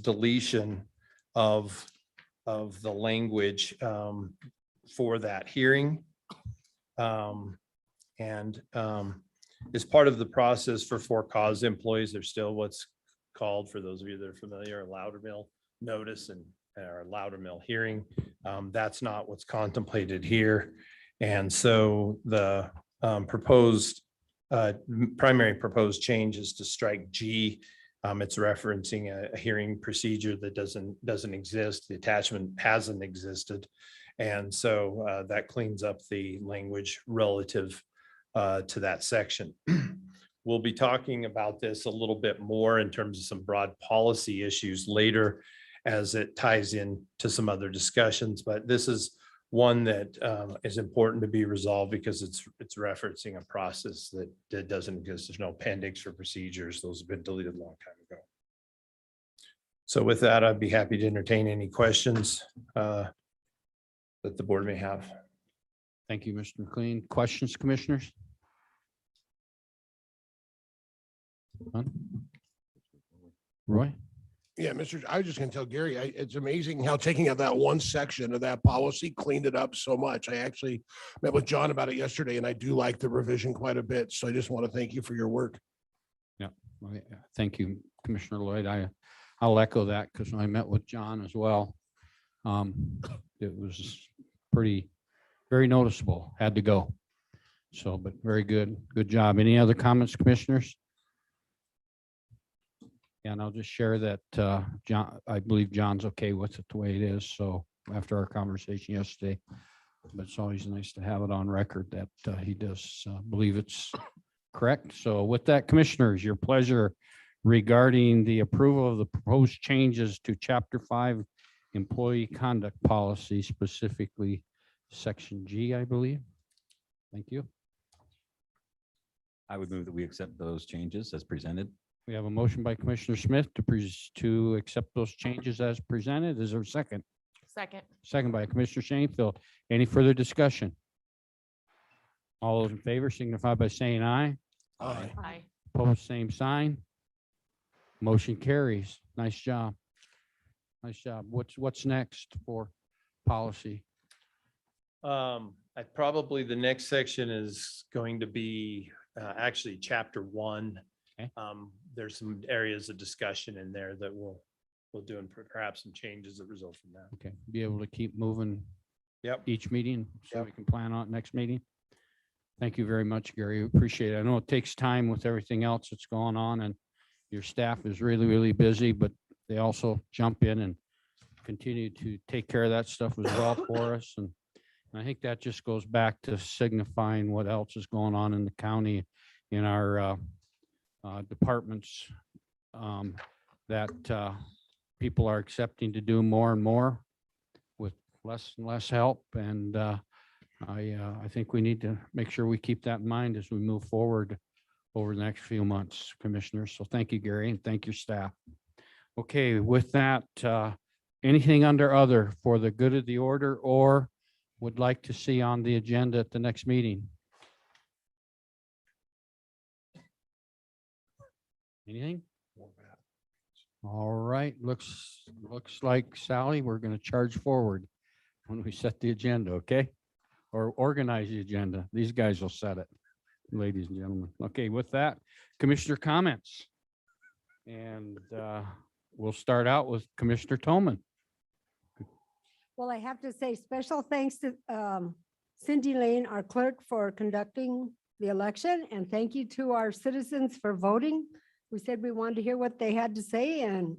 deletion of the language for that hearing. And as part of the process for cause employees, there's still what's called, for those of you that are familiar, a Loudermill notice and or Loudermill hearing. That's not what's contemplated here. And so the primary proposed change is to strike G. It's referencing a hearing procedure that doesn't exist. The attachment hasn't existed. And so that cleans up the language relative to that section. We'll be talking about this a little bit more in terms of some broad policy issues later as it ties in to some other discussions. But this is one that is important to be resolved because it's referencing a process that doesn't exist. There's no appendix or procedures. Those have been deleted a long time ago. So with that, I'd be happy to entertain any questions that the board may have. Thank you, Mr. McLean. Questions, commissioners? None? Roy? Yeah, I was just gonna tell Gary, it's amazing how taking out that one section of that policy cleaned it up so much. I actually met with John about it yesterday, and I do like the revision quite a bit. So I just want to thank you for your work. Yeah, thank you, Commissioner Lloyd. I'll echo that because I met with John as well. It was very noticeable, had to go. So, but very good job. Any other comments, commissioners? Yeah, and I'll just share that John, I believe John's okay with it the way it is. So after our conversation yesterday, but it's always nice to have it on record that he does believe it's correct. So with that, commissioners, your pleasure regarding the approval of the proposed changes to chapter 5 employee conduct policy, specifically section G, I believe. Thank you. I would move that we accept those changes as presented. We have a motion by Commissioner Smith to accept those changes as presented. Is there a second? Second. Second by Commissioner Shanefield. Any further discussion? All those in favor signify by saying aye. Aye. Aye. Opposed, same sign. Motion carries. Nice job. Nice job. What's next for policy? Probably the next section is going to be actually chapter 1. Okay. There's some areas of discussion in there that we'll do and perhaps some changes that result from that. Okay, be able to keep moving. Yep. Each meeting, so Yep. we can plan on next meeting. Thank you very much, Gary. Appreciate it. I know it takes time with everything else that's going on, and your staff is really busy, but they also jump in and continue to take care of that stuff as well for us. And I think that just goes back to signifying what else is going on in the county, in our departments, that people are accepting to do more and more with less and less help. And I think we need to make sure we keep that in mind as we move forward over the next few months, commissioners. So thank you, Gary, and thank your staff. Okay, with that, anything under other for the good of the order or would like to see on the agenda at the next meeting? Anything? All right, looks like, Sally, we're going to charge forward when we set the agenda, okay? or organize the agenda. These guys will set it, ladies and gentlemen. Okay, with that, commissioner comments. And we'll start out with Commissioner Toman. Well, I have to say special thanks to Cindy Lane, our clerk, for conducting the election. And thank you to our citizens for voting. We said we wanted to hear what they had to say, and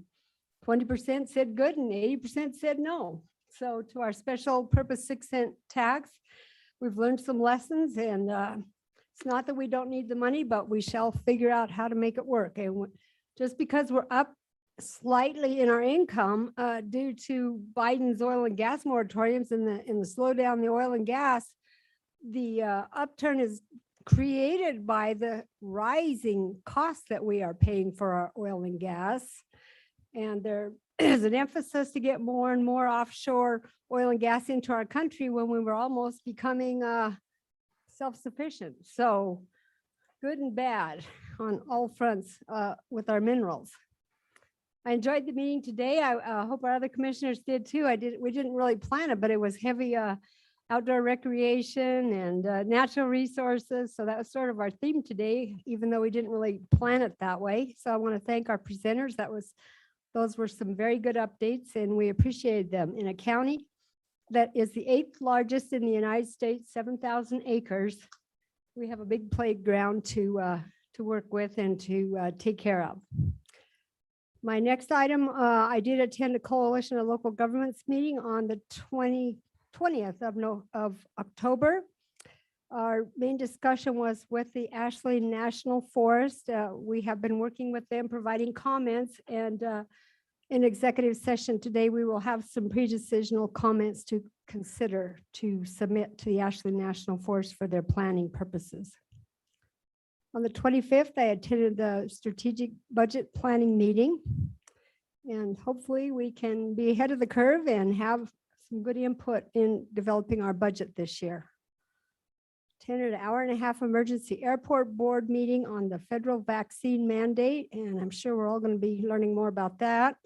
20% said good and 80% said no. So to our special purpose 6-cent tax, we've learned some lessons, and it's not that we don't need the money, but we shall figure out how to make it work. And just because we're up slightly in our income due to Biden's oil and gas moratoriums and the slowdown in the oil and gas, the upturn is created by the rising costs that we are paying for our oil and gas. And there is an emphasis to get more and more offshore oil and gas into our country when we were almost becoming self-sufficient. So good and bad on all fronts with our minerals. I enjoyed the meeting today. I hope our other commissioners did too. We didn't really plan it, but it was heavy outdoor recreation and natural resources. So that was sort of our theme today, even though we didn't really plan it that way. So I want to thank our presenters. Those were some very good updates, and we appreciated them. In a county that is the 8th largest in the United States, 7,000 acres, we have a big playground to work with and to take care of. My next item, I did attend a coalition of local governments meeting on the 20th of October. Our main discussion was with the Ashley National Forest. We have been working with them, providing comments, and in executive session today, we will have some pre-decisional comments to consider to submit to the Ashley National Forest for their planning purposes. On the 25th, I attended the strategic budget planning meeting, and hopefully we can be ahead of the curve and have some good input in developing our budget this year. Attended an 1.5-hour emergency airport board meeting on the federal vaccine mandate, and I'm sure we're all going to be learning more about that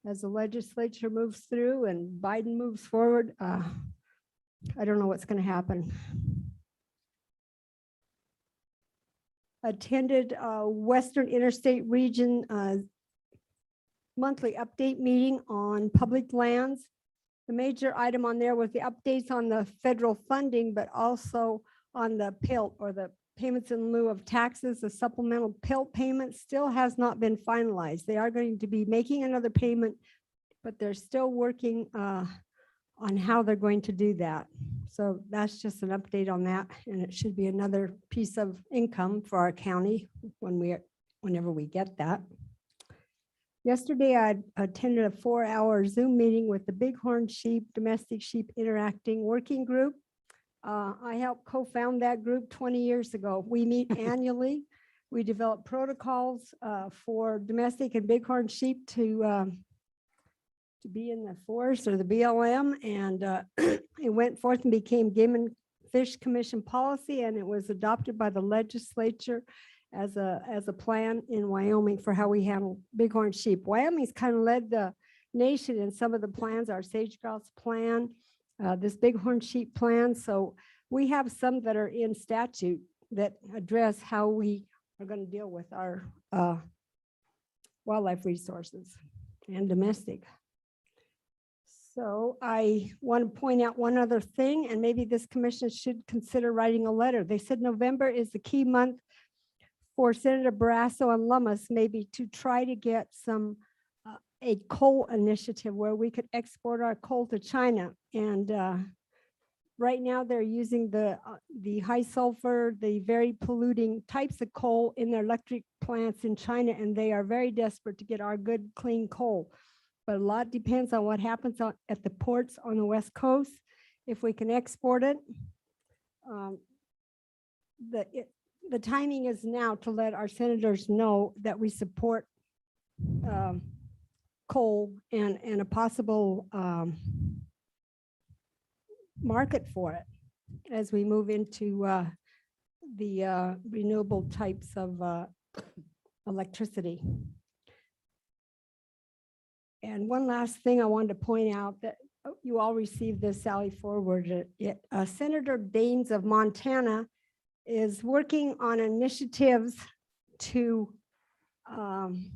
as the legislature moves through and Biden moves forward. I don't know what's going to happen. Attended Western Interstate Region monthly update meeting on public lands. The major item on there was the updates on the federal funding, but also on the PILT, or the payments in lieu of taxes. The supplemental PILT payment still has not been finalized. They are going to be making another payment, but they're still working on how they're going to do that. So that's just an update on that, and it should be another piece of income for our county whenever we get that. Yesterday, I attended a 4-hour Zoom meeting with the Bighorn Sheep, Domestic Sheep Interacting Working Group. I helped co-found that group 20 years ago. We meet annually. We develop protocols for domestic and bighorn sheep to be in the forest, or the BLM, and it went forth and became Game and Fish Commission policy, and it was adopted by the legislature as a plan in Wyoming for how we handle bighorn sheep. Wyoming's kind of led the nation in some of the plans, our sage grouse plan, this bighorn sheep plan. So we have some that are in statute that address how we are going to deal with our wildlife resources and domestic. So I want to point out one other thing, and maybe this commission should consider writing a letter. They said November is the key month for Senator Barrasso and Lummis, maybe to try to get a coal initiative where we could export our coal to China. And right now they're using the high sulfur, the very polluting types of coal in their electric plants in China, and they are very desperate to get our good, clean coal. But a lot depends on what happens at the ports on the West Coast. If we can export it, the timing is now to let our senators know that we support coal and a possible market for it as we move into the renewable types of electricity. And one last thing I wanted to point out, that you all received this, Sally forwarded it. Senator Baines of Montana is working on initiatives to, don't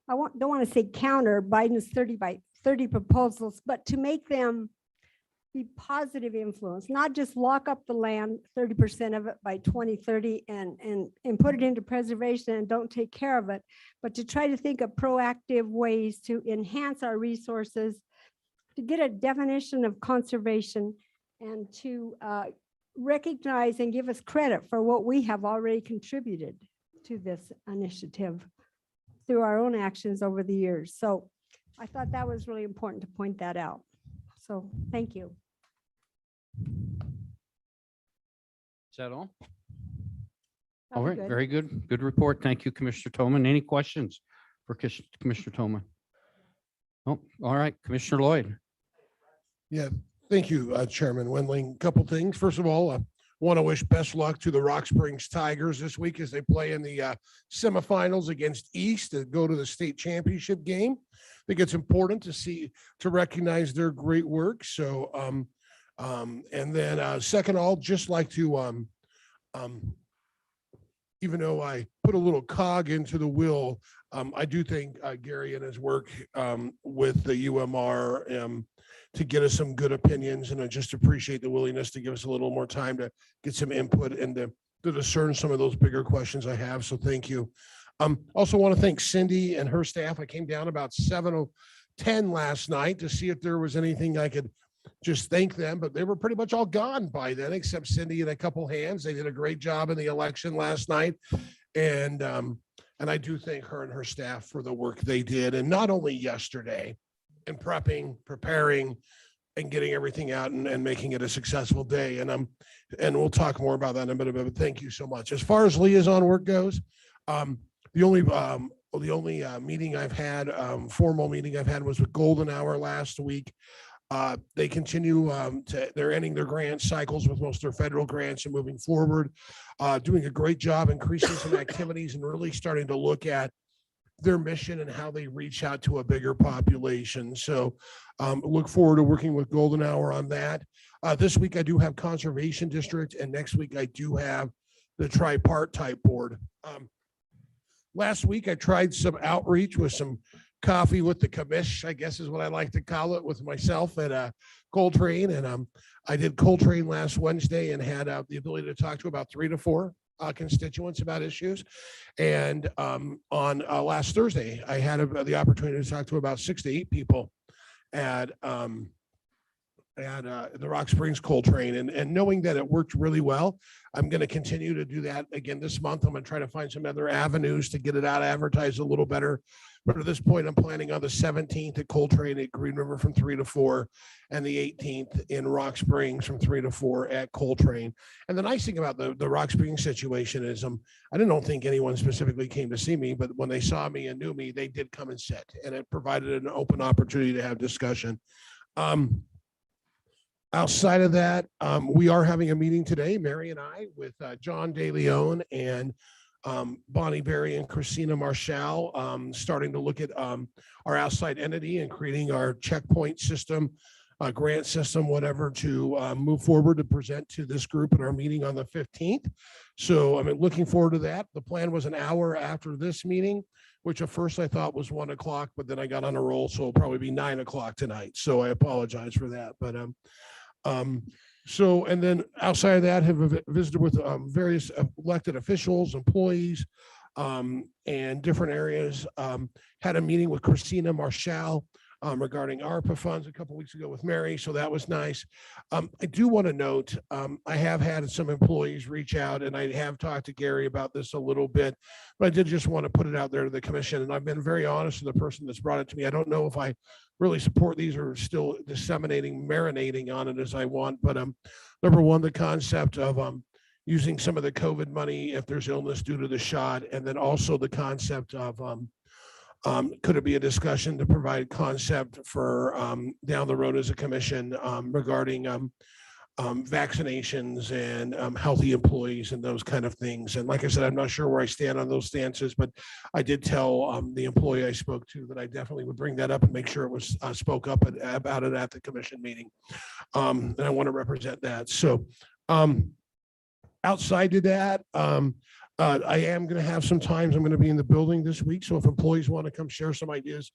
want to say counter Biden's 30 by 30 proposals, but to make them be positive influence, not just lock up the land, 30% of it by 2030 and put it into preservation and don't take care of it, but to try to think of proactive ways to enhance our resources, to get a definition of conservation, and to recognize and give us credit for what we have already contributed to this initiative through our own actions over the years. So I thought that was really important to point that out. So thank you. Is that all? That'll All be right, good. very good. Good report. Thank you, Commissioner Toman. Any questions for Commissioner Toman? Oh, all right, Commissioner Lloyd. Yeah, thank you, Chairman Wendling. Couple things. First of all, I want to wish best luck to the Rock Springs Tigers this week as they play in the semifinals against East to go to the state championship game. I think it's important to recognize their great work. So, and then second, I'll just like to, even though I put a little cog into the wheel, I do think Gary and his work with the UMR to get us some good opinions, and I just appreciate the willingness to give us a little more time to get some input and to discern some of those bigger questions I have. So thank you. Also want to thank Cindy and her staff. I came down about 7:10 last night to see if there was anything I could just thank them, but they were pretty much all gone by then, except Cindy and a couple hands. They did a great job in the election last night. And I do thank her and her staff for the work they did. And not only yesterday in preparing and getting everything out and making it a successful day. And we'll talk more about that in a minute, but thank you so much. As far as liaison work goes, the only meeting I've had, formal meeting I've had was with Golden Hour last week. They continue they're ending their grant cycles with most of their federal grants and moving forward, doing a great job increasing some activities and really starting to look at their mission and how they reach out to a bigger population. So look forward to working with Golden Hour on that. This week I do have Conservation District, and next week I do have the tripartite board. Last week I tried some outreach with some coffee with the commish, I guess is what I like to call it, with myself at Coltrane. And I did Coltrane last Wednesday and had the ability to talk to about 3 to 4 constituents about issues. And on last Thursday, I had the opportunity to talk to about 6 to 8 people at the Rock Springs Coltrane, and knowing that it worked really well, I'm going to continue to do that again this month. I'm going to try to find some other avenues to get it out, advertised a little better. But at this point, I'm planning on the 17th at Coltrane at Green River from 3 to 4, and the 18th in Rock Springs from 3 to 4 at Coltrane. And the nice thing about the Rock Springs situation is I don't think anyone specifically came to see me, but when they saw me and knew me, they did come and sit, and it provided an open opportunity to have discussion. Outside of that, we are having a meeting today, Mary and I, with John DeLeon and Bonnie Berry and Christina Marshall, starting to look at our outside entity and creating our checkpoint system, grant system, whatever, to move forward to present to this group in our meeting on the 15th. So I'm looking forward to that. The plan was an hour after this meeting, which at first I thought was 1 o'clock, but then I got on a roll, so it'll probably be 9 o'clock tonight. So I apologize for that. But so, and then outside of that, have visited with various elected officials, employees, and different areas. Had a meeting with Christina Marshall regarding ARPA funds a couple of weeks ago with Mary, so that was nice. I do want to note, I have had some employees reach out, and I have talked to Gary about this a little bit, but I did just want to put it out there to the commission, and I've been very honest with the person that's brought it to me. I don't know if I really support these or still marinating on it as I want, but number one, the concept of using some of the COVID money if there's illness due to the shot, and then also the concept of could it be a discussion to provide concept for down the road as a commission regarding vaccinations and healthy employees and those kind of things. And like I said, I'm not sure where I stand on those stances, but I did tell the employee I spoke to that I definitely would bring that up and make sure it was spoke up about it at the commission meeting. And I want to represent that. So outside of that, I am going to have some times I'm going to be in the building this week. So if employees want to come share some ideas,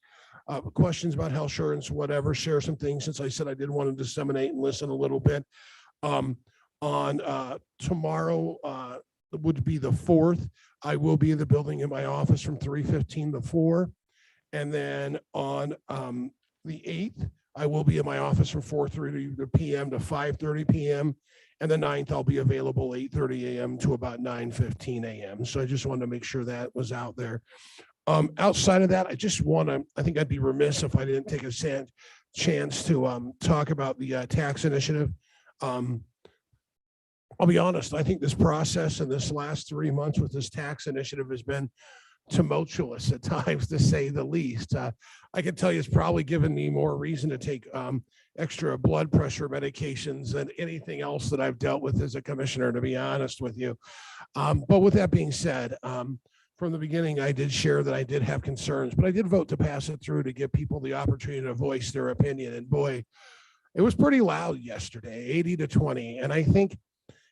questions about health insurance, whatever, share some things, since I said I did want to disseminate and listen a little bit. On tomorrow would be the 4th. I will be in the building in my office from 3:15 to 4. And then on the 8th, I will be in my office from 4:30 p.m. to 5:30 p.m. And the 9th, I'll be available 8:30 a.m. to about 9:15 a.m. So I just wanted to make sure that was out there. Outside of that, I think I'd be remiss if I didn't take a chance to talk about the tax initiative. I'll be honest, I think this process in this last 3 months with this tax initiative has been tumultuous at times, to say the least. I can tell you it's probably given me more reason to take extra blood pressure medications than anything else that I've dealt with as a commissioner, to be honest with you. But with that being said, from the beginning, I did share that I did have concerns, but I did vote to pass it through to give people the opportunity to voice their opinion. And boy, it was pretty loud yesterday, 80-20. And I think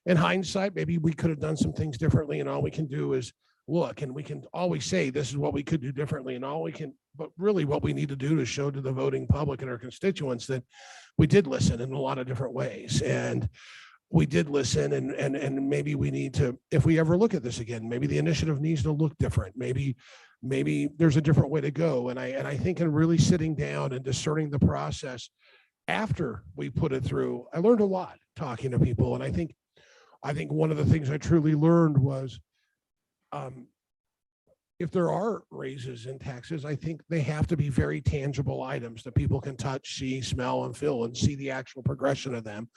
in hindsight, maybe we could have done some things differently, and all we can do is look, and we can always say this is what we could do differently, and but really what we need to do to show to the voting public and our constituents that we did listen in a lot of different ways. And we did listen, and maybe we need to, if we ever look at this again, maybe the initiative needs to look different. Maybe there's a different way to go. And I think in really sitting down and discerning the process after we put it through, I learned a lot talking to people. And I think one of the things I truly learned was, if there are raises in taxes, I think they have to be very tangible items that people can touch, see, smell, and feel, and see the actual progression of them.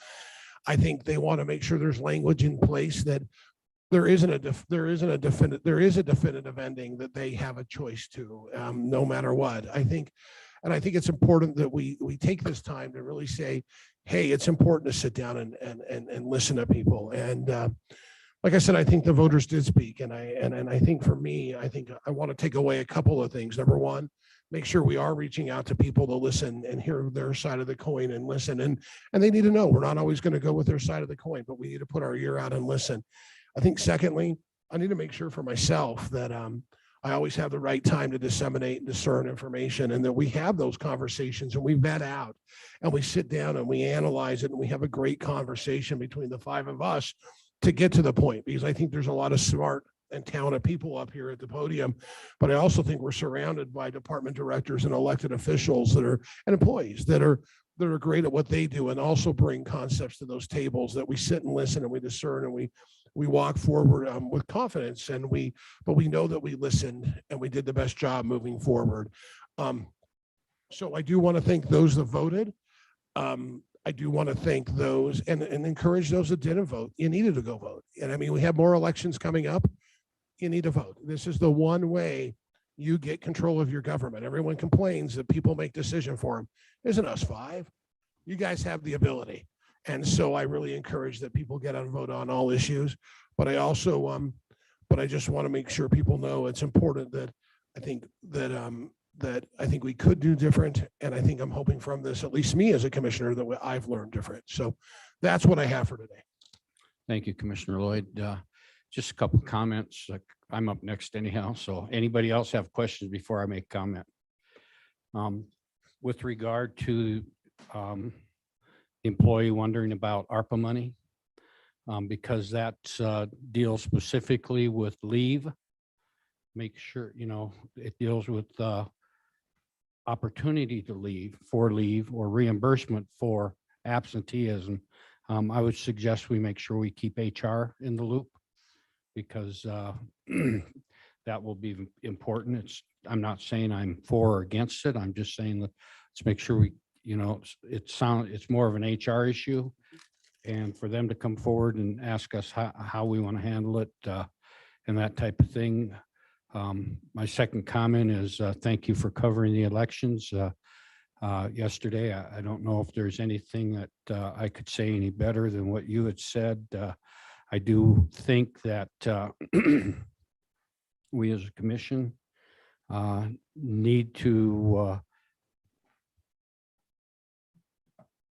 I think they want to make sure there's language in place that there is a definitive ending that they have a choice to, no matter what. I think it's important that we take this time to really say, hey, it's important to sit down and listen to people. And like I said, I think the voters did speak, and I think for me, I think I want to take away a couple of things. Number one, make sure we are reaching out to people to listen and hear their side of the coin and listen. And they need to know we're not always going to go with their side of the coin, but we need to put our ear out and listen. I think secondly, I need to make sure for myself that I always have the right time to disseminate and discern information, and that we have those conversations and we vet out and we sit down and we analyze it and we have a great conversation between the 5 of us to get to the point, because I think there's a lot of smart and talented people up here at the podium, but I also think we're surrounded by department directors and elected officials and employees that are great at what they do, and also bring concepts to those tables that we sit and listen and we discern and we walk forward with confidence, but we know that we listened and we did the best job moving forward. So I do want to thank those that voted. I do want to thank those and encourage those that didn't vote. You needed to go vote. And I mean, we have more elections coming up. You need to vote. This is the one way you get control of your government. Everyone complains that people make decisions for them. Isn't us 5? You guys have the ability. And so I really encourage that people get out and vote on all issues. But I also, but I just want to make sure people know it's important that I think we could do different. And I think I'm hoping from this, at least me as a commissioner, that I've learned different. So that's what I have for today. Thank you, Commissioner Lloyd. Just a couple of comments. I'm up next anyhow. So anybody else have questions before I make comment? With regard to employee wondering about ARPA money, because that deals specifically with leave. Make sure, it deals with opportunity to leave or reimbursement for absenteeism. I would suggest we make sure we keep HR in the loop, because that will be important. I'm not saying I'm for or against it. I'm just saying that let's make sure we, it's more of an HR issue, and for them to come forward and ask us how we want to handle it and that type of thing. My second comment is thank you for covering the elections. yesterday. I don't know if there's anything that I could say any better than what you had said. I do think that we as a commission need to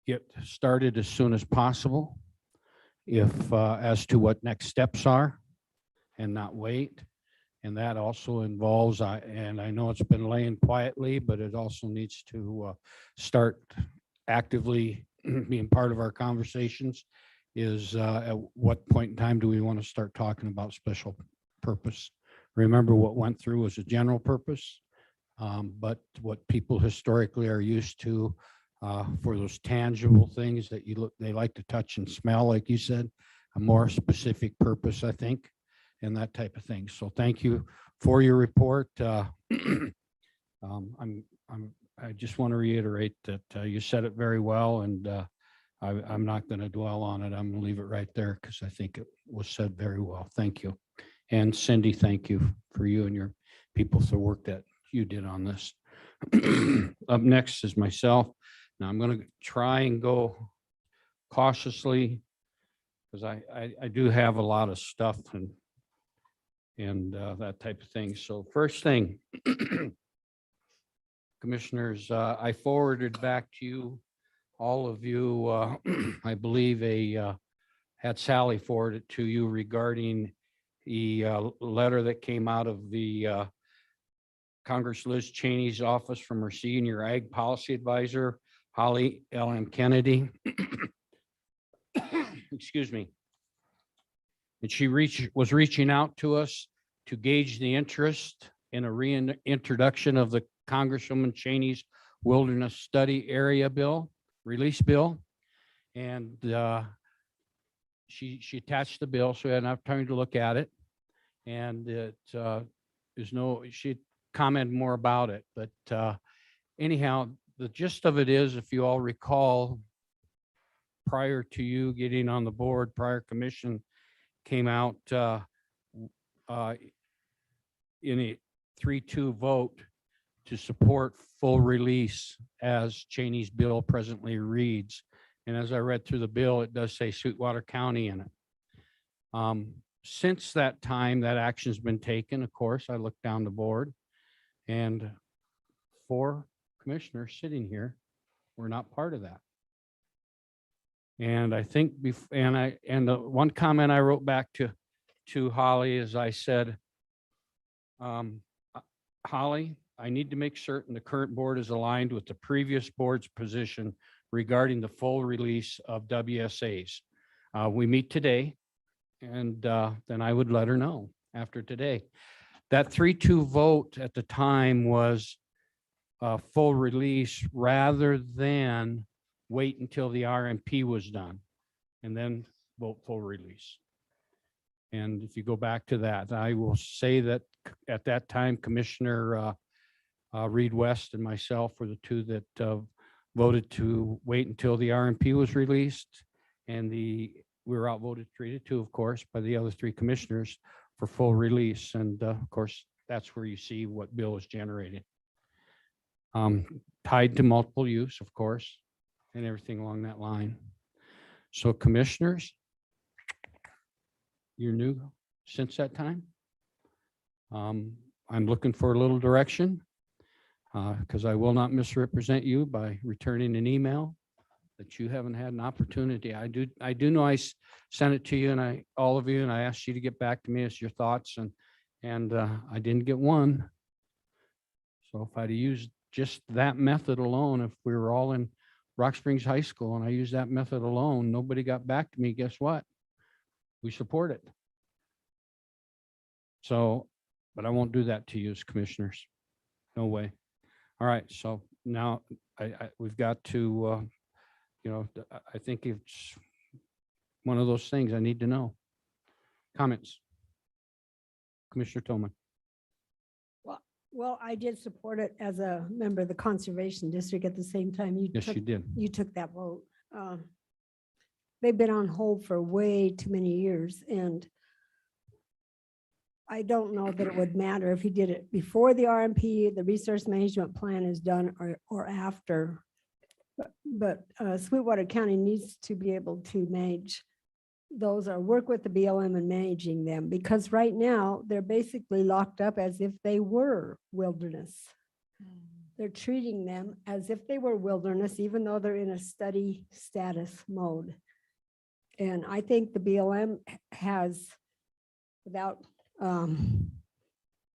get started as soon as possible if as to what next steps are and not wait. And that also involves, and I know it's been laying quietly, but it also needs to start actively being part of our conversations is at what point in time do we want to start talking about special purpose? Remember, what went through was a general purpose, but what people historically are used to for those tangible things that they like to touch and smell, like you said, a more specific purpose, I think, and that type of thing. So thank you for your report. I just want to reiterate that you said it very well, and I'm not going to dwell on it. I'm going to leave it right there because I think it was said very well. Thank you. And Cindy, thank you for you and your people for the work that you did on this. Up next is myself. Now I'm going to try and go cautiously because I do have a lot of stuff and that type of thing. So first thing, commissioners, I forwarded back to you, all of you, I believe had Sally forward it to you regarding the letter that came out of the Congress Liz Cheney's office from her senior ag policy advisor, Holly Ellen Kennedy. Excuse me. And she was reaching out to us to gauge the interest in a reintroduction of the Congresswoman Cheney's Wilderness Study Area Bill, release bill. And she attached the bill, so we had enough time to look at it. And she commented more about it. But anyhow, the gist of it is, if you all recall, prior to you getting on the board, prior commission came out in a 3-2 vote to support full release as Cheney's bill presently reads. And as I read through the bill, it does say Sweetwater County in it. Since that time, that action's been taken. Of course, I looked down the board and 4 commissioners sitting here were not part of that. And I think, the one comment I wrote back to Holly is I said, Holly, I need to make certain the current board is aligned with the previous board's position regarding the full release of WSAs. We meet today, and then I would let her know after today. That 3-2 vote at the time was full release rather than wait until the RMP was done and then vote full release. And if you go back to that, I will say that at that time, Commissioner Reed West and myself were the 2 that voted to wait until the RMP was released. And we were outvoted 3-2, of course, by the other 3 commissioners for full release. And of course, that's where you see what bill is generated. Tied to multiple use, of course, and everything along that line. So commissioners, you're new since that time. I'm looking for a little direction because I will not misrepresent you by returning an email that you haven't had an opportunity. I do know I sent it to you and all of you, and I asked you to get back to me as your thoughts, and I didn't get one. So if I'd used just that method alone, if we were all in Rock Springs High School and I used that method alone, nobody got back to me, guess what? We support it. So, but I won't do that to you as commissioners. No way. All right. So now we've got to, I think it's one of those things I need to know. Comments? Commissioner Tillman. Well, I did support it as a member of the Conservation District at the same time. Yes, you did. You took that vote. They've been on hold for way too many years, and I don't know that it would matter if he did it before the RMP, the resource management plan is done, or after. But Sweetwater County needs to be able to manage those, or work with the BLM in managing them, because right now they're basically locked up as if they were wilderness. They're treating them as if they were wilderness, even though they're in a study status mode. And I think the BLM has, without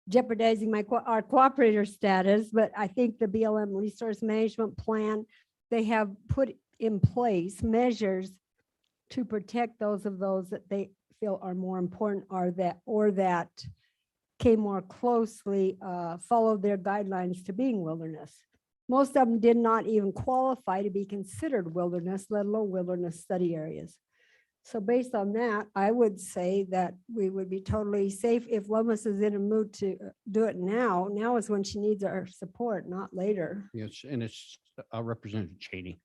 jeopardizing our cooperator status, but I think the BLM resource management plan, they have put in place measures to protect those that they feel are more important, or that came more closely, followed their guidelines to being wilderness. Most of them did not even qualify to be considered wilderness, let alone wilderness study areas. So based on that, I would say that we would be totally safe if Lomas is in a mood to do it now. Now is when she needs our support, not later. Yes, and it's Representative Cheney.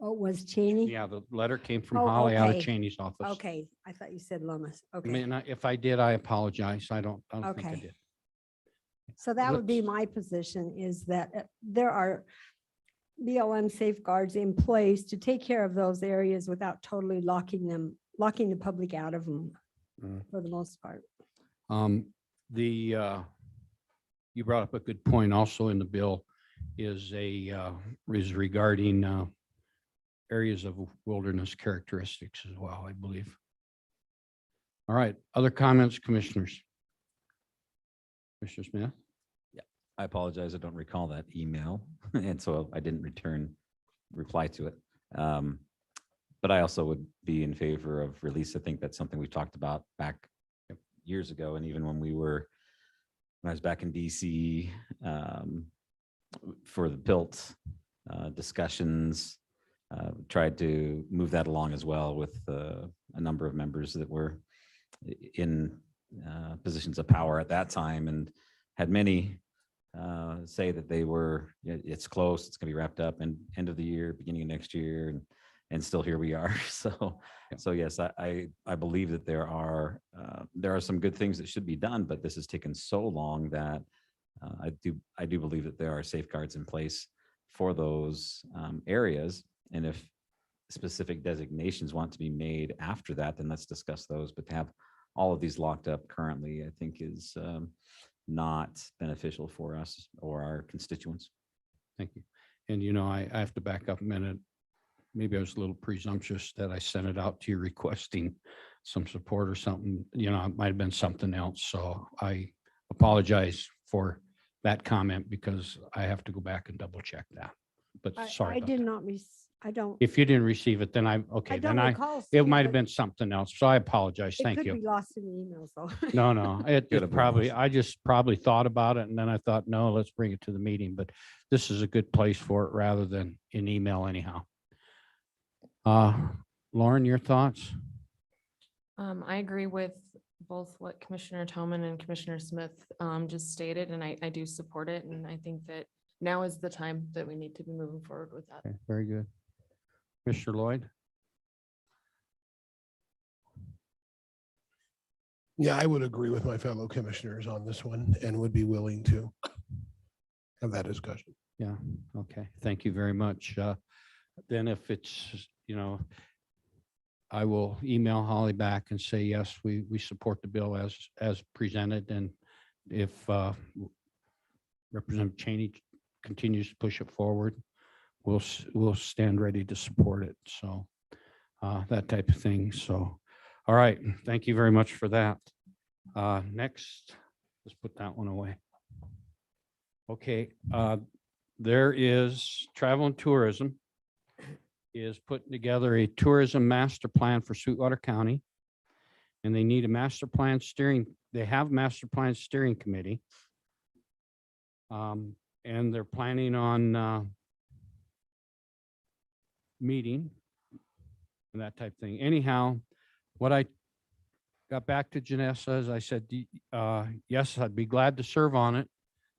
Oh, it was Cheney? Yeah, the letter came from Oh, Holly out of okay. Cheney's office. Okay, I thought you said Lomas. I Okay, mean, if I did, I apologize. I don't think I Okay. did. so that would be let's- my position, is that there are BLM safeguards in place to take care of those areas without totally locking the public out of them Mm. for the most part. You brought up a good point also in the bill is regarding areas of wilderness characteristics as well, I believe. All right, other comments, commissioners? Commissioner Smith? I apologize. I don't recall that email. And so I didn't reply to it. But I also would be in favor of release. I think that's something we talked about back years ago. And even when I was back in DC for the PILT discussions, tried to move that along as well with a number of members that were in positions of power at that time, and had many say that it's close, it's gonna be wrapped up and end of the year, beginning of next year, and still here we are. So yes, I believe that there are some good things that should be done, but this has taken so long that I do believe that there are safeguards in place for those areas. And if specific designations want to be made after that, then let's discuss those. But to have all of these locked up currently, I think is not beneficial for us or our constituents. Thank you. And I have to back up a minute. Maybe I was a little presumptuous that I sent it out to you requesting some support or something. It might have been something else. So I apologize for that comment, because I have to go back and double check that. But sorry I about did that. not, I don't. If you didn't receive it, then okay. don't Then recall it seeing might it. have been something else. So I apologize. It Thank could you. be lost in the emails though. No, Good it probably, avoidance. I just probably thought about it and then I thought, no, let's bring it to the meeting, but this is a good place for it rather than in email anyhow. Lauren, your thoughts? I agree with both what Commissioner Toman and Commissioner Smith just stated, and I do support it. And I think that now is the time that we need to be moving forward with that. Okay, very good. Mr. Lloyd? Yeah, I would agree with my fellow commissioners on this one and would be willing to have that discussion. Yeah, okay. Thank you very much. Then if it's, I will email Holly back and say, yes, we support the bill as presented. And if Representative Cheney continues to push it forward, we'll stand ready to support it. So that type of thing. So, all right. Thank you very much for that. Next, let's put that one away. Okay. There is Travel and Tourism is putting together a tourism master plan for Sweetwater County. And they need a master plan steering. They have master plan steering committee. And they're planning on meeting and that type of thing. Anyhow, what I got back to Janessa, as I said, yes, I'd be glad to serve on it,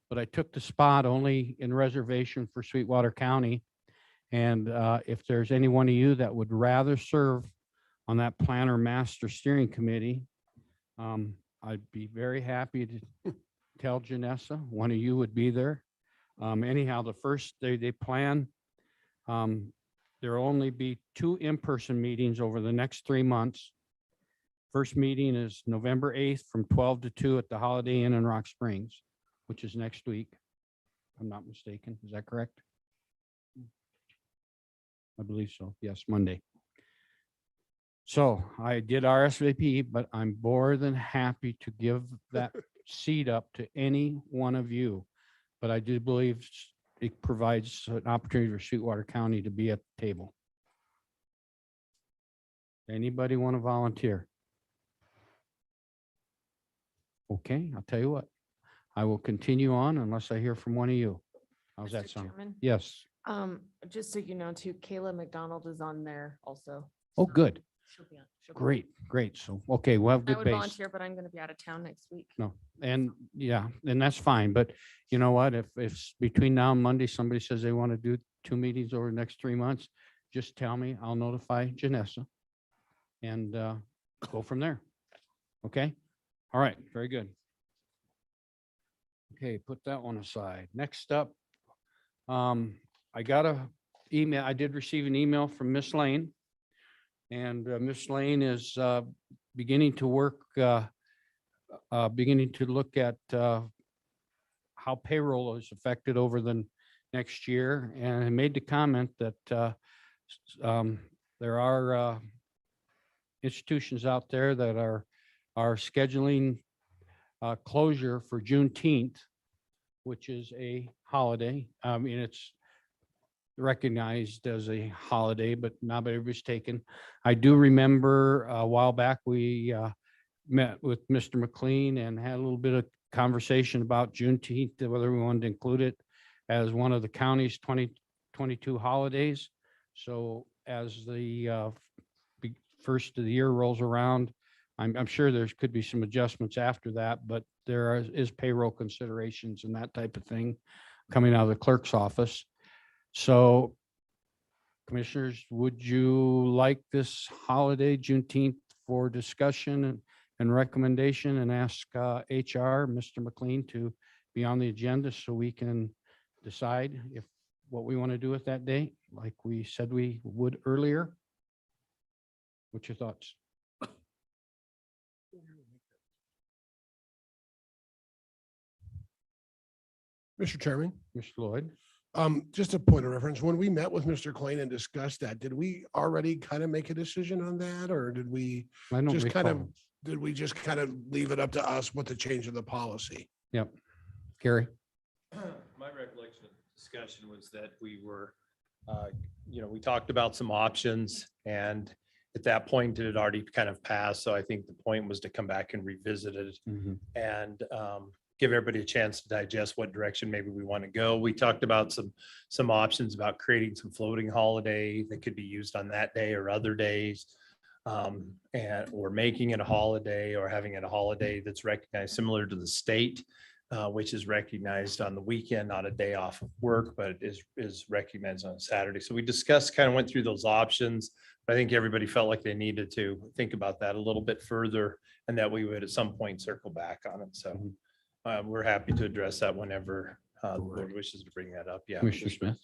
but I took the spot only in reservation for Sweetwater County. And if there's any one of you that would rather serve on that planner master steering committee, I'd be very happy to tell Janessa, one of you would be there. Anyhow, the first they plan, there'll only be 2 in-person meetings over the next 3 months. First meeting is November 8th from 12 to 2 at the Holiday Inn in Rock Springs, which is next week. If I'm not mistaken. Is that correct? I believe so. Yes, Monday. So I did RSVP, but I'm more than happy to give that seat up to any one of you. But I do believe it provides an opportunity for Sweetwater County to be at the table. Anybody want to volunteer? Okay, I'll tell you what. I will continue on unless I hear from one of you. How's that Mr. sound? Chairman? Yes. Just so you know, too, Kayla McDonald is on there also. Oh, good. She'll be on. Great, great. So, okay, we'll have I good would base. volunteer, but I'm going to be out of town next week. No, and yeah, and that's fine. But you know what? If between now and Monday, somebody says they want to do 2 meetings over the next 3 months, just tell me. I'll notify Janessa and go from there. Okay? All right, very good. Okay, put that one aside. Next up, I got a email. I did receive an email from Miss Lane. And Miss Lane is beginning to work, beginning to look at how payroll is affected over the next year, and made the comment that there are institutions out there that are scheduling closure for Juneteenth, which is a holiday. I mean, it's recognized as a holiday, but not everybody's taken. I do remember a while back, we met with Mr. McLean and had a little bit of conversation about Juneteenth, whether we wanted to include it as one of the county's 2022 holidays. So as the first of the year rolls around, I'm sure there could be some adjustments after that, but there is payroll considerations and that type of thing coming out of the clerk's office. So commissioners, would you like this holiday Juneteenth for discussion and recommendation, and ask HR, Mr. McLean, to be on the agenda so we can decide if what we want to do with that day, like we said we would earlier? What's your thoughts? Mr. Chairman, Mr. Lloyd? Just a point of reference, when we met with Mr. Klein and discussed that, did we already kind of make a decision on that, or did we I don't just kind of, recall. did we just kind of leave it up to us what the change of the policy? Yep. Gary? My recollection of the discussion was that we were, we talked about some options, and at that point it had already kind of passed. So I think the point was to come back and revisit it and give everybody a chance to digest what direction maybe we want to go. We talked about some options about creating some floating holiday that could be used on that day or other days, or making it a holiday, or having it a holiday that's recognized similar to the state, which is recognized on the weekend, not a day off of work, but is recognized on Saturday. So we discussed, kind of went through those options. But I think everybody felt like they needed to think about that a little bit further, and that we would at some point circle back on it. So we're happy to address that whenever the board wishes to bring that up. Yeah. Commissioner Smith?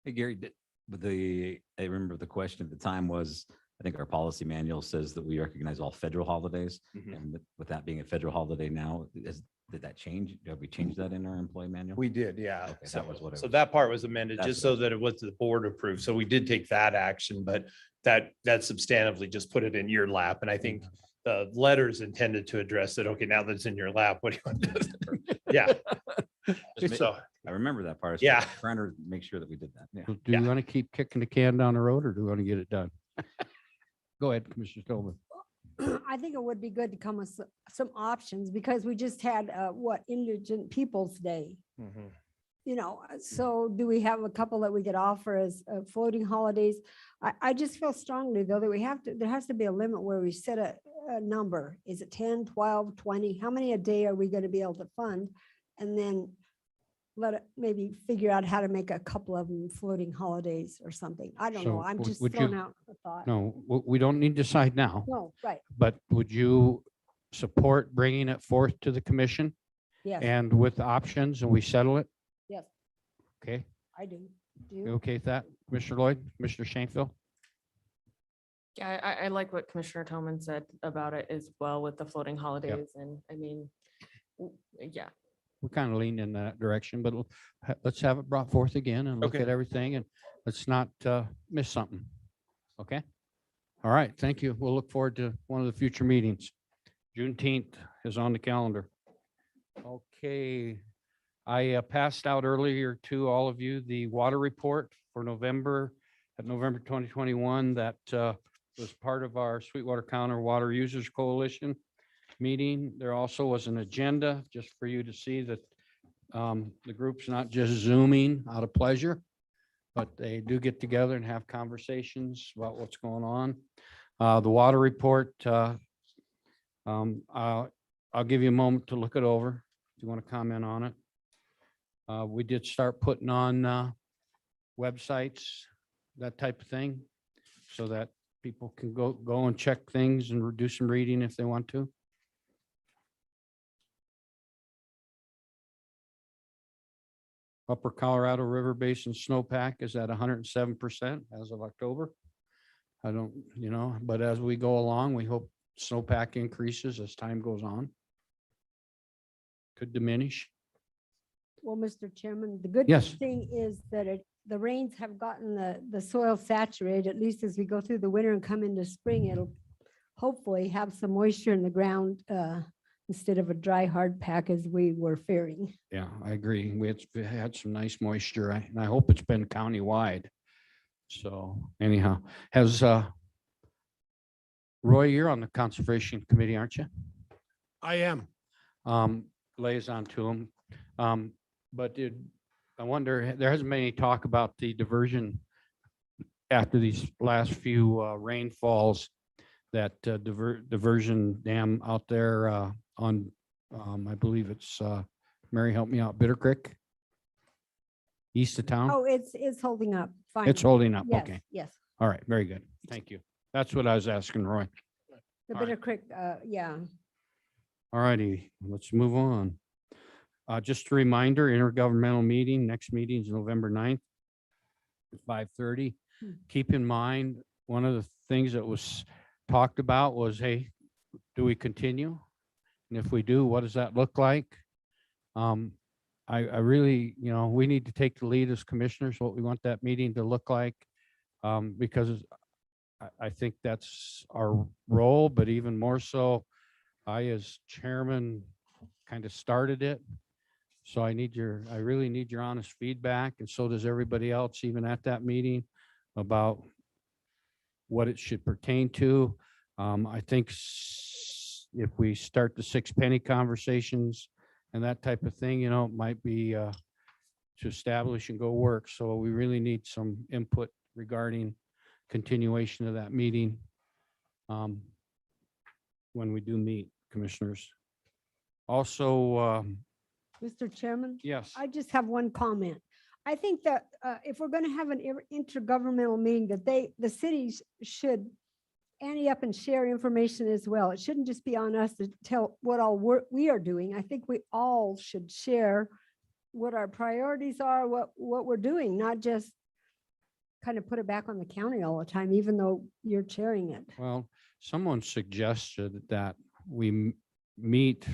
Hey, Gary, I remember the question at the time was, I think our policy manual says that we recognize all federal holidays. And with that being a federal holiday now, did that change? Have we changed that in our employee manual? We did, yeah. Okay, that was what it So was. that part was amended That's just what so that it was the board approved. So we did take that action, but that substantively just put it in your lap. And I think the letter is intended to address it. Okay, now that it's in your lap, what do you want to do? Yeah. So, I remember that part. Yeah. Trying to make sure that we did that. Yeah. Do you want to keep kicking the can down the road, or do we want to get it done? Go ahead, Commissioner Tobin. I think it would be good to come with some options, because we just had Indigent Peoples' Day. So do we have a couple that we could offer as floating holidays? I just feel strongly, though, that there has to be a limit where we set a number. Is it 10, 12, 20? How many a day are we going to be able to fund? And then maybe figure out how to make a couple of them floating holidays or something. I don't know. I'm just throwing out a thought. No, we don't need to decide now. No, right. But would you support bringing it forth to the commission Yes, and with options and we settle it? yes, Okay, I do. Do you you? okay with that? Commissioner Lloyd, Commissioner Shankville? Yeah, I like what Commissioner Toman said about it as well with the floating holidays. And I mean, yeah, We kind of leaned in that direction, but let's have it brought forth again and look Okay. at everything and let's not miss something. Okay? All right, thank you. We'll look forward to one of the future meetings. Juneteenth is on the calendar. Okay. I passed out earlier to all of you the water report for November, 2021, that was part of our Sweetwater County Water Users Coalition meeting. There also was an agenda just for you to see that the group's not just Zooming out of pleasure, but they do get together and have conversations about what's going on. The water report, I'll give you a moment to look it over if you want to comment on it. We did start putting on websites, that type of thing, so that people can go and check things and do some reading if they want to. Upper Colorado River Basin snowpack is at 107% as of October. I don't, but as we go along, we hope snowpack increases as time goes on. Could diminish. Well, Mr. Chairman, the good Yes. thing is that the rains have gotten the soil saturated, at least as we go through the winter and come into spring, it'll hopefully have some moisture in the ground instead of a dry hard pack as we were fearing. Yeah, I agree. We had some nice moisture and I hope it's been countywide. So anyhow, has Roy, you're on the Conservation Committee, aren't you? I am. Liaison to him. But I wonder, there hasn't been any talk about the diversion after these last few rainfalls, that diversion dam out there on, I believe it's, Mary, help me out, Bitter Creek, east of town? Oh, it's holding up fine. It's holding up, Yes, okay. yes. All right, very good. Thank you. That's what I was asking, Roy. The All Bitter right. Creek, yeah. All righty, let's move on. Just a reminder, intergovernmental meeting, next meeting is November 9th, at 5:30. Keep in mind, one of the things that was talked about was, hey, do we continue? And if we do, what does that look like? I really, we need to take the lead as commissioners, what we want that meeting to look like. Because I think that's our role, but even more so, I as chairman kind of started it. So I really need your honest feedback, and so does everybody else, even at that meeting, about what it should pertain to. I think if we start the 6 penny conversations and that type of thing, it might be to establish and go work. So we really need some input regarding continuation of that meeting when we do meet, commissioners. Also, Mr. Chairman? yes. I just have one comment. I think that if we're going to have an intergovernmental meeting, that the cities should ante up and share information as well. It shouldn't just be on us to tell what all we are doing. I think we all should share what our priorities are, what we're doing, not just kind of put it back on the county all the time, even though you're chairing it. Well, someone suggested that we meet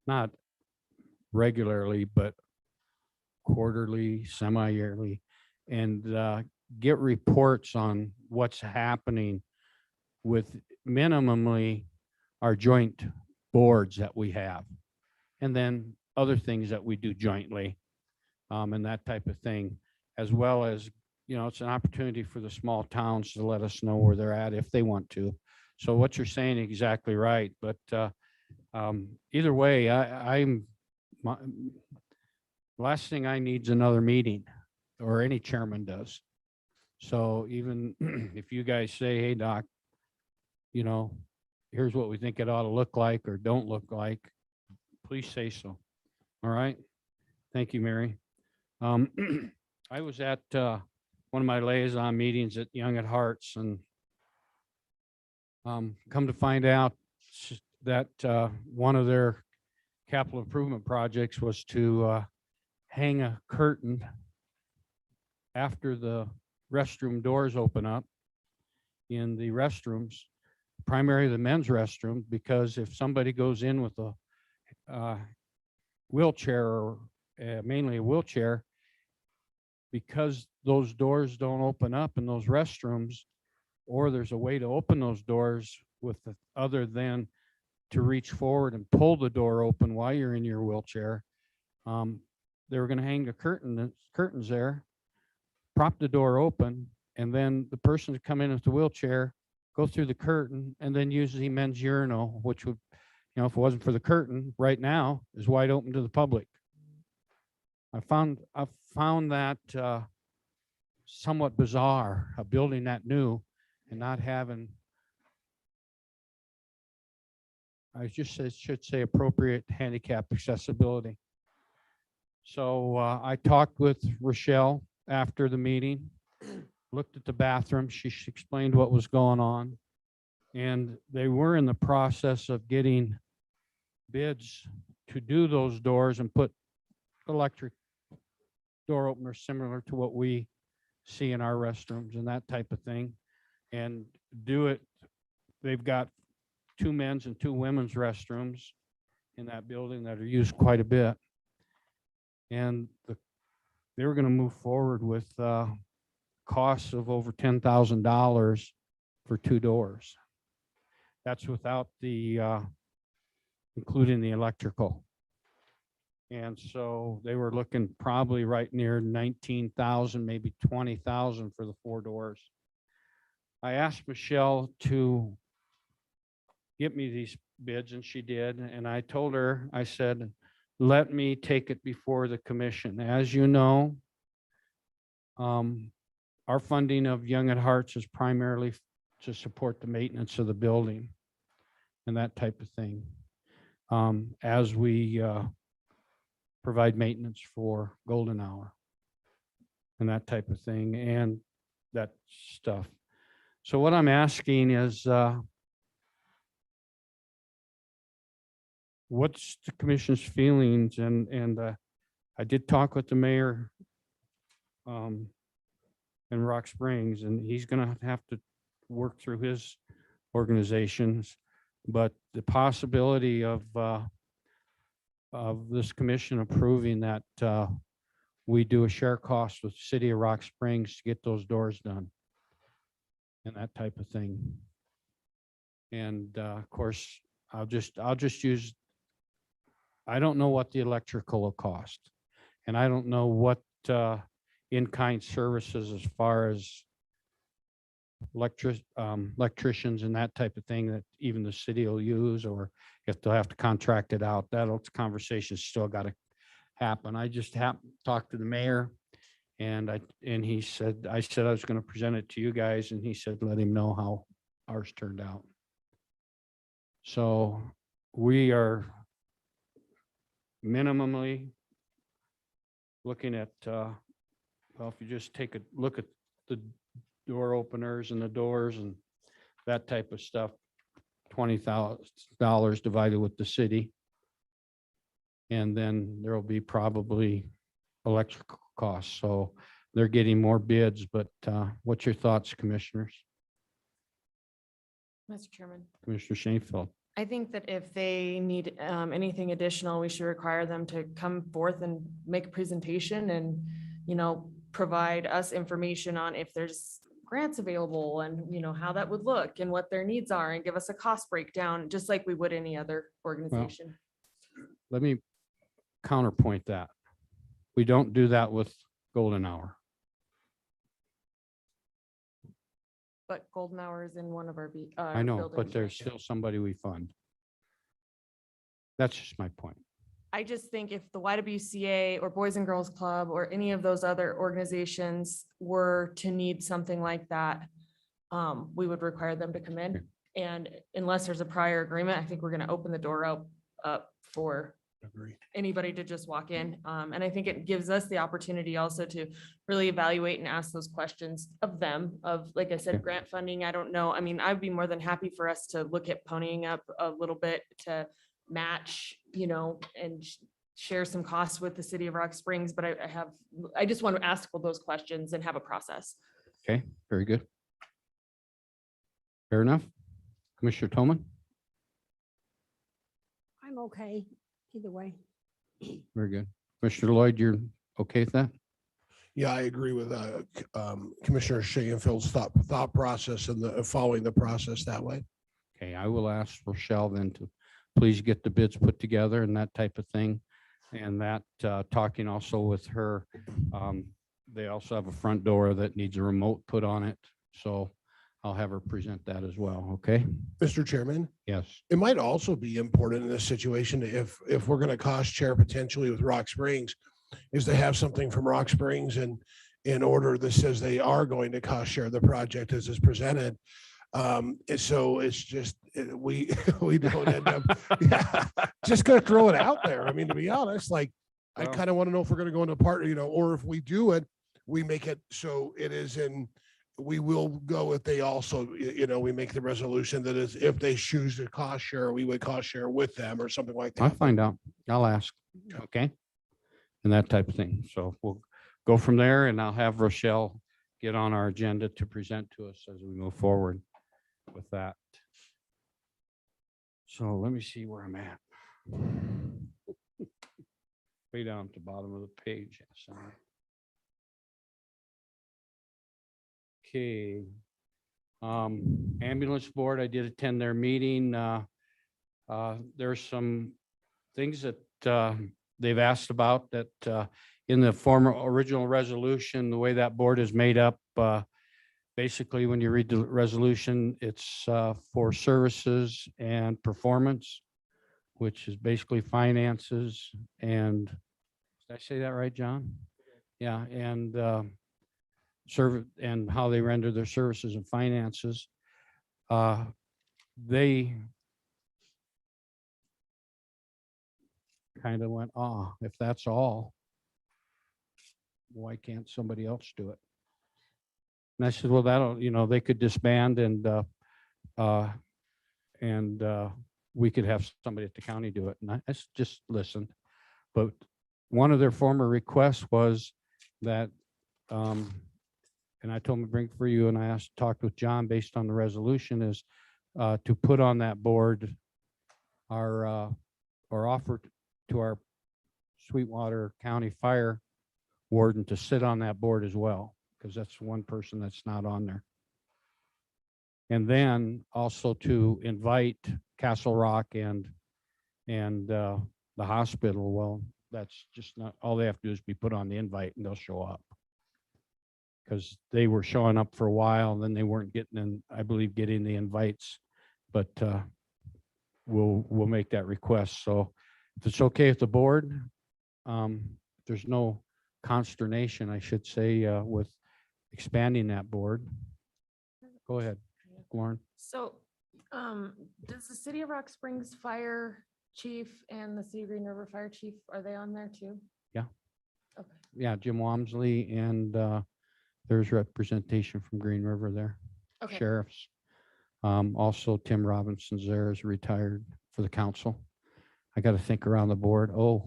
not regularly, but quarterly, semi-yearly, and get reports on what's happening with minimally our joint boards that we have, and then other things that we do jointly, and that type of thing, as well as, it's an opportunity for the small towns to let us know where they're at if they want to. So what you're saying is exactly right, but either way, last thing I need is another meeting, or any chairman does. So even if you guys say, hey, Doc, here's what we think it ought to look like or don't look like, please say so. All right. Thank you, Mary. I was at one of my liaison meetings at Young at Hearts, and come to find out, that one of their capital improvement projects was to hang a curtain after the restroom doors open up in the restrooms, primarily the men's restroom, because if somebody goes in with a wheelchair or mainly a wheelchair, because those doors don't open up in those restrooms, or there's a way to open those doors with other than to reach forward and pull the door open while you're in your wheelchair. They were going to hang a curtains there, prop the door open, and then the person to come in with the wheelchair, go through the curtain, and then use the men's urinal, which would, if it wasn't for the curtain, right now is wide open to the public. I found that somewhat bizarre, a building that new and not having, should say appropriate handicap accessibility. So I talked with Rochelle after the meeting, looked at the bathroom. She explained what was going on. And they were in the process of getting bids to do those doors and put electric door openers similar to what we see in our restrooms and that type of thing, and do it. They've got 2 men's and 2 women's restrooms in that building that are used quite a bit. And they were going to move forward with costs of over $10,000 for 2 doors. That's without the including the electrical. And so they were looking probably right near 19,000, maybe 20,000 for the 4 doors. I asked Michelle to get me these bids, and she did. And I told her, I said, let me take it before the commission. As you know, our funding of Young at Hearts is primarily to support the maintenance of the building and that type of thing. As we provide maintenance for Golden Hour and that type of thing and that stuff. So what I'm asking is, what's the commission's feelings? And I did talk with the mayor in Rock Springs, and he's going to have to work through his organizations, but the possibility of this commission approving that we do a share cost with the city of Rock Springs to get those doors done and that type of thing. And of course, I'll just use, I don't know what the electrical will cost, and I don't know what in-kind services as far as electricians and that type of thing that even the city will use, or if they'll have to contract it out. That conversation's still got to happen. I just talked to the mayor, and he said, I said I was going to present it to you guys, and he said let him know how ours turned out. So we are minimally looking at well, if you just take a look at the door openers and the doors and that type of stuff, $20,000 divided with the city. And then there will be probably electrical costs. So they're getting more bids, but what's your thoughts, commissioners? Mr. Chairman, Commissioner Shanefield. I think that if they need anything additional, we should require them to come forth and make a presentation and, provide us information on if there's grants available and, how that would look and what their needs are, and give us a cost breakdown, just like we would any other organization. Let me counterpoint that. We don't do that with Golden Hour. But Golden Hour is in one of our I know, but buildings. there's still somebody we fund. That's just my point. I just think if the YWCA or Boys and Girls Club or any of those other organizations were to need something like that, we would require them to come in. And unless there's a prior agreement, I think we're going to open the door up for Agree. anybody to just walk in. And I think it gives us the opportunity also to really evaluate and ask those questions of them, of, like I said, grant funding. I don't know. I mean, I'd be more than happy for us to look at ponying up a little bit to match, and share some costs with the city of Rock Springs, but I just want to ask all those questions and have a process. Okay, very good. Fair enough. Commissioner Toman? I'm okay either way. Very good. Commissioner Lloyd, you're okay with that? Yeah, I agree with Commissioner Shayenfield's thought process and following the process that way. Okay, I will ask Rochelle then to please get the bids put together and that type of thing. And that, talking also with her, they also have a front door that needs a remote put on it. So I'll have her present that as well, okay? Mr. Chairman, Yes. it might also be important in this situation, if we're going to cost share potentially with Rock Springs, is to have something from Rock Springs and in order that says they are going to cost share the project as is presented. So it's just, we don't end up, just gonna throw it out there. I mean, to be honest, like, I kind of want to know if we're going to go into part, or if we do it, we make it so it is we will go if they also, we make the resolution that is, if they choose to cost share, we would cost share with them or something like that. I'll find out. I'll ask. Okay. And that type of thing. So we'll go from there and I'll have Rochelle get on our agenda to present to us as we move forward with that. So let me see where I'm at. Way down at the bottom of the page. Okay. Ambulance board, I did attend their meeting. There's some things that they've asked about that in the former original resolution, the way that board is made up. Basically, when you read the resolution, it's for services and performance, which is basically finances and, did I say that right, John? Yeah, and serve and how they render their services and finances. They kind of went, if that's all, why can't somebody else do it? And I said, well, that'll, they could disband and we could have somebody at the county do it. And I just listened. But one of their former requests was that, and I told him to bring it for you, and I talked with John based on the resolution, is to put on that board our or offer to our Sweetwater County Fire Warden to sit on that board as well, because that's one person that's not on there. And then also to invite Castle Rock and the hospital. Well, that's just not, all they have to do is be put on the invite and they'll show up. Because they were showing up for a while and then they weren't getting getting the invites, but we'll make that request. So if it's okay with the board, there's no consternation, I should say, with expanding that board. Go ahead, Lauren. So, does the city of Rock Springs Fire Chief and the City of Green River Fire Chief, are they on there too? Yeah. Okay. Yeah, Jim Wamsley, and there's representation from Green River there. Okay. Sheriffs. Also Tim Robinson's there, is retired for the council. I got to think around the board. Oh,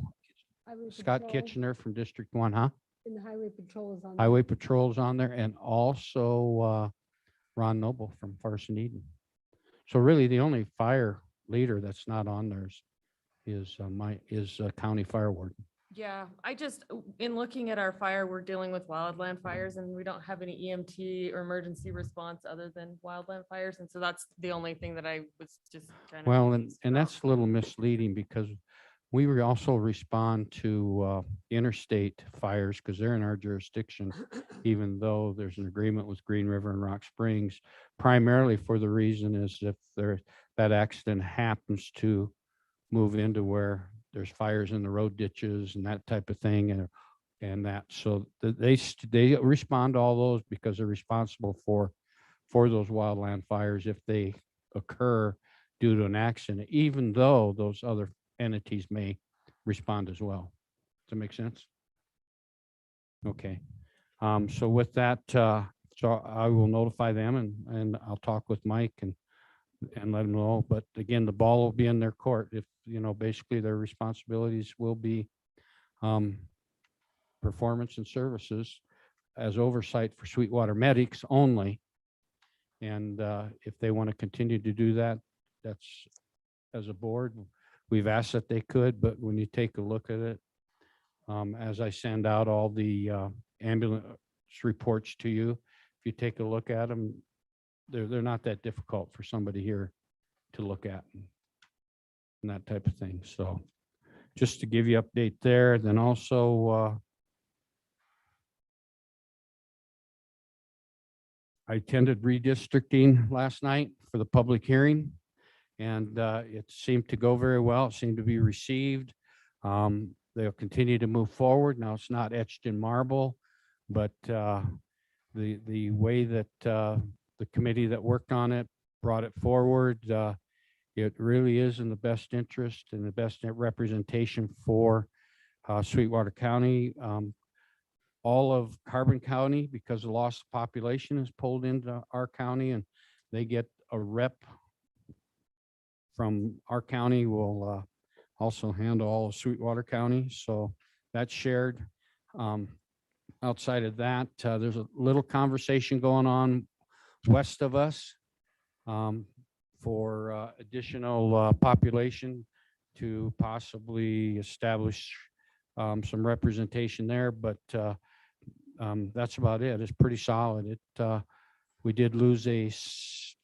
Highway Scott Patrol. Kitchener from District 1, huh? And the highway patrol is on. there. Highway Patrol's on there, and also Ron Noble from Farson Eden. So really, the only fire leader that's not on there is County Fire Warden. Yeah, in looking at our fire, we're dealing with wildland fires and we don't have any EMT or emergency response other than wildland fires. And so that's the only thing that I was just kind of. Well, and that's a little misleading because we also respond to interstate fires because they're in our jurisdiction, even though there's an agreement with Green River and Rock Springs, primarily for the reason is if that accident happens to move into where there's fires in the road ditches and that type of thing, and that, so they respond to all those because they're responsible for those wildland fires if they occur due to an accident, even though those other entities may respond as well. Does that make sense? Okay. So with that, so I will notify them and I'll talk with Mike and let them know. But again, the ball will be in their court if, basically their responsibilities will be performance and services as oversight for Sweetwater medics only. And if they want to continue to do that, that's, as a board, we've asked that they could, but when you take a look at it, as I send out all the ambulance reports to you, if you take a look at them, they're not that difficult for somebody here to look at and that type of thing. So just to give you update there, then also I attended redistricting last night for the public hearing, and it seemed to go very well. It seemed to be received. They'll continue to move forward. Now, it's not etched in marble, but the way that the committee that worked on it brought it forward, it really is in the best interest and the best representation for Sweetwater County. All of Carbon County, because the loss of population is pulled into our county, and they get a rep from our county, will also handle all of Sweetwater County. So that's shared. Outside of that, there's a little conversation going on west of us for additional population to possibly establish some representation there, but that's about it. It's pretty solid. We did lose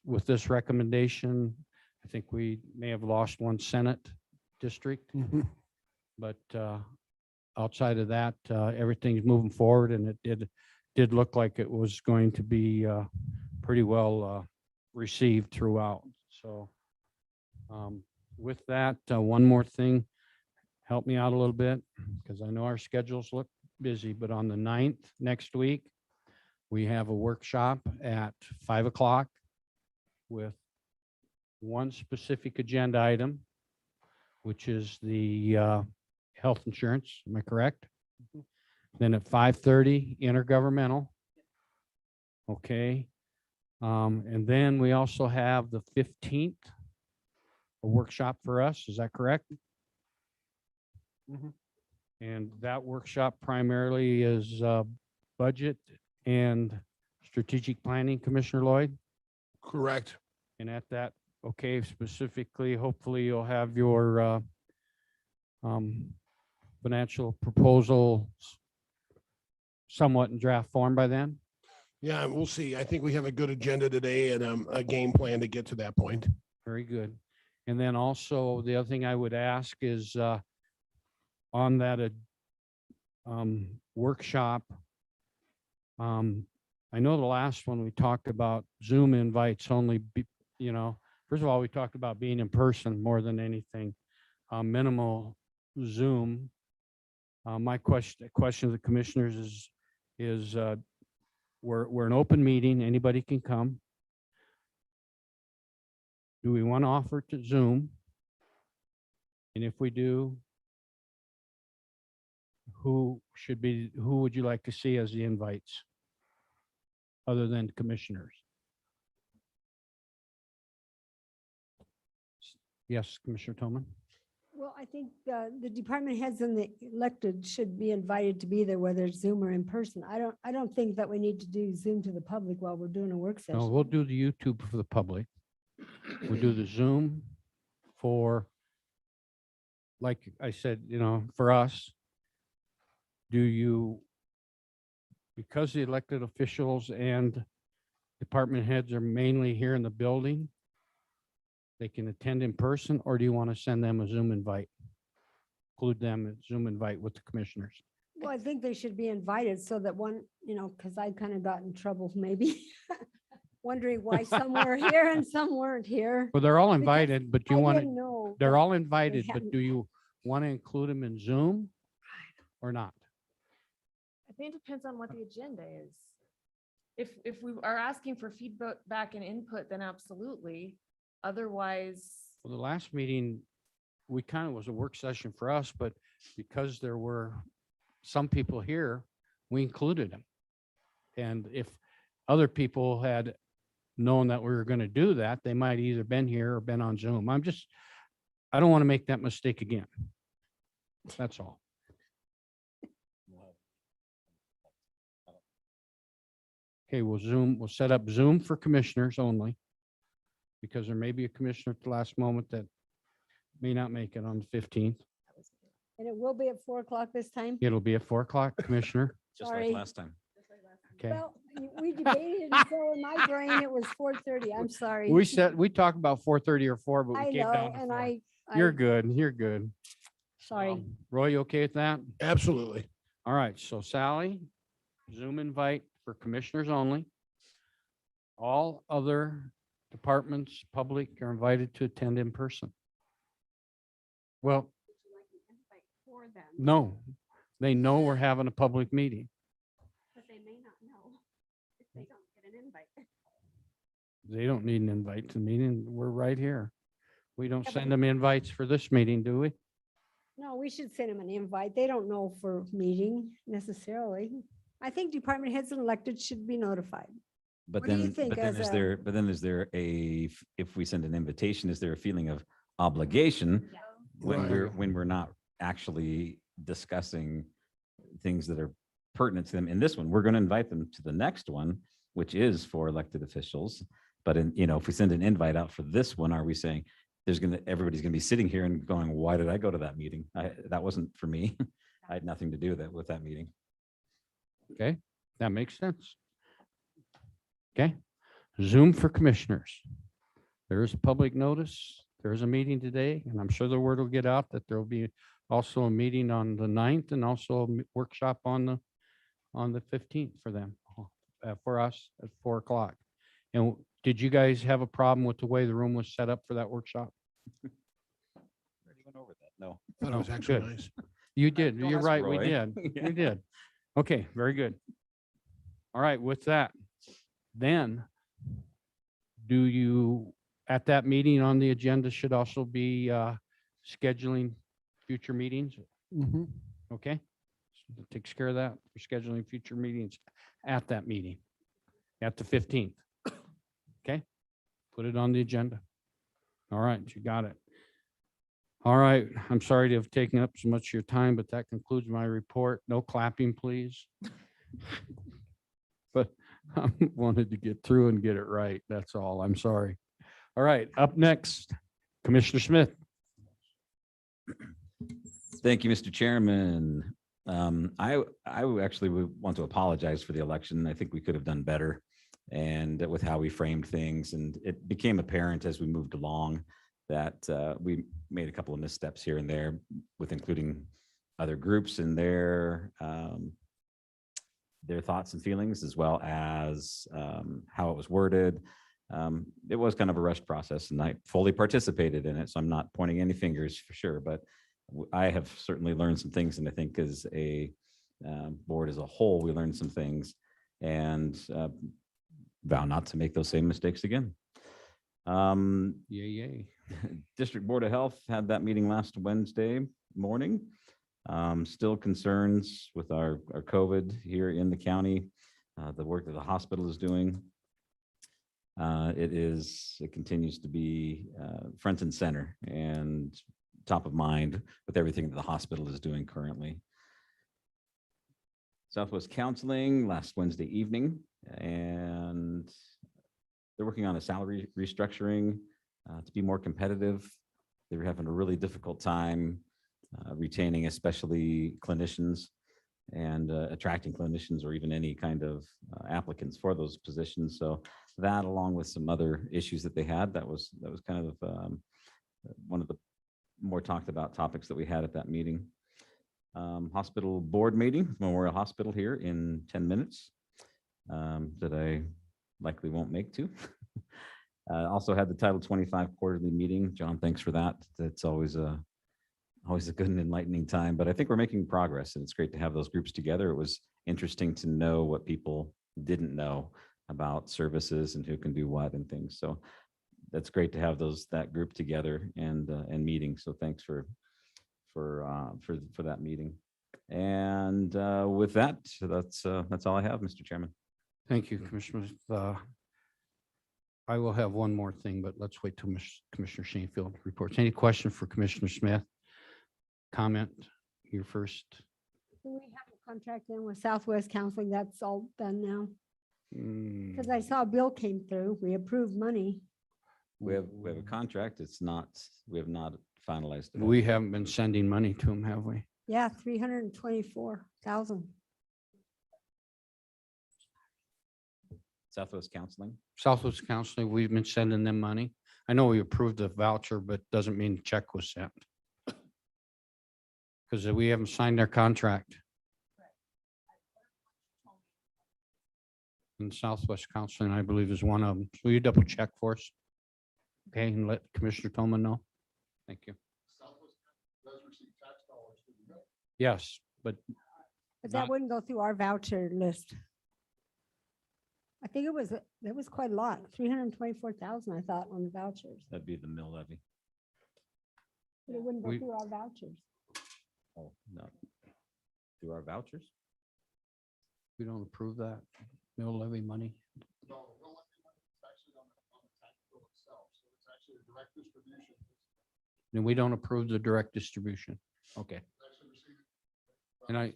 with this recommendation, I think we may have lost one Senate district, but outside of that, everything's moving forward, and it did look like it was going to be pretty well received throughout. So with that, one more thing, help me out a little bit, because I know our schedules look busy, but on the 9th next week, we have a workshop at 5 o'clock with one specific agenda item, which is the health insurance. Am I correct? Then at 5:30, intergovernmental. Okay. And then we also have the 15th, a workshop for us. Is that correct? And that workshop primarily is budget and strategic planning, Commissioner Lloyd? Correct. And at that, okay, specifically, hopefully you'll have your financial proposal somewhat in draft form by then? Yeah, we'll see. I think we have a good agenda today and a game plan to get to that point. Very good. And then also, the other thing I would ask is on that workshop, I know the last one we talked about Zoom invites only, first of all, we talked about being in person more than anything, minimal Zoom. My question to the commissioners is we're an open meeting, anybody can come. Do we want to offer to Zoom? And if we do, who would you like to see as the invites? Other than commissioners? Yes, Commissioner Toman. Well, I think the department heads and the elected should be invited to be there, whether it's Zoom or in person. I don't think that we need to do Zoom to the public while we're doing a work session. No, we'll do the YouTube for the public. We'll do the Zoom for, like I said, for us. Because the elected officials and department heads are mainly here in the building, they can attend in person, or do you want to send them a Zoom invite? Include them at Zoom invite with the commissioners. Well, I think they should be invited so that one, because I kind of got in trouble maybe wondering why some were here and some weren't here. Well, they're all invited, but you want didn't know they're that all invited, but hadn't- do you want to include them in Zoom or not? I think it depends on what the agenda is. If we are asking for feedback and input, then absolutely. Otherwise, Well, the last meeting, we kind of was a work session for us, but because there were some people here, we included them. And if other people had known that we were going to do that, they might either been here or been on Zoom. I don't want to make that mistake again. That's all. Okay, we'll set up Zoom for commissioners only, because there may be a commissioner at the last moment that may not make it on the 15th. And it will be at 4 o'clock this time? It'll be at 4 o'clock, Commissioner. Just like Sorry. last time. Okay. Well, we debated it, so in my brain, it was 4:30. I'm sorry. We talked about 4:30 or 4, but I we came know, down to and 4. I. You're good. You're good. Sorry. Roy, you okay with that? Absolutely. All right. So Sally, Zoom invite for commissioners only. All other departments, public are invited to attend in person. Well, no, they know we're having a public meeting. But they may not know if they don't get an invite. They don't need an invite to the meeting. We're right here. We don't Yeah, but- send them invites for this meeting, do we? No, we should send them an invite. They don't know for meeting necessarily. I think department heads and elected should be notified. But What do you then, think but then as is a- there, but then is there if we send an invitation, is there a feeling of obligation when we're not actually discussing things that are pertinent to them in this one? We're going to invite them to the next one, which is for elected officials. But if we send an invite out for this one, are we saying everybody's going to be sitting here and going, why did I go to that meeting? That wasn't for me. I had nothing to do with that meeting. Okay, that makes sense. Okay, Zoom for commissioners. There is a public notice. There is a meeting today, and I'm sure the word will get out that there will be also a meeting on the 9th and also a workshop on the 15th for them, for us at 4 o'clock. And did you guys have a problem with the way the room was set up for that workshop? Already went over that. No. Thought it was Oh, actually good. nice. You did. Don't You're ask right. We Roy. did. Yeah. We did. Okay, very good. All right, with that, then at that meeting on the agenda should also be scheduling future meetings? Mhm. Okay? So that takes care of that. We're scheduling future meetings at that meeting, at the 15th. Okay? Put it on the agenda. All right, you got it. All right, I'm sorry to have taken up so much of your time, but that concludes my report. No clapping, please. But I wanted to get through and get it right. That's all. I'm sorry. All right, up next, Commissioner Smith. Thank you, Mr. Chairman. I actually would want to apologize for the election. I think we could have done better and with how we framed things. And it became apparent as we moved along that we made a couple of missteps here and there with including other groups in their thoughts and feelings, as well as how it was worded. It was kind of a rushed process and I fully participated in it. So I'm not pointing any fingers for sure, but I have certainly learned some things. And I think as a board as a whole, we learned some things and vow not to make those same mistakes again. Yay. District Board of Health had that meeting last Wednesday morning. Still concerns with our COVID here in the county, the work that the hospital is doing. It continues to be front and center and top of mind with everything that the hospital is doing currently. Southwest Counseling last Wednesday evening, and they're working on a salary restructuring to be more competitive. They're having a really difficult time retaining especially clinicians and attracting clinicians or even any kind of applicants for those positions. So that, along with some other issues that they had, that was kind of one of the more talked about topics that we had at that meeting. Hospital board meeting, Memorial Hospital here in 10 minutes that I likely won't make to. Also had the Title 25 quarterly meeting. John, thanks for that. That's always a good and enlightening time, but I think we're making progress and it's great to have those groups together. It was interesting to know what people didn't know about services and who can do what and things. So that's great to have that group together and meeting. So thanks for that meeting. And with that, that's all I have, Mr. Chairman. Thank you, Commissioners. I will have one more thing, but let's wait till Commissioner Shanefield reports. Any question for Commissioner Smith? Comment, your first. Do we have a contract in with Southwest Counseling? That's all done now? Because I saw a bill came through. We approved money. We have a contract. We have not finalized it. We haven't been sending money to them, have we? Yeah, 324,000. Southwest Counseling. Southwest Counseling, we've been sending them money. I know we approved the voucher, but doesn't mean the check was sent. Because we haven't signed their contract. And Southwest Counseling, I believe, is one of them. So you double check for us? Okay, and let Commissioner Tolman know. Thank you. Yes, but But that Not- wouldn't go through our voucher list. I think it was quite a lot, 324,000, I thought, on the vouchers. That'd be the mill levy. But it wouldn't go We- through our vouchers. Oh, no. Through our vouchers? we don't approve that mill levy money. And we don't approve the direct distribution. Okay. And I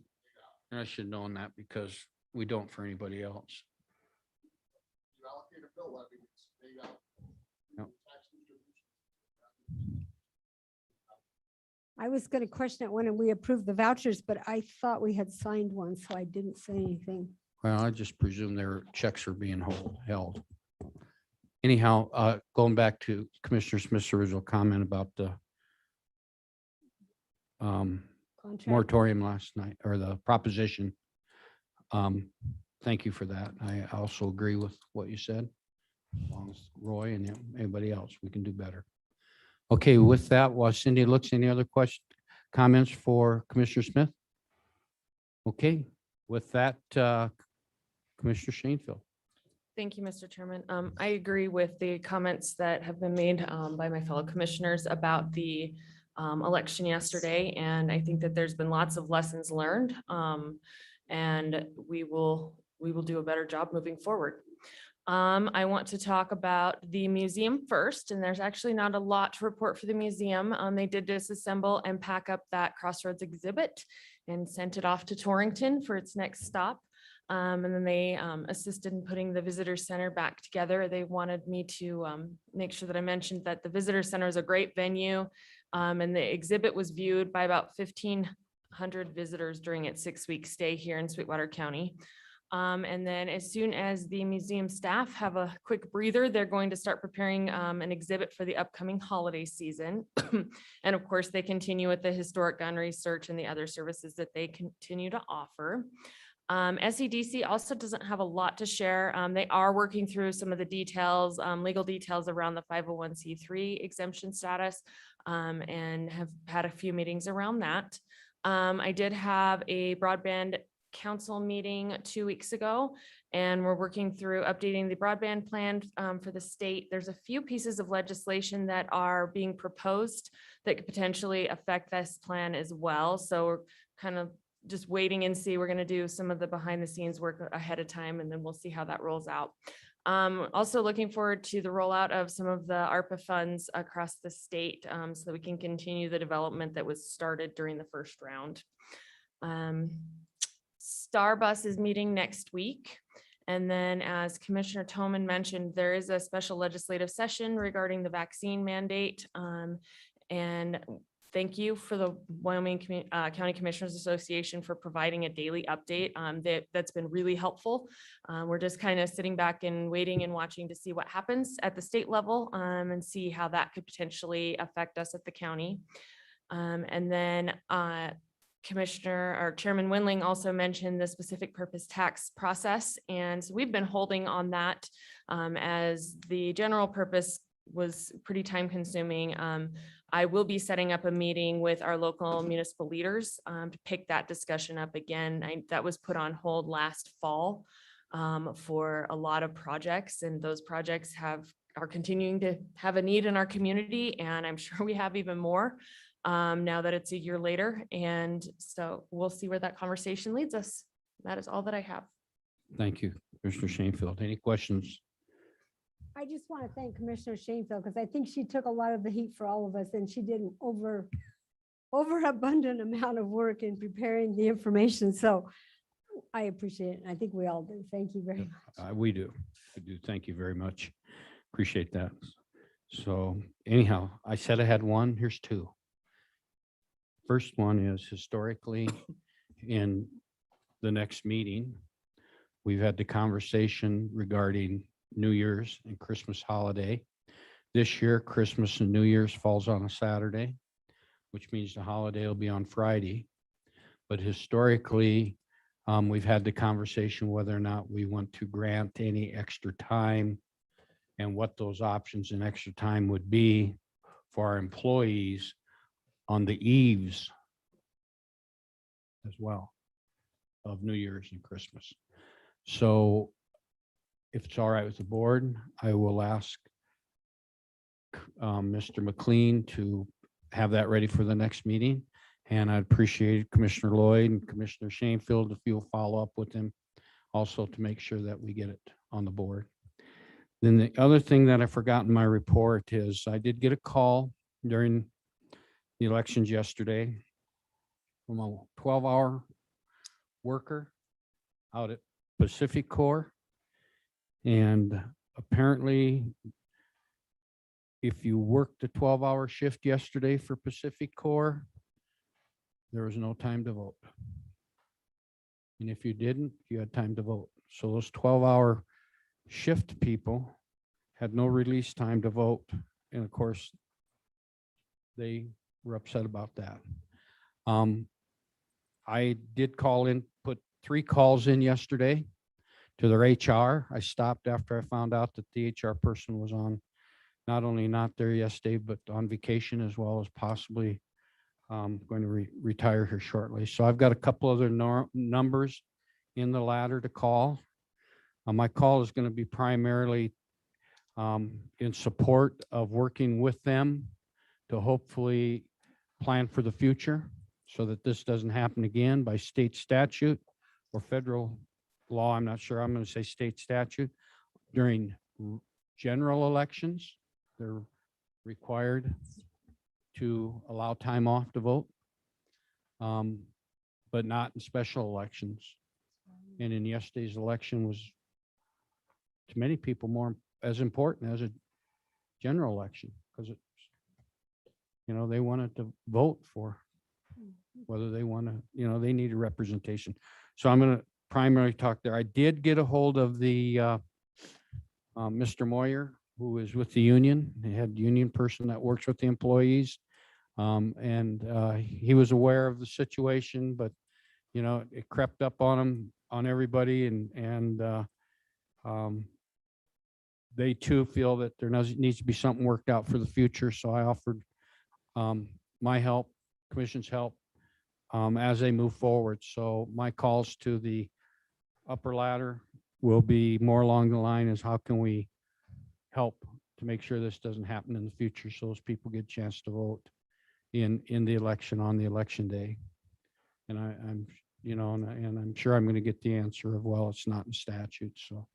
should know that because we don't for anybody else. No. I was going to question it when we approved the vouchers, but I thought we had signed one, so I didn't say anything. Well, I just presume their checks are being held. Anyhow, going back to Commissioner Smith's original comment about the Contract. moratorium last night, or the proposition. Thank you for that. I also agree with what you said. As long as Roy and anybody else, we can do better. Okay, with that, while Cindy looks, any other questions, comments for Commissioner Smith? Okay, with that, Commissioner Shanefield. Thank you, Mr. Chairman. I agree with the comments that have been made by my fellow commissioners about the election yesterday. And I think that there's been lots of lessons learned. And we will do a better job moving forward. I want to talk about the museum first, and there's actually not a lot to report for the museum. They did disassemble and pack up that Crossroads exhibit and sent it off to Torrington for its next stop. And then they assisted in putting the visitor center back together. They wanted me to make sure that I mentioned that the visitor center is a great venue. And the exhibit was viewed by about 1,500 visitors during its 6-week stay here in Sweetwater County. And then as soon as the museum staff have a quick breather, they're going to start preparing an exhibit for the upcoming holiday season. And of course, they continue with the historic gun research and the other services that they continue to offer. SEDC also doesn't have a lot to share. They are working through some of the details, legal details around the 501c3 exemption status, and have had a few meetings around that. I did have a broadband council meeting 2 weeks ago, and we're working through updating the broadband plan for the state. There's a few pieces of legislation that are being proposed that could potentially affect this plan as well. So we're kind of just waiting and see. We're going to do some of the behind the scenes work ahead of time, and then we'll see how that rolls out. Also looking forward to the rollout of some of the ARPA funds across the state, so that we can continue the development that was started during the first round. Starbus is meeting next week. And then as Commissioner Toman mentioned, there is a special legislative session regarding the vaccine mandate. And thank you for the Wyoming County Commissioners Association for providing a daily update. That's been really helpful. We're just kind of sitting back and waiting and watching to see what happens at the state level, and see how that could potentially affect us at the county. And then Commissioner or Chairman Winling also mentioned the specific purpose tax process. And so we've been holding on that as the general purpose was pretty time consuming. I will be setting up a meeting with our local municipal leaders to pick that discussion up again. That was put on hold last fall for a lot of projects, and those projects have are continuing to have a need in our community, and I'm sure we have even more now that it's a year later. And so we'll see where that conversation leads us. That is all that I have. Thank you, Commissioner Shanefield. Any questions? I just want to thank Commissioner Shanefield because I think she took a lot of the heat for all of us and she did an overabundant amount of work in preparing the information. So I appreciate it. And I think we all do. Thank you very much. We do. I do. Thank you very much. Appreciate that. So anyhow, I said I had one. Here's two. First one is historically in the next meeting, we've had the conversation regarding New Year's and Christmas holiday. This year, Christmas and New Year's falls on a Saturday, which means the holiday will be on Friday. But historically, we've had the conversation whether or not we want to grant any extra time and what those options and extra time would be for our employees on the eves as well of New Year's and Christmas. So if it's all right with the board, I will ask Mr. McLean to have that ready for the next meeting. And I'd appreciate Commissioner Lloyd and Commissioner Shanefield if you'll follow up with him also to make sure that we get it on the board. Then the other thing that I forgot in my report is I did get a call during the elections yesterday from a 12-hour worker out at Pacific Corps. And apparently, if you worked a 12-hour shift yesterday for Pacific Corps, there was no time to vote. And if you didn't, you had time to vote. So those 12-hour shift people had no release time to vote. And of course, they were upset about that. I did call in, put 3 calls in yesterday to their HR. I stopped after I found out that the HR person was on, not only not there yesterday, but on vacation as well as possibly going to retire here shortly. So I've got a couple other numbers in the ladder to call. My call is going to be primarily in support of working with them to hopefully plan for the future so that this doesn't happen again by state statute or federal law. I'm not sure. I'm going to say state statute. During general elections, they're required to allow time off to vote, but not in special elections. And in yesterday's election was, to many people, more as important as a general election because it's, they wanted to vote for whether they want to, they need a representation. So I'm going to primarily talk there. I did get a hold of the Mr. Moyer, who is with the union. They had union person that works with the employees. And he was aware of the situation, but, it crept up on him, on everybody. And they too feel that there needs to be something worked out for the future. So I offered my help, commission's help, as they move forward. So my calls to the upper ladder will be more along the line as how can we help to make sure this doesn't happen in the future so those people get a chance to vote in the election on the election day. And I'm and I'm sure I'm going to get the answer of, well, it's not in statute. So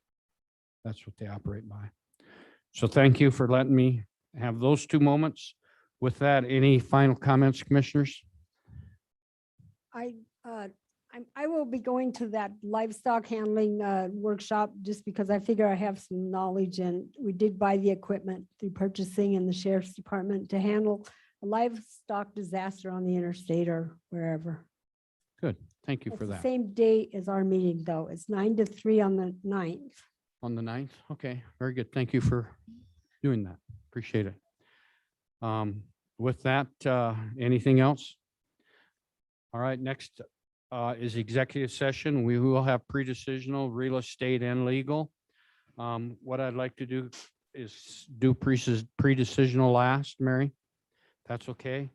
that's what they operate by. So thank you for letting me have those 2 moments. With that, any final comments, commissioners? I will be going to that livestock handling workshop just because I figure I have some knowledge, and we did buy the equipment through purchasing in the sheriff's department to handle a livestock disaster on the interstate or wherever. Good. Thank you for It's the that. same date as our meeting, though. It's 9 to 3 on the 9th. On the 9th? Okay, very good. Thank you for doing that. Appreciate it. With that, anything else? All right, next is executive session. We will have pre-decisional, real estate, and legal. What I'd like to do is do pre-decisional last, Mary. That's okay.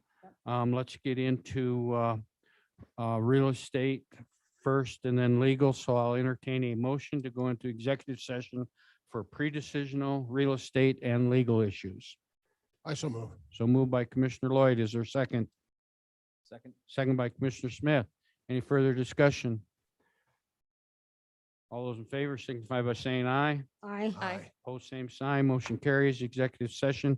Let's get into real estate first and then legal. So I'll entertain a motion to go into executive session for pre-decisional real estate and legal issues. I so move. So moved by Commissioner Lloyd. Is there a second? Second. Second by Commissioner Smith. Any further discussion? All those in favor signify by saying aye. Aye. Aye. Post same sign. Motion carries. Executive session